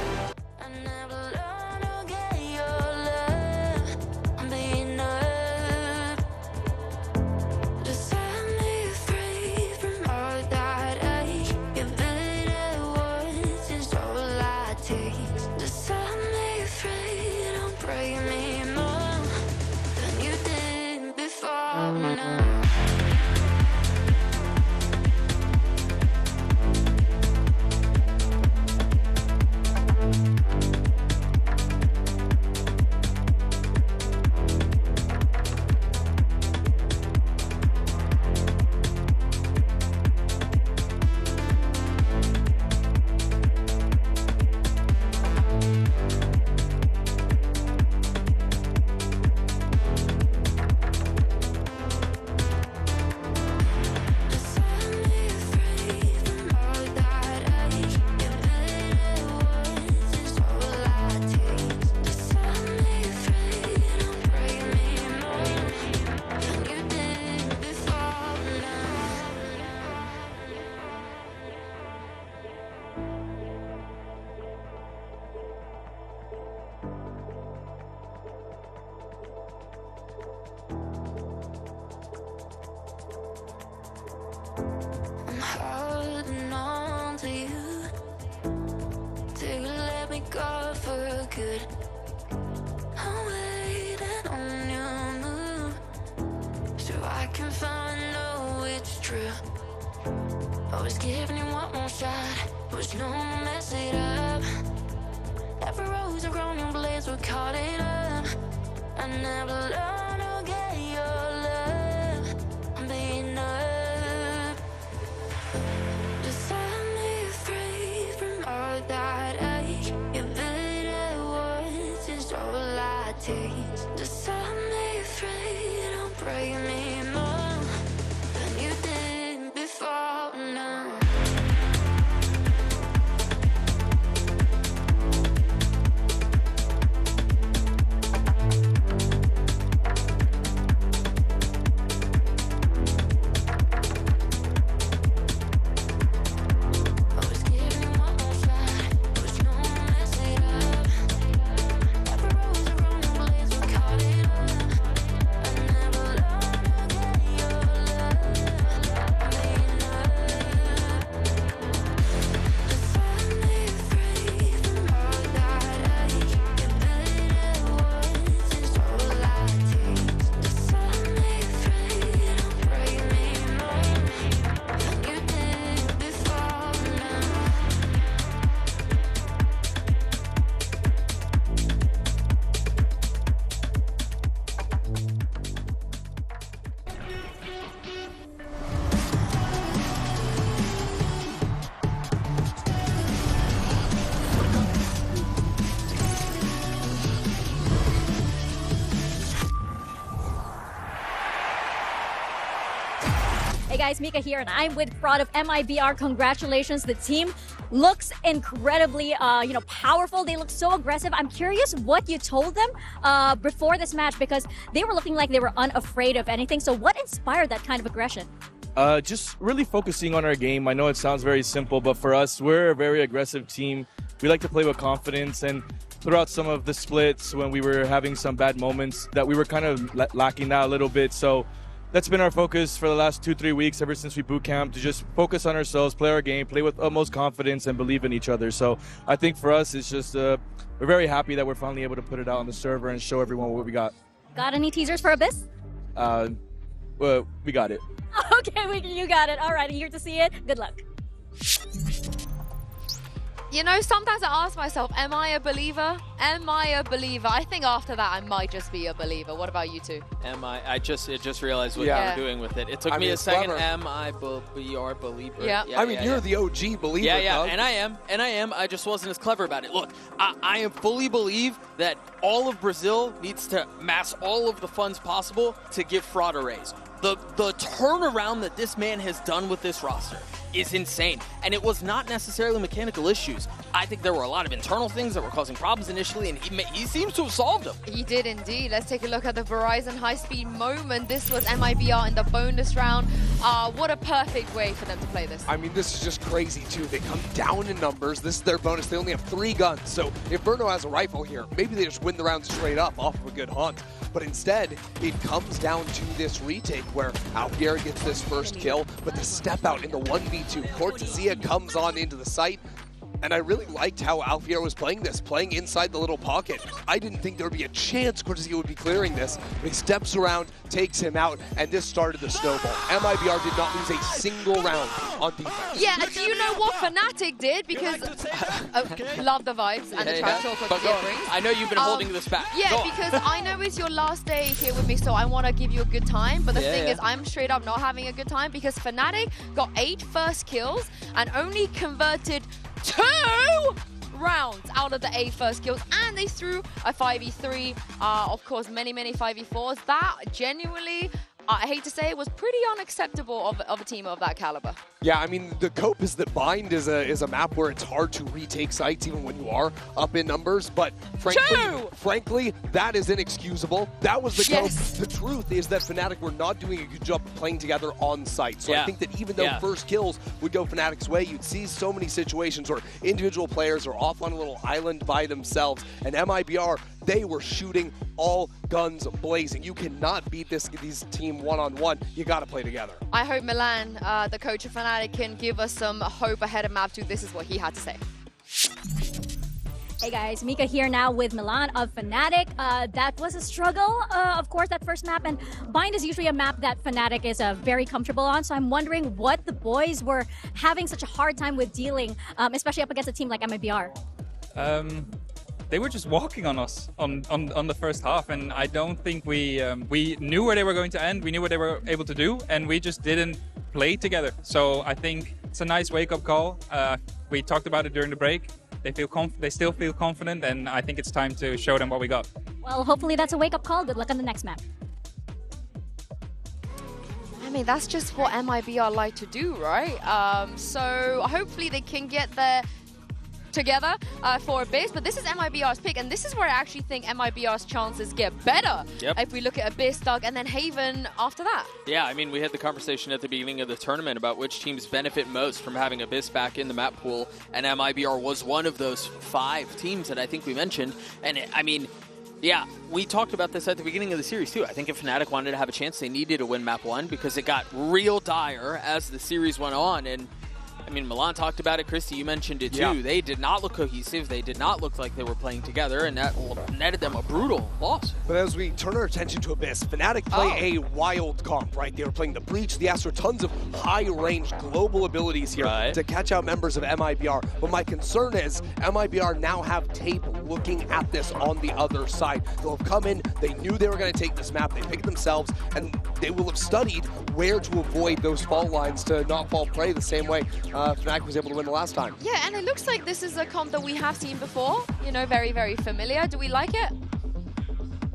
holding on to you till you let me go for good. I'm waiting on your move so I can find out it's true. I was giving you one more shot, was no one mess it up. Every rose and grown young blades were caught it up. I never learned to get your love. I'm being up. Just set me free from all that ache. Your bitter words is all I take. Just set me free, don't break me more than you did before now. guys, Mika here, and I'm with Fraud of MIBR. Congratulations, the team looks incredibly, powerful. They look so aggressive. I'm curious what you told them before this match, because they were looking like they were unafraid of anything. So what inspired that kind of aggression? Just really focusing on our game. I know it sounds very simple, but for us, we're a very aggressive team. We like to play with confidence, and throughout some of the splits when we were having some bad moments, that we were kind of lacking that a little bit. So that's been our focus for the last 2-3 weeks ever since we boot camped, to just focus on ourselves, play our game, play with utmost confidence, and believe in each other. So I think for us, it's just we're very happy that we're finally able to put it out on the server and show everyone what we got. Got any teasers for Abyss? Well, we got it. Okay, you got it. All right, here to see it. Good luck. You know, sometimes I ask myself, am I a believer? Am I a believer? I think after that, I might just be a believer. What about you two? I just realized what you were doing with it. It took me a second. MIBR believer. Yeah. You're the OG believer. Yeah, Doug. and I am. I just wasn't as clever about it. Look, I am fully believe that all of Brazil needs to mass all of the funds possible to give Fraud a raise. The turnaround that this man has done with this roster is insane. And it was not necessarily mechanical issues. I think there were a lot of internal things that were causing problems initially, and he seems to have solved them. He did indeed. Let's take a look at the Verizon high-speed moment. This was MIBR in the bonus round. What a perfect way for them to play this. I mean, this is just crazy, too. They come down in numbers. This is their bonus. They only have 3 guns. So if Verno has a rifle here, maybe they just win the round straight up off of a good hunt. But instead, it comes down to this retake where Alfieri gets this first kill, but the step out in the 1v2. Cortesia comes on into the site. And I really liked how Alfieri was playing this, playing inside the little pocket. I didn't think there would be a chance Cortesia would be clearing this, but he steps around, takes him out, and this started the snowball. MIBR did not lose a single round on defense. Yeah, and do you know what Fnatic did? Because love the vibes and the trash talk what it brings. I know you've been holding this back. Yeah, because I know it's your last day here with me, so I want to give you a good time. But the thing is, I'm straight up not having a good time because Fnatic got 8 first kills and only converted 2 rounds out of the 8 first kills, and they threw a 5v3, of course many 5v4s. That genuinely, I hate to say it, was pretty unacceptable of a team of that caliber. Yeah, I mean, the cope is that Bind is a map where it's hard to retake sites even when you are up in numbers, but frankly, that is inexcusable. That was the cope. The truth is that Fnatic were not doing a good job of playing together on site. So I think that even though first kills would go Fnatic's way, you'd see so many situations where individual players are off on a little island by themselves, and MIBR, they were shooting all guns blazing. You cannot beat these team one-on-one. You got to play together. I hope Milan, the coach of Fnatic, can give us some hope ahead of map 2. This is what he had to say. Hey guys, Mika here now with Milan of Fnatic. That was a struggle, of course, that first map, and Bind is usually a map that Fnatic is very comfortable on, so I'm wondering what the boys were having such a hard time with dealing, especially up against a team like MIBR. They were just walking on us on the first half, and I don't think we knew where they were going to end. We knew what they were able to do, and we just didn't play together. So I think it's a nice wake-up call. We talked about it during the break. They still feel confident, and I think it's time to show them what we got. Well, hopefully that's a wake-up call. Good luck on the next map. I mean, that's just what MIBR like to do, right? So hopefully they can get there together for Abyss, but this is MIBR's pick, and this is where I actually think MIBR's chances get better. If we look at Abyss, Doug, and then Haven after that. Yeah, I mean, we had the conversation at the beginning of the tournament about which teams benefit most from having Abyss back in the map pool, and MIBR was one of those 5 teams that I think we mentioned. And I mean, yeah, we talked about this at the beginning of the series too. I think if Fnatic wanted to have a chance, they needed to win map 1 because it got real dire as the series went on. And I mean, Milan talked about it. Christy, you mentioned it too. Yeah. They did not look cohesive. They did not look like they were playing together, and that netted them a brutal loss. But as we turn our attention to Abyss, Fnatic play a wild comp, right? They were playing the Breach, the Astro, tons of high-range global abilities here to catch out members of MIBR. But my concern is MIBR now have tape looking at this on the other side. They'll have come in, they knew they were going to take this map, they picked themselves, and they will have studied where to avoid those fault lines to not fall prey the same way Fnatic was able to win the last time. Yeah, and it looks like this is a comp that we have seen before. You know, very, very familiar. Do we like it?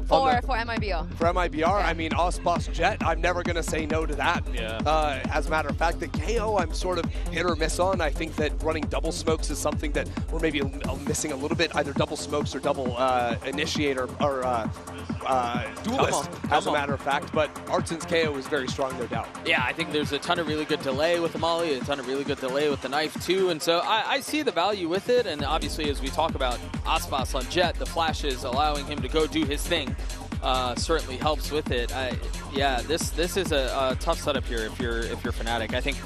For MIBR. For MIBR, I mean, Osboss Jet, I'm never going to say no to that. Yeah. As a matter of fact, the KO I'm sort of hit or miss on. I think that running double smokes is something that we're maybe missing a little bit, either double smokes or double initiator or duelist, as a matter of fact. But Artsen's KO is very strong, no doubt. Yeah, I think there's a ton of really good delay with the Molly, a ton of really good delay with the knife too, and so I see the value with it, and obviously as we talk about Osboss on Jet, the flashes allowing him to go do his thing certainly helps with it. Yeah, this is a tough setup here if you're Fnatic. I think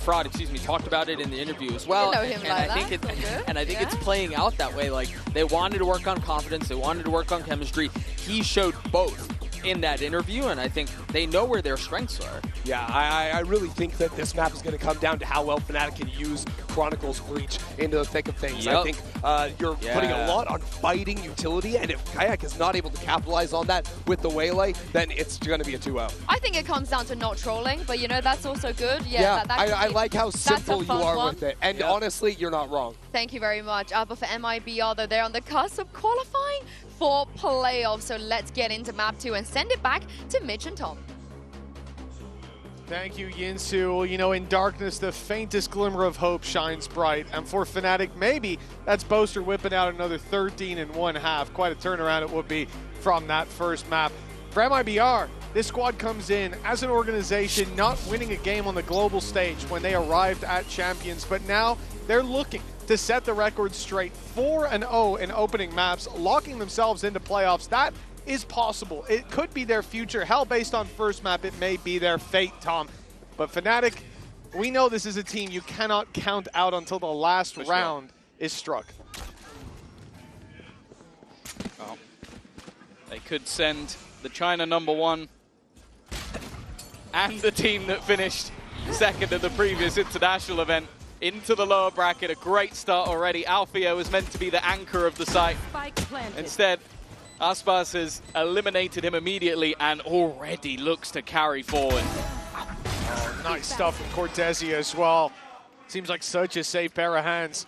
Fraud, talked about it in the interview as well, and I think it's playing out that way. Like, they wanted to work on confidence, they wanted to work on chemistry. He showed both in that interview, and I think they know where their strengths are. Yeah, I really think that this map is going to come down to how well Fnatic can use Chronicles Breach into the thick of things. I think you're putting a lot on fighting utility, and if Kayak is not able to capitalize on that with the Waylay, then it's going to be a 2-0. I think it comes down to not trolling, but you know, that's also good. I like how simple you are with it, and honestly, you're not wrong. Thank you very much. But for MIBR, though, they're on the cusp of qualifying for playoffs, so let's get into map 2 and send it back to Mitch and Tom. Thank you, Yinsu. You know, in darkness, the faintest glimmer of hope shines bright. And for Fnatic, maybe that's Boaster whipping out another 13 1/2. Quite a turnaround it would be from that first map. For MIBR, this squad comes in as an organization not winning a game on the global stage when they arrived at Champions, but now they're looking to set the record straight. 4-0 in opening maps, locking themselves into playoffs. That is possible. It could be their future. Hell, based on first map, it may be their fate, Tom. But Fnatic, we know this is a team you cannot count out until the last round is struck. Well, they could send the China #1 and the team that finished second at the previous international event into the lower bracket. A great start already. Alfio was meant to be the anchor of the site. Instead, Osboss has eliminated him immediately and already looks to carry forward. Oh, nice stuff from Cortesia as well. Seems like such a safe pair of hands.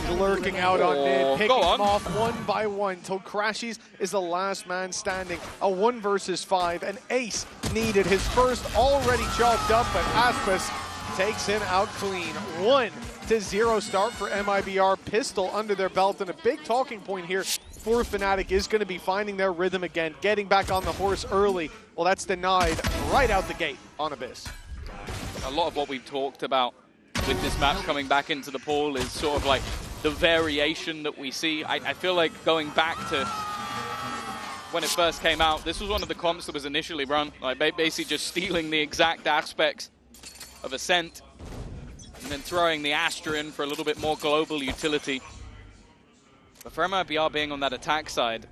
Lurking out on mid, picking them off one by one till Crashies is the last man standing. A 1 versus 5, an ace needed. His first already chalked up, but Aspas takes him out clean. 1-0 start for MIBR. Pistol under their belt, and a big talking point here for Fnatic is going to be finding their rhythm again, getting back on the horse early. Well, that's denied right out the gate on Abyss. A lot of what we've talked about with this map coming back into the pool is sort of like the variation that we see. I feel like going back to when it first came out, this was one of the comps that was initially run, like basically just stealing the exact aspects of Ascent and then throwing the Astra in for a little bit more global utility. But for MIBR being on that attack side,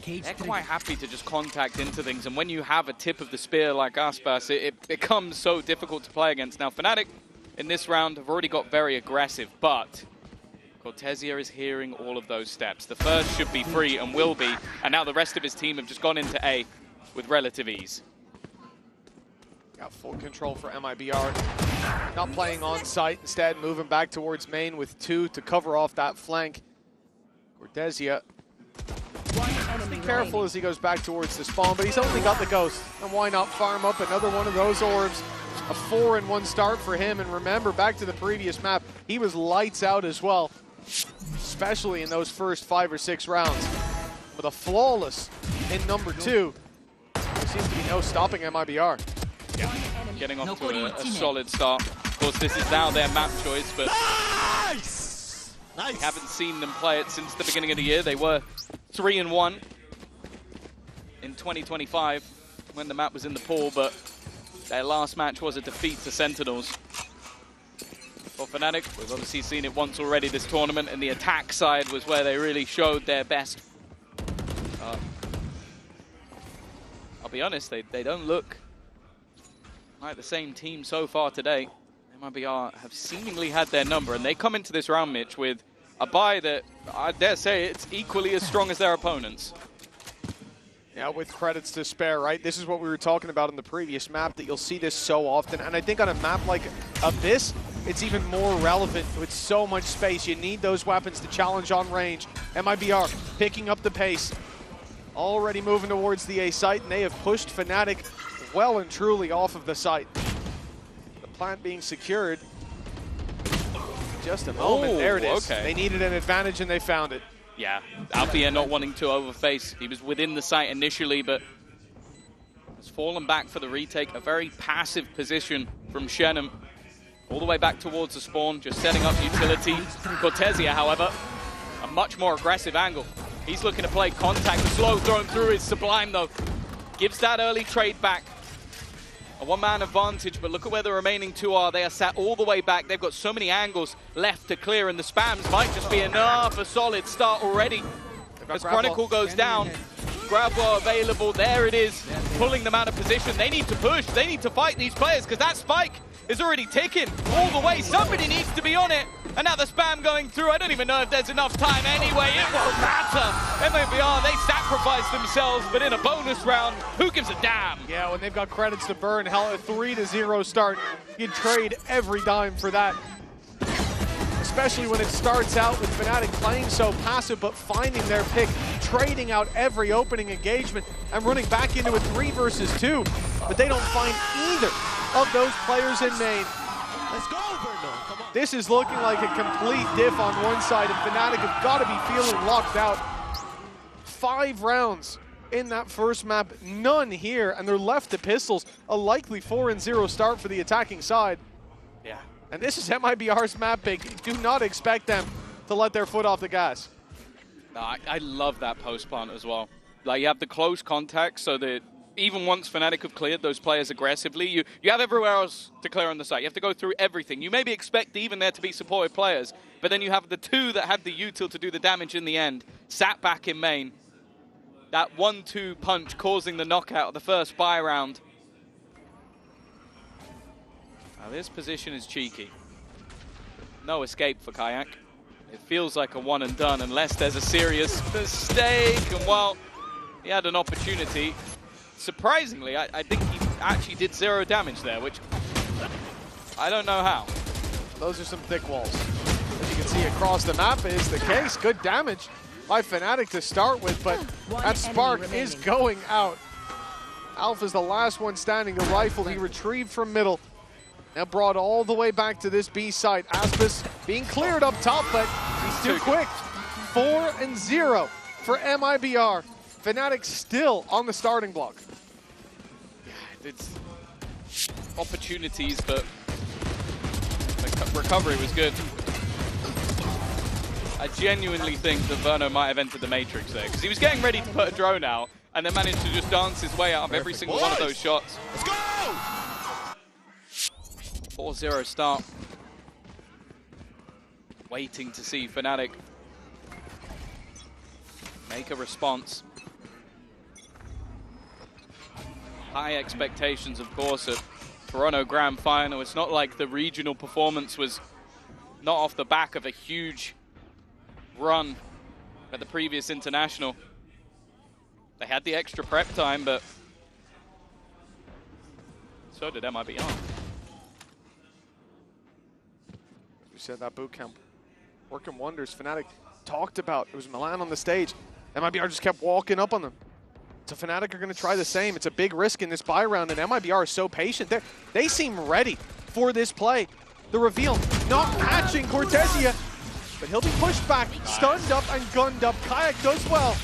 they're quite happy to just contact into things, and when you have a tip of the spear like Aspas, it becomes so difficult to play against. Now Fnatic in this round have already got very aggressive, but Cortesia is hearing all of those steps. The first should be free and will be, and now the rest of his team have just gone into A with relative ease. Got full control for MIBR. Not playing on site, instead moving back towards main with 2 to cover off that flank. Cortesia, be careful as he goes back towards the spawn, but he's only got the ghost, and why not farm up another one of those orbs? A 4-1 start for him, and remember, back to the previous map, he was lights out as well, especially in those first 5 or 6 rounds. With a flawless in #2, there seems to be no stopping MIBR. Yeah, getting off to a solid start. Of course, this is now their map choice, but we haven't seen them play it since the beginning of the year. They were 3-1 in 2025 when the map was in the pool, but their last match was a defeat to Sentinels. For Fnatic, we've obviously seen it once already this tournament, and the attack side was where they really showed their best. I'll be honest, they don't look like the same team so far today. MIBR have seemingly had their number, and they come into this round, Mitch, with a buy that, I dare say, it's equally as strong as their opponents. Yeah, with credits to spare, right? This is what we were talking about in the previous map, that you'll see this so often. And I think on a map like Abyss, it's even more relevant with so much space. You need those weapons to challenge on range. MIBR picking up the pace. Already moving towards the A site, and they have pushed Fnatic well and truly off of the site. The plant being secured. Just a moment, there it is. Okay. They needed an advantage and they found it. Yeah, Althea not wanting to overface. He was within the site initially, but has fallen back for the retake. A very passive position from Shenum. All the way back towards the spawn, just setting up utility. Cortesia, however, a much more aggressive angle. He's looking to play contact. The slow thrown through is Sublime, though. Gives that early trade back. A one-man advantage, but look at where the remaining two are. They are sat all the way back. They've got so many angles left to clear, and the spams might just be enough. A solid start already. As Chronicle goes down, grab ball available. There it is, pulling them out of position. They need to push. They need to fight these players, because that spike is already ticking all the way. Somebody needs to be on it. And now the spam going through. I don't even know if there's enough time anyway. It won't matter. MIBR, they sacrificed themselves, but in a bonus round, who gives a damn? Yeah, when they've got credits to burn, hell, a 3-0 start, you'd trade every dime for that. Especially when it starts out with Fnatic playing so passive, but finding their pick, trading out every opening engagement, and running back into a 3 versus 2. But they don't find either of those players in main. Let's go, Verno. Come on. This is looking like a complete diff on one side, and Fnatic have got to be feeling locked out. 5 rounds in that first map, none here, and they're left to pistols. A likely 4-0 start for the attacking side. Yeah. And this is MIBR's map pick. Do not expect them to let their foot off the gas. I love that post plant as well. Like, you have the close contact, so that even once Fnatic have cleared those players aggressively, you have everywhere else to clear on the site. You have to go through everything. You maybe expect even there to be supported players, but then you have the 2 that had the util to do the damage in the end, sat back in main. That 1-2 punch causing the knockout of the first buy round. Now this position is cheeky. No escape for Kayak. It feels like a one and done unless there's a serious mistake. And while he had an opportunity, surprisingly, I think he actually did 0 damage there, which I don't know how. Those are some thick walls. As you can see across the map is the case. Good damage by Fnatic to start with, but that spark is going out. Alpha's the last one standing. The rifle he retrieved from middle. Now brought all the way back to this B site. Aspis being cleared up top, but he's too quick. 4-0 for MIBR. Fnatic still on the starting block. It's opportunities, but the recovery was good. I genuinely think that Verno might have entered the Matrix there, because he was getting ready to put a drone out and then managed to just dance his way out of every single one of those shots. Let's go! 4-0 start. Waiting to see Fnatic make a response. High expectations, of course, at Toronto Grand Final. It's not like the regional performance was not off the back of a huge run at the previous international. They had the extra prep time, but so did MIBR. We said that boot camp working wonders. Fnatic talked about it was Milan on the stage. MIBR just kept walking up on them. So Fnatic are going to try the same. It's a big risk in this buy round, and MIBR is so patient. They seem ready for this play. The reveal not matching Cortesia, but he'll be pushed back, stunned up and gunned up. Kayak does well.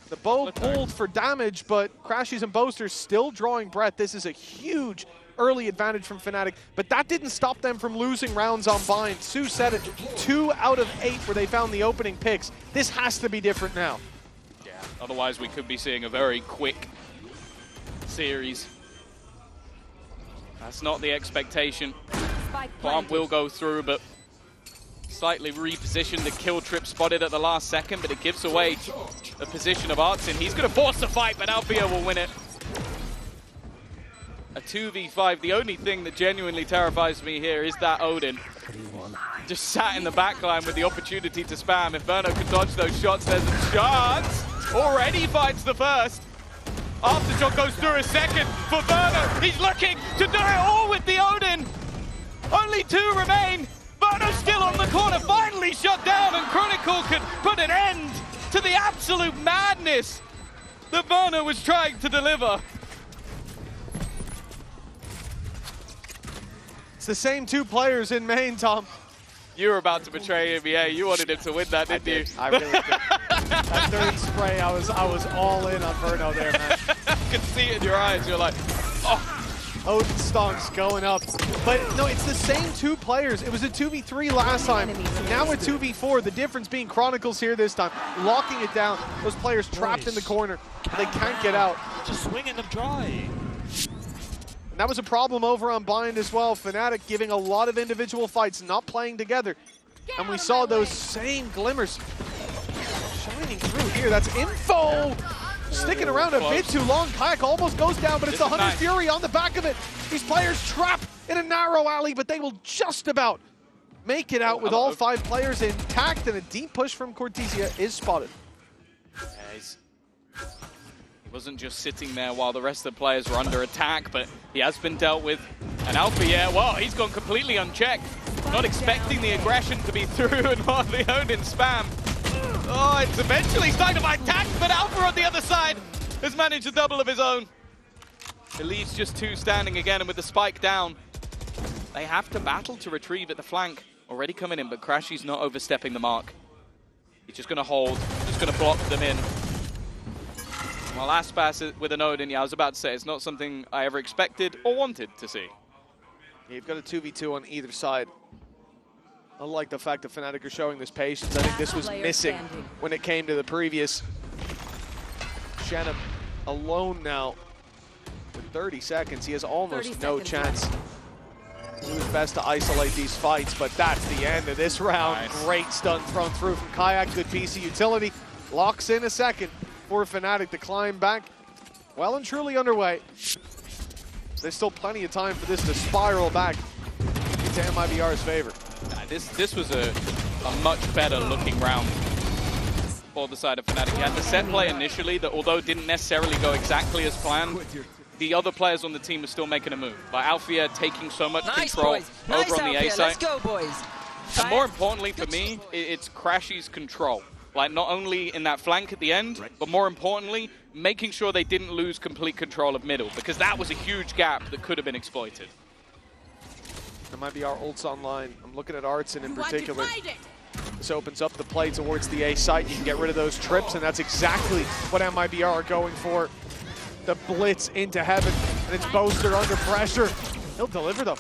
The bow pulled for damage, but Crashies and Boasters still drawing breath. This is a huge early advantage from Fnatic, but that didn't stop them from losing rounds on bind. Sue said it, 2 out of 8 where they found the opening picks. This has to be different now. Yeah, otherwise we could be seeing a very quick series. That's not the expectation. Bomb will go through, but slightly repositioned. The kill trip spotted at the last second, but it gives away a position of Artsin. He's going to force the fight, but Althea will win it. A 2v5. The only thing that genuinely terrifies me here is that Odin just sat in the backline with the opportunity to spam. If Verno can dodge those shots, there's a chance. Already finds the first. Aftershock goes through a second for Verno. He's looking to do it all with the Odin. Only 2 remain. Verno's still on the corner, finally shut down, and Chronicle could put an end to the absolute madness that Verno was trying to deliver. It's the same 2 players in main, Tom. You were about to betray him, yeah. You wanted him to win that, didn't you? I really did. That third spray, I was all in on Verno there, man. I could see it in your eyes. You're like, oh. Odin Stonks going up. But no, it's the same 2 players. It was a 2v3 last time. Now a 2v4. The difference being Chronicles here this time. Locking it down. Those players trapped in the corner. They can't get out. Just swinging them dry. And that was a problem over on Bind as well. Fnatic giving a lot of individual fights, not playing together. And we saw those same glimmers shining through here. That's Info! Sticking around a bit too long. Kayak almost goes down, but it's the Hunter's Fury on the back of it. These players trapped in a narrow alley, but they will just about make it out with all 5 players intact, and a deep push from Cortesia is spotted. Yeah, he wasn't just sitting there while the rest of the players were under attack, but he has been dealt with. And Alpha, yeah, well, he's gone completely unchecked. Not expecting the aggression to be through and hardly owned in spam. Oh, it's eventually starting to find tax, but Alpha on the other side has managed a double of his own. It leaves just 2 standing again, and with the spike down, they have to battle to retrieve at the flank. Already coming in, but Crashy's not overstepping the mark. He's just going to hold, just going to block them in. Well, Aspas with an Odin, yeah, I was about to say, it's not something I ever expected or wanted to see. You've got a 2v2 on either side. I like the fact that Fnatic are showing this patience. I think this was missing when it came to the previous. Shannon alone now with 30 seconds. He has almost no chance. Do his best to isolate these fights, but that's the end of this round. Nice. Great stun thrown through from Kayak. Good piece of utility. Locks in a second for Fnatic to climb back. Well and truly underway. There's still plenty of time for this to spiral back into MIBR's favor. This was a much better looking round for the side of Fnatic. He had the set play initially that, although didn't necessarily go exactly as planned, the other players on the team were still making a move. Like Alfia taking so much control over on the A side. Let's go, boys. And more importantly for me, it's Crashy's control. Like, not only in that flank at the end, but more importantly, making sure they didn't lose complete control of middle, because that was a huge gap that could have been exploited. MIBR ults online. I'm looking at Artson in particular. This opens up the play towards the A site. You can get rid of those trips, and that's exactly what MIBR are going for. The blitz into heaven, and it's Boaster under pressure. He'll deliver them.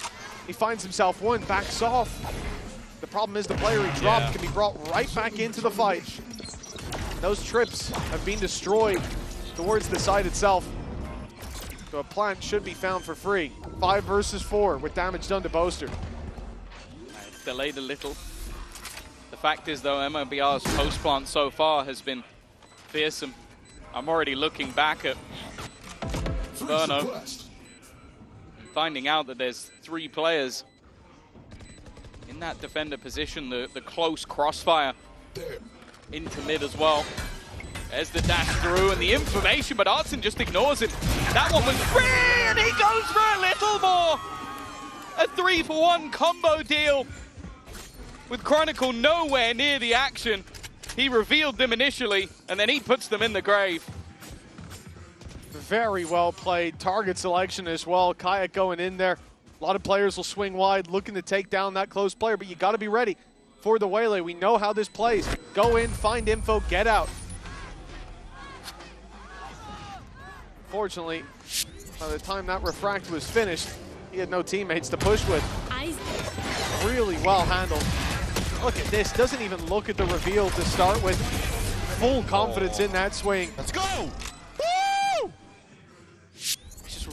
He finds himself one, backs off. The problem is the player he dropped can be brought right back into the fight. Those trips have been destroyed towards the site itself. So a plant should be found for free. 5 versus 4 with damage done to Boaster. It's delayed a little. The fact is, though, MIBR's post plant so far has been fearsome. I'm already looking back at Verno, finding out that there's 3 players in that defender position. The close crossfire into mid as well. There's the dash through and the information, but Artson just ignores it. That one was free, and he goes for a little more. A 3-for-1 combo deal with Chronicle nowhere near the action. He revealed them initially, and then he puts them in the grave. Very well played. Target selection as well. Kayak going in there. A lot of players will swing wide, looking to take down that close player, but you got to be ready for the waylay. We know how this plays. Go in, find info, get out. Fortunately, by the time that refract was finished, he had no teammates to push with. Really well handled. Look at this. Doesn't even look at the reveal to start with. Full confidence in that swing. Let's go!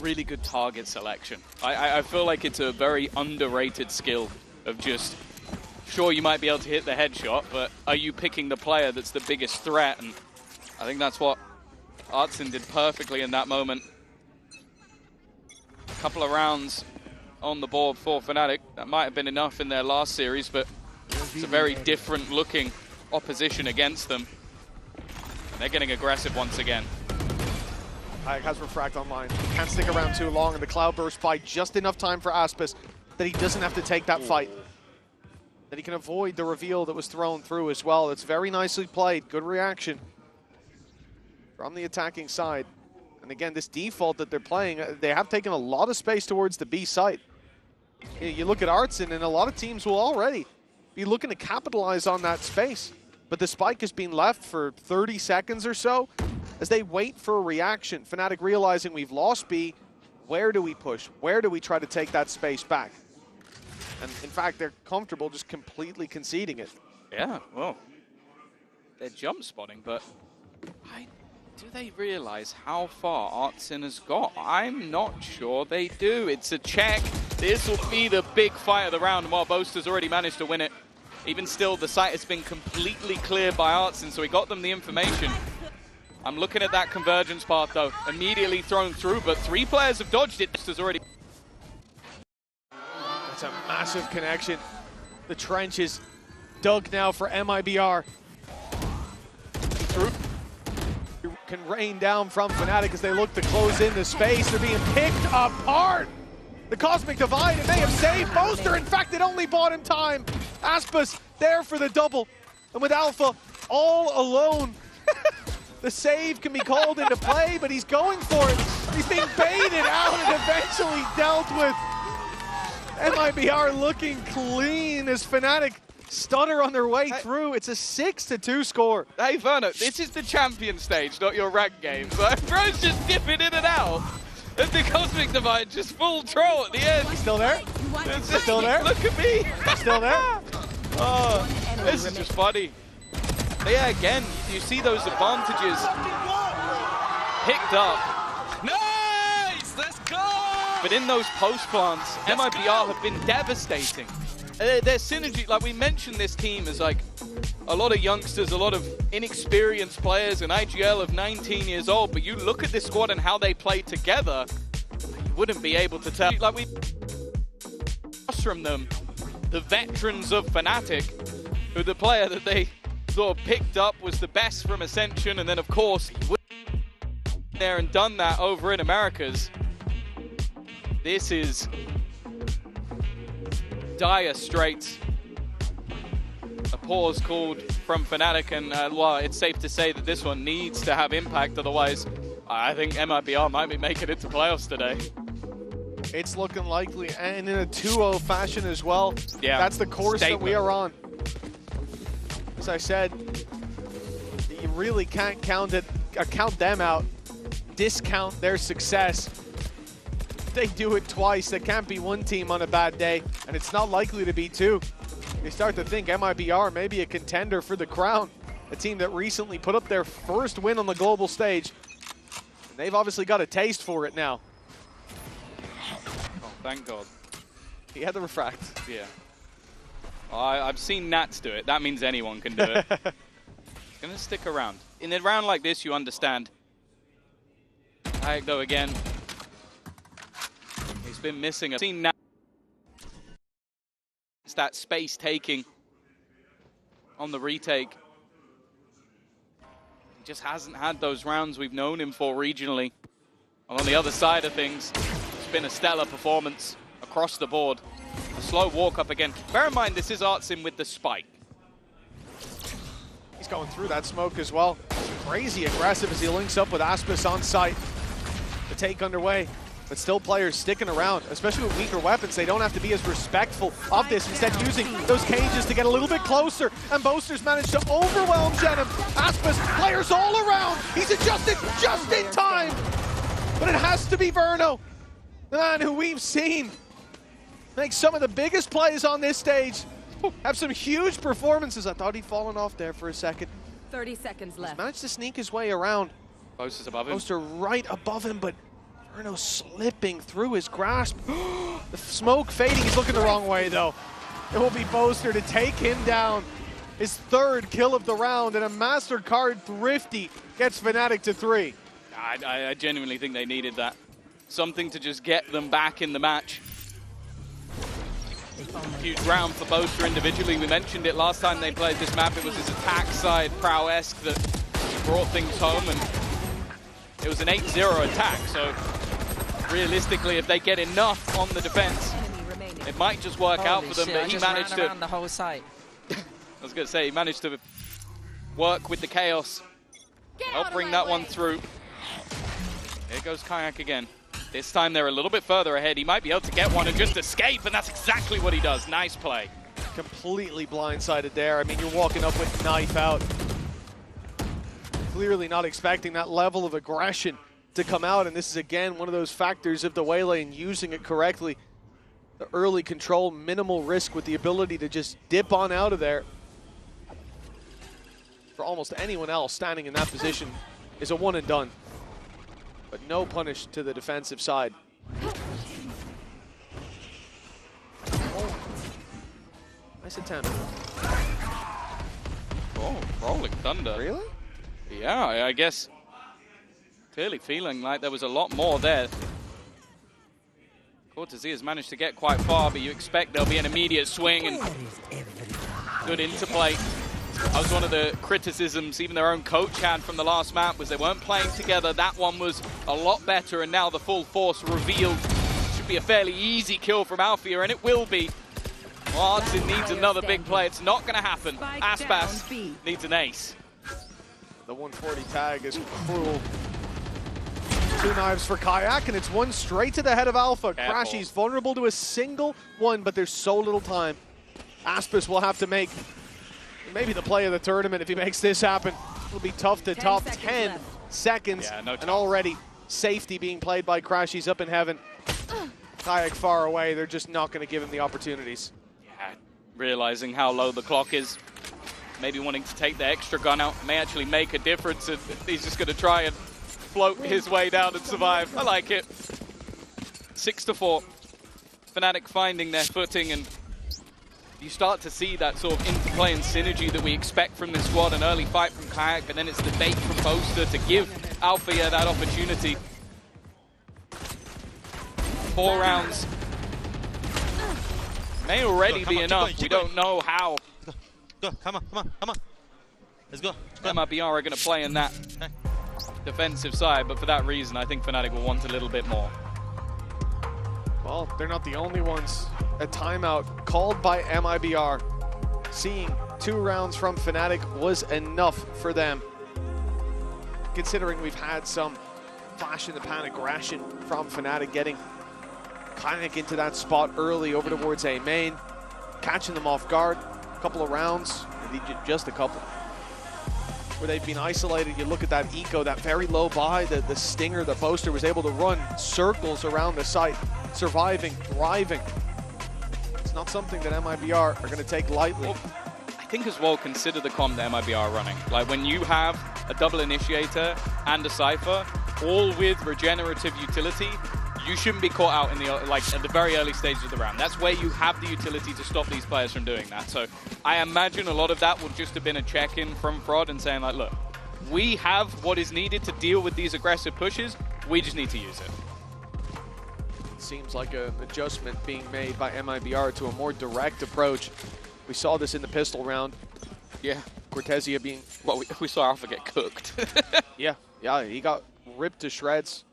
Really good target selection. I feel like it's a very underrated skill of just, sure, you might be able to hit the headshot, but are you picking the player that's the biggest threat? And I think that's what Artson did perfectly in that moment. A couple of rounds on the board for Fnatic. That might have been enough in their last series, but it's a very different looking opposition against them. And they're getting aggressive once again. Kayak has refract online. Can't stick around too long, and the cloud burst by just enough time for Aspas. that he doesn't have to take that fight. That he can avoid the reveal that was thrown through as well. It's very nicely played. Good reaction from the attacking side. And again, this default that they're playing, they have taken a lot of space towards the B site. You look at Artson, and a lot of teams will already be looking to capitalize on that space. But the spike has been left for 30 seconds or so as they wait for a reaction. Fnatic realizing we've lost B. Where do we push? Where do we try to take that space back? And in fact, they're comfortable just completely conceding it. Yeah, well, they're jump spotting, but do they realize how far Artson has got? I'm not sure they do. It's a check. This will be the big fight of the round, while Boaster's already managed to win it. Even still, the site has been completely cleared by Artson, so he got them the information. I'm looking at that convergence path, though. Immediately thrown through, but 3 players have dodged it. Boaster's already... That's a massive connection. The trench is dug now for MIBR. Through. Can rain down from Fnatic as they look to close in the space. They're being picked apart. The Cosmic Divide, it may have saved Boaster. In fact, it only bought him time. Aspas there for the double. And with Alpha all alone, the save can be called into play, but he's going for it. He's being baited out and eventually dealt with. MIBR looking clean as Fnatic stutter on their way through. It's a 6-2 score. Hey, Verno, this is the champion stage, not your rank game. So bro's just dipping in and out. And the Cosmic Divide just full troll at the end. He's still there? Still there? Look at me. Still there? Oh, this is just funny. But yeah, again, you see those advantages picked up. Nice! Let's go! But in those post plants, MIBR have been devastating. Their synergy, like we mentioned, this team is like a lot of youngsters, a lot of inexperienced players, an IGL of 19 years old, but you look at this squad and how they play together, you wouldn't be able to tell. Like we from them, the veterans of Fnatic, who the player that they sort of picked up was the best from Ascension, and then of course, there and done that over in Americas. This is dire straits. A pause called from Fnatic, and well, it's safe to say that this one needs to have impact, otherwise I think MIBR might be making it to playoffs today. It's looking likely, and in a 2-0 fashion as well. Yeah, that's the course that we are on. As I said, you really can't count them out, discount their success. They do it twice. There can't be one team on a bad day, and it's not likely to be two. You start to think MIBR may be a contender for the crown, a team that recently put up their first win on the global stage. And they've obviously got a taste for it now. Oh, thank God. He had the refract. Yeah. I've seen Nats do it. That means anyone can do it. Gonna stick around. In a round like this, you understand. I go again. He's been missing. I've seen Nats. It's that space taking on the retake. He just hasn't had those rounds we've known him for regionally. And on the other side of things, it's been a stellar performance across the board. A slow walk up again. Bear in mind, this is Artson with the spike. He's going through that smoke as well. Crazy aggressive as he links up with Aspas on site. The take underway, but still players sticking around, especially with weaker weapons. They don't have to be as respectful of this, instead using those cages to get a little bit closer. And Boaster's managed to overwhelm Jenim. Aspas, players all around. He's adjusted just in time. But it has to be Verno, the man who we've seen make some of the biggest plays on this stage. Have some huge performances. I thought he'd fallen off there for a second. 30 seconds left. He's managed to sneak his way around. Boaster's above him. Boaster right above him, but Verno slipping through his grasp. The smoke fading. He's looking the wrong way, though. It will be Boaster to take him down. His third kill of the round, and a MasterCard Thrifty gets Fnatic to 3. I genuinely think they needed that. Something to just get them back in the match. Huge round for Boaster individually. We mentioned it last time they played this map. It was his attack side prowess that brought things home, and it was an 8-0 attack. So realistically, if they get enough on the defense, It might just work out for them, shit, but I he just managed ran to... around the whole site. I was going to say, he managed to work with the chaos. Help bring that one through. Here goes Kayak again. This time they're a little bit further ahead. He might be able to get one and just escape, and that's exactly what he does. Nice play. Completely blindsided there. I mean, you're walking up with knife out. Clearly not expecting that level of aggression to come out, and this is again one of those factors of the waylay and using it correctly. The early control, minimal risk with the ability to just dip on out of there. For almost anyone else standing in that position is a one and done. But no punish to the defensive side. Oh. Nice attempt. Oh, rolling thunder. Really? Yeah, I guess clearly feeling like there was a lot more there. Cortez has managed to get quite far, but you expect there'll be an immediate swing and good interplay. That was one of the criticisms even their own coach had from the last map, was they weren't playing together. That one was a lot better, and now the full force revealed. Should be a fairly easy kill from Althea, and it will be. Well, Artsin needs another big play. It's not going to happen. Aspas needs an ace. The 140 tag is cruel. 2 knives for Kayak, and it's one straight to the head of Alpha. Crashy's vulnerable to a single one, but there's so little time. Aspas will have to make maybe the play of the tournament if he makes this happen. It'll be tough to top 10 seconds. Yeah, no and already safety being played by Crashy's up in heaven. Kayak far away. They're just not going to give him the opportunities. Yeah, realizing how low the clock is. Maybe wanting to take the extra gun out may actually make a difference, and he's just going to try and float his way down and survive. I like it. 6-4. Fnatic finding their footing, and you start to see that sort of interplay and synergy that we expect from this squad. An early fight from Kayak, but then it's the bait from Boaster to give Althea that opportunity. 4 rounds may already be enough. We don't know how. Go, come on. Let's go. MIBR are going to play in that defensive side, but for that reason, I think Fnatic will want a little bit more. Well, they're not the only ones. A timeout called by MIBR. Seeing 2 rounds from Fnatic was enough for them. Considering we've had some flash in the pan aggression from Fnatic, getting Kayak into that spot early over towards A main, catching them off guard. A couple of rounds, just a couple, where they've been isolated. You look at that eco, that very low buy, the stinger that Boaster was able to run circles around the site, surviving, thriving. It's not something that MIBR are going to take lightly. Well, I think as well, consider the comp that MIBR are running. Like when you have a double initiator and a Cypher, all with regenerative utility, you shouldn't be caught out in the at the very early stages of the round. That's where you have the utility to stop these players from doing that. So I imagine a lot of that would just have been a check-in from Fraud and saying like, look, we have what is needed to deal with these aggressive pushes. We just need to use it. Seems like an adjustment being made by MIBR to a more direct approach. We saw this in the pistol round. Yeah. Cortezia being... Well, we saw Alpha get cooked. Yeah, he got ripped to shreds.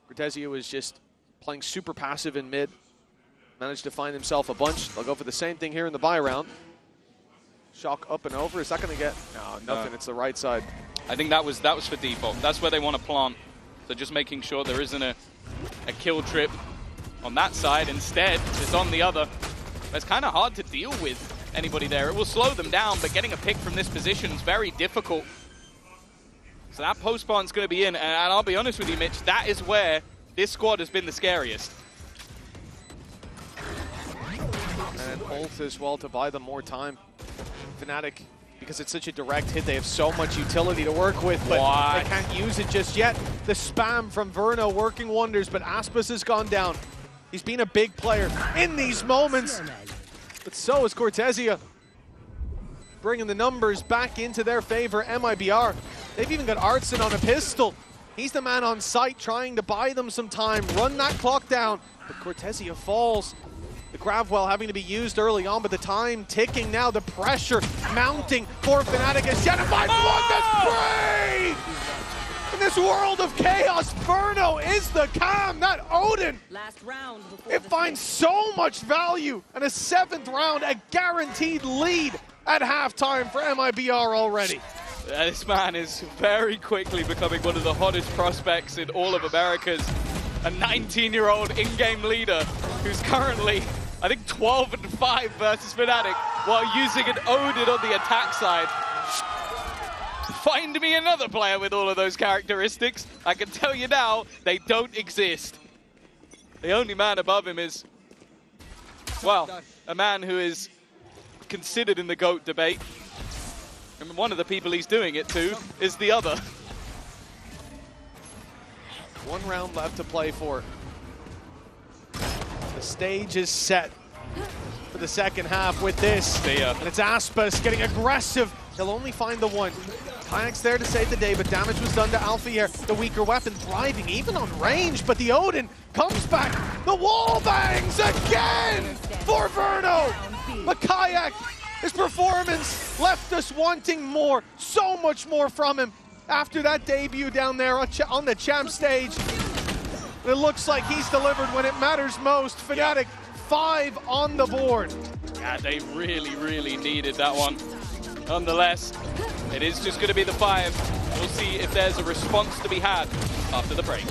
Cortezia was just playing super passive in mid. Managed to find himself a bunch. They'll go for the same thing here in the buy round. Shock up and over. Is that going to get... No, nothing. It's the right side. I think that was for default. That's where they want to plant. So just making sure there isn't a kill trip on that side. Instead, it's on the other. It's kind of hard to deal with anybody there. It will slow them down, but getting a pick from this position is very difficult. So that post plant's going to be in, and I'll be honest with you, Mitch, that is where this squad has been the scariest. And ult as well to buy them more time. Fnatic, because it's such a direct hit, they have so much utility to work with, but they can't use it just yet. The spam from Verno working wonders, but Aspas has gone down. He's been a big player in these moments, but so is Cortezia. Bringing the numbers back into their favor. MIBR, they've even got Artsin on a pistol. He's the man on site trying to buy them some time, run that clock down, but Cortezia falls. The grab well having to be used early on, but the time ticking now, the pressure mounting for Fnatic as Shannon finds one, the spray! In this world of chaos, Verno is the cam. That Odin, Last round it finds so much value. And a 7th round, a guaranteed lead at halftime for MIBR already. This man is very quickly becoming one of the hottest prospects in all of Americas. A 19-year-old in-game leader who's currently, I think, 12-5 versus Fnatic while using an Odin on the attack side. Find me another player with all of those characteristics. I can tell you now, they don't exist. The only man above him is, well, a man who is considered in the GOAT debate. And one of the people he's doing it to is the other. 1 round left to play for. The stage is set for the second half with this. And it's Aspas getting aggressive. He'll only find the one. Kayak's there to save the day, but damage was done to Alpha here. The weaker weapon thriving, even on range, but the Odin comes back. The wall bangs again for Verno. But Kayak, his performance left us wanting more, so much more from him after that debut down there on the champ stage. It looks like he's delivered when it matters most. Fnatic 5 on the board. Yeah, they really, really needed that one. Nonetheless, it is just going to be the 5. We'll see if there's a response to be had after the break.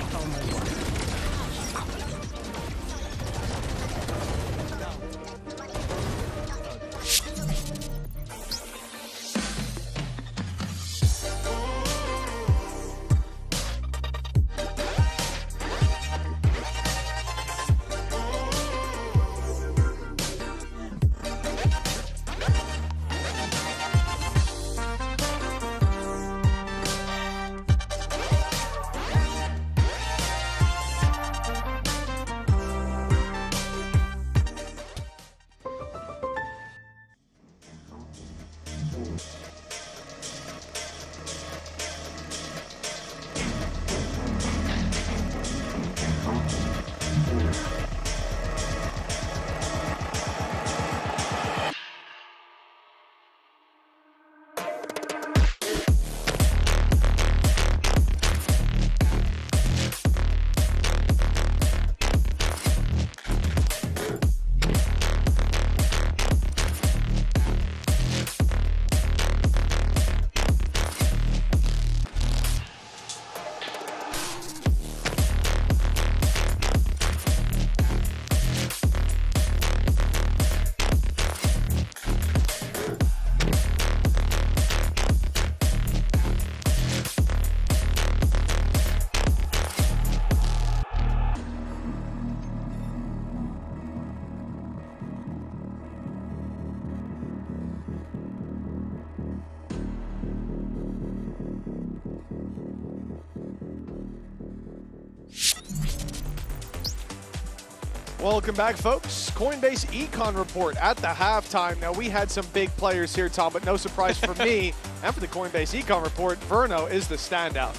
Welcome back, folks. Coinbase Econ Report at the halftime. Now, we had some big players here, Tom, but no surprise for me. And for the Coinbase Econ Report, Verno is the standout.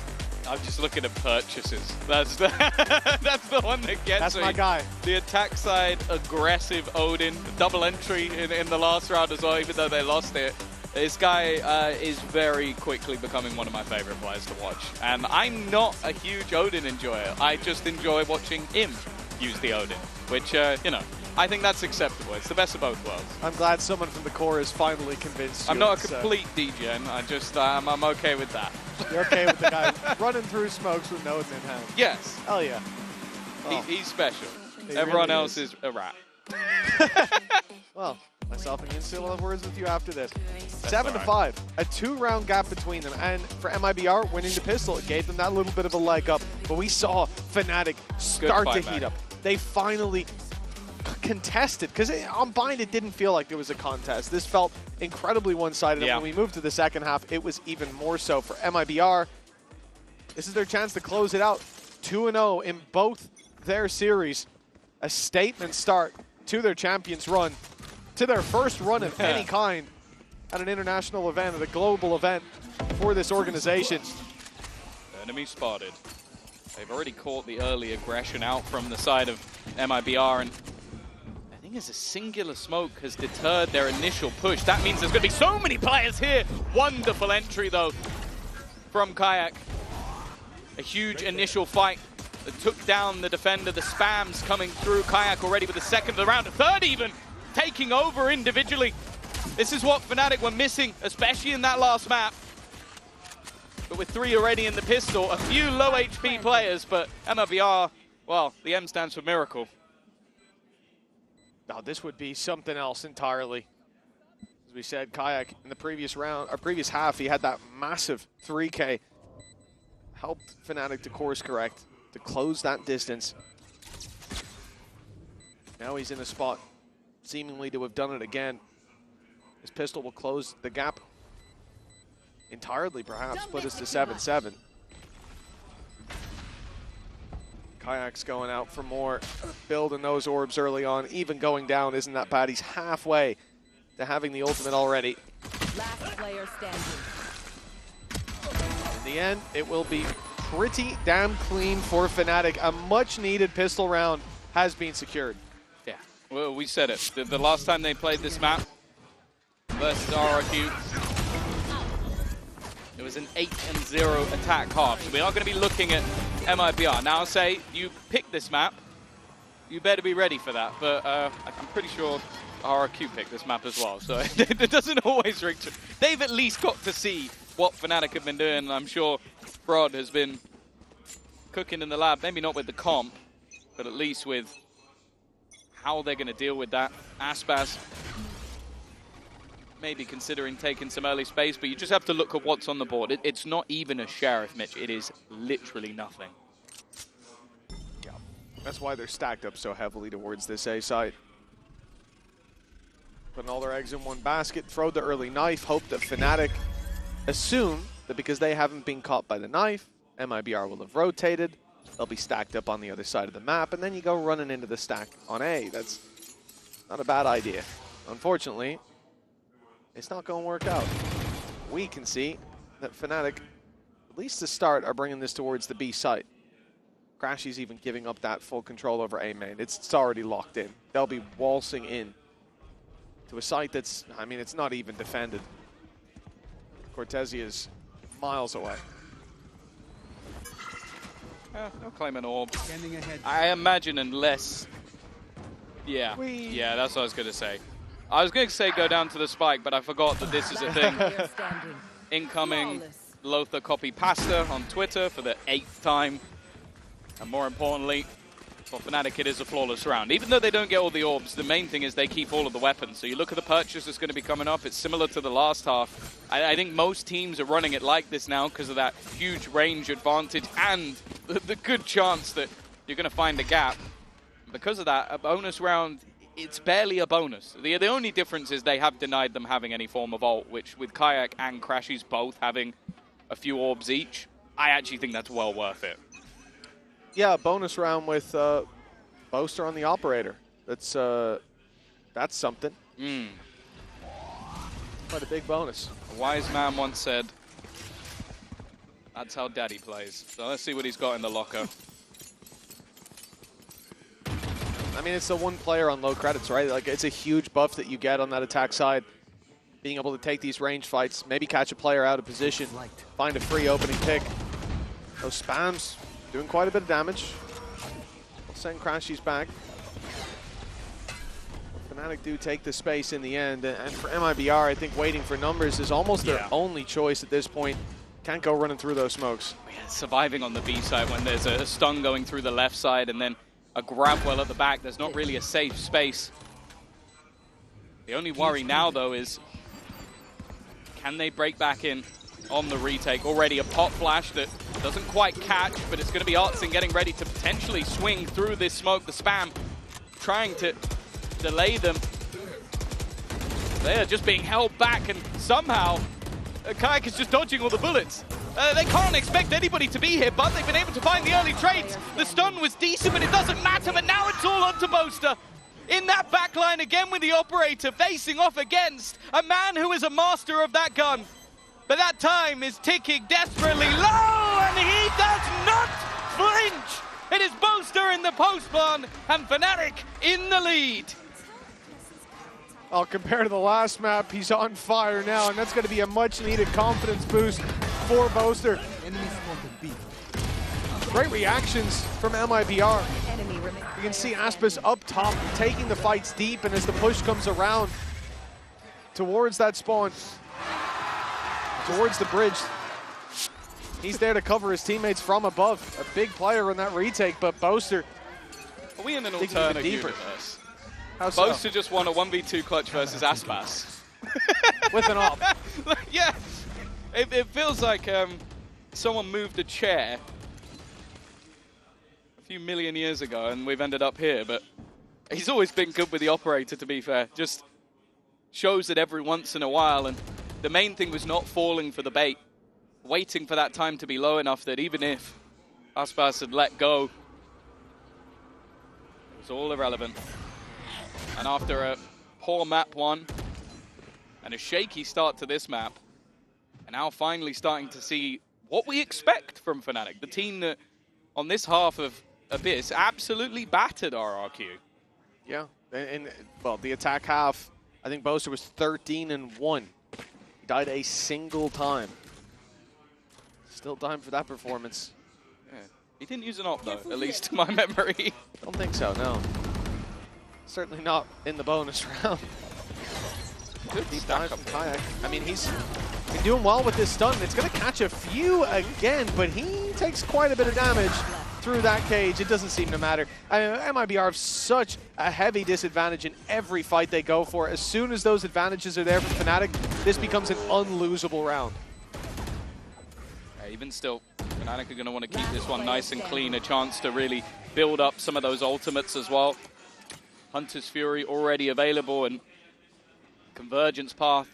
I'm just looking at purchases. That's the that's the one that gets That's me. my guy. The attack side, aggressive Odin, double entry in the last round as well, even though they lost it. This guy is very quickly becoming one of my favorite players to watch. And I'm not a huge Odin enjoyer. I just enjoy watching him use the Odin, which, you know, I think that's acceptable. It's the best of both worlds. I'm glad someone from the core is finally convinced you. I'm not a complete degen. I just, I'm okay with that. You're okay with the guy running through smokes with no Odin in hand? Yes. Hell yeah. Oh. He's special. He Everyone really else is a rat. Well, myself and Yinsu will have words with you after this. That's 7-5, a 2-round gap between them, and for MIBR, winning the pistol, it gave them that little bit of a leg up. But we saw Fnatic start to heat up. They finally contested, because on Bind it didn't feel like it was a contest. This felt incredibly one-sided, and when we moved to the second half, it was even more so. For MIBR, this is their chance to close it out. 2-0 in both their series. A statement start to their Champions run, to their first run of any kind at an international event, at a global event for this organization. Enemy spotted. They've already caught the early aggression out from the side of MIBR, and I think as a singular smoke has deterred their initial push. That means there's going to be so many players here. Wonderful entry, though, from Kayak. a huge initial fight that took down the defender. The spams coming through. Kayak already with the second of the round, a third even, taking over individually. This is what Fnatic were missing, especially in that last map. But with 3 already in the pistol, a few low HP players, but MIBR, well, the M stands for miracle. Now this would be something else entirely. As we said, Kayak in the previous round, or previous half, he had that massive 3K. Helped Fnatic to course correct, to close that distance. Now he's in a spot, seemingly to have done it again. His pistol will close the gap entirely, perhaps, put us to 7-7. Kayak's going out for more, building those orbs early on, even going down isn't that bad. He's halfway to having the ultimate already. Last player standing. In the end, it will be pretty damn clean for Fnatic. A much-needed pistol round has been secured. Yeah, well, we said it. The last time they played this map versus RRQ, it was an 8-0 attack half. So we are going to be looking at MIBR. Now, say you pick this map, you better be ready for that. But I'm pretty sure RRQ picked this map as well, so it doesn't always ring true. They've at least got to see what Fnatic have been doing. I'm sure Rod has been cooking in the lab, maybe not with the comp, but at least with how they're going to deal with that. Aspas maybe considering taking some early space, but you just have to look at what's on the board. It's not even a sheriff, Mitch. It is literally nothing. Yeah, that's why they're stacked up so heavily towards this A side. Putting all their eggs in one basket, throw the early knife, hope that Fnatic assume that because they haven't been caught by the knife, MIBR will have rotated, they'll be stacked up on the other side of the map, and then you go running into the stack on A. That's not a bad idea. Unfortunately, it's not going to work out. We can see that Fnatic, at least to start, are bringing this towards the B site. Crashy's even giving up that full control over A main. It's already locked in. They'll be waltzing in to a site that's, I mean, it's not even defended. Cortesia is miles away. No claim an orb. I imagine unless... Yeah, that's what I was going to say. I was going to say go down to the spike, but I forgot that this is a thing. Incoming Lothar copy pasta on Twitter for the 8th time. And more importantly, for Fnatic, it is a flawless round. Even though they don't get all the orbs, the main thing is they keep all of the weapons. So you look at the purchase that's going to be coming up, it's similar to the last half. I think most teams are running it like this now because of that huge range advantage and the good chance that you're going to find a gap. Because of that, a bonus round, it's barely a bonus. The only difference is they have denied them having any form of ult, which with Kayak and Crashies both having a few orbs each, I actually think that's well worth it. Yeah, bonus round with Boaster on the operator. That's something. Quite a big bonus. A wise man once said, that's how daddy plays. So let's see what he's got in the locker. I mean, it's the one player on low credits, right? Like, it's a huge buff that you get on that attack side. Being able to take these range fights, maybe catch a player out of position, find a free opening pick. Those spams doing quite a bit of damage. We'll send Crashies back. Fnatic do take the space in the end, and for MIBR, I think waiting for numbers is almost their only choice at this point. Can't go running through those smokes. Yeah, surviving on the B side when there's a stun going through the left side and then a grab well at the back, there's not really a safe space. The only worry now, though, is can they break back in on the retake? Already a pop flash that doesn't quite catch, but it's going to be Artsin getting ready to potentially swing through this smoke. The spam trying to delay them. They are just being held back, and somehow Kayak is just dodging all the bullets. They can't expect anybody to be here, but they've been able to find the early trades. The stun was decent, but it doesn't matter, but now it's all onto Boaster. In that backline again with the operator, facing off against a man who is a master of that gun. But that time is ticking desperately low, and he does not flinch. It is Boaster in the post-spawn, and Fnatic in the lead. Well, compared to the last map, he's on fire now, and that's going to be a much-needed confidence boost for Boaster. Great reactions from MIBR. You can see Aspis up top, taking the fights deep, and as the push comes around towards that spawn, towards the bridge, he's there to cover his teammates from above. A big player in that retake, but Boaster. Are we in an alternate universe? How so? Boaster just won a 1v2 clutch versus Aspas. With an op. Yeah. It feels like someone moved a chair a few million years ago and we've ended up here, but he's always been good with the operator, to be fair. Just shows it every once in a while, and the main thing was not falling for the bait, waiting for that time to be low enough that even if Aspas had let go, it was all irrelevant. And after a poor map 1 and a shaky start to this map, and now finally starting to see what we expect from Fnatic, the team that on this half of Abyss absolutely battered RRQ. Yeah, and well, the attack half, I think Boaster was 13-1. He died a single time. Still time for that performance. Yeah. He didn't use an op though, at least to my memory. Don't think so, no. Certainly not in the bonus round. Good deep dive from Kayak. I mean, he's been doing well with this stun. It's going to catch a few again, but he takes quite a bit of damage through that cage. It doesn't seem to matter. I mean, MIBR have such a heavy disadvantage in every fight they go for. As soon as those advantages are there for Fnatic, this becomes an unlosable round. Yeah, even still, Fnatic are going to want to keep this one nice and clean, a chance to really build up some of those ultimates as well. Hunter's Fury already available, and Convergence path.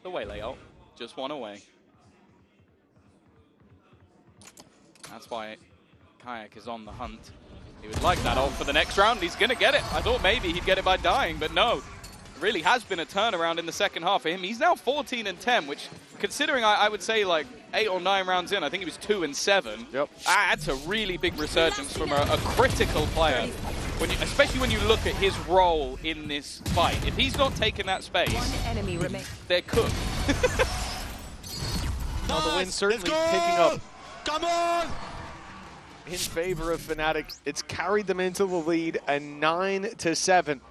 The way layout, just one away. That's why Kayak is on the hunt. He would like that ult for the next round. He's going to get it. I thought maybe he'd get it by dying, but no. It really has been a turnaround in the second half for him. He's now 14-10, which, considering I would say like 8 or 9 rounds in, I think he was 2-7. Yep. That's a really big resurgence from a critical player. Especially when you look at his role in this fight. If he's not taking that space, they're cooked. Well, the win certainly picking up. Come on! In favor of Fnatic. It's carried them into the lead, a 9-7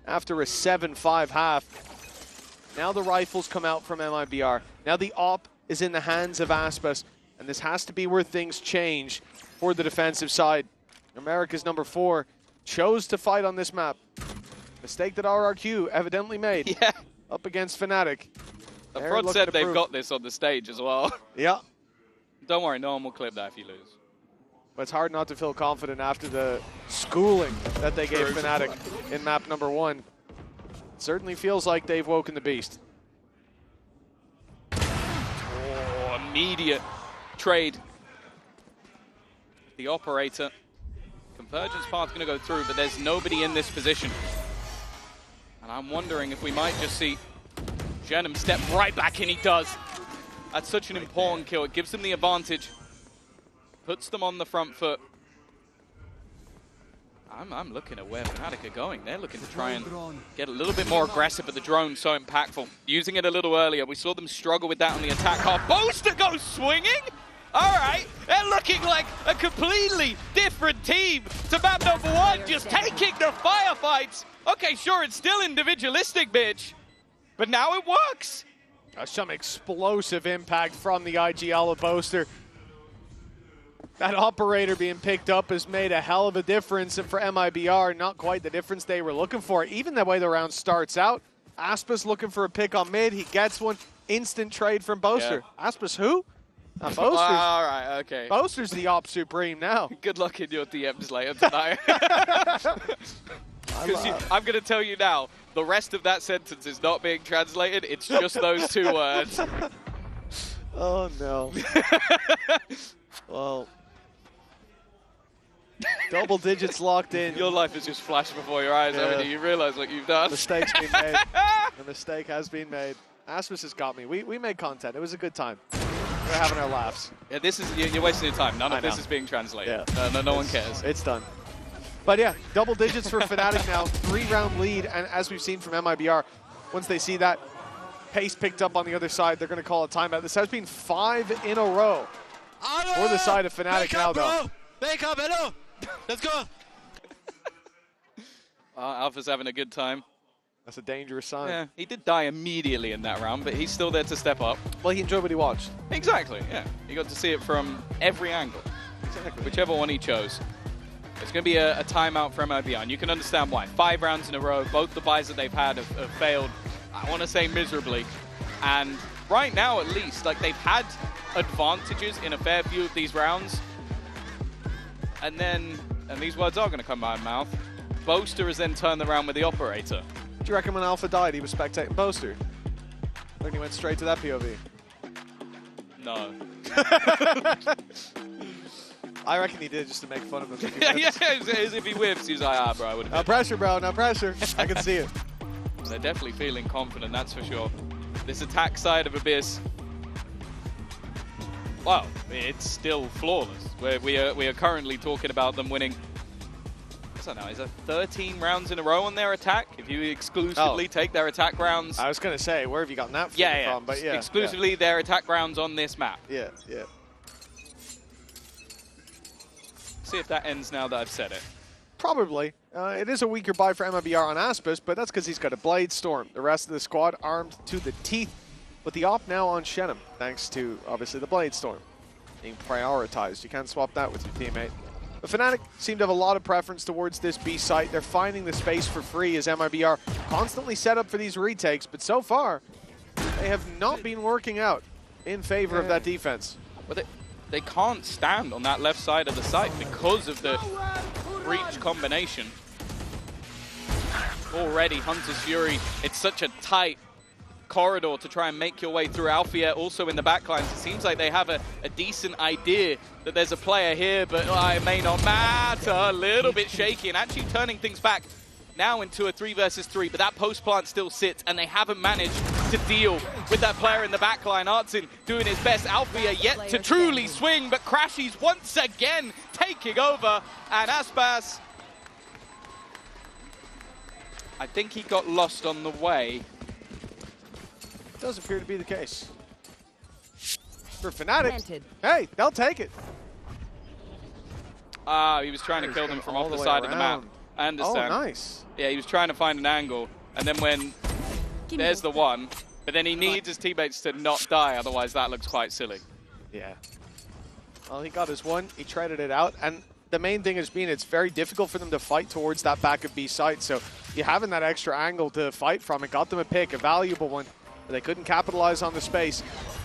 after a 7-5 half. Now the rifles come out from MIBR. Now the op is in the hands of Aspas, and this has to be where things change for the defensive side. America's number 4 chose to fight on this map. Mistake that RRQ evidently made. Yeah. Up against Fnatic. The front said they've got this on the stage as well. Yeah. Don't worry, no one will clip that if you lose. But it's hard not to feel confident after the schooling that they gave Fnatic in map number 1. It certainly feels like they've woken the beast. Oh, immediate trade. The operator. Convergence path's going to go through, but there's nobody in this position. And I'm wondering if we might just see Jenum step right back in. He does. That's such an important kill. It gives them the advantage. Puts them on the front foot. I'm looking at where Fnatic are going. They're looking to try and get a little bit more aggressive, but the drone's so impactful. Using it a little earlier. We saw them struggle with that on the attack half. Boaster goes swinging! All right, they're looking like a completely different team to map number 1, just taking the firefights. Okay, sure, it's still individualistic, bitch, but now it works. Some explosive impact from the IGL of Boaster. That operator being picked up has made a hell of a difference, and for MIBR, not quite the difference they were looking for. Even the way the round starts out, Aspas looking for a pick on mid, he gets one, instant trade from Boaster. Yeah. Aspas who? Boaster's, all right, okay. Boaster's the op supreme now. Good luck in your DMs later tonight. I'm going to tell you now, the rest of that sentence is not being translated. It's just those 2 words. Oh, no. Well, double digits locked in. Your life has just flashed before your eyes, haven't you? You realize what you've done. Mistake's been made. The mistake has been made. Aspas has got me. We made content. It was a good time. We're having our laughs. Yeah, this is you're wasting your time. None of this is being translated. Yeah. No one cares. It's done. But yeah, double digits for Fnatic now. 3-round lead, and as we've seen from MIBR, once they see that pace picked up on the other side, they're going to call a timeout. This has been 5 in a row For the side of Fnatic now, though. Wake up, hello! Let's go! Alpha's having a good time. That's a dangerous sign. Yeah, he did die immediately in that round, but he's still there to step up. Well, he enjoyed what he watched. Exactly, yeah. He got to see it from every angle. Exactly. Whichever one he chose. It's going to be a timeout for MIBR, and you can understand why. 5 rounds in a row, both the buys that they've had have failed, I want to say miserably. And right now, at least, like, they've had advantages in a fair few of these rounds. And then, and these words are going to come out of my mouth, Boaster has then turned around with the operator. Do you reckon when Alpha died, he was spectating Boaster? Or he went straight to that POV? No. I reckon he did just to make fun of him. Yeah, as if he whiffs, he's like, ah, bro, I would have. No pressure, bro, no pressure. I can see it. They're definitely feeling confident, that's for sure. This attack side of Abyss, well, it's still flawless. We are currently talking about them winning, what's that now, is that 13 rounds in a row on their attack? If you exclusively take their attack rounds. I was going to say, where have you gotten that from? But yeah, exclusively their attack rounds on this map. Yeah, yeah. See if that ends now that I've said it. Probably. It is a weaker buy for MIBR on Aspis, but that's because he's got a Blade Storm. The rest of the squad armed to the teeth, with the op now on Shenum, thanks to, obviously, the Blade Storm being prioritized. You can't swap that with your teammate. The Fnatic seem to have a lot of preference towards this B site. They're finding the space for free as MIBR constantly set up for these retakes, but so far, they have not been working out in favor of that defense. But they can't stand on that left side of the site because of the breach combination. Already, Hunter's Fury, it's such a tight corridor to try and make your way through. Alfia also in the backlines. It seems like they have a decent idea that there's a player here, but it may not matter. A little bit shaky and actually turning things back now into a 3 versus 3, but that post plant still sits and they haven't managed to deal with that player in the backline. Artsin doing his best. Alfia yet to truly swing, but Crashies once again taking over, and Aspas, I think he got lost on the way. Does appear to be the case. For Fnatic, hey, they'll take it. He was trying to kill them from off the side of the map. I understand. Oh, nice. Yeah, he was trying to find an angle, and then when there's the one, but then he needs his teammates to not die, otherwise that looks quite silly. Yeah. Well, he got his one, he traded it out, and the main thing has been it's very difficult for them to fight towards that back of B site, so you having that extra angle to fight from, it got them a pick, a valuable one, but they couldn't capitalize on the space.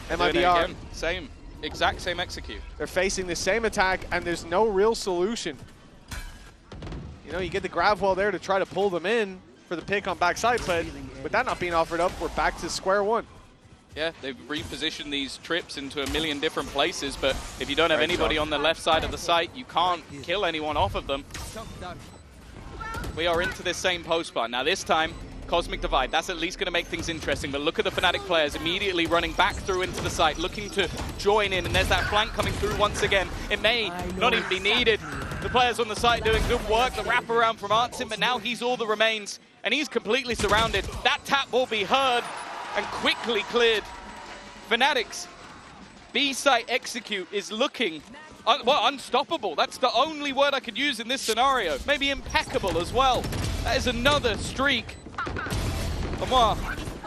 MIBR, same, exact same execute. They're facing the same attack, and there's no real solution. You know, you get the grab wall there to try to pull them in for the pick on backside, but with that not being offered up, we're back to square one. Yeah, they've repositioned these trips into a million different places, but if you don't have anybody on the left side of the site, you can't kill anyone off of them. We are into this same post bar. Now this time, Cosmic Divide, that's at least going to make things interesting, but look at the Fnatic players immediately running back through into the site, looking to join in, and there's that flank coming through once again. It may not even be needed. The players on the site doing good work, the wraparound from Artsim, but now he's all that remains, and he's completely surrounded. That tap will be heard and quickly cleared. Fnatic's B-site execute is looking, well, unstoppable. That's the only word I could use in this scenario. Maybe impeccable as well. That is another streak. And well,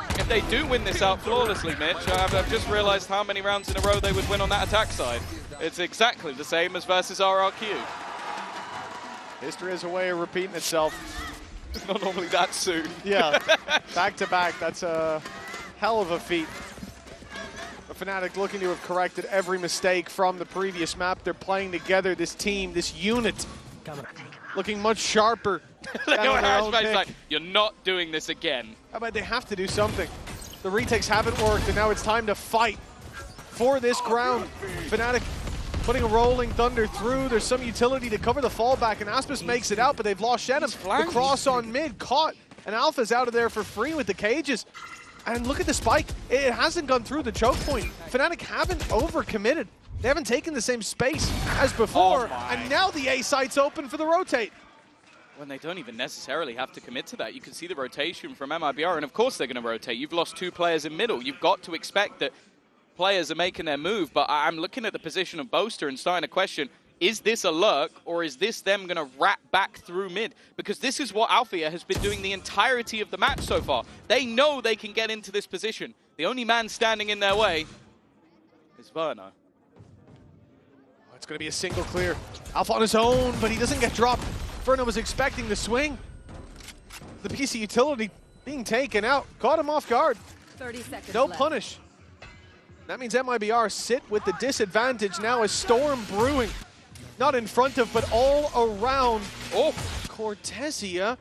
if they do win this out flawlessly, Mitch, I've just realized how many rounds in a row they would win on that attack side. It's exactly the same as versus RRQ. History has a way of repeating itself. Not normally that soon. Yeah, back to back, that's a hell of a feat. The Fnatic looking to have corrected every mistake from the previous map. They're playing together, this team, this unit, looking much sharper. Like, you're not doing this again. How about they have to do something? The retakes haven't worked, and now it's time to fight for this ground. Fnatic putting a rolling thunder through. There's some utility to cover the fallback, and Aspis makes it out, but they've lost Shenum. The cross on mid, caught, and Alpha's out of there for free with the cages. And look at the spike. It hasn't gone through the choke point. Fnatic haven't overcommitted. They haven't taken the same space as before, and now the A site's open for the rotate. When they don't even necessarily have to commit to that. You can see the rotation from MIBR, and of course they're going to rotate. You've lost 2 players in middle. You've got to expect that players are making their move, but I'm looking at the position of Boaster and starting to question, is this a lurk, or is this them going to wrap back through mid? Because this is what Althea has been doing the entirety of the match so far. They know they can get into this position. The only man standing in their way is Verno. It's going to be a single clear. Alpha on his own, but he doesn't get dropped. Verno was expecting the swing. The PC utility being taken out. Caught him off guard. 30 seconds No left. punish. That means MIBR sit with the disadvantage now. A storm brewing. Not in front of, but all around. Oh, Cortesia.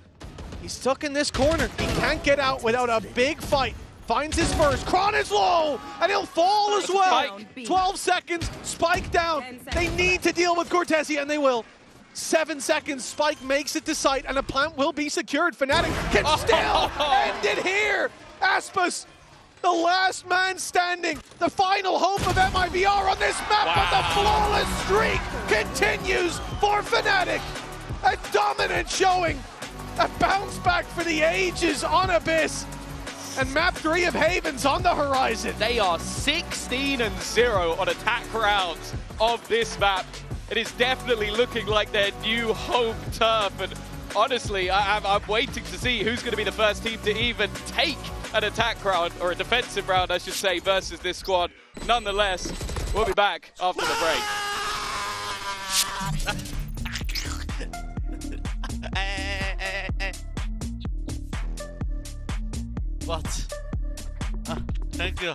He's stuck in this corner. He can't get out without a big fight. Finds his first. Kron is low, and he'll fall as well. 12 seconds, Spike down. They need to deal with Cortesia, and they will. 7 seconds, Spike makes it to site, and a plant will be secured. Fnatic can still end it here. Aspas, the last man standing, the final hope of MIBR on this map, but the flawless streak continues for Fnatic. A dominant showing, a bounce back for the ages on Abyss. And map 3 of Haven's on the horizon. They are 16-0 on attack rounds of this map. It is definitely looking like their new home turf. And honestly, I'm waiting to see who's going to be the first team to even take an attack round, or a defensive round, I should say, versus this squad. Nonetheless, we'll be back after the break. What? Thank you.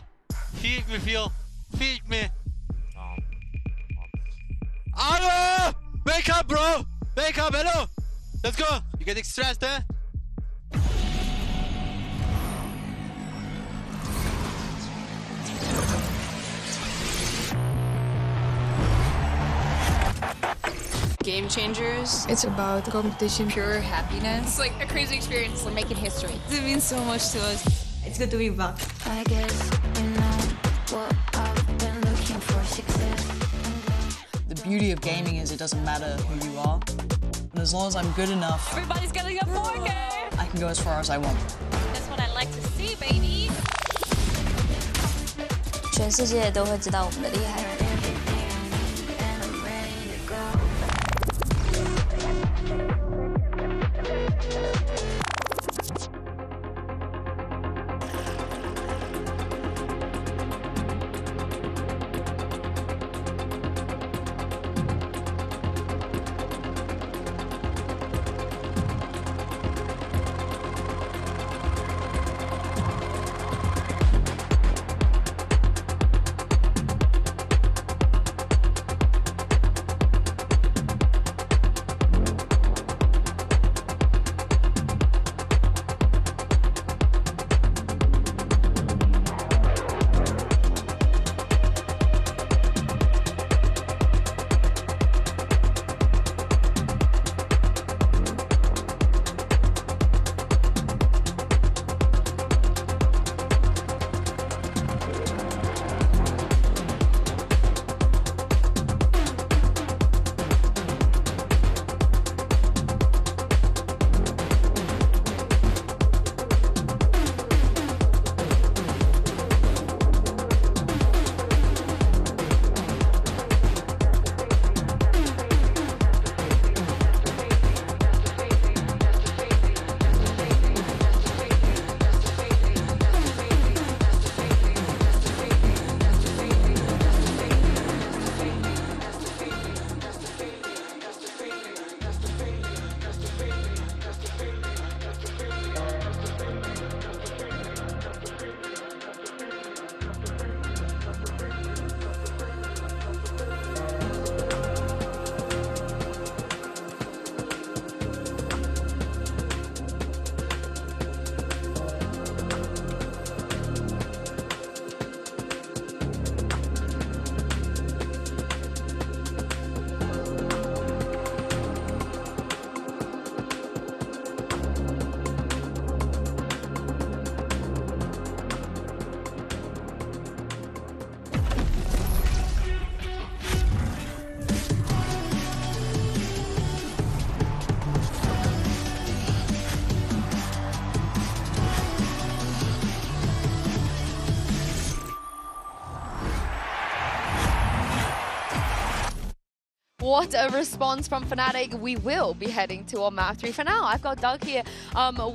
Feed me, Phil. Feed me. Hello! Wake up, bro! Wake up, hello! Let's go! You getting stressed, eh? Game changers. It's about competition, pure happiness. It's like a crazy experience. We're making history. It means so much to us. It's good to be back. I guess you know what I've been looking for, success. The beauty of gaming is it doesn't matter who you are. And as long as I'm good enough, Everybody's getting a 4K. I can go as far as I want. That's what I like to see, baby. 全世界都会知道我们的厉害。what a response from Fnatic. We will be heading to our map 3. For now, I've got Doug here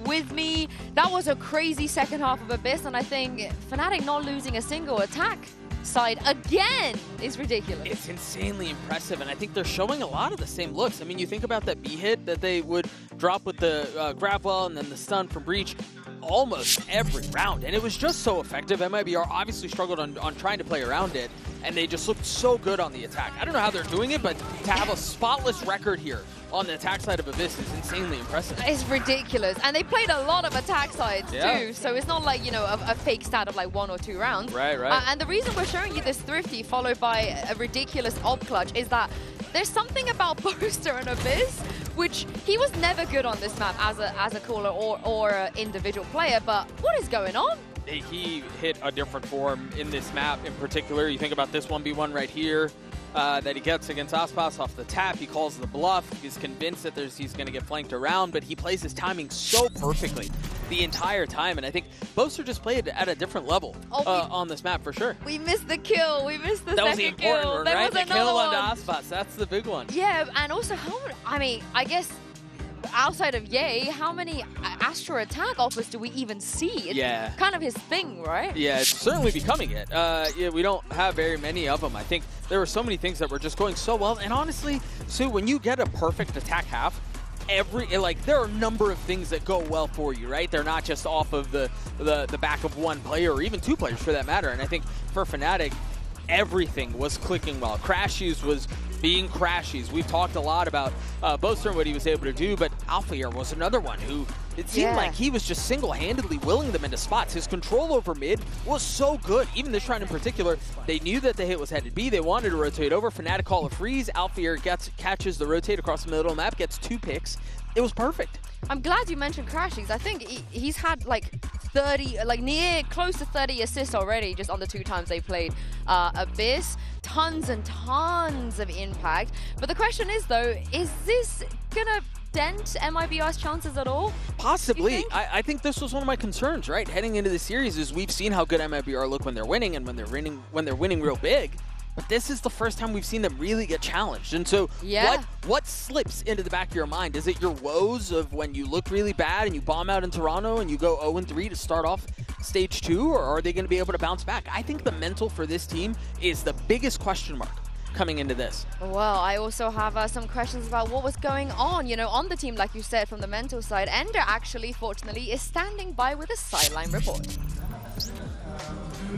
with me. That was a crazy second half of Abyss, and I think Fnatic not losing a single attack side again is ridiculous. It's insanely impressive, and I think they're showing a lot of the same looks. I mean, you think about that B hit that they would drop with the grab wall and then the stun from Breach almost every round, and it was just so effective. MIBR obviously struggled on trying to play around it, and they just looked so good on the attack. I don't know how they're doing it, but to have a spotless record here on the attack side of Abyss is insanely impressive. It's ridiculous, and they played a lot of attack sides too, so it's not like, you know, a fake stat of like 1 or 2 rounds. Right. And the reason we're showing you this Thrifty followed by a ridiculous op clutch is that there's something about Boaster and Abyss, which he was never good on this map as a caller or an individual player, but what is going on? He hit a different form in this map in particular. You think about this 1v1 right here that he gets against Aspas off the tap. He calls the bluff. He's convinced that he's going to get flanked around, but he plays his timing so perfectly the entire time. And I think Boaster just played at a different level on this map for sure. We missed the kill. We missed the that second was the important kill. one, There right? was The kill one. on Aspas. That's the big one. Yeah, and also, I guess outside of Ye, how many Astra attack offers do we even see? It's kind of his thing, right? Yeah, it's certainly becoming it. Yeah, we don't have very many of them. I think there were so many things that were just going so well. And honestly, Sue, when you get a perfect attack half, there are a number of things that go well for you, right? They're not just off of the back of one player or even 2 players for that matter. And I think for Fnatic, everything was clicking well. Crashies was being Crashies. We've talked a lot about Boaster and what he was able to do, but Alphair was another one who it seemed like he was just single-handedly willing them into spots. His control over mid was so good. Even this round in particular, they knew that the hit was headed B. They wanted to rotate over. Fnatic call a freeze. Alphair catches the rotate across the middle of the map, gets 2 picks. It was perfect. I'm glad you mentioned Crashies. I think he's had like 30, close to 30 assists already just on the 2 times they played Abyss. Tons and tons of impact. But the question is though, is this gonna dent MIBR's chances at all? Possibly. I think this was one of my concerns, right? Heading into the series is we've seen how good MIBR look when they're winning and when they're winning real big. But this is the first time we've seen them really get challenged. And so what slips into the back of your mind? Is it your woes of when you look really bad and you bomb out in Toronto and you go 0-3 to start off stage 2? Or are they going to be able to bounce back? I think the mental for this team is the biggest question mark coming into this. Well, I also have some questions about what was going on, you know, on the team, like you said, from the mental side. Ender actually, fortunately, is standing by with a sideline report.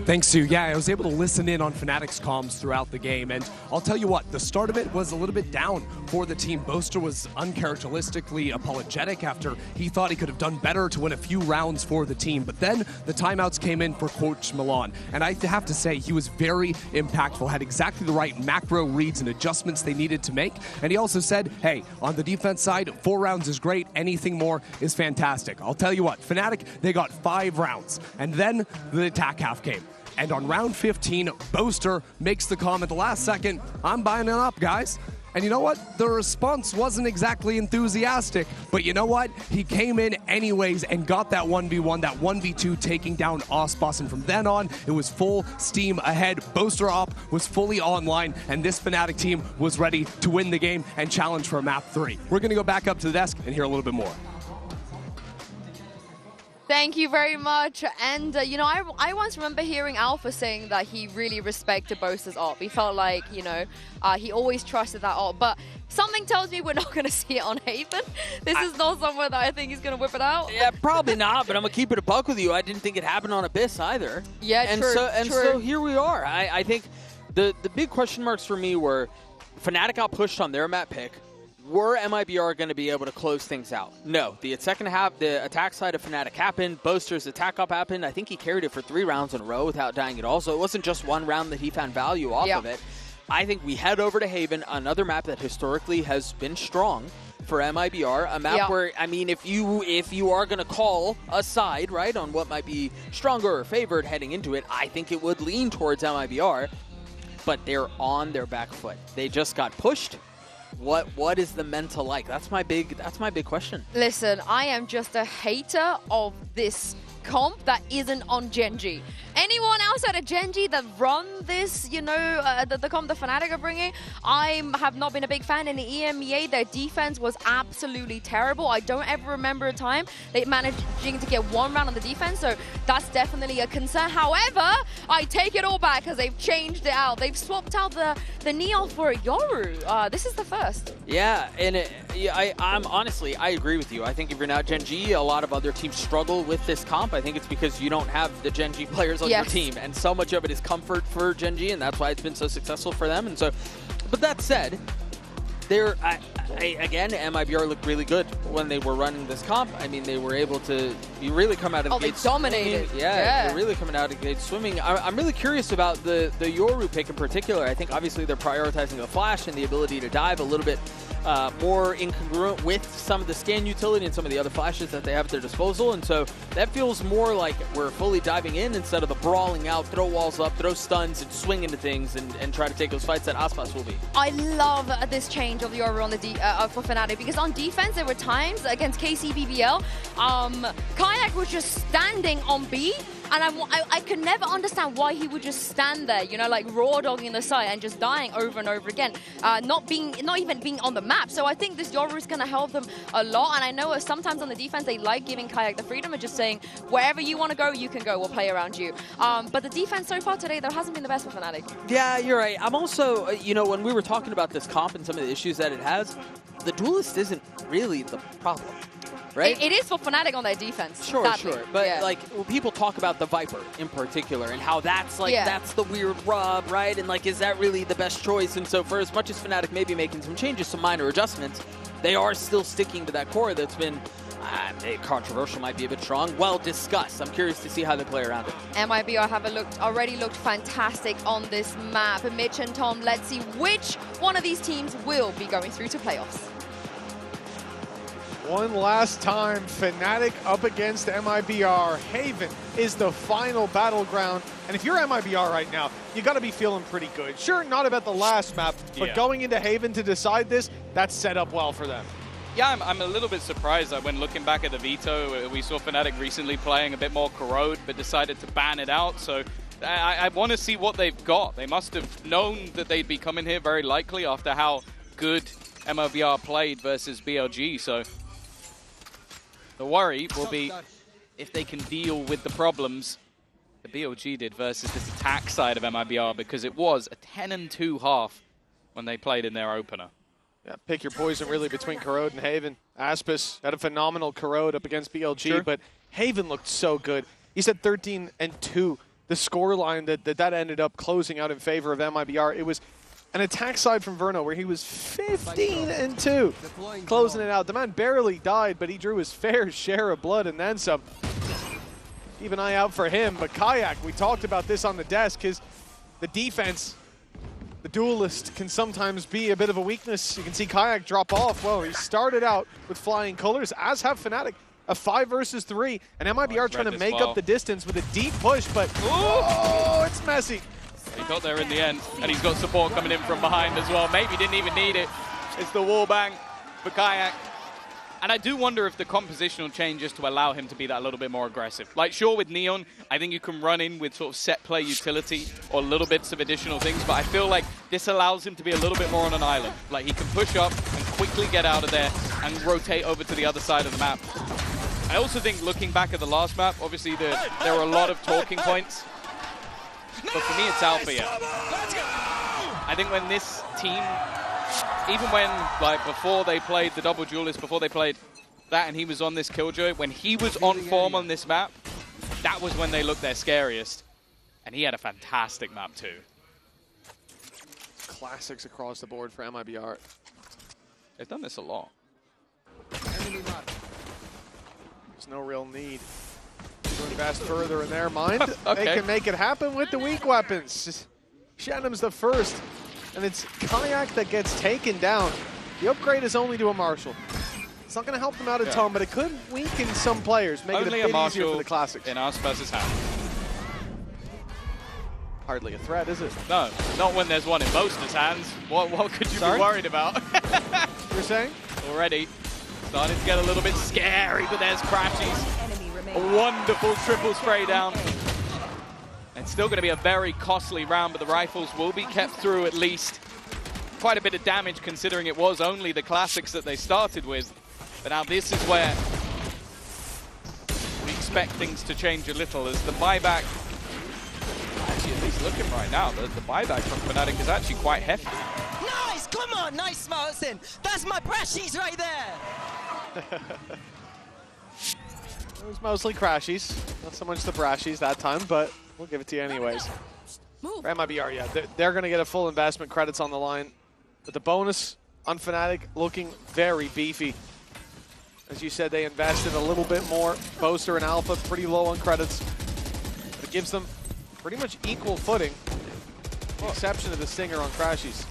Thanks, Sue. Yeah, I was able to listen in on Fnatic's comms throughout the game, and I'll tell you what, the start of it was a little bit down for the team. Boaster was uncharacteristically apologetic after he thought he could have done better to win a few rounds for the team, but then the timeouts came in for Coach Milan, and I have to say he was very impactful, had exactly the right macro reads and adjustments they needed to make, and he also said, hey, on the defense side, 4 rounds is great, anything more is fantastic. I'll tell you what, Fnatic, they got 5 rounds, and then the attack half came. And on round 15, Boaster makes the comment the last second, I'm buying it up, guys. And you know what? The response wasn't exactly enthusiastic, but you know what? He came in anyways and got that 1v1, that 1v2, taking down Aspas. And from then on, it was full steam ahead. Boaster op was fully online, and this Fnatic team was ready to win the game and challenge for map 3. We're going to go back up to the desk and hear a little bit more. Thank you very much. And, you know, I once remember hearing Alpha saying that he really respected Boaster's op. He felt like, you know, he always trusted that op. But something tells me we're not going to see it on Haven. This is not somewhere that I think he's going to whip it out. Yeah, probably not, but I'm going to keep it a buck with you. I didn't think it happened on Abyss either. Yeah, and true. So here we are. I think the big question marks for me were Fnatic got pushed on their map pick. Were MIBR going to be able to close things out? No. The second half, the attack side of Fnatic happened. Boaster's attack up happened. I think he carried it for 3 rounds in a row without dying at all. So it wasn't just 1 round that he found value off of it. I think we head over to Haven, another map that historically has been strong for MIBR. A map where, I mean, if you are going to call a side, right, on what might be stronger or favored heading into it, I think it would lean towards MIBR. But they're on their back foot. They just got pushed. What is the mental like? That's my big question. Listen, I am just a hater of this comp that isn't on Genji. Anyone outside of Genji that run this, you know, the comp the Fnatic are bringing, I have not been a big fan. In the EMEA, their defense was absolutely terrible. I don't ever remember a time they managing to get one round on the defense, so that's definitely a concern. However, I take it all back because they've changed it out. They've swapped out the Neon for a Yoru. This is the first. Yeah, and I'm honestly, I agree with you. I think if you're not Genji, a lot of other teams struggle with this comp. I think it's because you don't have the Genji players on your team, and so much of it is comfort for Genji, and that's why it's been so successful for them. And so, but that said, again, MIBR looked really good when they were running this comp. I mean, they were able to really come out of the gate. They dominated. Yeah, they're really coming out of the gate swimming. I'm really curious about the Yoru pick in particular. I think obviously they're prioritizing the flash and the ability to dive a little bit more incongruent with some of the scan utility and some of the other flashes that they have at their disposal. And so that feels more like we're fully diving in instead of the brawling out, throw walls up, throw stuns, and swing into things and try to take those fights that Aspas will be. I love this change of Yoru on the for Fnatic, because on defense there were times against KCBBL, Kayak was just standing on B, and I could never understand why he would just stand there, you know, like raw dogging the side and just dying over and over again, not even being on the map. So I think this Yoru is going to help them a lot, and I know sometimes on the defense they like giving Kayak the freedom of just saying, wherever you want to go, you can go, we'll play around you. But the defense so far today, though, hasn't been the best for Fnatic. Yeah, you're right. I'm also, you know, when we were talking about this comp and some of the issues that it has, the Duelist isn't really the problem. Right? It is for Fnatic on their defense. Sure, sadly. sure. But like, when people talk about the Viper in particular and how that's like, that's the weird rub, right? And like, is that really the best choice? And so for as much as Fnatic may be making some changes, some minor adjustments, they are still sticking to that core that's been controversial, might be a bit strong, well discussed. I'm curious to see how they play around it. MIBR have already looked fantastic on this map. And Mitch and Tom, let's see which one of these teams will be going through to playoffs. One last time, Fnatic up against MIBR. Haven is the final battleground. And if you're MIBR right now, you got to be feeling pretty good. Sure, not about the last map, but going into Haven to decide this, that's set up well for them. Yeah, I'm a little bit surprised that when looking back at the veto, we saw Fnatic recently playing a bit more Corrode, but decided to ban it out. So I want to see what they've got. They must have known that they'd be coming here very likely after how good MIBR played versus BLG. So the worry will be if they can deal with the problems the BLG did versus this attack side of MIBR, because it was a 10-2 half when they played in their opener. Yeah, pick your poison really between Corrode and Haven. Aspas had a phenomenal Corrode up against BLG, but Haven looked so good. He said 13-2. The scoreline that ended up closing out in favor of MIBR, it was an attack side from Verno where he was 15-2, closing it out. The man barely died, but he drew his fair share of blood and then some. Keep an eye out for him, but Kayak, we talked about this on the desk, his the defense, the Duelist can sometimes be a bit of a weakness. You can see Kayak drop off. Well, he started out with flying colors, as have Fnatic. A 5 versus 3, and MIBR trying to make up the distance with a deep push, but it's messy. He got there in the end, and he's got support coming in from behind as well. Maybe didn't even need it. It's the wallbang for Kayak. And I do wonder if the compositional changes to allow him to be that little bit more aggressive. Like, sure, with Neon, I think you can run in with sort of set play utility or little bits of additional things, but I feel like this allows him to be a little bit more on an island. Like, he can push up and quickly get out of there and rotate over to the other side of the map. I also think, looking back at the last map, obviously there were a lot of talking points. But for me, it's Alpha, I think when this team, even when, like, before they played the double duelist, before they played that and he was on this Killjoy, when he was on form on this map, that was when they looked their scariest. And he had a fantastic map too. Classics across the board for MIBR. They've done this a lot. There's no real need to invest further in their mind. Okay. They can make it happen with the weak weapons. Shannom's the first, and it's Kayak that gets taken down. The upgrade is only to a Marshall. It's not going to help them out a ton, but it could weaken some players, make only it a bit a easier for the Classics. In Aspas' hand. Hardly a threat, is it? No, not when there's one in Boaster's hands. What could you be worried about? You're saying? Already starting to get a little bit scary, but there's Crashies. A wonderful triple spray down. It's still going to be a very costly round, but the rifles will be kept through at least. Quite a bit of damage considering it was only the classics that they started with. But now this is where we expect things to change a little as the buyback, actually at least looking right now, the buyback from Fnatic is actually quite hefty. Nice, come on, nice Martin. That's my brashies right there. It was mostly crashies, not so much the brashies that time, but we'll give it to you anyways. For MIBR, yeah, they're going to get a full investment, credits on the line. But the bonus on Fnatic looking very beefy. As you said, they invested a little bit more. Boaster and Alpha pretty low on credits. But it gives them pretty much equal footing, with the exception of the Stinger on crashies.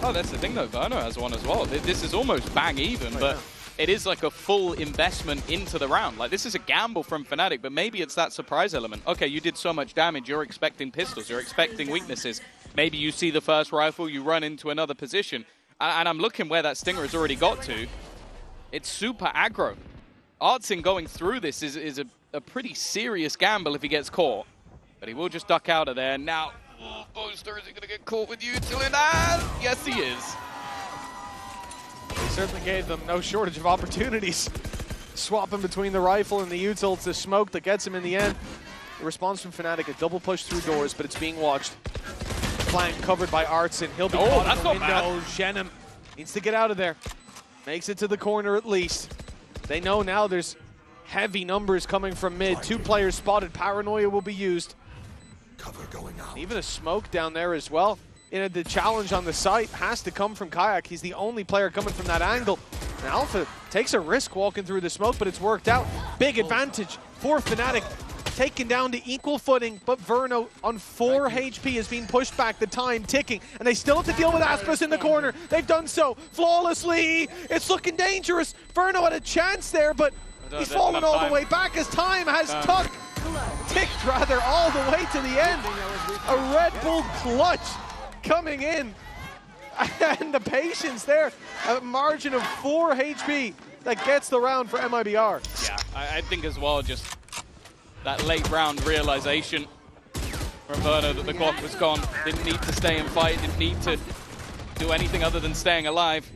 Oh, that's the thing though, Verno has one as well. This is almost bang even, but it is like a full investment into the round. Like, this is a gamble from Fnatic, but maybe it's that surprise element. Okay, you did so much damage, you're expecting pistols, you're expecting weaknesses. Maybe you see the first rifle, you run into another position. And I'm looking where that Stinger has already got to. It's super aggro. Artsin going through this is a pretty serious gamble if he gets caught. But he will just duck out of there. Now, Boaster, is he going to get caught with util in that? Yes, he is. He certainly gave them no shortage of opportunities. Swapping between the rifle and the util to smoke that gets him in the end. The response from Fnatic, a double push through doors, but it's being watched. Flank covered by Artsin. He'll be caught in the window. Zhenim needs to get out of there. Makes it to the corner at least. They know now there's heavy numbers coming from mid. 2 players spotted. Paranoia will be used. Cover going out. Even a smoke down there as well. The challenge on the site has to come from Kayak. He's the only player coming from that angle. And Alpha takes a risk walking through the smoke, but it's worked out. Big advantage for Fnatic. Taken down to equal footing, but Verno on 4 HP is being pushed back, the time ticking, and they still have to deal with Aspis in the corner. They've done so flawlessly. It's looking dangerous. Verno had a chance there, but he's fallen all the way back as time has ticked rather all the way to the end. A Red Bull clutch coming in, and the patience there, a margin of 4 HP that gets the round for MIBR. Yeah, I think as well, just that late round realization from Verno that the clock was gone. Didn't need to stay and fight, didn't need to do anything other than staying alive.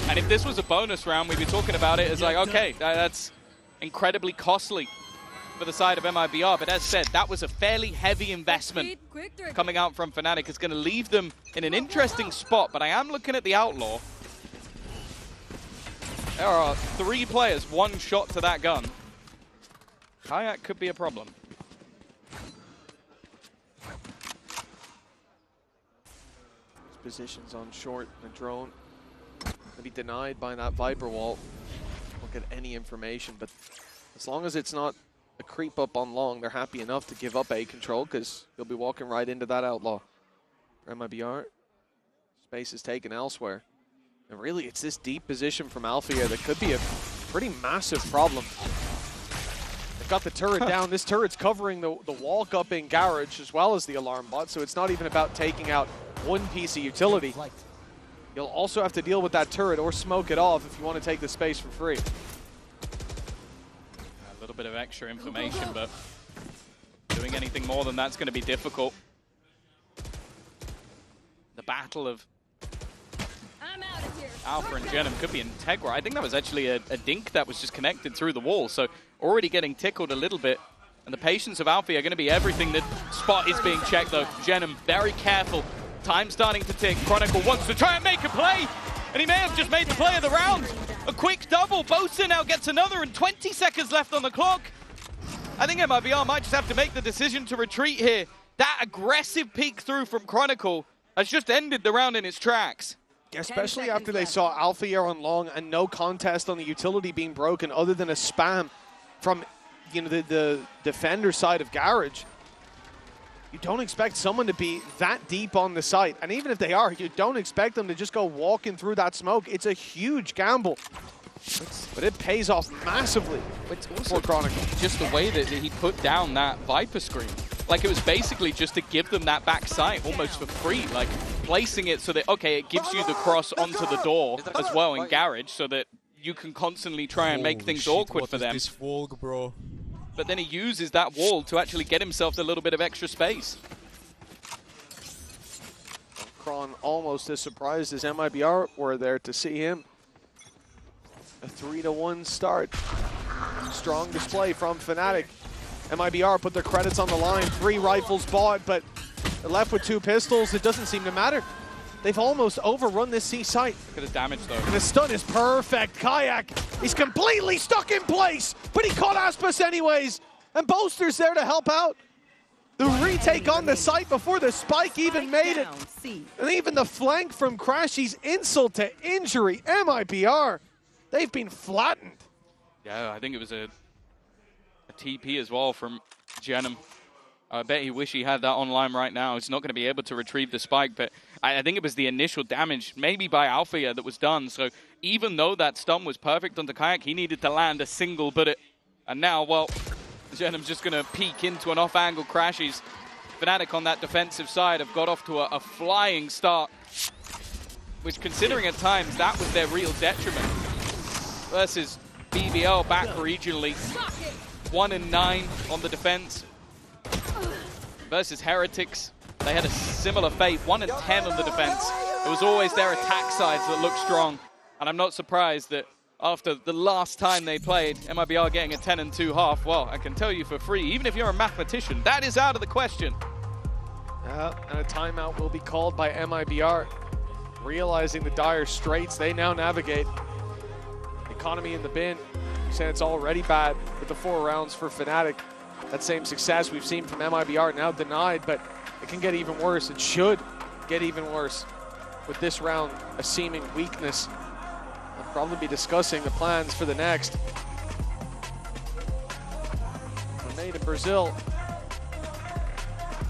And if this was a bonus round, we'd be talking about it as like, okay, that's incredibly costly for the side of MIBR. But as said, that was a fairly heavy investment coming out from Fnatic. It's going to leave them in an interesting spot, but I am looking at the Outlaw. There are 3 players, 1 shot to that gun. Kayak could be a problem. Positions on short, the drone will be denied by that Viper wall. Won't get any information, but as long as it's not a creep up on long, they're happy enough to give up A control because they'll be walking right into that Outlaw. For MIBR, space is taken elsewhere. And really, it's this deep position from Alpha here that could be a pretty massive problem. Got the turret down. This turret's covering the walk up in garage as well as the alarm bot, so it's not even about taking out one piece of utility. You'll also have to deal with that turret or smoke it off if you want to take the space for free. A little bit of extra information, but doing anything more than that's going to be difficult. The battle of Alpha and Zhenim could be integral. I think that was actually a dink that was just connected through the wall, so already getting tickled a little bit. And the patience of Alpha are going to be everything. The spot is being checked though. Zhenim very careful. Time starting to tick. Chronicle wants to try and make a play, and he may have just made the play of the round. A quick double. Boaster now gets another, and 20 seconds left on the clock. I think MIBR might just have to make the decision to retreat here. That aggressive peek through from Chronicle has just ended the round in its tracks. Especially after they saw Alpha here on long and no contest on the utility being broken other than a spam from the defender side of garage. You don't expect someone to be that deep on the site. And even if they are, you don't expect them to just go walking through that smoke. It's a huge gamble. But it pays off massively for Chronicle. Just the way that he put down that Viper screen. Like, it was basically just to give them that back sight almost for free. Like, placing it so that, okay, it gives you the cross onto the door as well in garage so that you can constantly try and make things awkward for them. This Volk, bro. but then he uses that wall to actually get himself a little bit of extra space. Kron almost as surprised as MIBR were there to see him. A 3-1 start. Strong display from Fnatic. MIBR put their credits on the line. 3 rifles bought, but they're left with 2 pistols. It doesn't seem to matter. They've almost overrun this C site. Look at his damage, though. And the stun is perfect. Kayak, he's completely stuck in place, but he caught Aspas anyways. And Boaster's there to help out. The retake on the site before the spike even made it. And even the flank from Crashy's insult to injury. MIBR, they've been flattened. Yeah, I think it was a TP as well from Jenem. I bet he wish he had that online right now. He's not going to be able to retrieve the spike, but I think it was the initial damage, maybe by Althea, that was done. So even though that stun was perfect onto Kayak, he needed to land a single bullet. And now, well, Jenem's just going to peek into an off-angle Crashies. Fnatic on that defensive side have got off to a flying start, which, considering at times that was their real detriment, versus BBL back regionally. 1-9 on the defense. Versus Heretics, they had a similar fate, 1-10 on the defense. It was always their attack sides that looked strong. And I'm not surprised that after the last time they played, MIBR getting a 10-2 half, well, I can tell you for free, even if you're a mathematician, that is out of the question. And a timeout will be called by MIBR. Realizing the dire straits they now navigate. Economy in the bin, saying it's already bad with the 4 rounds for Fnatic. That same success we've seen from MIBR now denied, but it can get even worse. It should get even worse with this round, a seeming weakness. I'll probably be discussing the plans for the next. We're made in Brazil.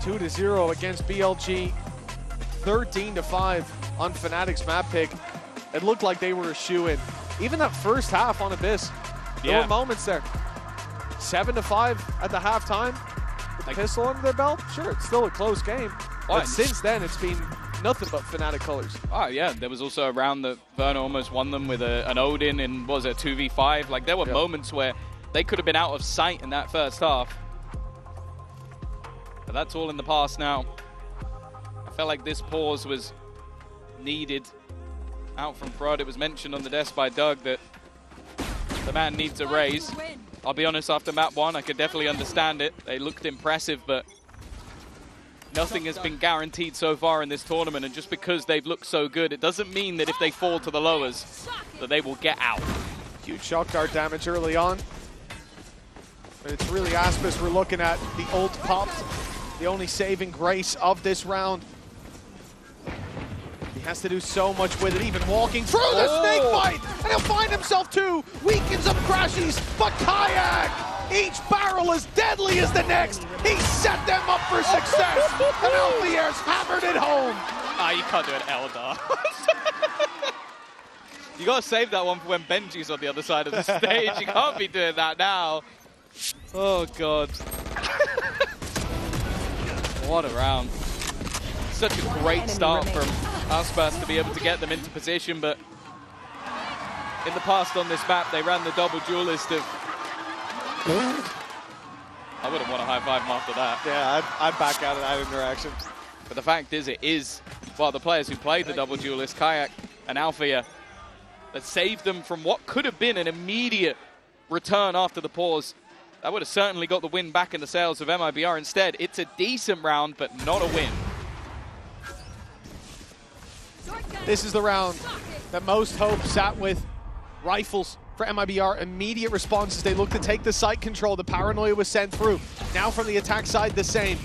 2-0 against BLG. 13-5 on Fnatic's map pick. It looked like they were a shoe-in. Even that first half on Abyss, there were moments there. 7-5 at the halftime with the pistol under their belt. Sure, it's still a close game. But since then, it's been nothing but Fnatic colors. Oh, yeah. There was also a round that Verna almost won them with an Odin in, what was it, 2v5? Like, there were moments where they could have been out of sight in that first half. But that's all in the past now. I felt like this pause was needed. Out from Frod, it was mentioned on the desk by Doug that the man needs a raise. I'll be honest, after map 1, I could definitely understand it. They looked impressive, but nothing has been guaranteed so far in this tournament, and just because they've looked so good, it doesn't mean that if they fall to the lowers, that they will get out. Huge shock dart damage early on. And it's really Aspas we're looking at. The ult popped, the only saving grace of this round. He has to do so much with it, even walking through the snake fight, and he'll find himself 2, weakens up Crashies, but Kayak, each barrel as deadly as the next. He set them up for success, and Althier's hammered it home. Ah, you can't do an Eldar. You gotta save that one for when Benji's on the other side of the stage. You can't be doing that now. Oh, God. What a round. Such a great start from Aspas to be able to get them into position, but in the past on this map, they ran the double duelist of... I wouldn't want to high-five him after that. Yeah, I'd back out of that interaction. But the fact is, it is, well, the players who played the double duelist, Kayak and Althea, that saved them from what could have been an immediate return after the pause. That would have certainly got the win back in the sails of MIBR. Instead, it's a decent round, but not a win. This is the round that most hope sat with. Rifles for MIBR, immediate responses. They look to take the site control. The paranoia was sent through. Now from the attack side, the same.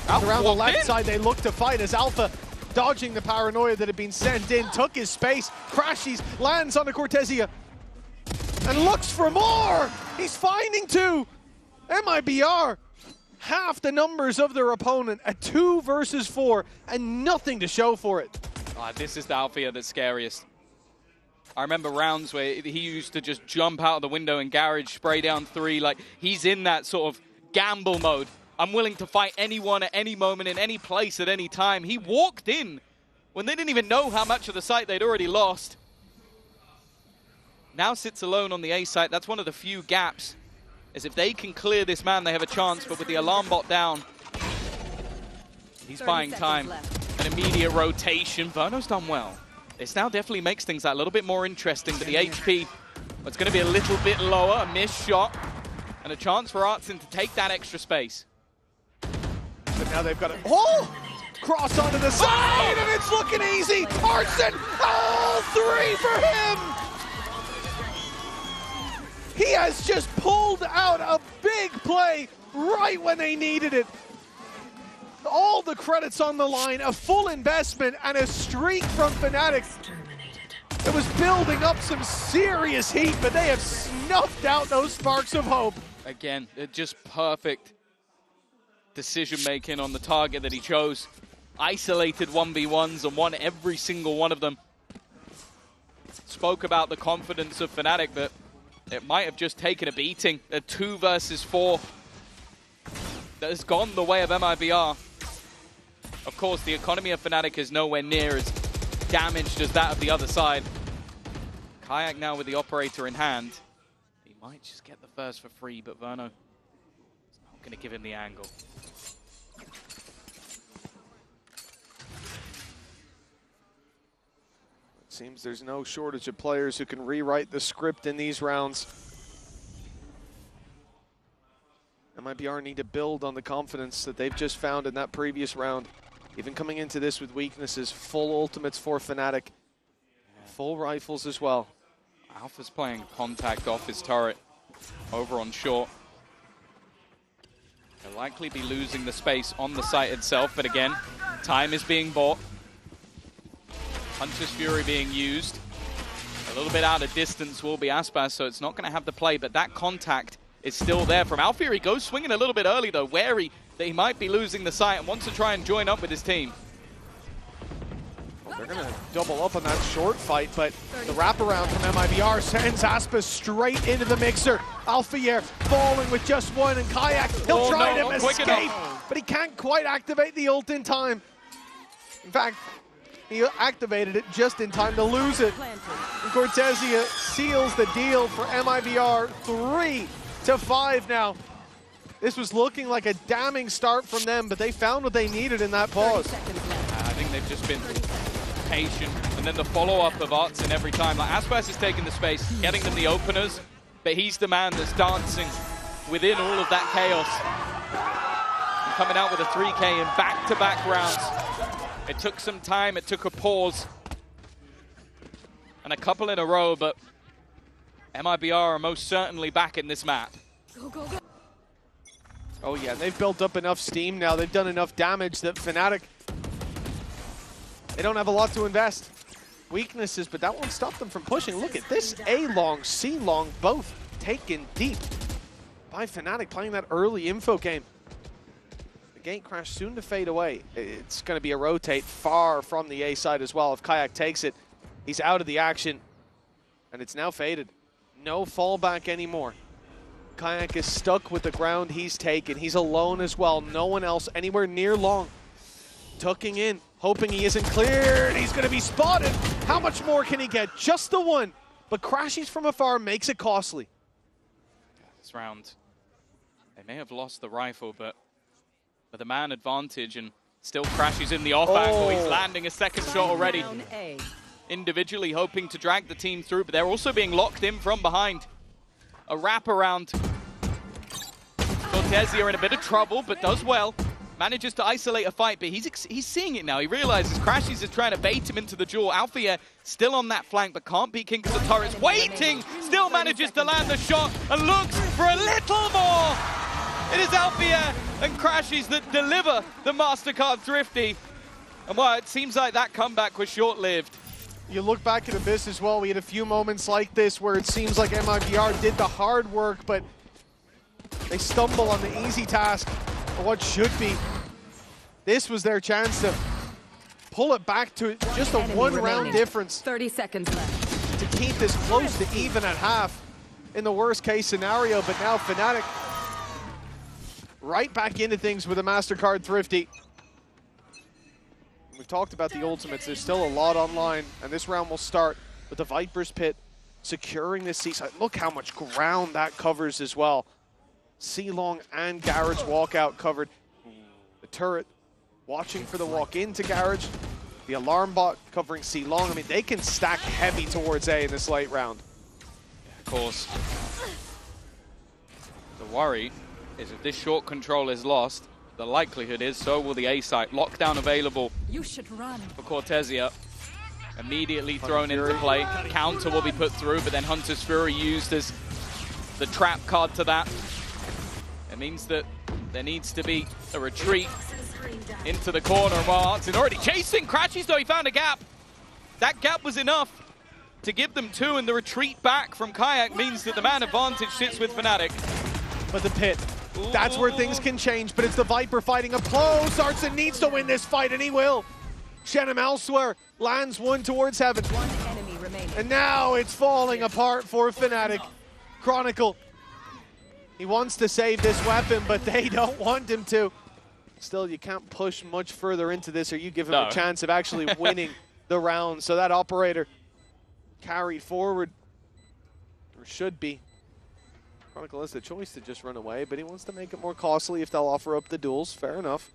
Around the left side, they look to fight as Alpha, dodging the paranoia that had been sent in, took his space. Crashies, lands on the Cortesia, and looks for more. He's finding 2. MIBR, half the numbers of their opponent, a 2 versus 4, and nothing to show for it. This is the Althea that's scariest. I remember rounds where he used to just jump out of the window and garage, spray down 3. Like, he's in that sort of gamble mode. I'm willing to fight anyone at any moment, in any place, at any time. He walked in when they didn't even know how much of the site they'd already lost. Now sits alone on the A site. That's one of the few gaps is if they can clear this man, they have a chance, but with the alarm bot down, he's buying time. An immediate rotation. Verno's done well. This now definitely makes things that little bit more interesting, but the HP, it's going to be a little bit lower, a missed shot, and a chance for Artson to take that extra space. But now they've got it. Oh! Cross onto the side, and it's looking easy. Artson, all three for him. He has just pulled out a big play right when they needed it. All the credits on the line, a full investment, and a streak from Fnatic. It was building up some serious heat, but they have snuffed out those sparks of hope. Again, just perfect decision-making on the target that he chose. Isolated 1v1s and won every single one of them. Spoke about the confidence of Fnatic, but it might have just taken a beating. A 2 versus 4 that has gone the way of MIBR. Of course, the economy of Fnatic is nowhere near as damaged as that of the other side. Kayak now with the operator in hand. He might just get the first for free, but Verno is not going to give him the angle. Seems there's no shortage of players who can rewrite the script in these rounds. MIBR need to build on the confidence that they've just found in that previous round. Even coming into this with weaknesses, full ultimates for Fnatic. Full rifles as well. Alpha's playing contact off his turret over on short. They'll likely be losing the space on the site itself, but again, time is being bought. Hunter's Fury being used. A little bit out of distance will be Aspas, so it's not going to have the play, but that contact is still there from Alpha. He goes swinging a little bit early, though, wary that he might be losing the site and wants to try and join up with his team. Well, they're going to double up on that short fight, but the wraparound from MIBR sends Aspas straight into the mixer. Alpha falling with just one, and Kayak, he'll try to escape, but he can't quite activate the ult in time. In fact, he activated it just in time to lose it. And Cortezia seals the deal for MIBR 3-5 now. This was looking like a damning start from them, but they found what they needed in that pause. I think they've just been patient, and then the follow-up of Artson every time. Like, Aspas is taking the space, getting them the openers, but he's the man that's dancing within all of that chaos. And coming out with a 3K in back-to-back rounds. It took some time, it took a pause, and a couple in a row, but MIBR are most certainly back in this map. Go, go, go. Oh yeah, they've built up enough steam now, they've done enough damage that Fnatic, they don't have a lot to invest. Weaknesses, but that won't stop them from pushing. Look at this, A-long, C-long, both taken deep by Fnatic, playing that early info game. Gate crash soon to fade away. It's going to be a rotate far from the A side as well. If Kayak takes it, he's out of the action, and it's now faded. No fallback anymore. Kayak is stuck with the ground he's taken. He's alone as well. No one else anywhere near long. Tucking in, hoping he isn't cleared. He's going to be spotted. How much more can he get? Just the one, but crashes from afar makes it costly. This round, they may have lost the rifle, but with a man advantage, and still crashes in the off angle. He's landing a second shot already. Individually hoping to drag the team through, but they're also being locked in from behind. A wraparound. Cortezia in a bit of trouble, but does well. Manages to isolate a fight, but he's seeing it now. He realizes Crashies is trying to bait him into the duel. Althea still on that flank, but can't beat King because the turret's waiting. Still manages to land the shot and looks for a little more. It is Althea and Crashies that deliver the MasterCard Thrifty. And well, it seems like that comeback was short-lived. You look back at Abyss as well, we had a few moments like this where it seems like MIBR did the hard work, but they stumble on the easy task for what should be. This was their chance to pull it back to just a one-round difference. 30 seconds left. To keep this close to even at half in the worst-case scenario, but now Fnatic right back into things with a MasterCard Thrifty. We've talked about the ultimates. There's still a lot online, and this round will start with the Viper's Pit securing this seaside. Look how much ground that covers as well. C-Long and Garage walkout covered. The turret watching for the walk into Garage. The alarm bot covering C-Long. I mean, they can stack heavy towards A in this late round. Of course. The worry is if this short control is lost, the likelihood is so will the A site. Lockdown available You should run. for Cortesia. Immediately thrown into play. Counter will be put through, but then Hunter's Fury used as the trap card to that. It means that there needs to be a retreat into the corner. While Artsin already chasing Crashies, though he found a gap. That gap was enough to give them 2, and the retreat back from Kayak means that the man advantage sits with Fnatic. But the pit, that's where things can change, but it's the Viper fighting up close. Artsin needs to win this fight, and he will. Shenum elsewhere, lands one towards heaven. One enemy remaining. And now it's falling apart for Fnatic. Chronicle, he wants to save this weapon, but they don't want him to. Still, you can't push much further into this, or you give him a chance of actually winning the round. So that operator carried forward, or should be. Chronicle has the choice to just run away, but he wants to make it more costly if they'll offer up the duels. Fair enough.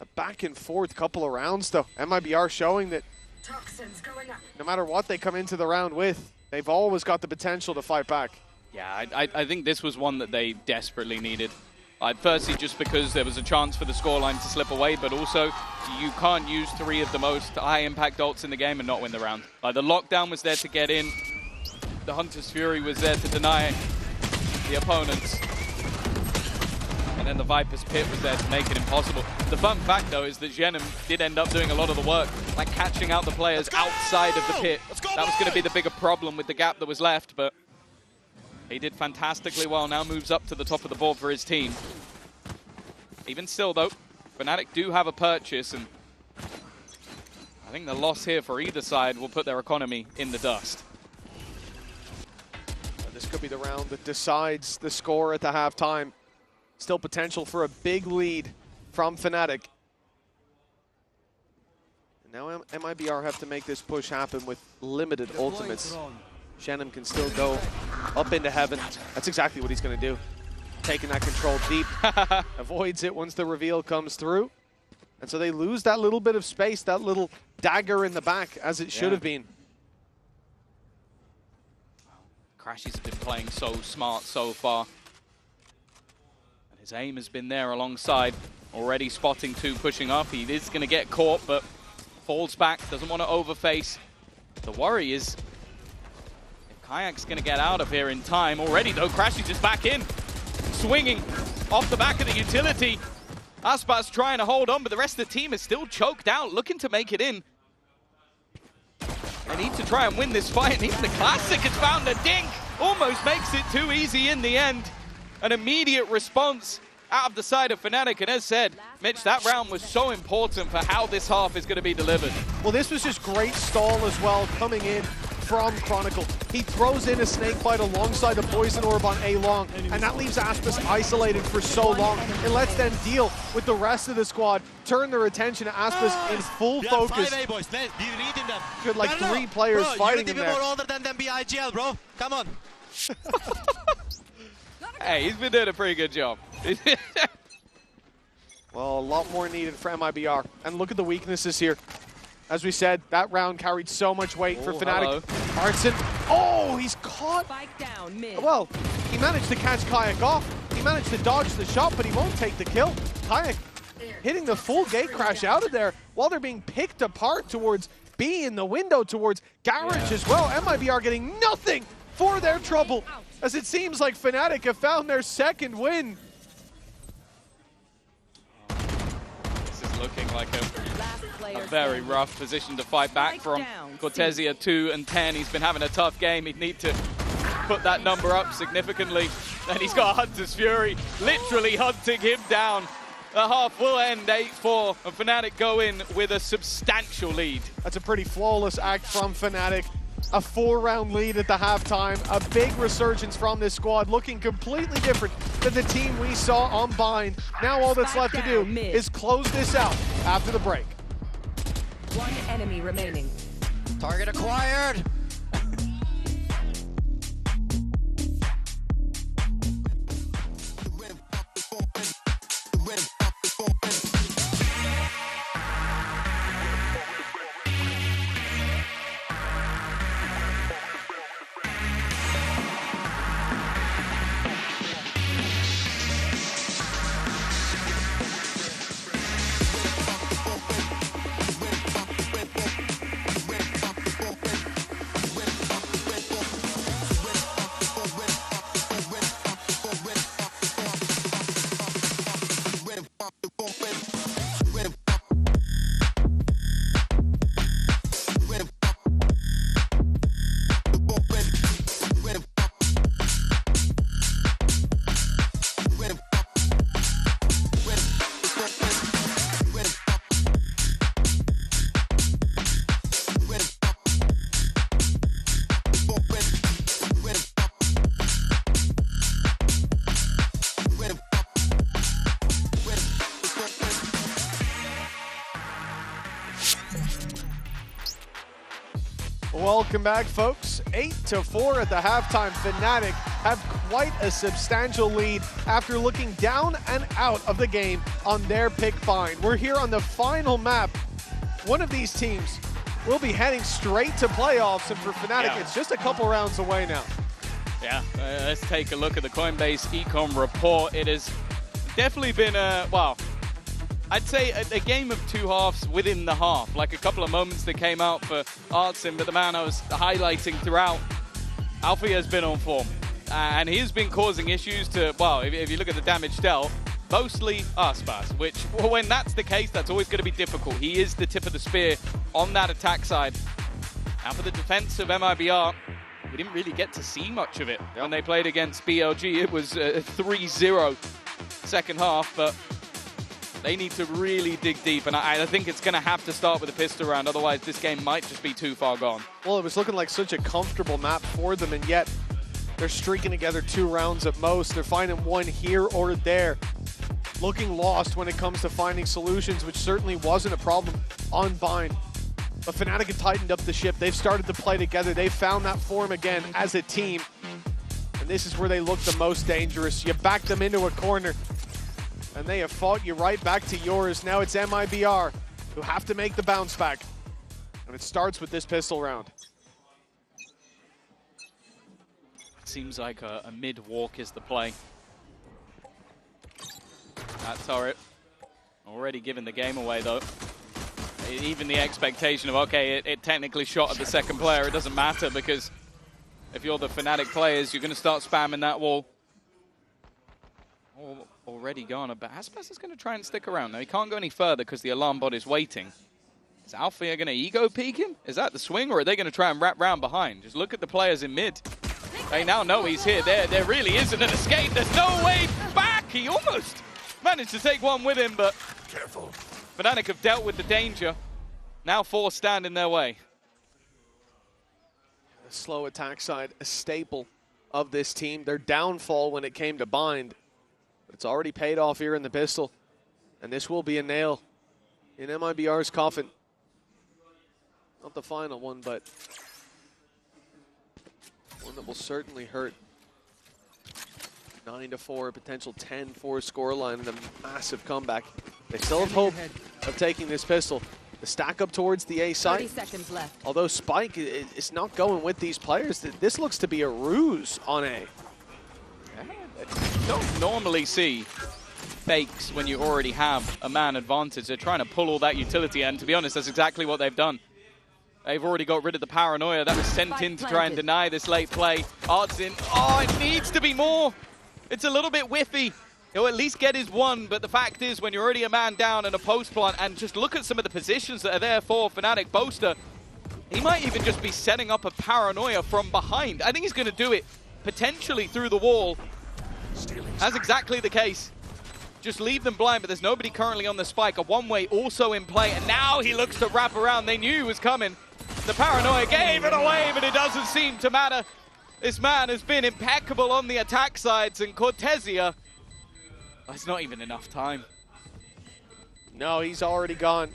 A back and forth couple of rounds, though. MIBR showing that no matter what they come into the round with, they've always got the potential to fight back. Yeah, I think this was one that they desperately needed. Firstly, just because there was a chance for the scoreline to slip away, but also you can't use 3 of the most high-impact ults in the game and not win the round. The lockdown was there to get in. The Hunter's Fury was there to deny the opponents. And then the Viper's Pit was there to make it impossible. The fun fact, though, is that Shenum did end up doing a lot of the work, like catching out the players outside of the pit. That was going to be the bigger problem with the gap that was left, but he did fantastically well. Now moves up to the top of the board for his team. Even still, though, Fnatic do have a purchase, and I think the loss here for either side will put their economy in the dust. This could be the round that decides the score at the halftime. Still potential for a big lead from Fnatic. And now MIBR have to make this push happen with limited ultimates. Shenum can still go up into heaven. That's exactly what he's going to do. Taking that control deep. Avoids it once the reveal comes through. And so they lose that little bit of space, that little dagger in the back, as it should have been. Crashies have been playing so smart so far. And his aim has been there alongside. Already spotting 2 pushing up. He is going to get caught, but falls back. Doesn't want to overface. The worry is if Kayak's going to get out of here in time. Already, though, Crashies is back in. Swinging off the back of the utility. Aspas trying to hold on, but the rest of the team is still choked out, looking to make it in. They need to try and win this fight, and even the Classic has found a dink. Almost makes it too easy in the end. An immediate response out of the side of Fnatic, and as said, Mitch, that round was so important for how this half is going to be delivered. Well, this was just great stall as well, coming in from Chronicle. He throws in a snake bite alongside the poison orb on A-Long, and that leaves Aspas isolated for so long. It lets them deal with the rest of the squad, turn their attention to Aspas in full focus. 5A, boys. Be reading them. Good, like 3 players fighting him there. You're more older than them, be IGL, bro. Come on. Hey, he's been doing a pretty good job. Well, a lot more needed for MIBR. And look at the weaknesses here. As we said, that round carried so much weight for Fnatic. Artsin, oh, he's caught. Spike down mid. Well, he managed to catch Kayak off. He managed to dodge the shot, but he won't take the kill. Kayak hitting the full gate crash out of there while they're being picked apart towards B in the window towards Garage as well. MIBR getting nothing for their trouble, as it seems like Fnatic have found their second win. This is looking like a very rough position to fight back from. Cortesia 2 and 10. He's been having a tough game. He'd need to put that number up significantly. And he's got Hunter's Fury literally hunting him down. The half will end 8-4, and Fnatic go in with a substantial lead. That's a pretty flawless act from Fnatic. A 4-round lead at the halftime. A big resurgence from this squad, looking completely different than the team we saw on Bind. Now all that's left to do is close this out after the break. One enemy remaining. Target acquired. Welcome back, folks. 8-4 at the halftime. Fnatic have quite a substantial lead after looking down and out of the game on their pick bind. We're here on the final map. One of these teams will be heading straight to playoffs, and for Fnatic, it's just a couple rounds away now. Yeah, let's take a look at the Coinbase Econ report. It has definitely been well, I'd say a game of two halves within the half. Like a couple of moments that came out for Artsim, but the man I was highlighting throughout, Alfie has been on form. And he's been causing issues to, well, if you look at the damage dealt, mostly Arspas, which, well, when that's the case, that's always going to be difficult. He is the tip of the spear on that attack side. And for the defense of MIBR, we didn't really get to see much of it. When they played against BLG, it was a 3-0 second half, but they need to really dig deep, and I think it's going to have to start with a pistol round, otherwise this game might just be too far gone. Well, it was looking like such a comfortable map for them, and yet they're streaking together 2 rounds at most. They're finding one here or there. Looking lost when it comes to finding solutions, which certainly wasn't a problem on Bind. But Fnatic have tightened up the ship. They've started to play together. They've found that form again as a team. And this is where they look the most dangerous. You back them into a corner, and they have fought you right back to yours. Now it's MIBR who have to make the bounce back. And it starts with this pistol round. It seems like a mid-walk is the play. That turret already giving the game away, though. Even the expectation of, okay, it technically shot at the second player, it doesn't matter, because if you're the Fnatic players, you're going to start spamming that wall. Oh, already gone, but Aspas is going to try and stick around. Now, he can't go any further because the alarm bot is waiting. Is Alfia going to ego peek him? Is that the swing, or are they going to try and wrap round behind? Just look at the players in mid. They now know he's here. There really isn't an escape. There's no way back. He almost managed to take one with him, but careful. Fnatic have dealt with the danger. Now 4 stand in their way. The slow attack side, a staple of this team. Their downfall when it came to Bind. But it's already paid off here in the pistol. And this will be a nail in MIBR's coffin. Not the final one, but one that will certainly hurt. 9-4, a potential 10-4 scoreline, and a massive comeback. They still have hope of taking this pistol. The stack up towards the A site. 30 seconds left. Although Spike is not going with these players, this looks to be a ruse on A. You don't normally see fakes when you already have a man advantage. They're trying to pull all that utility, and to be honest, that's exactly what they've done. They've already got rid of the paranoia that was sent in to try and deny this late play. Art's in. Oh, it needs to be more. It's a little bit whiffy. He'll at least get his one, but the fact is, when you're already a man down and a post plant, and just look at some of the positions that are there for Fnatic, Boaster, he might even just be setting up a paranoia from behind. I think he's going to do it potentially through the wall. That's exactly the case. Just leave them blind, but there's nobody currently on the spike. A one-way also in play, and now he looks to wrap around. They knew he was coming. The paranoia gave it away, but it doesn't seem to matter. This man has been impeccable on the attack sides, and Cortesia, it's not even enough time. No, he's already gone.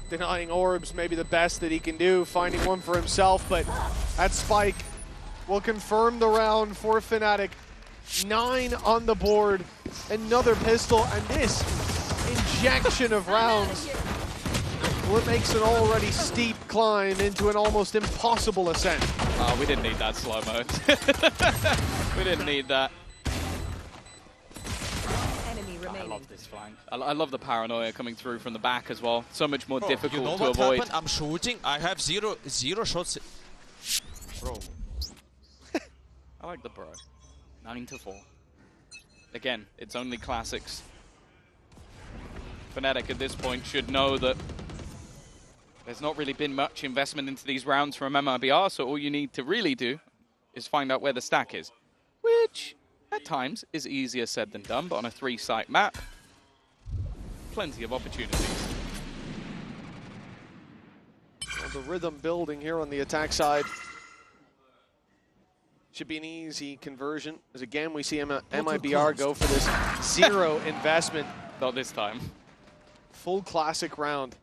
Denying orbs, maybe the best that he can do, finding one for himself, but that spike will confirm the round for Fnatic. 9 on the board, another pistol, and this injection of rounds, well, it makes an already steep climb into an almost impossible ascent. Oh, we didn't need that slow mode. We didn't need that. I love this flank. I love the paranoia coming through from the back as well. So much more difficult you know to what avoid. Happened? I'm shooting. I have zero shots. Bro. I like the bro. 9-4. Again, it's only classics. Fnatic at this point should know that there's not really been much investment into these rounds from MIBR, so all you need to really do is find out where the stack is. Which, at times, is easier said than done, but on a 3-site map, plenty of opportunities. Well, the rhythm building here on the attack side. Should be an easy conversion, as again we see MIBR go for this 0 investment. Not this time. Full classic round.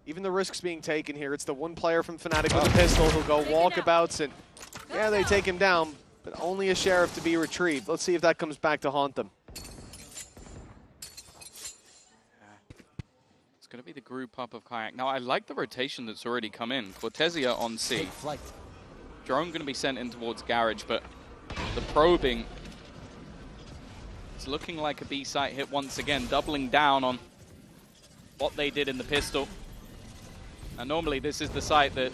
even the risks being taken here. It's the one player from Fnatic with a pistol who'll go walkabouts, and yeah, they take him down, but only a sheriff to be retrieved. Let's see if that comes back to haunt them. It's going to be the group up of Kayak. Now, I like the rotation that's already come in. Cortesia on C. Drone going to be sent in towards Garage, but the probing, it's looking like a B site hit once again, doubling down on what they did in the pistol. Now, normally this is the site that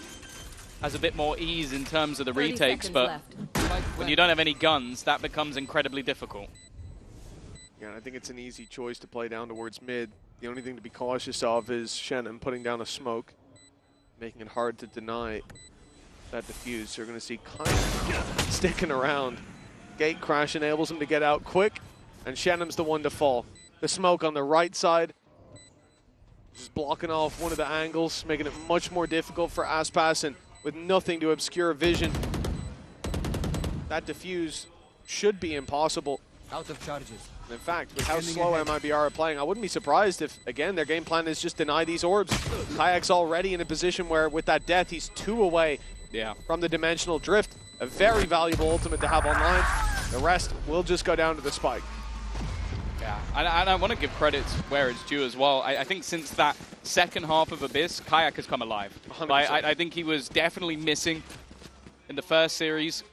has a bit more ease in terms of the retakes, but when you don't have any guns, that becomes incredibly difficult. Yeah, I think it's an easy choice to play down towards mid. The only thing to be cautious of is Shannon putting down a smoke, making it hard to deny that defuse. So you're going to see kind of sticking around. Gate crash enables him to get out quick, and Shannon's the one to fall. The smoke on the right side, just blocking off one of the angles, making it much more difficult for Aspas, and with nothing to obscure vision, that defuse should be impossible. Out of charges. In fact, with how slow MIBR are playing, I wouldn't be surprised if, again, their game plan is just deny these orbs. Kayak's already in a position where, with that death, he's 2 away from the dimensional drift. A very valuable ultimate to have online. The rest will just go down to the spike. Yeah, and I want to give credit where it's due as well. I think since that second half of Abyss, Kayak has come alive. Like, I think he was definitely missing in the first series.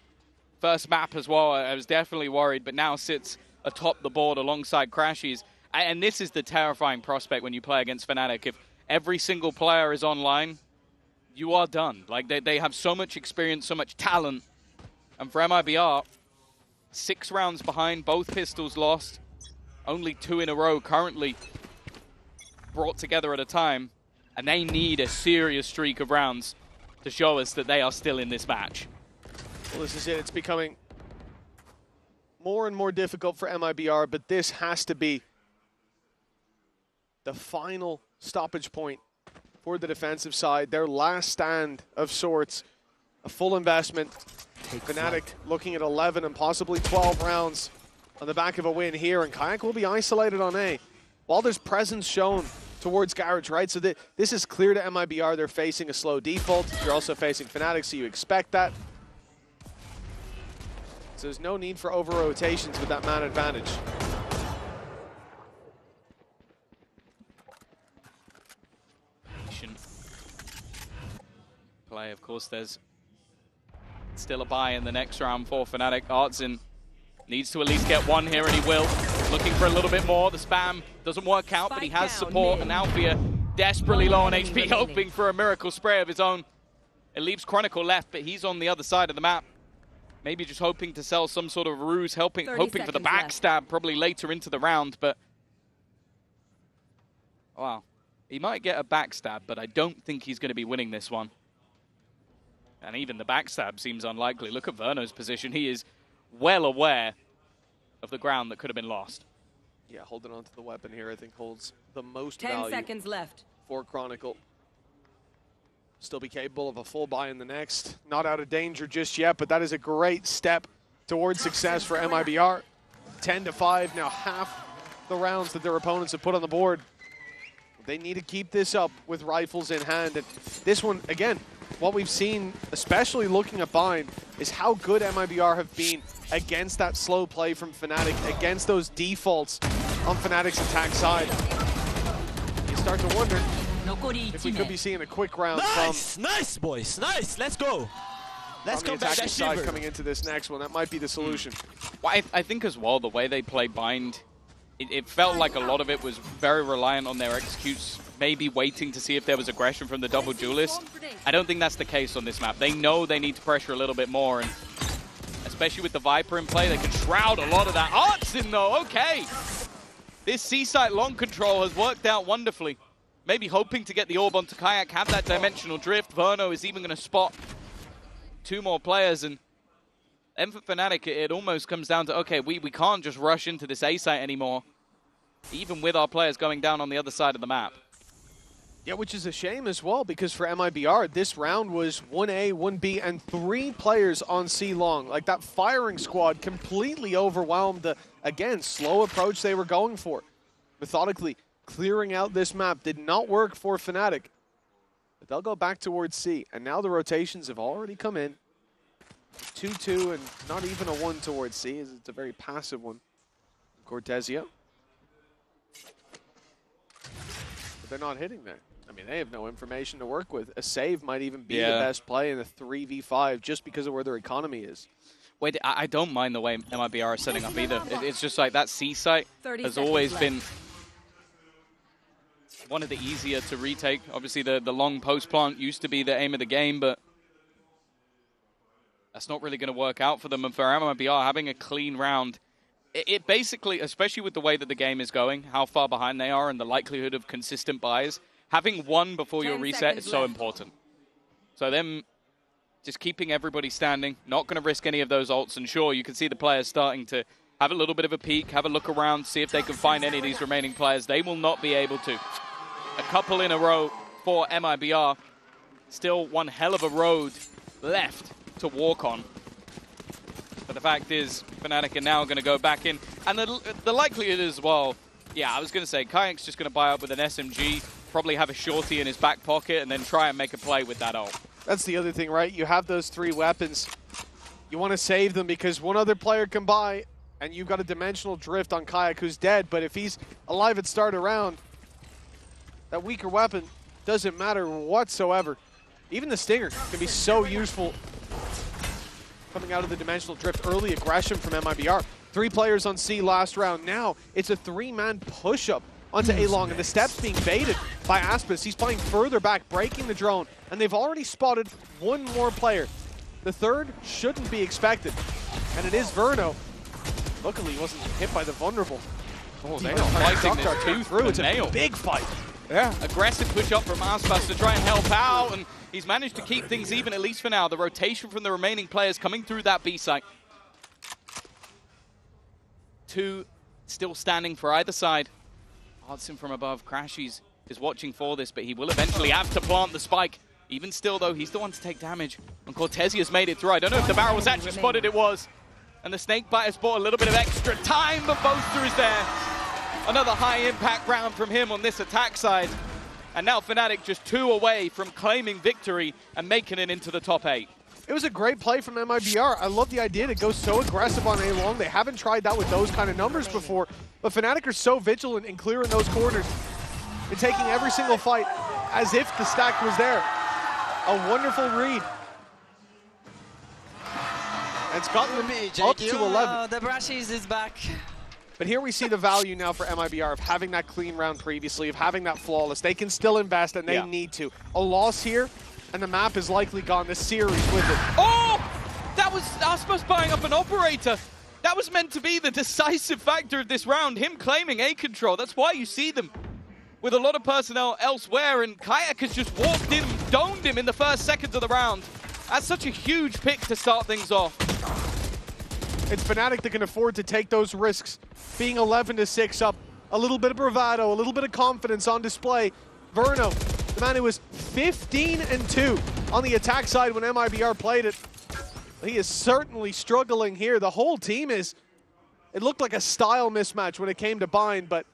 First map as well, I was definitely worried, but now sits atop the board alongside Crashies. And this is the terrifying prospect when you play against Fnatic. If every single player is online, you are done. Like, they have so much experience, so much talent. And for MIBR, 6 rounds behind, both pistols lost. Only 2 in a row currently brought together at a time. And they need a serious streak of rounds to show us that they are still in this match. Well, this is it. It's becoming more and more difficult for MIBR, but this has to be the final stoppage point for the defensive side. Their last stand of sorts, a full investment. Fnatic looking at 11 and possibly 12 rounds on the back of a win here, and Kayak will be isolated on A. While there's presence shown towards Garage, right? So this is clear to MIBR. They're facing a slow default. You're also facing Fnatic, so you expect that. So there's no need for over-rotations with that man advantage. Play, of course, there's still a buy in the next round for Fnatic. Artsin needs to at least get one here, and he will. Looking for a little bit more. The spam doesn't work out, but he has support, and Althea desperately low on HP, hoping for a miracle spray of his own. It leaves Chronicle left, but he's on the other side of the map. Maybe just hoping to sell some sort of ruse, hoping for the backstab probably later into the round, but wow. He might get a backstab, but I don't think he's going to be winning this one. And even the backstab seems unlikely. Look at Verno's position. He is well aware of the ground that could have been lost. Yeah, holding on to the weapon here, I think, holds the most 10 value seconds left for Chronicle. Still be capable of a full buy in the next. Not out of danger just yet, but that is a great step towards success for MIBR. 10-5, now half the rounds that their opponents have put on the board. They need to keep this up with rifles in hand. And this one, again, what we've seen, especially looking at Bind, is how good MIBR have been against that slow play from Fnatic, against those defaults on Fnatic's attack side. You start to wonder if we could be seeing a quick round from... Nice, boys. Nice. Let's go. Let's come back to side coming into this next one. That might be the solution. Well, I think as well, the way they play Bind, it felt like a lot of it was very reliant on their executes, maybe waiting to see if there was aggression from the double duelist. I don't think that's the case on this map. They know they need to pressure a little bit more, and especially with the Viper in play, they can shroud a lot of that. Artsin, though, okay. This C-site long control has worked out wonderfully. Maybe hoping to get the orb onto Kayak, have that dimensional drift. Verno is even going to spot 2 more players, and then for Fnatic, it almost comes down to, okay, we can't just rush into this A site anymore, even with our players going down on the other side of the map. Yeah, which is a shame as well, because for MIBR, this round was 1A, 1B, and 3 players on C long. Like, that firing squad completely overwhelmed the, again, slow approach they were going for. Methodically clearing out this map did not work for Fnatic. But they'll go back towards C. And now the rotations have already come in. 2-2 and not even a 1 towards C, as it's a very passive one. Cortezia. But they're not hitting there. I mean, they have no information to work with. A save might even be the best play in the 3v5 just because of where their economy is. Wait, I don't mind the way MIBR are setting up either. It's just like that C site has always been one of the easier to retake. Obviously, the long post plant used to be the aim of the game, but that's not really going to work out for them. And for MIBR, having a clean round, it basically, especially with the way that the game is going, how far behind they are and the likelihood of consistent buys, having one before your reset is so important. So them just keeping everybody standing, not going to risk any of those ults. And sure, you can see the players starting to have a little bit of a peek, have a look around, see if they can find any of these remaining players. They will not be able to. A couple in a row for MIBR. Still one hell of a road left to walk on. But the fact is, Fnatic are now going to go back in. And the likelihood as well, yeah, I was going to say, Kayak's just going to buy up with an SMG, probably have a shorty in his back pocket, and then try and make a play with that ult. That's the other thing, right? You have those 3 weapons. You want to save them because one other player can buy, and you've got a dimensional drift on Kayak who's dead. But if he's alive at start around, that weaker weapon doesn't matter whatsoever. Even the Stinger can be so useful coming out of the dimensional drift. Early aggression from MIBR. 3 players on C last round. Now it's a 3-man push-up onto A-Long, and the steps being baited by Aspis. He's playing further back, breaking the drone, and they've already spotted 1 more player. The 3rd shouldn't be expected, and it is Verno. Luckily, he wasn't hit by the vulnerable. Oh, they are fighting this tooth through. It's a big fight. Yeah, aggressive push up from Aspas to try and help out, and he's managed to keep things even, at least for now. The rotation from the remaining players coming through that B site. 2 still standing for either side. Hudson from above. Crashies is watching for this, but he will eventually have to plant the spike. Even still, though, he's the one to take damage. And Cortezia's made it through. I don't know if the barrel was actually spotted. It was. And the Snakebiter's bought a little bit of extra time, but Boaster is there. Another high-impact round from him on this attack side. And now Fnatic just 2 away from claiming victory and making it into the top 8. It was a great play from MIBR. I love the idea to go so aggressive on A-Long. They haven't tried that with those kind of numbers before. But Fnatic are so vigilant in clearing those corners and taking every single fight as if the stack was there. A wonderful read. And it's gotten them up to 11. The Brashies is back. But here we see the value now for MIBR of having that clean round previously, of having that flawless. They can still invest, and they need to. A loss here, and the map is likely gone. The series with it. Oh! That was Aspas buying up an operator. That was meant to be the decisive factor of this round, him claiming A control. That's why you see them with a lot of personnel elsewhere, and Kayak has just walked in, domed him in the first seconds of the round. That's such a huge pick to start things off. It's Fnatic that can afford to take those risks. Being 11-6 up, a little bit of bravado, a little bit of confidence on display. Verno, the man who was 15-2 on the attack side when MIBR played it. He is certainly struggling here. The whole team is, it looked like a style mismatch when it came to Bind, but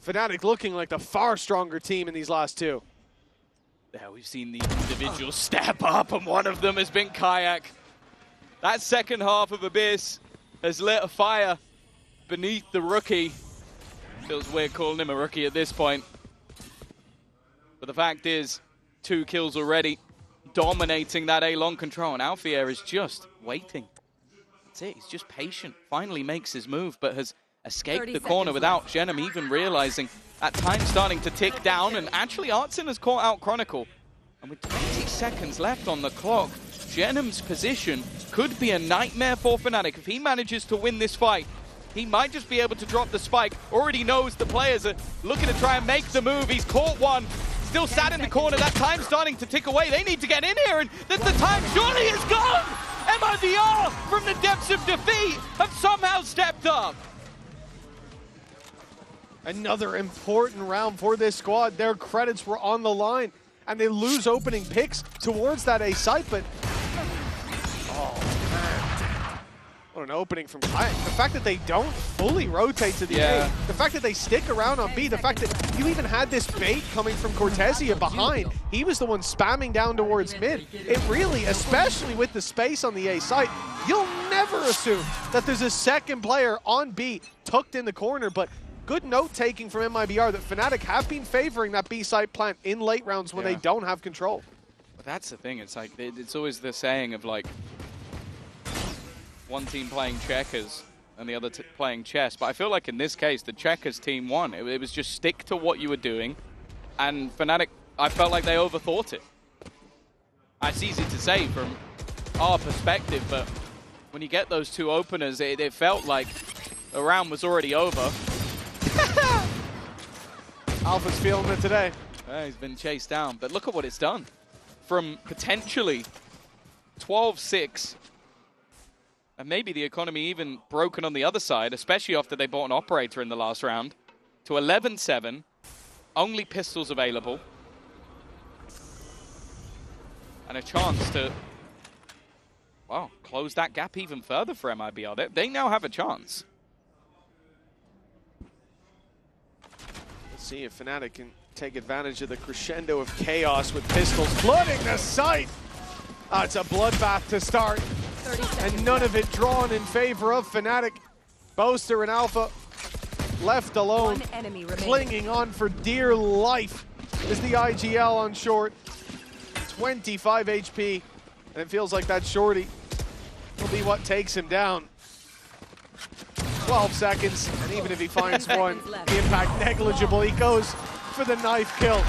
Fnatic looking like the far stronger team in these last 2. Yeah, we've seen the individuals step up, and one of them has been Kayak. That second half of Abyss has lit a fire beneath the rookie. Feels weird calling him a rookie at this point. But the fact is, 2 kills already, dominating that A-Long control. And Alfier is just waiting. That's it, he's just patient. Finally makes his move, but has escaped the corner without Genom even realizing. That time starting to tick down, and actually Artson has caught out Chronicle. And with 20 seconds left on the clock, Genom's position could be a nightmare for Fnatic. If he manages to win this fight, he might just be able to drop the spike. Already knows the players are looking to try and make the move. He's caught one. Still sat in the corner. That time's starting to tick away. They need to get in here, and the time surely is gone! MIBR, from the depths of defeat, have somehow stepped up. Another important round for this squad. Their credits were on the line, and they lose opening picks towards that A site, but oh man, what What an opening from Kayak. The fact that they don't fully rotate to the A, the fact that they stick around on B, the fact that you even had this bait coming from Cortesia behind. He was the one spamming down towards mid. It really, especially with the space on the A site, you'll never assume that there's a second player on B tucked in the corner, but good note-taking from MIBR that Fnatic have been favoring that B site plant in late rounds when they don't have control. But that's the thing, it's like, it's always the saying of like, one team playing checkers and the other playing chess. But I feel like in this case, the checkers team won. It was just stick to what you were doing. And Fnatic, I felt like they overthought it. It's easy to say from our perspective, but when you get those two openers, it felt like the round was already over. Alpha's feeling it today. He's been chased down, but look at what it's done. From potentially 12-6, and maybe the economy even broken on the other side, especially after they bought an operator in the last round, to 11-7, only pistols available, and a chance to, wow, close that gap even further for MIBR. They now have a chance. Let's see if Fnatic can take advantage of the crescendo of chaos with pistols flooding the site. It's a bloodbath to start, and none of it drawn in favor of Fnatic. Boaster and Alpha left alone, clinging on for dear life is the IGL on short. 25 HP, and it feels like that shorty will be what takes him down. 12 seconds, and even if he finds one, the impact negligible. He goes for the knife kill,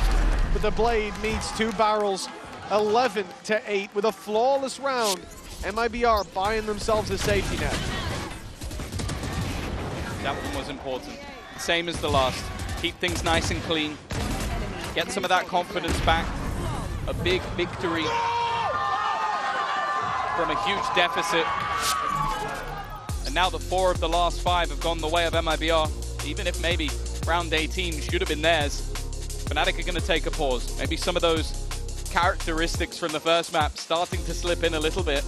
but the blade meets two barrels. 11-8 with a flawless round. MIBR buying themselves a safety net. That one was important. Same as the last. Keep things nice and clean. Get some of that confidence back. A big victory from a huge deficit. And now the 4 of the last 5 have gone the way of MIBR. Even if maybe round 18 should have been theirs, Fnatic are going to take a pause. Maybe some of those characteristics from the first map starting to slip in a little bit.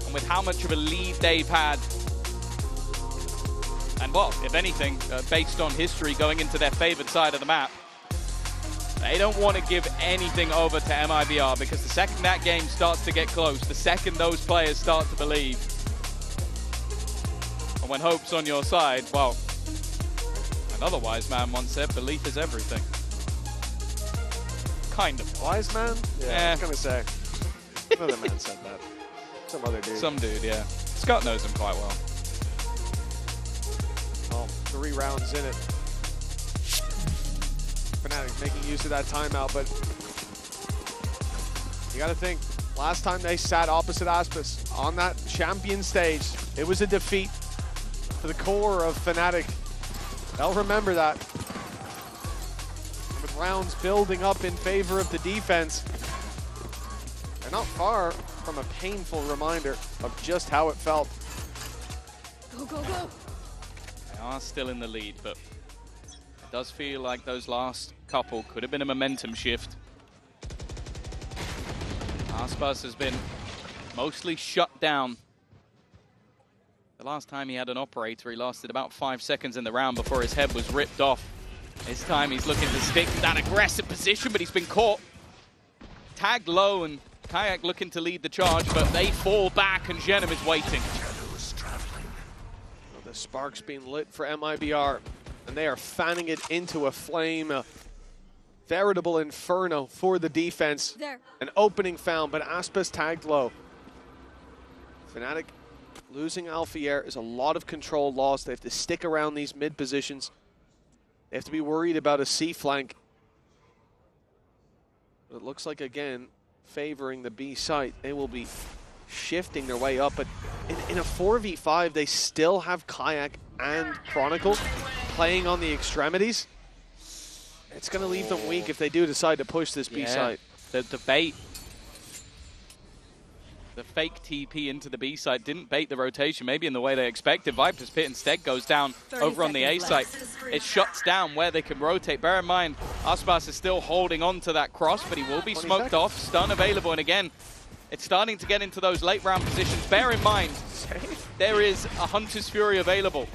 And with how much of a lead they've had, and well, if anything, based on history going into their favored side of the map, they don't want to give anything over to MIBR, because the second that game starts to get close, the second those players start to believe, and when hope's on your side, well, another wise man once said, belief is everything. Kind of. Wise man? Yeah, I was going to say. Another man said that. Some other dude. Some dude, yeah. Scott knows him quite well. Well, 3 rounds in it. Fnatic making use of that timeout, but you got to think, last time they sat opposite Aspis on that champion stage, it was a defeat for the core of Fnatic. They'll remember that. And with rounds building up in favor of the defense, they're not far from a painful reminder of just how it felt. Go, go, go. They are still in the lead, but it does feel like those last couple could have been a momentum shift. Aspas has been mostly shut down. The last time he had an operator, he lasted about 5 seconds in the round before his head was ripped off. This time he's looking to stick to that aggressive position, but he's been caught. Tagged low, and Kayak looking to lead the charge, but they fall back, and Genom is waiting. Well, the spark's being lit for MIBR, and they are fanning it into a flame. A veritable inferno for the defense. An opening found, but Aspas tagged low. Fnatic losing Alfier is a lot of control lost. They have to stick around these mid positions. They have to be worried about a C flank. But it looks like, again, favoring the B site. They will be shifting their way up, but in a 4v5, they still have Kayak and Chronicle playing on the extremities. It's going to leave them weak if they do decide to push this B site. The bait, the fake TP into the B site didn't bait the rotation, maybe in the way they expected. Viper's Pit instead goes down over on the A site. It shuts down where they can rotate. Bear in mind, Aspas is still holding on to that cross, but he will be smoked off. Stun available, and again, It's starting to get into those late round positions. Bear in mind, there is a Hunter's Fury available.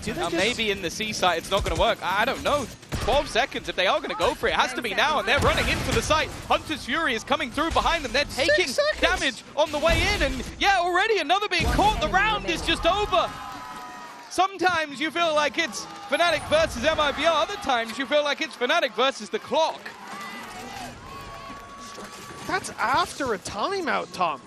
Now, maybe in the C site it's not going to work. I don't know. 12 seconds. If they are going to go for it, it has to be now. And they're running into the site. Hunter's Fury is coming through behind them. They're taking damage on the way in. And yeah, already another being caught. The round is just over. Sometimes you feel like it's Fnatic versus MIBR. Other times you feel like it's Fnatic versus the clock. That's after a timeout, Tom.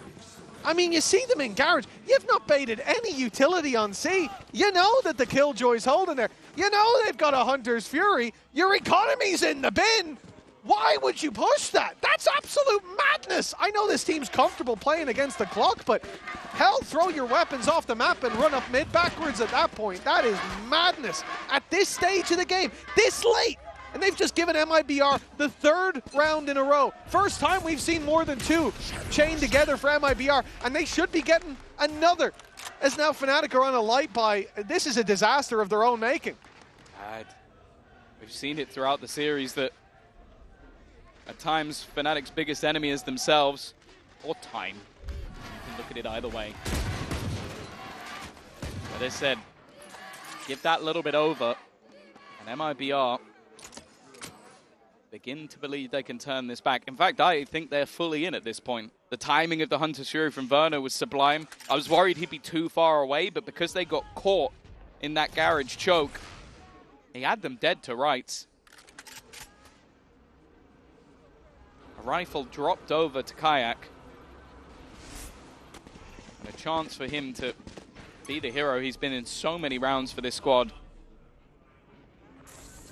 I mean, you see them in garage. You've not baited any utility on C. You know that the Killjoy's holding there. You know they've got a Hunter's Fury. Your economy's in the bin. Why would you push that? That's absolute madness. I know this team's comfortable playing against the clock, but hell, throw your weapons off the map and run up mid backwards at that point. That is madness. At this stage of the game, this late. And they've just given MIBR the 3rd round in a row. First time we've seen more than 2 chained together for MIBR, and they should be getting another. As now Fnatic are on a light buy. This is a disaster of their own making. We've seen it throughout the series that at times Fnatic's biggest enemy is themselves, or time. You can look at it either way. But as I said, give that little bit over, and MIBR begin to believe they can turn this back. In fact, I think they're fully in at this point. The timing of the Hunter's Fury from Verno was sublime. I was worried he'd be too far away, but because they got caught in that garage choke, he had them dead to rights. A rifle dropped over to Kayak. And a chance for him to be the hero he's been in so many rounds for this squad.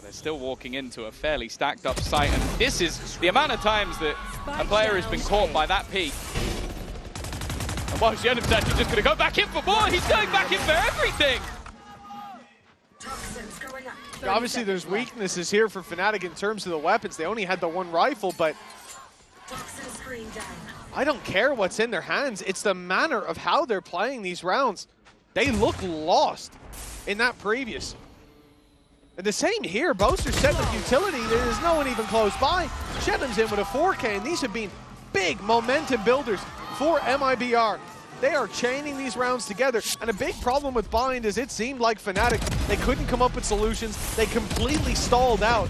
They're still walking into a fairly stacked up site, and this is the amount of times that a player has been caught by that peak. And while Shenam's actually just going to go back in for more, he's going back in for everything! Obviously there's weaknesses here for Fnatic in terms of the weapons. They only had the 1 rifle, but I don't care what's in their hands. It's the manner of how they're playing these rounds. They look lost in that previous. And the same here, Boaster's set with utility, there's no one even close by. Shenam's in with a 4K, and these have been big momentum builders for MIBR. They are chaining these rounds together, and a big problem with Bind is it seemed like Fnatic, they couldn't come up with solutions, they completely stalled out.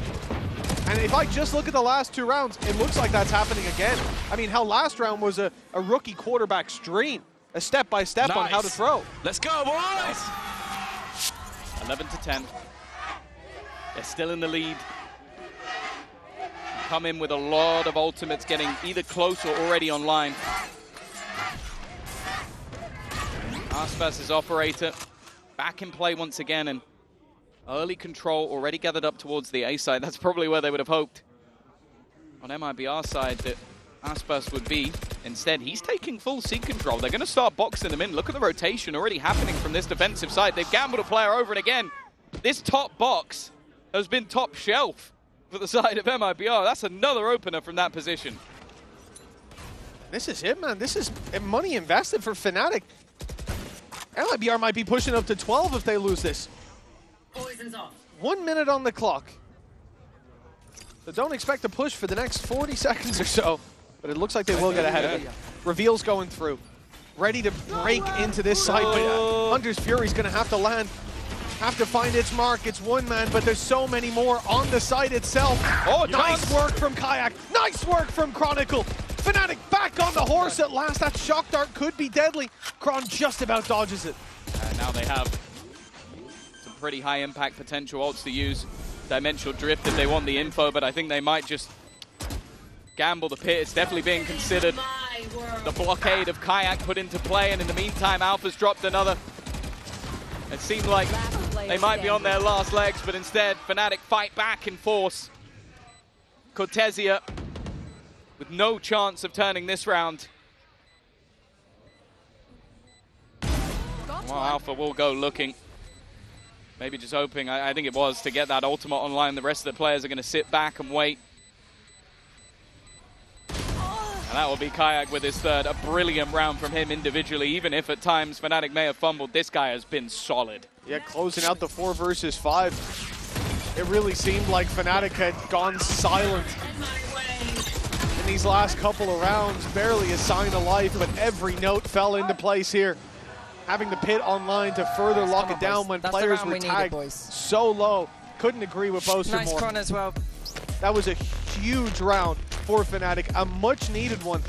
And if I just look at the last 2 rounds, it looks like that's happening again. I mean, hell, last round was a rookie quarterback stream, a step-by-step on how to throw. Let's go, boys! 11-10. They're still in the lead. Come in with a lot of ultimates getting either close or already online. Aspas' operator back in play once again, and early control already gathered up towards the A side. That's probably where they would have hoped on MIBR side that Aspas would be. Instead, he's taking full C control. They're going to start boxing them in. Look at the rotation already happening from this defensive side. They've gambled a player over and again. This top box has been top shelf for the side of MIBR. That's another opener from that position. This is it, man. This is money invested for Fnatic. MIBR might be pushing up to 12 if they lose this. Poison's off. 1 minute on the clock. So don't expect a push for the next 40 seconds or so, but it looks like they will get ahead of it. Reveal's going through. Ready to break into this side, but Hunter's Fury's going to have to land. Have to find its mark. It's 1 man, but there's so many more on the site itself. Oh, nice work from Kayak. Nice work from Chronicle. Fnatic back on the horse at last. That shock dart could be deadly. Kron just about dodges it. Now they have some pretty high impact potential ults to use. Dimensional Drift if they want the info, but I think they might just gamble the pit. It's definitely being considered. The blockade of Kayak put into play, and in the meantime, Alpha's dropped another. It seemed like they might be on their last legs, but instead, Fnatic fight back in force. Cortesia with no chance of turning this round. Well, Alpha will go looking. Maybe just hoping, I think it was, to get that ultimate online. The rest of the players are going to sit back and wait. And that will be Kayak with his 3rd. A brilliant round from him individually, even if at times Fnatic may have fumbled. This guy has been solid. Yeah, closing out the 4 versus 5. It really seemed like Fnatic had gone silent in these last couple of rounds. Barely a sign of life, but every note fell into place here. Having the pit online to further lock it down when players were tagged so low. Couldn't agree with Boaster more. Nice chron as well. That was a huge round for Fnatic, a much needed one.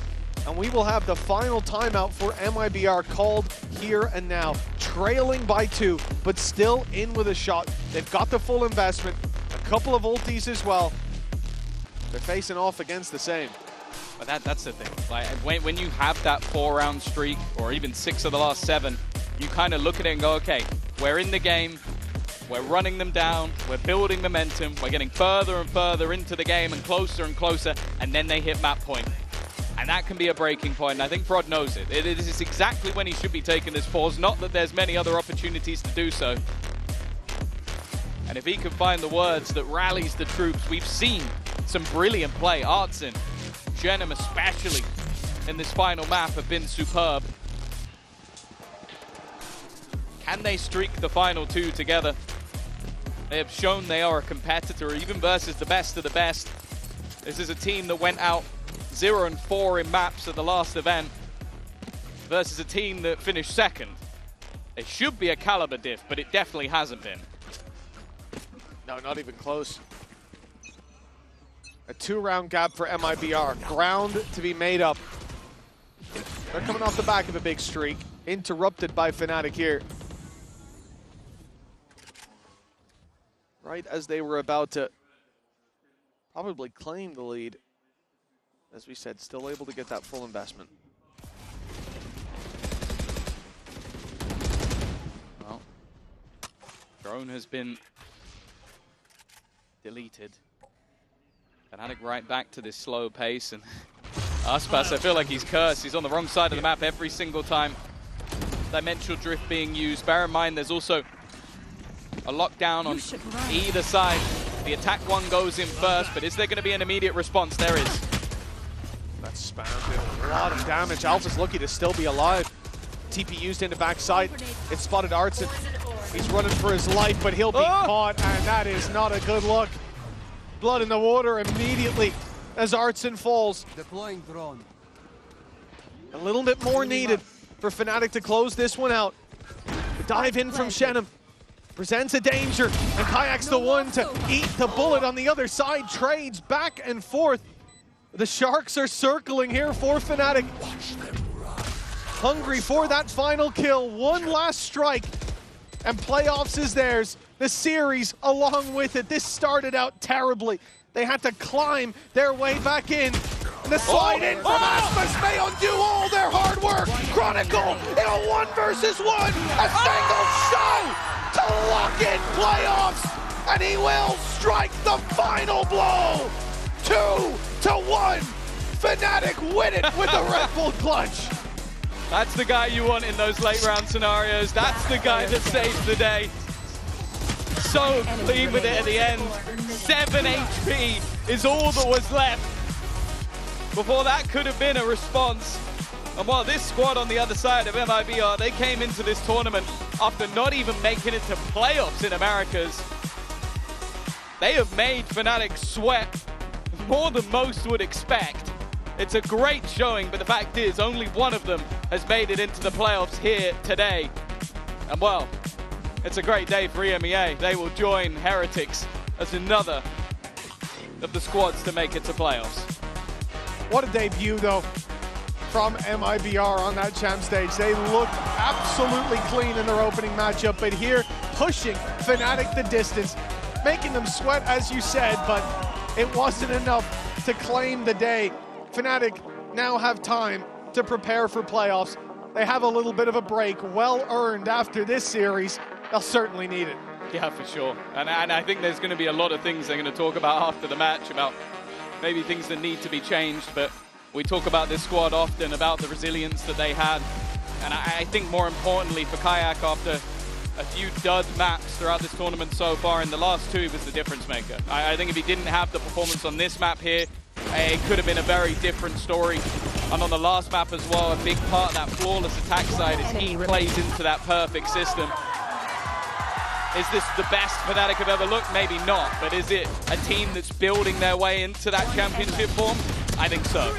And we will have the final timeout for MIBR called here and now. Trailing by 2, but still in with a shot. They've got the full investment, a couple of ultis as well. They're facing off against the same. But that's the thing. Like when you have that 4-round streak, or even 6 of the last 7, you kind of look at it and go, okay, we're in the game, we're running them down, we're building momentum, we're getting further and further into the game and closer, and then they hit map point. And that can be a breaking point, and I think Prod knows it. It is exactly when he should be taking this pause, not that there's many other opportunities to do so. And if he can find the words that rallies the troops, we've seen some brilliant play. Artsin, Genem especially, in this final map have been superb. Can they streak the final 2 together? They have shown they are a competitor, even versus the best of the best. This is a team that went out 0-4 in maps at the last event versus a team that finished 2nd. It should be a caliber diff, but it definitely hasn't been. No, not even close. A 2-round gap for MIBR. Ground to be made up. They're coming off the back of a big streak. Interrupted by Fnatic here. Right as they were about to probably claim the lead. As we said, still able to get that full investment. Well, drone has been deleted. Fnatic right back to this slow pace, and Aspas, I feel like he's cursed. He's on the wrong side of the map every single time. Dimensional drift being used. Bear in mind, there's also a lockdown on either side. The attack one goes in first, but is there going to be an immediate response? There is. That's spammed. A lot of damage. Alpha's lucky to still be alive. TP used in the backside. It spotted Artsin. He's running for his life, but he'll be caught, and that is not a good look. Blood in the water immediately as Artsin falls. Deploying drone. A little bit more needed for Fnatic to close this one out. The dive in from Genem presents a danger, and Kayak's the one to eat the bullet on the other side. Trades back and forth. The Sharks are circling here for Fnatic. Hungry for that final kill. One last strike, and playoffs is theirs. The series along with it. This started out terribly. They had to climb their way back in. And the slide in from Aspas may undo all their hard work. Chronicle in a 1 versus 1. A single shot to lock in playoffs. And he will strike the final blow. 2-1. Fnatic win it with a Red Bull clutch. That's the guy you want in those late round scenarios. That's the guy that saves the day. So clean with it at the end. 7 HP is all that was left. Before that could have been a response. And while this squad on the other side of MIBR, they came into this tournament after not even making it to playoffs in Americas. They have made Fnatic sweat more than most would expect. It's a great showing, but the fact is only one of them has made it into the playoffs here today. And well, it's a great day for EMEA. They will join Heretics as another of the squads to make it to playoffs. What a debut, though, from MIBR on that champ stage. They looked absolutely clean in their opening matchup, but here, pushing Fnatic the distance, making them sweat, as you said, but it wasn't enough to claim the day. Fnatic now have time to prepare for playoffs. They have a little bit of a break, well earned after this series. They'll certainly need it. Yeah, for sure. And I think there's going to be a lot of things they're going to talk about after the match, about maybe things that need to be changed, but we talk about this squad often, about the resilience that they had. And I think more importantly for Kayak, after a few dud maps throughout this tournament so far, in the last 2 he was the difference maker. I think if he didn't have the performance on this map here, it could have been a very different story. And on the last map as well, a big part of that flawless attack side is he plays into that perfect system. Is this the best Fnatic have ever looked? Maybe not, but is it a team that's building their way into that championship form? I think so.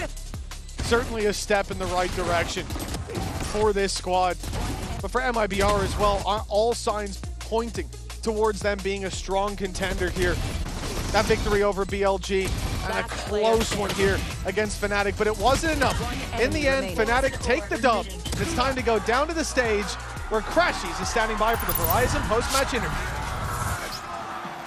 Certainly a step in the right direction for this squad. But for MIBR as well, all signs pointing towards them being a strong contender here. That victory over BLG and a close one here against Fnatic, but it wasn't enough. In the end, Fnatic take the dub. It's time to go down to the stage where Crashies is standing by for the Verizon post-match interview.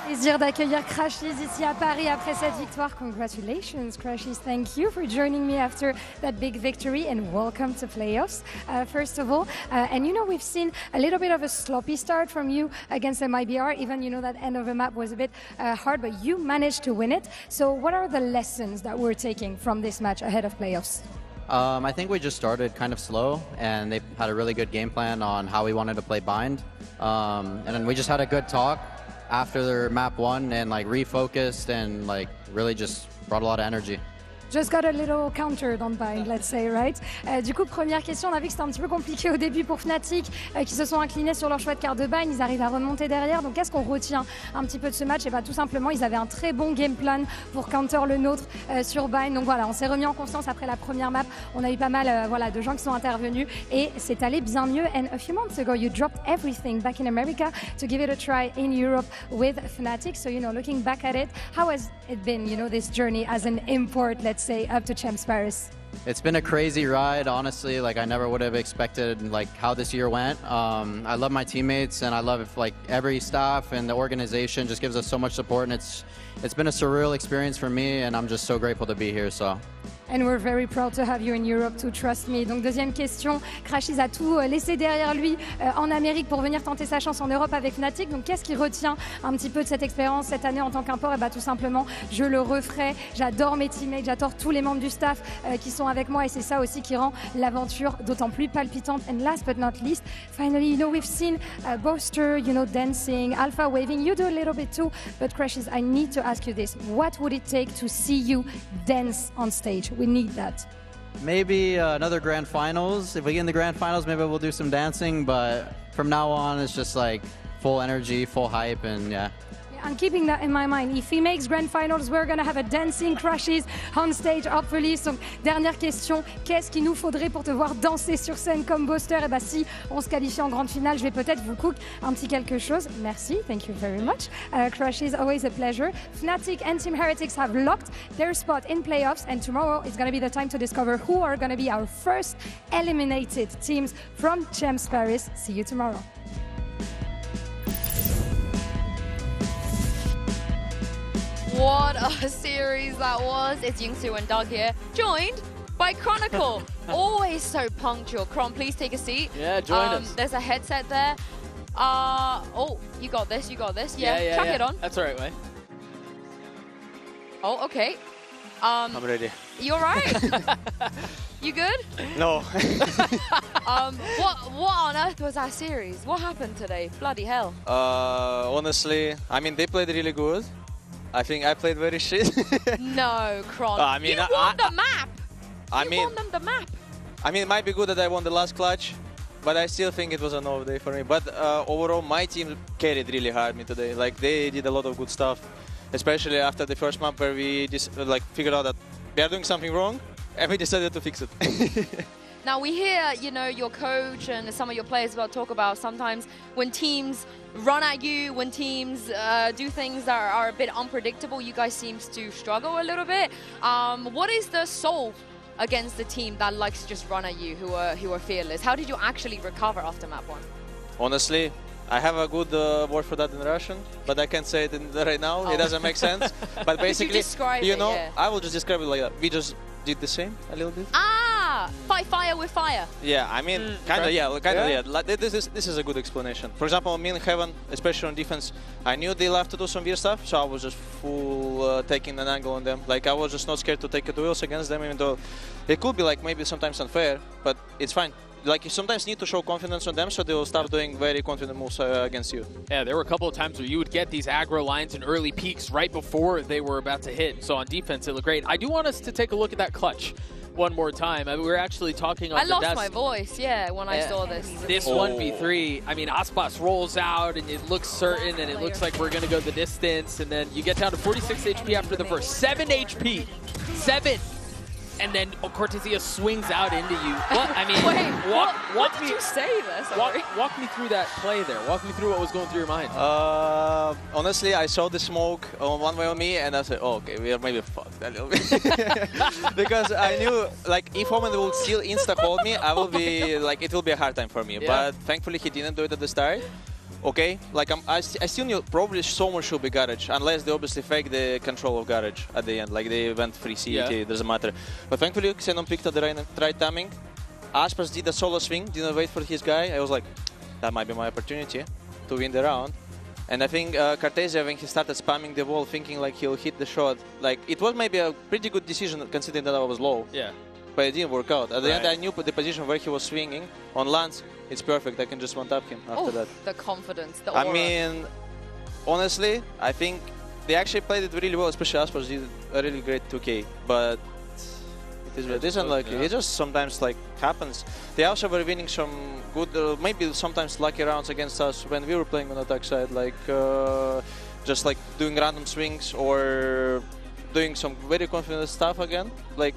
Plaisir d'accueillir Crashies ici à Paris après cette victoire. Congratulations, Crashies. Thank you for joining me after that big victory and welcome to playoffs. First of all, and you know, we've seen a little bit of a sloppy start from you against MIBR. Even, you know, that end of the map was a bit hard, but you managed to win it. So what are the lessons that we're taking from this match ahead of playoffs? I think we just started kind of slow, and they had a really good game plan on how we wanted to play Bind. And then we just had a good talk after their map 1 and like refocused and like really just brought a lot of energy. Just got a little countered on Bind, let's say, right? Du coup, première question, on a vu que c'était un petit peu compliqué au début pour Fnatic, qui se sont inclinés sur leur choix de carte de Bind. Ils arrivent à remonter derrière. Donc, qu'est-ce qu'on retient un petit peu de ce match? Et bah, tout simplement, ils avaient un très bon game plan pour counter le nôtre sur Bind. Donc voilà, on s'est remis en confiance après la première map. On a eu pas mal voilà, de gens qui sont intervenus et c'est allé bien mieux. And a few months ago, you dropped everything back in America to give it a try in Europe with Fnatic. So, you know, looking back at it, how has it been, you know, this journey as an import, let's say, up to Champs Paris? It's been a crazy ride, honestly. Like I never would have expected like how this year went. I love my teammates and I love like every staff and the organization just gives us so much support, and it's been a surreal experience for me, and I'm just so grateful to be here. So. And we're very proud to have you in Europe too, trust me. Donc deuxième question, Crashies a tout laissé derrière lui en Amérique pour venir tenter sa chance en Europe avec Fnatic. Donc qu'est-ce qui retient un petit peu de cette expérience cette année en tant qu'import? Et bah tout simplement, je le referai. J'adore mes teammates, j'adore tous les membres du staff qui sont avec moi, et c'est ça aussi qui rend l'aventure d'autant plus palpitante. And last but not least, finally, you know, we've seen Boaster, you know, dancing, alpha waving. You do a little bit too, but Crashies, I need to ask you this. What would it take to see you dance on stage? We need that. Maybe another grand finals. If we get in the grand finals, maybe we'll do some dancing, but from now on, it's just like full energy, full hype, and yeah. I'm keeping that in my mind. If he makes grand finals, we're going to have a dancing Crashies on stage, hopefully. Donc, dernière question, qu'est-ce qu'il nous faudrait pour te voir danser sur scène comme Boaster? Et bah, si on se qualifie en grande finale, je vais peut-être vous cook un petit quelque chose. Merci, thank you very much. Crashies, always a pleasure. Fnatic and Team Heretics have locked their spot in playoffs, and tomorrow is going to be the time to discover who are going to be our first eliminated teams from Champs Paris. See you tomorrow. What a series that was. It's Yingsu and Doug here, joined by Chronicle. Always so punctual. Chron, please take a seat. Yeah, join us. There's a headset there. Oh, you got this, you got this. Yeah, chuck it on. That's all right, way. Oh, okay. I'm ready. You all right? You good? No. What on earth was that series? What happened today? Bloody hell. Honestly, I mean, they played really good. I think I played very shit. No, Chron. I mean, you won the map. You won them the map. I mean, it might be good that I won the last clutch, but I still think it was an off day for me. But overall, my team carried really hard me today. Like, they did a lot of good stuff, especially after the first map where we just figured out that we are doing something wrong, and we decided to fix it. Now we hear, you know, your coach and some of your players talk about sometimes when teams run at you, when teams do things that are a bit unpredictable, you guys seem to struggle a little bit. What is the solve against the team that likes to just run at you, who are fearless? How did you actually recover after map 1? Honestly, I have a good word for that in Russian, but I can't say it right now. It doesn't make sense. But basically, you know, I will just describe it like that. We just did the same a little bit. Fight fire with fire. Yeah, I mean, kind of, yeah. Like, this is a good explanation. For example, me in Heaven, especially on defense, I knew they love to do some weird stuff, so I was just full taking an angle on them. Like, I was just not scared to take duels against them, even though it could be like maybe sometimes unfair, but it's fine. Like, you sometimes need to show confidence on them, so they will start doing very confident moves against you. Yeah, there were a couple of times where you would get these aggro lines and early peaks right before they were about to hit. So on defense, it looked great. I do want us to take a look at that clutch one more time. I mean, we were actually talking on the desk. I lost my voice, when I saw this. This 1v3, I mean, Aspas rolls out, and it looks certain, and it looks like we're going to go the distance, and then you get down to 46 HP after the first. 7 HP. 7. and then Cortesia swings out into you. What? I mean, Wait, what did you say there? Sorry. Walk me through that play there. Walk me through what was going through your mind. Honestly, I saw the smoke on one way on me, and I said, oh, okay, we are maybe fucked a little bit. Because I knew, like, if Omen will still insta-hold me, I will be, like, it will be a hard time for me. Yeah. But thankfully, he didn't do it at the start. Okay, like, I still knew probably someone should be Garage, unless they obviously fake the control of Garage at the end. Like, they went free CET, doesn't matter. But thankfully, Xenon picked at the right timing. Aspas did a solo swing, didn't wait for his guy. I was like, that might be my opportunity to win the round. And I think Cortesia, when he started spamming the wall, thinking like he'll hit the shot, like it was maybe a pretty good decision considering that I was low. Yeah. But it didn't work out. At the end, I knew the position where he was swinging. On lands, it's perfect. I can just one-tap him after that. The confidence, the aura. I mean, honestly, I think they actually played it really well, especially Aspas did a really great 2K. But it is what it is, and like, it just sometimes like happens. They also were winning some good, maybe sometimes lucky rounds against us when we were playing on attack side, like just like doing random swings or doing some very confident stuff again, like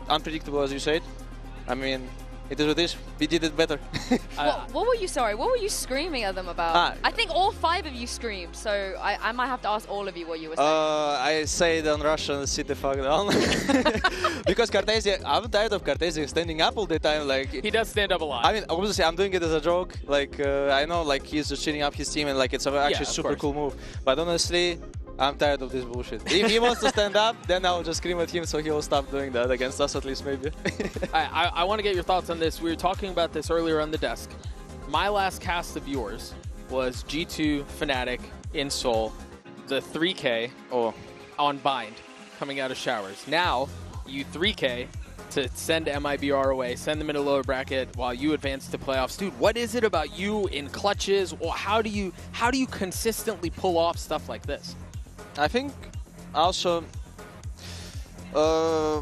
unpredictable as you said. I mean, it is what it is. We did it better. What were you screaming at them about? I think all 5 of you screamed, so I might have to ask all of you what you were saying. I say it on Russian, sit the fuck down. Because Cortesia, I'm tired of Cortesia standing up all the time. Like, he does stand up a lot. I mean, obviously, I'm doing it as a joke. Like, I know, like, he's just cheating up his team, and like, it's actually a super cool move. But honestly, I'm tired of this bullshit. If he wants to stand up, then I'll just scream at him so he'll stop doing that against us at least, maybe. I want to get your thoughts on this. We were talking about this earlier on the desk. My last cast of yours was G2, Fnatic, in Seoul, the 3K on Bind, coming out of showers. Now, you 3K to send MIBR away, send them in a lower bracket while you advance to playoffs. Dude, what is it about you in clutches? Or how do you consistently pull off stuff like this? I think also, I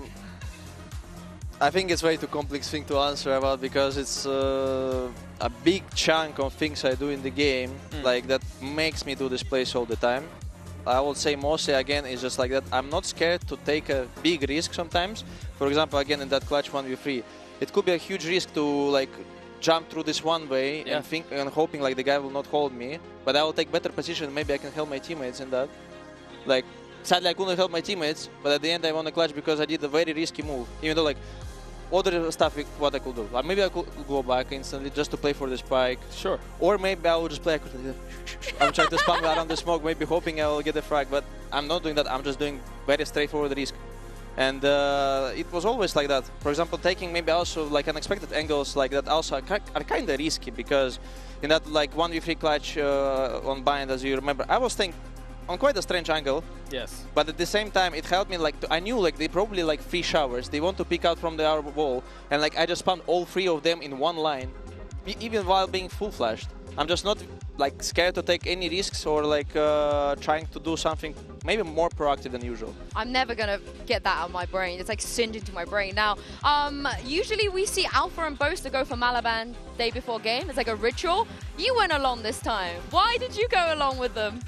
think it's way too complex thing to answer about because it's a big chunk of things I do in the game, like that makes me do this place all the time. I would say mostly again is just like that. I'm not scared to take a big risk sometimes. For example, again in that clutch 1v3, it could be a huge risk to like jump through this one way and think and hoping like the guy will not hold me, but I will take better position. Maybe I can help my teammates in that. Like, sadly I couldn't help my teammates, but at the end I won the clutch because I did a very risky move. Even though like, other stuff what I could do. Like, maybe I could go back instantly just to play for the spike. Sure. Or maybe I will just play, I'm trying to spam around the smoke, maybe hoping I will get the frag, but I'm not doing that. I'm just doing very straightforward risk. And it was always like that. For example, taking maybe also like unexpected angles like that also are kind of risky because in that like 1v3 clutch on Bind, as you remember, I was staying on quite a strange angle. Yes. But at the same time, it helped me. Like I knew like they probably like 3 showers. They want to pick out from the wall, and like I just spammed all 3 of them in one line, even while being full flashed. I'm just not like scared to take any risks or like trying to do something maybe more proactive than usual. I'm never gonna get that out of my brain. It's like singed into my brain. Now, usually we see Alpha and Boaster go for Malaban day before game. It's like a ritual. You went along this time. Why did you go along with them?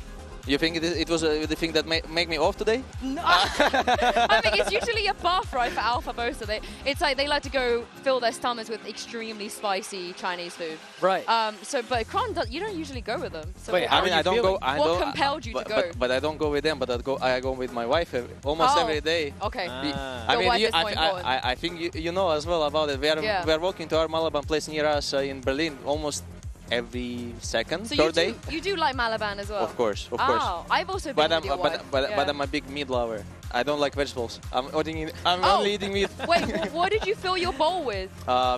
You think it was the thing that make me off today? No. I think it's usually a buff, right, for Alpha Boaster. It's like they like to go fill their stomachs with extremely spicy Chinese food. Right. But Kron, you don't usually go with them. So wait, I mean, I don't go. What compelled you to go? But I don't go with them. But I go with my wife almost every day. Okay. I mean, I think you know as well about it. We are walking to our Malaban place near us in Berlin almost every second, third day. You do like Malaban as well? Of course. I've also been with your wife. But I'm a big meat lover. I don't like vegetables. I'm only eating meat. Wait, what did you fill your bowl with?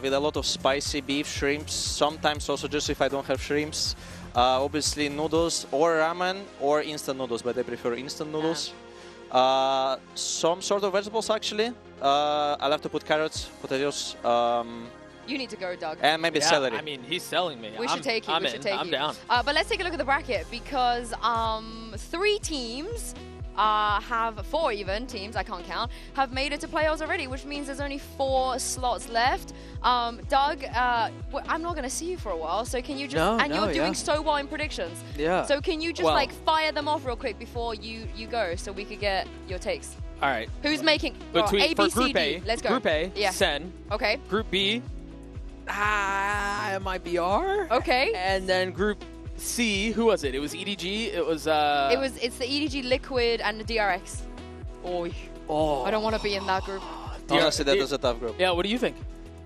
With a lot of spicy beef, shrimps, sometimes also just if I don't have shrimps. Obviously noodles or ramen or instant noodles, but I prefer instant noodles. Some sort of vegetables actually. I'll have to put carrots, potatoes. You need to go, Doug. And maybe celery. I mean, he's selling me. We should take you. I'm down. But let's take a look at the bracket because 3 teams have 4 even teams, I can't count, have made it to playoffs already, which means there's only 4 slots left. Doug, I'm not going to see you for a while, so can you just, you're doing so well in predictions. Yeah. So can you just like fire them off real quick before you go so we could get your takes? All right. Who's making Between, A, B, for Group C, D. A, Let's go. Group A, yeah. Sen. Okay. Group B, MIBR. Okay. And then Group C, who was it? It was EDG. It was. It's the EDG Liquid and the DRX. Oh. I don't want to be in that group. Honestly, that was a tough group. Yeah. What do you think?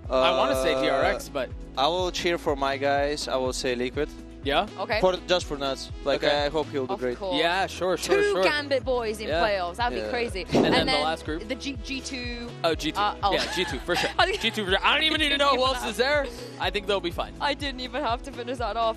I want to say DRX, but I will cheer for my guys. I will say Liquid. Yeah. Okay. Just for nuts. Like I hope he'll do great. Course. Yeah, sure. 2 Gambit boys in playoffs. That'd be crazy. And then the last group. The G2. Oh, G2. Yeah, G2 for sure. G2 for sure. I don't even need to know who else is there. I think they'll be fine. I didn't even have to finish that off.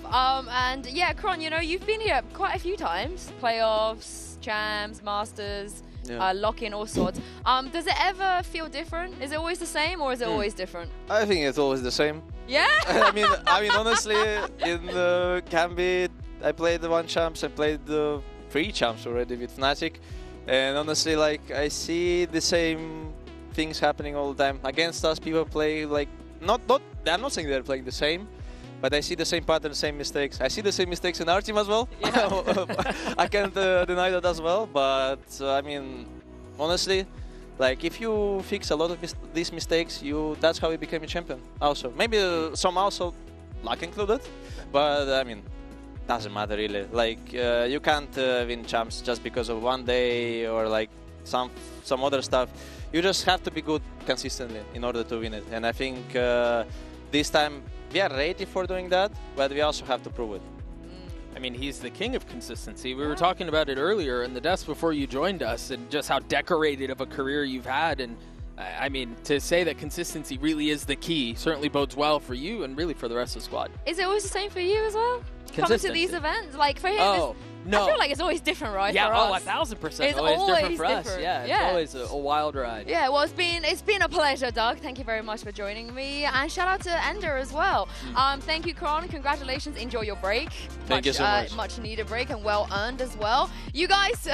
And yeah, Kron, you know, you've been here quite a few times. Playoffs, Champs, Masters. Lock-in, all sorts. Does it ever feel different? Is it always the same, or is it always different? I think it's always the same. Yeah. I mean, honestly, in the Gambit, I played the 1 champs. I played the 3 champs already with Fnatic, and honestly, like I see the same things happening all the time. Against us, people play like not. I'm not saying they're playing the same. But I see the same pattern, same mistakes. I see the same mistakes in our team as well. Yeah. I can't deny that as well. But I mean, honestly, like if you fix a lot of these mistakes, that's how you become a champion. Also, maybe some also luck included. But I mean, doesn't matter really. Like you can't win champs just because of one day or like some other stuff. You just have to be good consistently in order to win it. And I think this time. We are ready for doing that, but we also have to prove it. I mean, he's the king of consistency. We were talking about it earlier in the desk before you joined us and just how decorated of a career you've had. And I mean, to say that consistency really is the key certainly bodes well for you and really for the rest of the squad. Is it always the same for you as well? Coming to these events? Like for him, no. I feel like it's always different, right? Yeah, for us. 1000%. It's always different for us. Yeah, it's always a wild ride. Yeah, well, it's been a pleasure, Doug. Thank you very much for joining me, and shout out to Ender as well. Thank you, Kron. Congratulations. Enjoy your break. Thank you so much. Much needed break and well earned as well. You guys,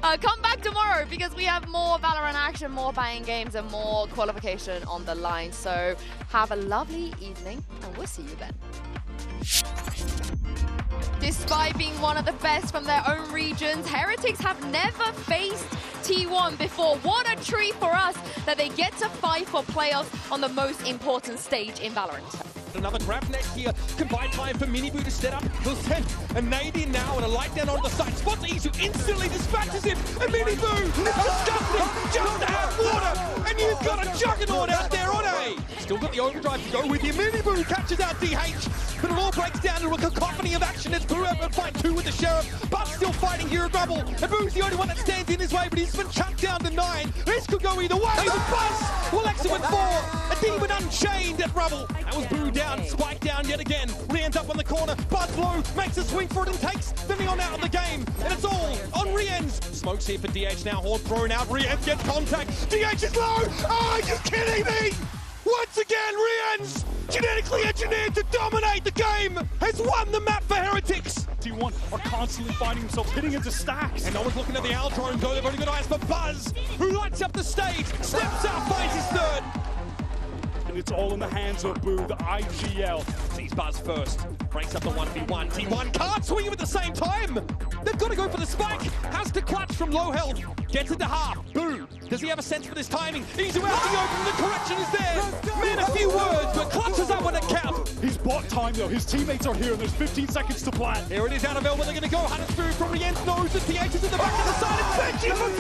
come back tomorrow because we have more Valorant action, more banging games, and more qualification on the line. So have a lovely evening, and we'll see you then. Despite being one of the best from their own regions, Heretics have never faced T1 before. What a treat for us that they get to fight for playoffs on the most important stage in Valorant. Another grab net here. Combined time for MiniBoo to set up. He'll send a nade in now and a light down on the side. Spots Isu, instantly dispatches him. And MiniBoo, disgusting, just to have water. And you've got a juggernaut out there on A. Still got the overdrive to go with you. MiniBoo catches out DH. But it all breaks down to a cacophony of action as Boo out and fight 2 with the Sheriff. But still fighting here at Rubble. And Boo's the only one that stands in his way, but he's been chucked down to 9. This could go either way. The Buzz will exit with 4. A Demon Unchained at Rubble. That was Boo down, Spike down yet again. Rian's up on the corner. Buzz low, makes a swing for it and takes the Neon out of the game. And it's all on Rian's. Smokes here for DH now. Horn thrown out. Rian gets contact. DH is low. Oh, are you kidding me? Once again, Rian's genetically engineered to dominate the game has won the map for Heretics. T1 are constantly finding themselves hitting into Stax. And no one's looking at the Al drone go. They've only got eyes for Buzz, who lights up the stage, steps out, finds his 3rd. And it's all in the hands of Boo, the IGL. Sees Buzz first, breaks up the 1v1. T1 can't swing him at the same time. They've got to go for the spike. Has to clutch from low health. Gets into half. Boo. Does he have a sense for this timing? He's out the open. The correction is there. Man, a few words, but clutches up when it counts. He's bought time though. His teammates are here and there's 15 seconds to plant. Here it is out of Elba. They're going to go. Hunter's Food from Rian's nose. The TH is in the back of the side. It's Benji for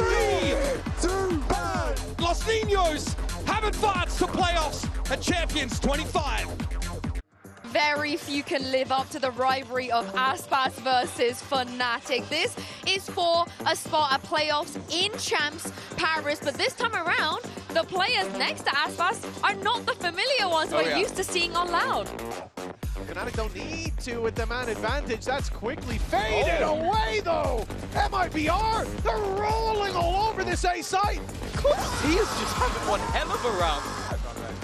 3. Too bad. Los Niños have advanced to playoffs at Champions 25. Very few can live up to the rivalry of Aspas versus Fnatic. This is for a spot at playoffs in Champs Paris, but this time around, the players next to Aspas are not the familiar ones we're used to seeing on Loud. Fnatic don't need to with the man advantage. That's quickly faded away, though. MIBR, they're rolling all over this A site. He is just having one hell of a round.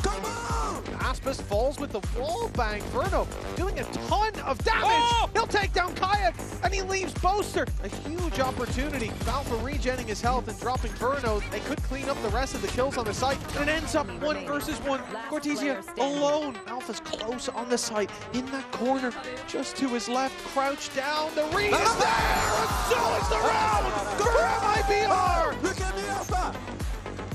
Come on! Aspis falls with the wall bang. Verno doing a ton of damage. He'll take down Kayak, and he leaves Boaster. A huge opportunity. Valfa regenning his health and dropping Verno. They could clean up the rest of the kills on the site, and it ends up 1 versus 1. Cortesia alone. Alpha's close on the site, in that corner, just to his left, crouched down. The read is there, and so is the round for MIBR. Look at me, Alpha.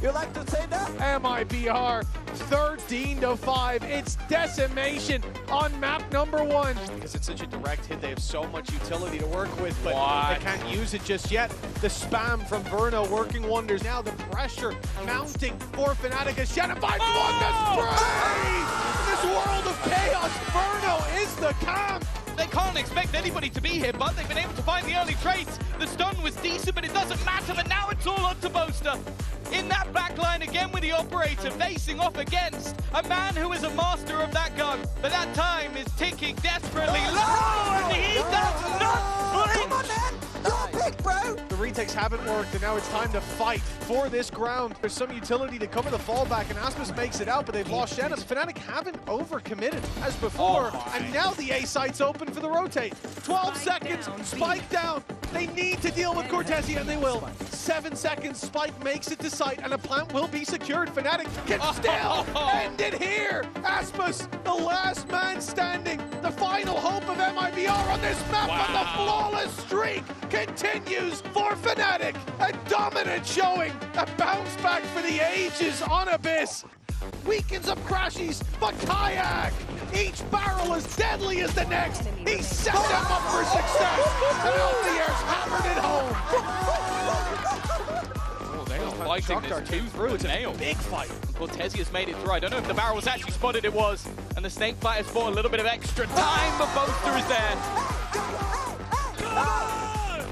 You like to say that? MIBR 13-5. It's decimation on map number 1. Because it's such a direct hit, they have so much utility to work with, but they can't use it just yet. The spam from Verno working wonders. Now the pressure mounting for Fnatic as Shannon finds one to spray! In this world of chaos, Verno is the camp. They can't expect anybody to be here, but they've been able to find the early trades. The stun was decent, but it doesn't matter, but now it's all up to Boaster. In that backline again with the operator, facing off against a man who is a master of that gun. But that time is ticking desperately low, and he does not blink. Come on, man. Your pick, bro. The retakes haven't worked, and now it's time to fight for this ground. There's some utility to cover the fallback, and Aspis makes it out, but they've lost Shannon. Fnatic haven't overcommitted as before, and now the A site's open for the rotate. 12 seconds, Spike down. They need to deal with Cortesia, and they will. 7 seconds, Spike makes it to site, and a plant will be secured. Fnatic can still end it here. Aspis, the last man standing, the final hope of MIBR on this map, and the flawless streak continues for Fnatic. A dominant showing, a bounce back for the ages on Abyss. Weakens up Crashies, but Kayak, each barrel as deadly as the next. He set them up for success, and Altier's hammered it home. Fighting this 2 it's a big fight. Cortesia's made it through. I don't know if the barrel was actually spotted, it was. And the snake fighters bought a little bit of extra time, but Boaster is there.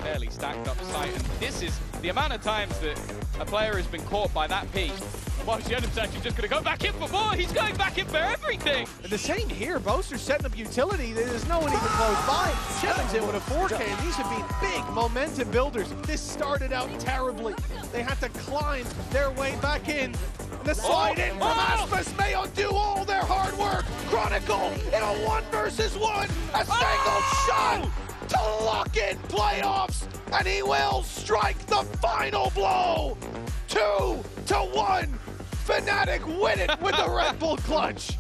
Fairly stacked up sight, and this is the amount of times that a player has been caught by that peak. Well, Shannon's actually just going to go back in for more. He's going back in for everything. And the same here. Boaster's setting up utility. There's no one even close by. Shannon's in with a 4K, and these have been big momentum builders. This started out terribly. They had to climb their way back in. The slide in from Aspis may undo all their hard work. Chronicle in a 1 versus 1. A single shot to lock in playoffs, and he will strike the final blow. 2-1. Fnatic win it with the Red Bull clutch.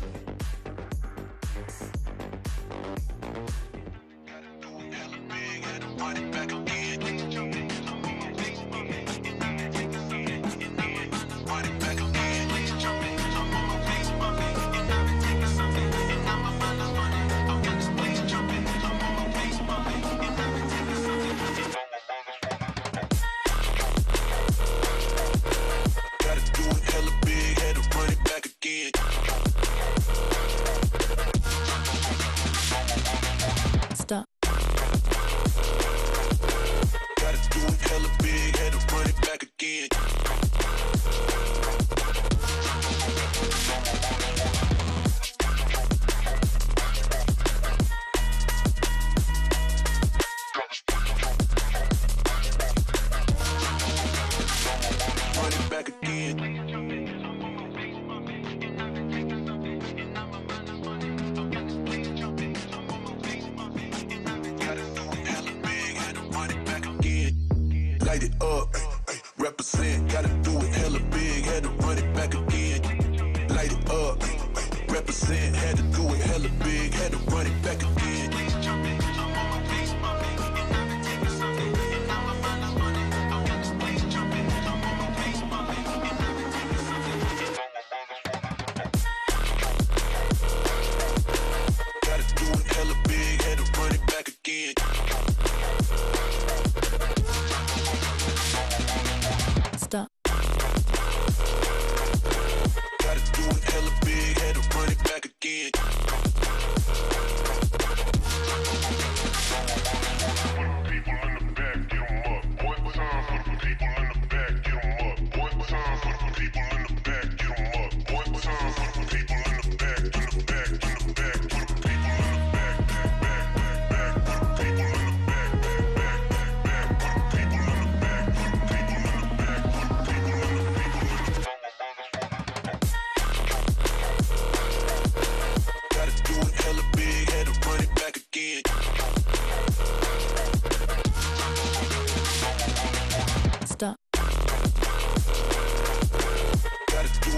Light it up, represent, gotta do it hella big, had to run it back again. Light it up, represent, had to do it hella big, had to run it back again. Gotta do it hella big, had to run it back again. Stop. Gotta do it hella big, had to run it back again.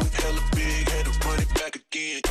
it hella big, had to run it back again.